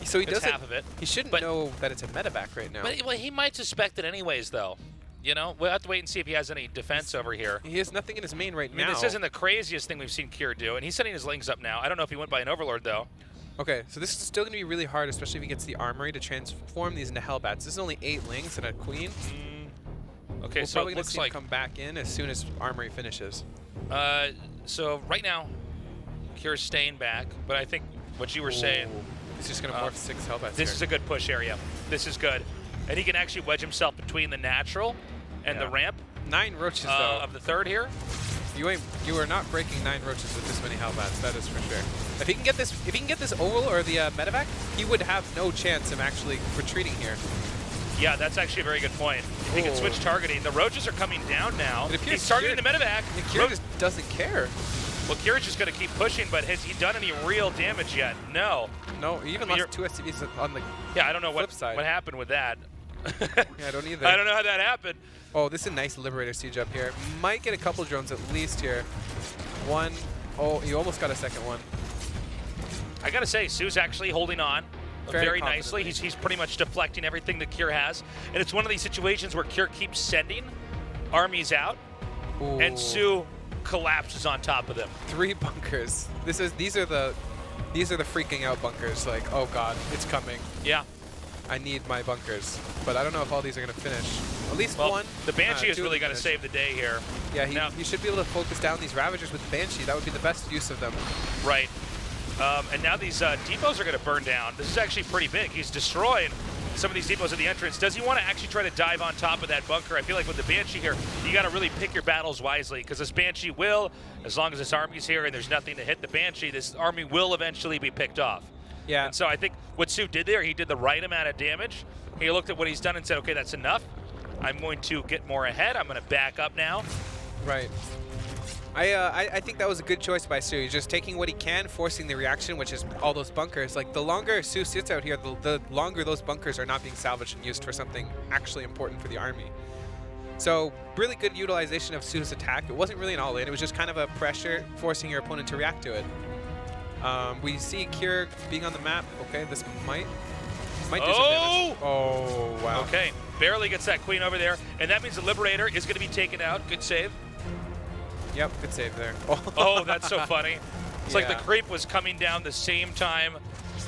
So he doesn't... half of it. He shouldn't know that it's a medevac right now. But well, he might suspect it anyways, though. We'll have to wait and see if he has any defense over here. He has nothing in his main right now. I mean, this isn't the craziest thing we've seen Kier do, and he's setting his lings up now. I don't know if he went by an Overlord, though. Okay, so this is still going to be really hard, especially if he gets the Armory to transform these into Hellbats. This is only 8 lings and a Queen. Okay, we're so probably it going to looks see like him come back in as soon as Armory finishes. So right now, Kier's staying back, but I think what you were saying... He's just going to morph 6 Hellbats This is a good push area. This is good. And he can actually wedge himself between the natural and the ramp. 9 roaches, though. Of the 3rd here. You are not breaking 9 roaches with this many Hellbats, that is for sure. If he can get this Oval or the Medevac, he would have no chance of actually retreating here. Yeah, that's actually a very good point. If he can switch targeting, the roaches are coming down now. He's targeting the Medevac. Kira just doesn't care. Well, Kira's just going to keep pushing, but has he done any real damage yet? No. No, he even lost 2 SCVs on the I don't know flip side. What happened with that. Yeah, I don't either. I don't know how that happened. Oh, this is a nice Liberator siege up here. Might get a couple drones at least here. 1. Oh, you almost got a second one. I got to say, Sue's actually holding on very nicely. He's pretty much deflecting everything that Kier has. And it's one of these situations where Kier keeps sending armies out, and Sue collapses on top of them. 3 bunkers. These are the freaking out bunkers. Like, oh god, it's coming. Yeah. I need my bunkers, but I don't know if all these are going to finish. At least one. The Banshee is really going to save the day here. Yeah, he should be able to focus down these Ravagers with the Banshee. That would be the best use of them. Right. And now these depots are going to burn down. This is actually pretty big. He's destroying some of these depots at the entrance. Does he want to actually try to dive on top of that bunker? I feel like with the Banshee here, you got to really pick your battles wisely, because this Banshee will, as long as this army's here and there's nothing to hit the Banshee, this army will eventually be picked off. Yeah. And so I think what Sue did there, he did the right amount of damage. He looked at what he's done and said, okay, that's enough. I'm going to get more ahead. I'm going to back up now. Right. I think that was a good choice by Sue. He's just taking what he can, forcing the reaction, which is all those bunkers. Like, the longer Sue sits out here, the longer those bunkers are not being salvaged and used for something actually important for the army. So, really good utilization of Sue's attack. It wasn't really an all-in. It was just kind of a pressure, forcing your opponent to react to it. We see Kier being on the map. Okay, this might do some damage. Oh, wow. Okay, barely gets that Queen over there, and that means the Liberator is going to be taken out. Good save. Yep, good save there. Oh, that's so funny. It's like the creep was coming down the same time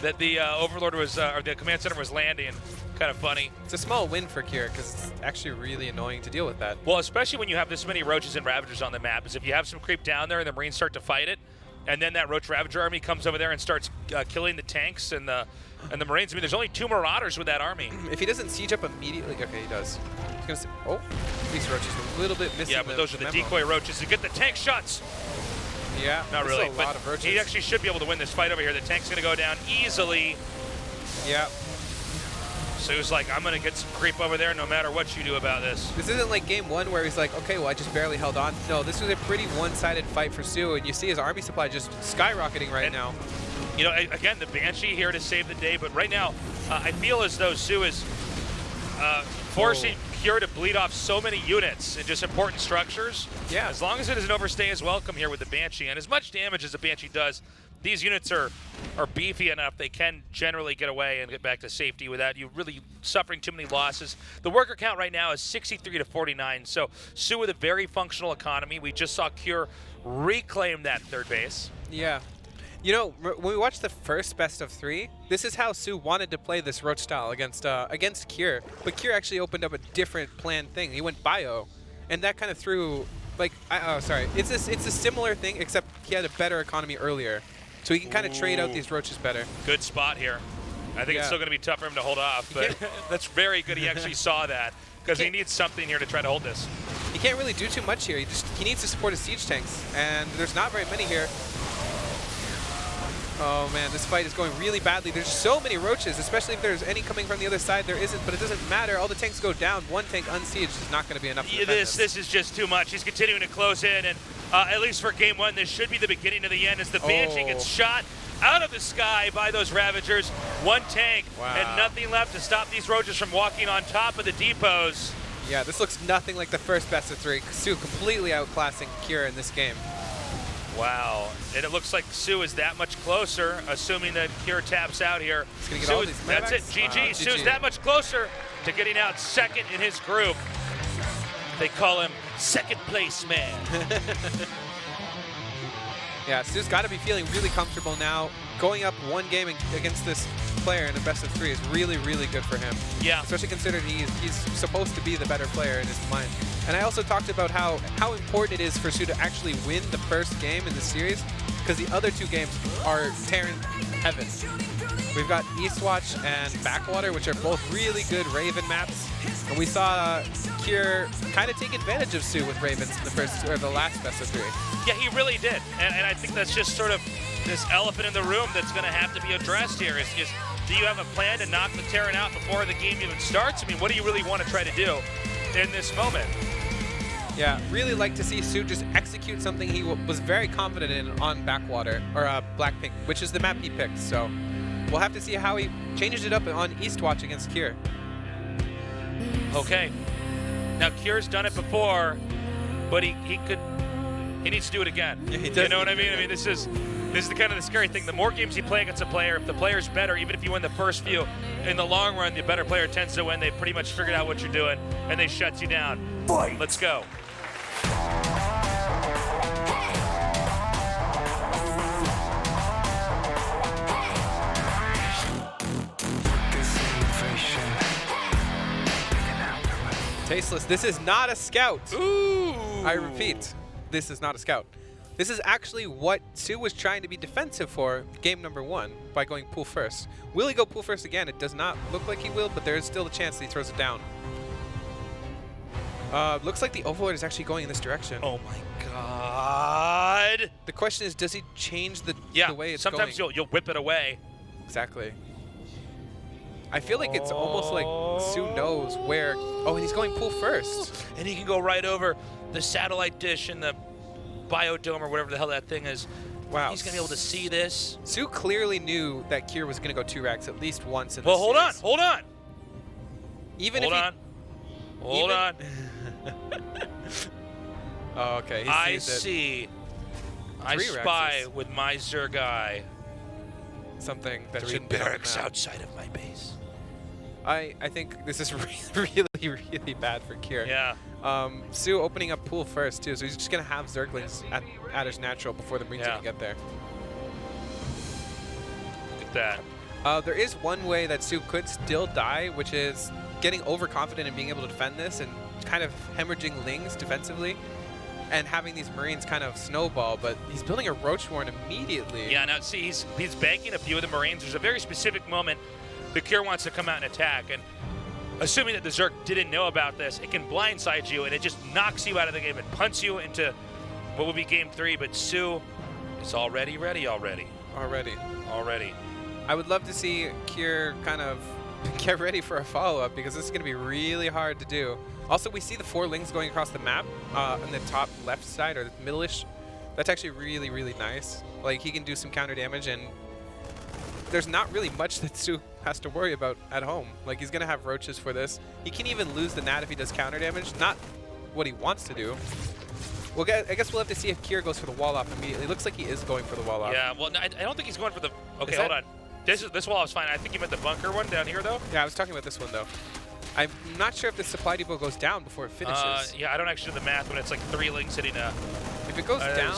that the Overlord was, or the Command Center was landing. Kind of funny. It's a small win for Kier, because it's actually really annoying to deal with that. Well, especially when you have this many Roaches and Ravagers on the map, is if you have some creep down there and the Marines start to fight it, and then that Roach Ravager army comes over there and starts killing the tanks and the Marines. I mean, there's only 2 Marauders with that army. If he doesn't siege up immediately, okay, he does. He's gonna these Roaches are a little bit missing. Yeah, but those are the decoy Roaches to get the tank shots. Yeah, not really. A lot of Roaches. He actually should be able to win this fight over here. The tank's gonna go down easily. Yeah. So he was like, I'm going to get some creep over there no matter what you do about this. This isn't like game 1 where he's like, okay, well, I just barely held on. No, this was a pretty one-sided fight for Sue, and you see his army supply just skyrocketing right now. You know, again, the Banshee here to save the day, but right now, I feel as though Sue is forcing Kier to bleed off so many units and just important structures. Yeah. As long as it doesn't overstay his welcome here with the Banshee, and as much damage as the Banshee does, these units are beefy enough. They can generally get away and get back to safety without you really suffering too many losses. The worker count right now is 63 to 49. So Sue with a very functional economy. We just saw Kier reclaim that 3rd base. Yeah. You know, when we watched the first best of 3, this is how Sue wanted to play this Roach style against Kier. But Kier actually opened up a different planned thing. He went bio, and that kind of threw like, sorry. It's a similar thing, except he had a better economy earlier. So he can kind of trade out these roaches better. Good spot here. I think it's still going to be tough for him to hold off, but that's very good he actually saw that, because he needs something here to try to hold this. He can't really do too much here. He needs to support his siege tanks, and there's not very many here. Oh man, this fight is going really badly. There's so many roaches, especially if there's any coming from the other side. There isn't, but it doesn't matter. All the tanks go down. One tank unsieged is not going to be enough to defend this. This is just too much. He's continuing to close in, and at least for game one, this should be the beginning of the end as the Banshee gets shot out of the sky by those Ravagers. One tank and nothing left to stop these roaches from walking on top of the depots. Yeah, this looks nothing like the first best of 3. Su completely outclassing Kira in this game. Wow, and it looks like Su is that much closer, assuming that Kira taps out here. He's gonna get all these that's it, GG. Su's that much closer to getting out second in his group. They call him second place man. Yeah, Su's got to be feeling really comfortable now. Going up one game against this player in a best of 3 is really, really good for him. Yeah. Especially considering he's supposed to be the better player in his mind. And I also talked about how important it is for Su to actually win the first game in the series, because the other 2 games are tearing heaven. We've got Eastwatch and Backwater, which are both really good Raven maps. And we saw Kier kind of take advantage of Su with Ravens in the last best of 3. Yeah, he really did. And I think that's just sort of this elephant in the room that's going to have to be addressed here. Is just, do you have a plan to knock the Terran out before the game even starts? I mean, what do you really want to try to do in this moment? Yeah, really like to see Su just execute something he was very confident in on Backwater, or Blackpink, which is the map he picked. So we'll have to see how he changes it up on Eastwatch against Kier. Okay. Now, Kier's done it before, but he needs to do it again. Yeah, he does. You know what I mean? I mean, this is the kind of the scary thing. The more games you play against a player, if the player's better, even if you win the first few, in the long run, the better player tends to win. They've pretty much figured out what you're doing, and they shut you down. Fight. Let's go. Tasteless, this is not a scout. Ooh! I repeat, this is not a scout. This is actually what Su was trying to be defensive for game number 1 by going pool first. Will he go pool first again? It does not look like he will, but there is still a chance that he throws it down. Looks like the Overlord is actually going in this direction. Oh my god! The question is, does he change the way it's sometimes going? you'll whip it away. Exactly. I feel like it's almost like Su knows where. Oh, and he's going pool first. And he can go right over the satellite dish and the biodome or whatever the hell that thing is. Wow. He's going to be able to see this. Su clearly knew that Kier was going to go 2 racks at least once in Well, the hold on, series. hold on. Even hold if on. Hold on. Oh, okay. I see. I spy with my Zergai something that 3 shouldn't be on the barracks map. outside of my base. I think this is really, really bad for Kier. Yeah. Su opening up pool first, too, so he's just going to have Zerglings at his natural before the Marines even get there. Look at that. There is one way that Su could still die, which is getting overconfident and being able to defend this and kind of hemorrhaging Lings defensively and having these Marines kind of snowball, but he's building a Roach Warren immediately. Yeah, now see, he's banking a few of the Marines. There's a very specific moment the Kier wants to come out and attack, and assuming that the Zerg didn't know about this, it can blindside you, and it just knocks you out of the game and punts you into what would be game 3, but Su is already ready already. I would love to see Kier kind of get ready for a follow-up, because this is going to be really hard to do. Also, we see the 4 Lings going across the map on the top left side, or the middle-ish. That's actually really, really nice. Like, he can do some counter damage, and there's not really much that Su has to worry about at home. Like, he's going to have roaches for this. He can even lose the Nat if he does counter damage. Not what he wants to do. Well, I guess we'll have to see if Kier goes for the wall off immediately. It looks like he is going for the wall off. Yeah, well, I don't think he's going for the... Okay, hold on. This wall is fine. I think you meant the bunker one down here, though. Yeah, I was talking about this one, though. I'm not sure if the supply depot goes down before it finishes. Yeah, I don't actually do the math when it's like 3 Lings hitting a... If it goes down...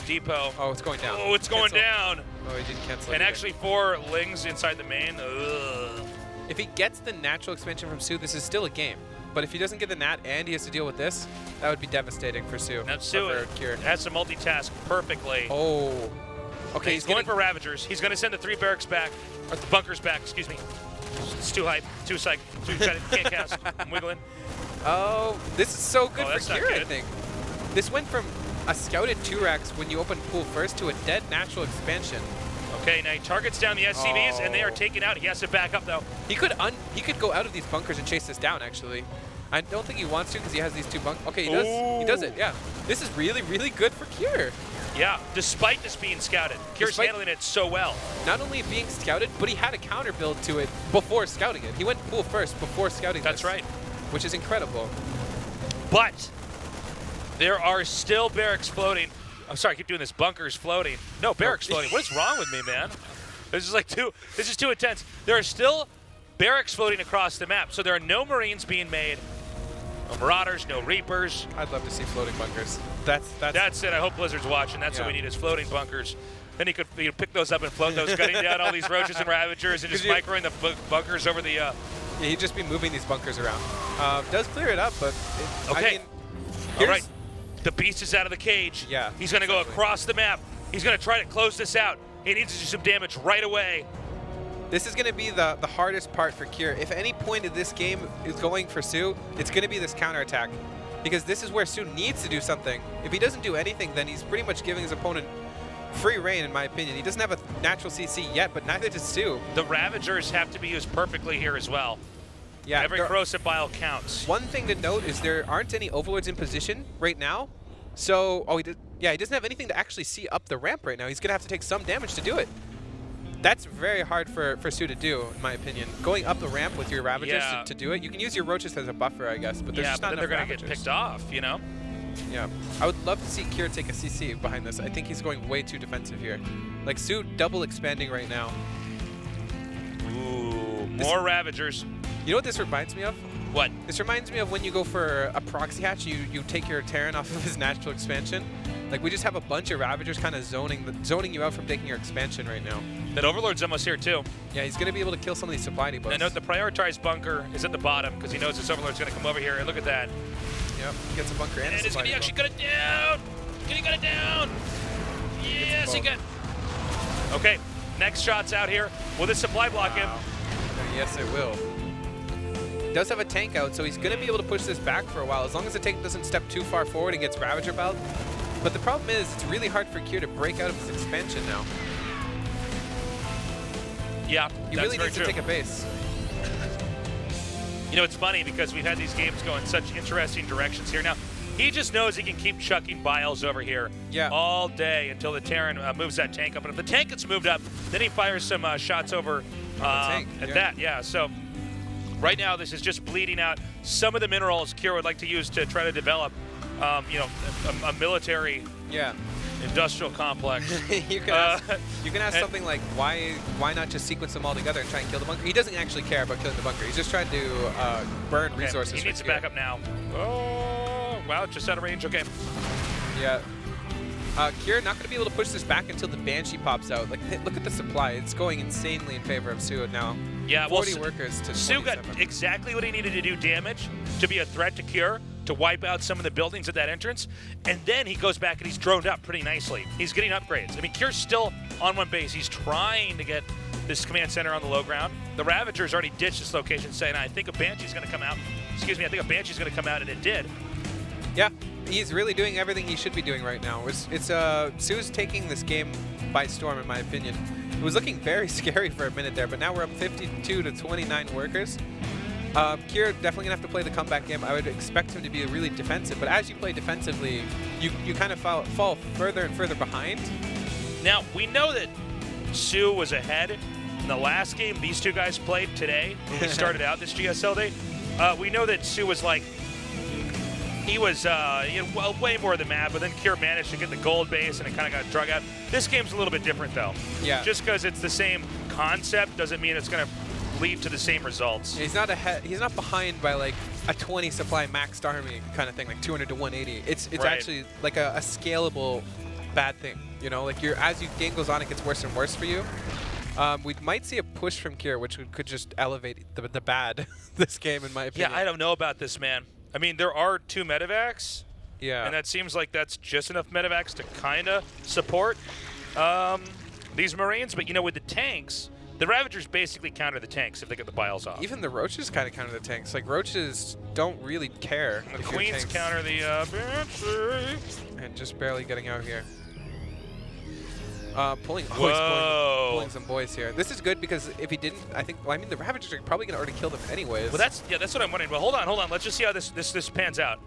Depot. Oh, it's going down. Oh, it's going down. Oh, he didn't cancel And anything. actually 4 Lings inside the main. Ugh. If he gets the natural expansion from Su, this is still a game. but if he doesn't get the nat and he has to deal with this, that would be devastating for Su. Now Su has to multitask perfectly. Oh. Okay, he's going for Ravagers. He's going to send the 3 barracks back, or the bunkers back, excuse me. It's too hype, too psych, too excited, can't cast. I'm wiggling. Oh, this is so good for not Kira, good. I think. This went from a scouted 2-racks when you open pool first to a dead natural expansion. Okay, now he targets down the SCVs, and they are taken out. He has to back up, though. He could go out of these bunkers and chase this down, actually. I don't think he wants to because he has these 2 bunkers. Okay, he does. He does it, yeah. This is really, really good for Kira. Yeah, despite this being scouted. Kira's handling it so well. Not only being scouted, but he had a counter build to it before scouting it. He went pool first before scouting That's right. Which is incredible. But there are still barracks floating. I'm sorry, I keep doing this. Bunkers floating. No, barracks floating. What is wrong with me, man? This is too intense. There are still barracks floating across the map, so there are no Marines being made. No Marauders, no Reapers. I'd love to see floating bunkers. That's it. I hope Blizzard's watching. That's what we need is floating bunkers. Then he could pick those up and float those, gutting down all these Roaches and Ravagers and just microing the bunkers over the... Yeah, he'd just be moving these bunkers around. Does clear it up, but... Okay. I mean, all right. The beast is out of the cage. Yeah. He's going to go across the map. He's going to try to close this out. He needs to do some damage right away. This is going to be the hardest part for Kira. If any point of this game is going for Su, it's going to be this counterattack. Because this is where Su needs to do something. If he doesn't do anything, then he's pretty much giving his opponent free reign, in my opinion. He doesn't have a natural CC yet, but neither does Su. The Ravagers have to be used perfectly here as well. Yeah, every corrosive bile counts. One thing to note is there aren't any Overlords in position right now. So, he doesn't have anything to actually see up the ramp right now. He's going to have to take some damage to do it. That's very hard for Su to do, in my opinion. Going up the ramp with your Ravagers to do it. You can use your Roaches as a buffer, I guess, but there's just not enough they're going to get picked off, you know? Yeah. I would love to see Kira take a CC behind this. I think he's going way too defensive here. Like, Su double expanding right now. Ooh, more Ravagers. You know what this reminds me of? What? This reminds me of when you go for a proxy hatch, you take your Terran off of his natural expansion. Like, we just have a bunch of Ravagers kind of zoning you out from taking your expansion right now. That Overlord's almost here, too. Yeah, he's going to be able to kill some of these supply debuffs. And note the prioritized bunker is at the bottom because he knows this Overlord's going to come over here. And look at that. Yep, he gets a bunker and a it's supply going to debuff. actually got it down. Can he get it down? Yes, he can. Okay, next shot's out here. Will this supply block him? Yes, it will. He does have a tank out, so he's going to be able to push this back for a while, as long as the tank doesn't step too far forward and gets Ravager Belt. But the problem is, it's really hard for Kira to break out of his expansion now. Yeah, he really needs to take a base. You know, it's funny because we've had these games go in such interesting directions here. Now, he just knows he can keep chucking biles over here all day until the Terran moves that tank up. And if the tank gets moved up, then he fires some shots over at that. Yeah, so right now this is just bleeding out some of the minerals Kira would like to use to try to develop, you know, a military industrial complex. you can ask something like, why not just sequence them all together and try and kill the bunker? He doesn't actually care about killing the bunker. He's just trying to burn resources. He needs to back up now. Oh, wow, just out of range. Okay. Yeah. Kira not going to be able to push this back until the Banshee pops out. Like, look at the supply. It's going insanely in favor of Su now. Yeah, 40 workers to 27. Su got exactly what he needed to do damage to be a threat to Kira, to wipe out some of the buildings at that entrance, and then he goes back and he's droned up pretty nicely. He's getting upgrades. I mean, Kira's still on one base. He's trying to get this command center on the low ground. The Ravagers already ditched this location, saying, I think a Banshee's going to come out. Excuse me, I think a Banshee's going to come out, and it did. Yeah, he's really doing everything he should be doing right now. Su's taking this game by storm, in my opinion. It was looking very scary for a minute there, but now we're up 52 to 29 workers. Kira definitely gonna have to play the comeback game. I would expect him to be really defensive, but as you play defensively, you kind of fall further and further behind. Now, we know that Su was ahead in the last game these two guys played today when we started out this GSL day. We know that Su was like, he was way more than mad, but then Kira managed to get the gold base and it kind of got drug out. This game's a little bit different though. Yeah. Just because it's the same concept doesn't mean it's going to lead to the same results. He's not ahead. He's not behind by like a 20 supply maxed army kind of thing, like 200 to 180. It's right. actually like a scalable bad thing. You know, like as your game goes on, it gets worse and worse for you. We might see a push from Kier, which could just elevate the bad this game, in my opinion. Yeah, I don't know about this, man. I mean, there are 2 medevacs. Yeah. And that seems like that's just enough medevacs to kind of support these Marines. But, you know, with the tanks, the Ravagers basically counter the tanks if they get the biles off. Even the Roaches kind of counter the tanks. Like, Roaches don't really care. The Queens counter the Banshee. And just barely getting out here. Pulling some boys here. This is good because if he didn't, I think, well, I mean, the Ravagers are probably going to already kill them anyways. Well, that's what I'm wondering. Well, hold on. Let's just see how this pans out.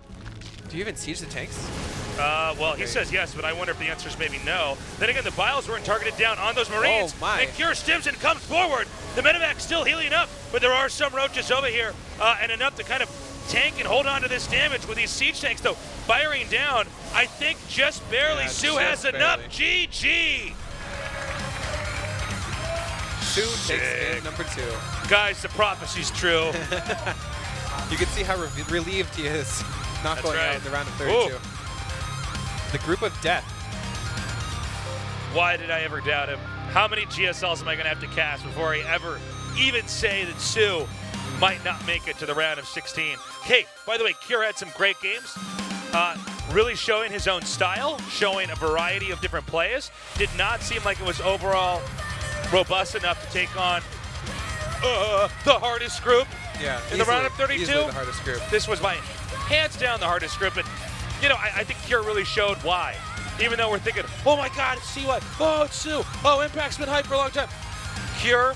Do you even siege the tanks? Well, he says yes, but I wonder if the answer is maybe no. Then again, the biles weren't targeted down on those Marines. Oh, my. And Kier Stimson comes forward. The medevac's still healing up, but there are some Roaches over here, and enough to kind of tank and hold on to this damage with these siege tanks, though, firing down. I think just barely. Yeah, Sue has enough. GG. Sue takes game number 2. Guys, the prophecy's true. You can see how relieved he is not That's going right. out in the round of 32. Ooh. The group of death. Why did I ever doubt him? How many GSLs am I going to have to cast before I ever even say that Sue might not make it to the round of 16? Hey, by the way, Kier had some great games. Really showing his own style, showing a variety of different plays. Did not seem like it was overall robust enough to take on the hardest group in the round of 32. Easily the hardest group. This was by hands down the hardest group. And, you know, I think Kier really showed why. Even though we're thinking, oh my God, it's CY. Oh, it's Sue. Oh, Impact's been hyped for a long time. Kier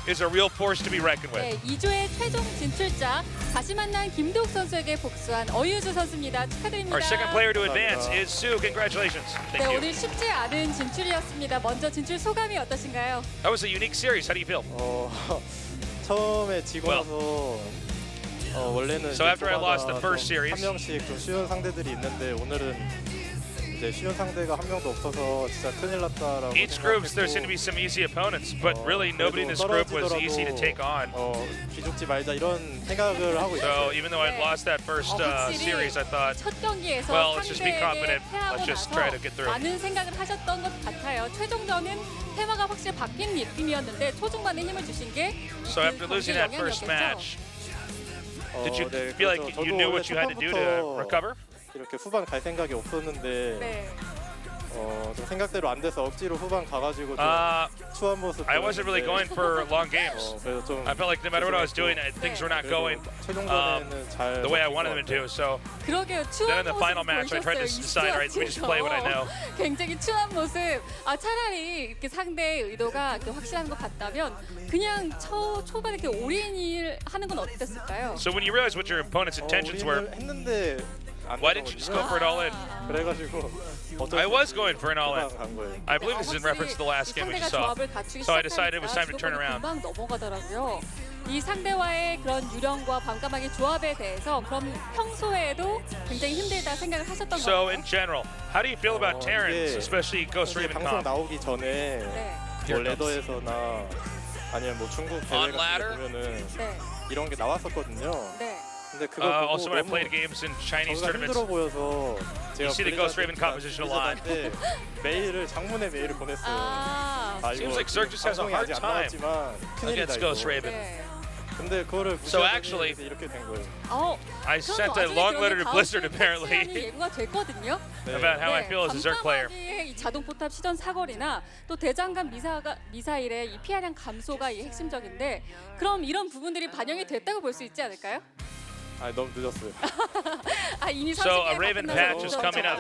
is a real force to be reckoned with. 네, 2조의 최종 진출자 다시 만난 김도욱 선수에게 복수한 어유주 선수입니다. 축하드립니다. Our second player to advance is Sue. Congratulations. 네, Thank you. 오늘 쉽지 않은 진출이었습니다. 먼저 진출 소감이 어떠신가요? That was a unique series. How do you feel? 처음에 지고 나서 원래는 So after I lost the first series, 한 명씩 좀 쉬운 상대들이 있는데 오늘은 이제 쉬운 상대가 한 명도 없어서 진짜 큰일 났다라고 each group there seemed to be some easy opponents, but really nobody in this group was easy to take on. 기죽지 말자 이런 생각을 하고 So 있었어요. even though I lost that first series, I thought, 첫 경기에서 well, let's just be confident. 패하고 Let's just 나서 try to get through. 많은 생각을 하셨던 것 같아요. 최종전은 테마가 확실히 바뀐 느낌이었는데 초중반에 힘을 주신 게 So after losing that first match, did you feel like you knew what you had to do to recover? 이렇게 후반 갈 생각이 없었는데 좀 생각대로 안 돼서 억지로 후반 가가지고 좀 추한 모습. I wasn't really going for long games. 그래서 좀 I felt like no matter what I was doing, things were not going the way I wanted them to. So 그러게요. then in 추한 the final 모습 match, I tried to decide, all right, let me just play what I know. 굉장히 추한 모습. 차라리 이렇게 상대의 의도가 이렇게 확실한 것 같다면 그냥 초반에 이렇게 올인을 하는 건 어땠을까요? So when you realized what your opponent's intentions were, 했는데 why didn't you just go for it all in? 그래가지고 I was going for an all-in. I believe this is in reference to the last game we just saw. So I decided it was time to turn around. 금방 넘어가더라고요. 이 상대와의 그런 유령과 반감하게 조합에 대해서 그럼 평소에도 굉장히 힘들다 생각을 하셨던 거예요? So in general, how do you feel about Terrence, especially Ghost Raven 방송 Comp? 나오기 전에 뭐 레더에서나 아니면 뭐 중국 대회 같은 데 보면은 이런 게 나왔었거든요. 근데 그거 보고 Also when I 너무 played games in Chinese 저가 tournaments, 힘들어 보여서 you see the Ghost Raven composition a lot. 메일을 장문의 메일을 보냈어요. Seems like Zerg just has a hard time against Ghost Raven. 근데 그거를 So actually, 이렇게 된 거예요. I sent a long letter to Blizzard apparently 예고가 됐거든요. about how I feel as a Zerg player. 이 자동 포탑 시전 사거리나 또 대장간 미사일의 이 피해량 감소가 이 핵심적인데 그럼 이런 부분들이 반영이 됐다고 볼 수 있지 않을까요? 너무 늦었어요. 이미 So a Raven patch is coming up.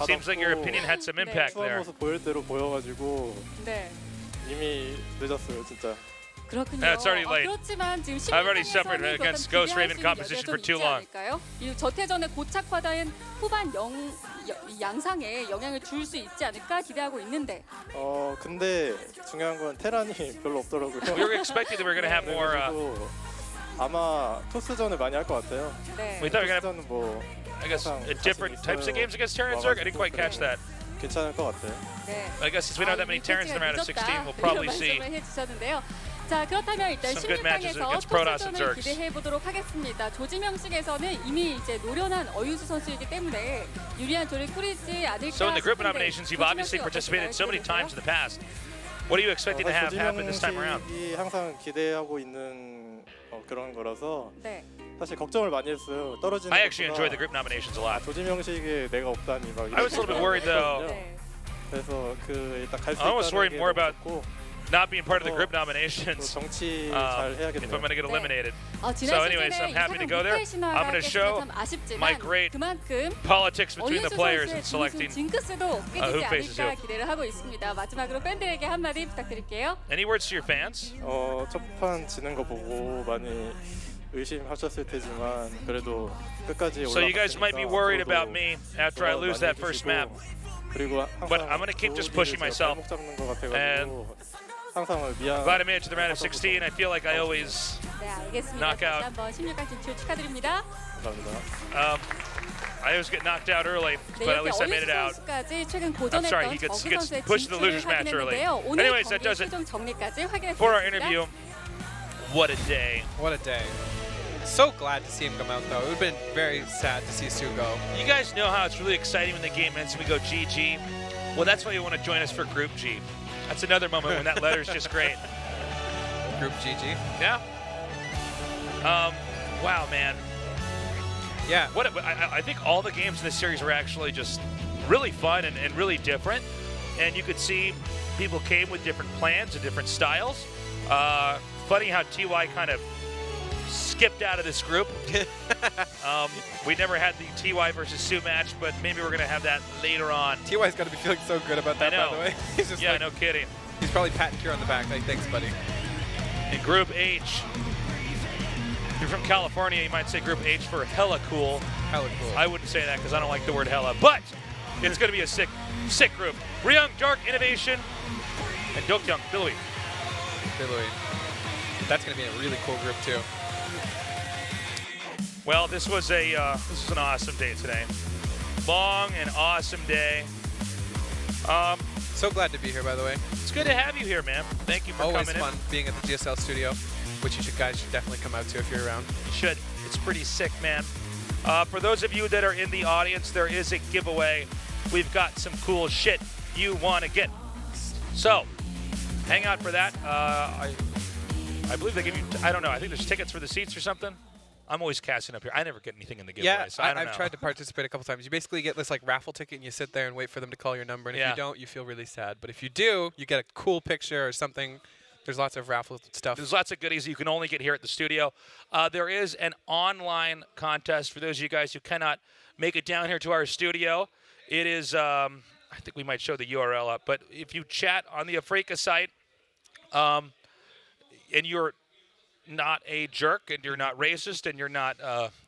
Seems like your opinion had some impact 추한 there. 모습 보일 대로 보여가지고 네. 이미 늦었어요, 진짜. 그렇군요. It's already late. 그렇지만 지금 I've already suffered against Ghost Raven composition for too long. 이 저태전의 고착화된 후반 양상에 영향을 줄 수 있지 않을까 기대하고 있는데. 근데 중요한 건 테란이 별로 없더라고요. We were expecting that we were going to have more. 아마 토스전을 많이 할 것 같아요. We thought we were going to 토스전은 뭐 I guess different types of games against Terran Zerg. I didn't quite catch that. 괜찮을 것 같아요. I guess since we don't have that many Terrans in the round of 16, we'll probably see. 자 그렇다면 일단 Some good matches 16강에서 against Protoss and 토스전을 Zergs. 기대해 보도록 하겠습니다. 조지명식에서는 이미 이제 노련한 어유수 선수이기 때문에 유리한 조를 꾸리지 않을까 So in the group 싶은데 nominations, you've obviously participated so many times in the past. What are you expecting to have happen this time around? 조지명식이 항상 기대하고 있는 그런 거라서 네. 사실 걱정을 많이 했어요. 떨어지는 I actually enjoyed the group nominations a lot. 조지명식에 내가 없다니 막. I was a little bit worried though. 그래서 그 일단 갈 수 I was worried 있다는 게 more about 좋고. not being part of the group nominations 정치 잘 해야겠네요. if I'm going to get eliminated. 지난 So anyways, I'm 시즌에 happy to go there. I'm going to show my great 그만큼 politics between the 어윤수 players 선수의 and selecting 징크스도 who 깨지지 faces 않을까 who. 기대를 하고 있습니다. 마지막으로 팬들에게 한마디 부탁드릴게요. Any words to your fans? 첫 판 지는 거 보고 많이 의심하셨을 테지만 그래도 끝까지 올라갔으니까. So you guys might be worried about me after I lose that first map. But I'm going to keep just pushing myself. And glad I made it to the round of 16. I feel like I always 네, 알겠습니다. knock 다시 out. 한번 16강 진출 축하드립니다. I always get knocked out early, 네, but at 이렇게 least I made it out. 선수까지 최근 I'm sorry, he 고전했던 gets 저그 선수의 pushed to the 진출을 losers match early. 확인했는데요. 오늘 Anyways, that 경기 does it 최종 정리까지 확인해 for our 보겠습니다. interview. What a day. What a day. So glad to see him come out, though. It would have been very sad to see Sue go. You guys know how it's really exciting when the game ends and we go GG. Well, that's why you want to join us for Group G. That's another moment when that letter's just great. Group GG. Yeah. Wow, man. Yeah. I think all the games in this series were actually just really fun and really different. And you could see people came with different plans and different styles. Funny how TY kind of skipped out of this group. We never had the TY versus Sue match, but maybe we're going to have that later on. TY's got to be feeling so good about that, by the way. He's just no kidding. He's probably patting Kira on the back. Like, thanks, buddy. In Group H, if you're from California, you might say Group H for hella cool. Hella cool. I wouldn't say that because I don't like the word hella, but it's going to be a sick group. Ryung, Dark, Innovation, and Dokyoung, Bilui. That's going to be a really cool group, too. Well, this was an awesome day today. Long and awesome day. So glad to be here, by the way. It's good to have you here, man. Thank you for Always coming in. fun being at the GSL studio, which you guys should definitely come out to if you're around. You should. It's pretty sick, man. For those of you that are in the audience, there is a giveaway. We've got some cool shit you want to get. So, hang out for that. I believe they give you, I don't know, I think there's tickets for the seats or something. I'm always casting up here. I never get anything in the giveaway, Yeah, so I don't know. I've tried to participate a couple times. You basically get this like raffle ticket and you sit there and wait for them to call your number. And if you don't, you feel really sad. But if you do, you get a cool picture or something. There's lots of raffle stuff. There's lots of goodies you can only get here at the studio. There is an online contest for those of you guys who cannot make it down here to our studio. It is, I think we might show the URL up, but if you chat on the Africa site and you're not a jerk and you're not racist and you're not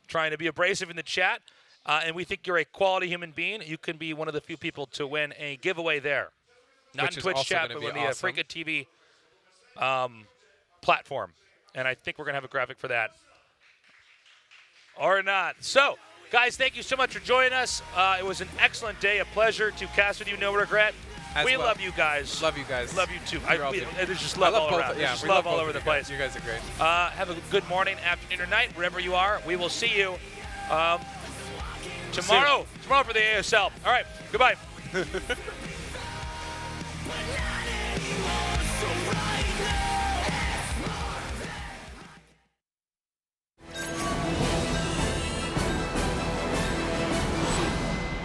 trying to be abrasive in the chat, and we think you're a quality human being, you can be one of the few people to win a giveaway there. Not in Twitch chat, but on the Africa TV platform. And I think we're going to have a graphic for that. Or not. So, guys, thank you so much for joining us. It was an excellent day, a pleasure to cast with you, no regret. We love you guys. Love you guys. Love you too. There's just I love love all both- around. yeah, There's just we love love all both over of the you place. guys. You guys are great. Have a good morning, afternoon, or night, wherever you are. We will see you tomorrow. Tomorrow for the ASL. All right. Goodbye.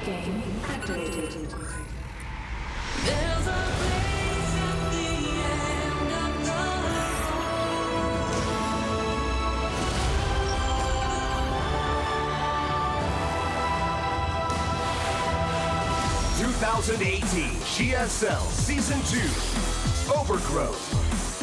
Game activated. There's a place at the end of the GSL Season 2 Overgrowth.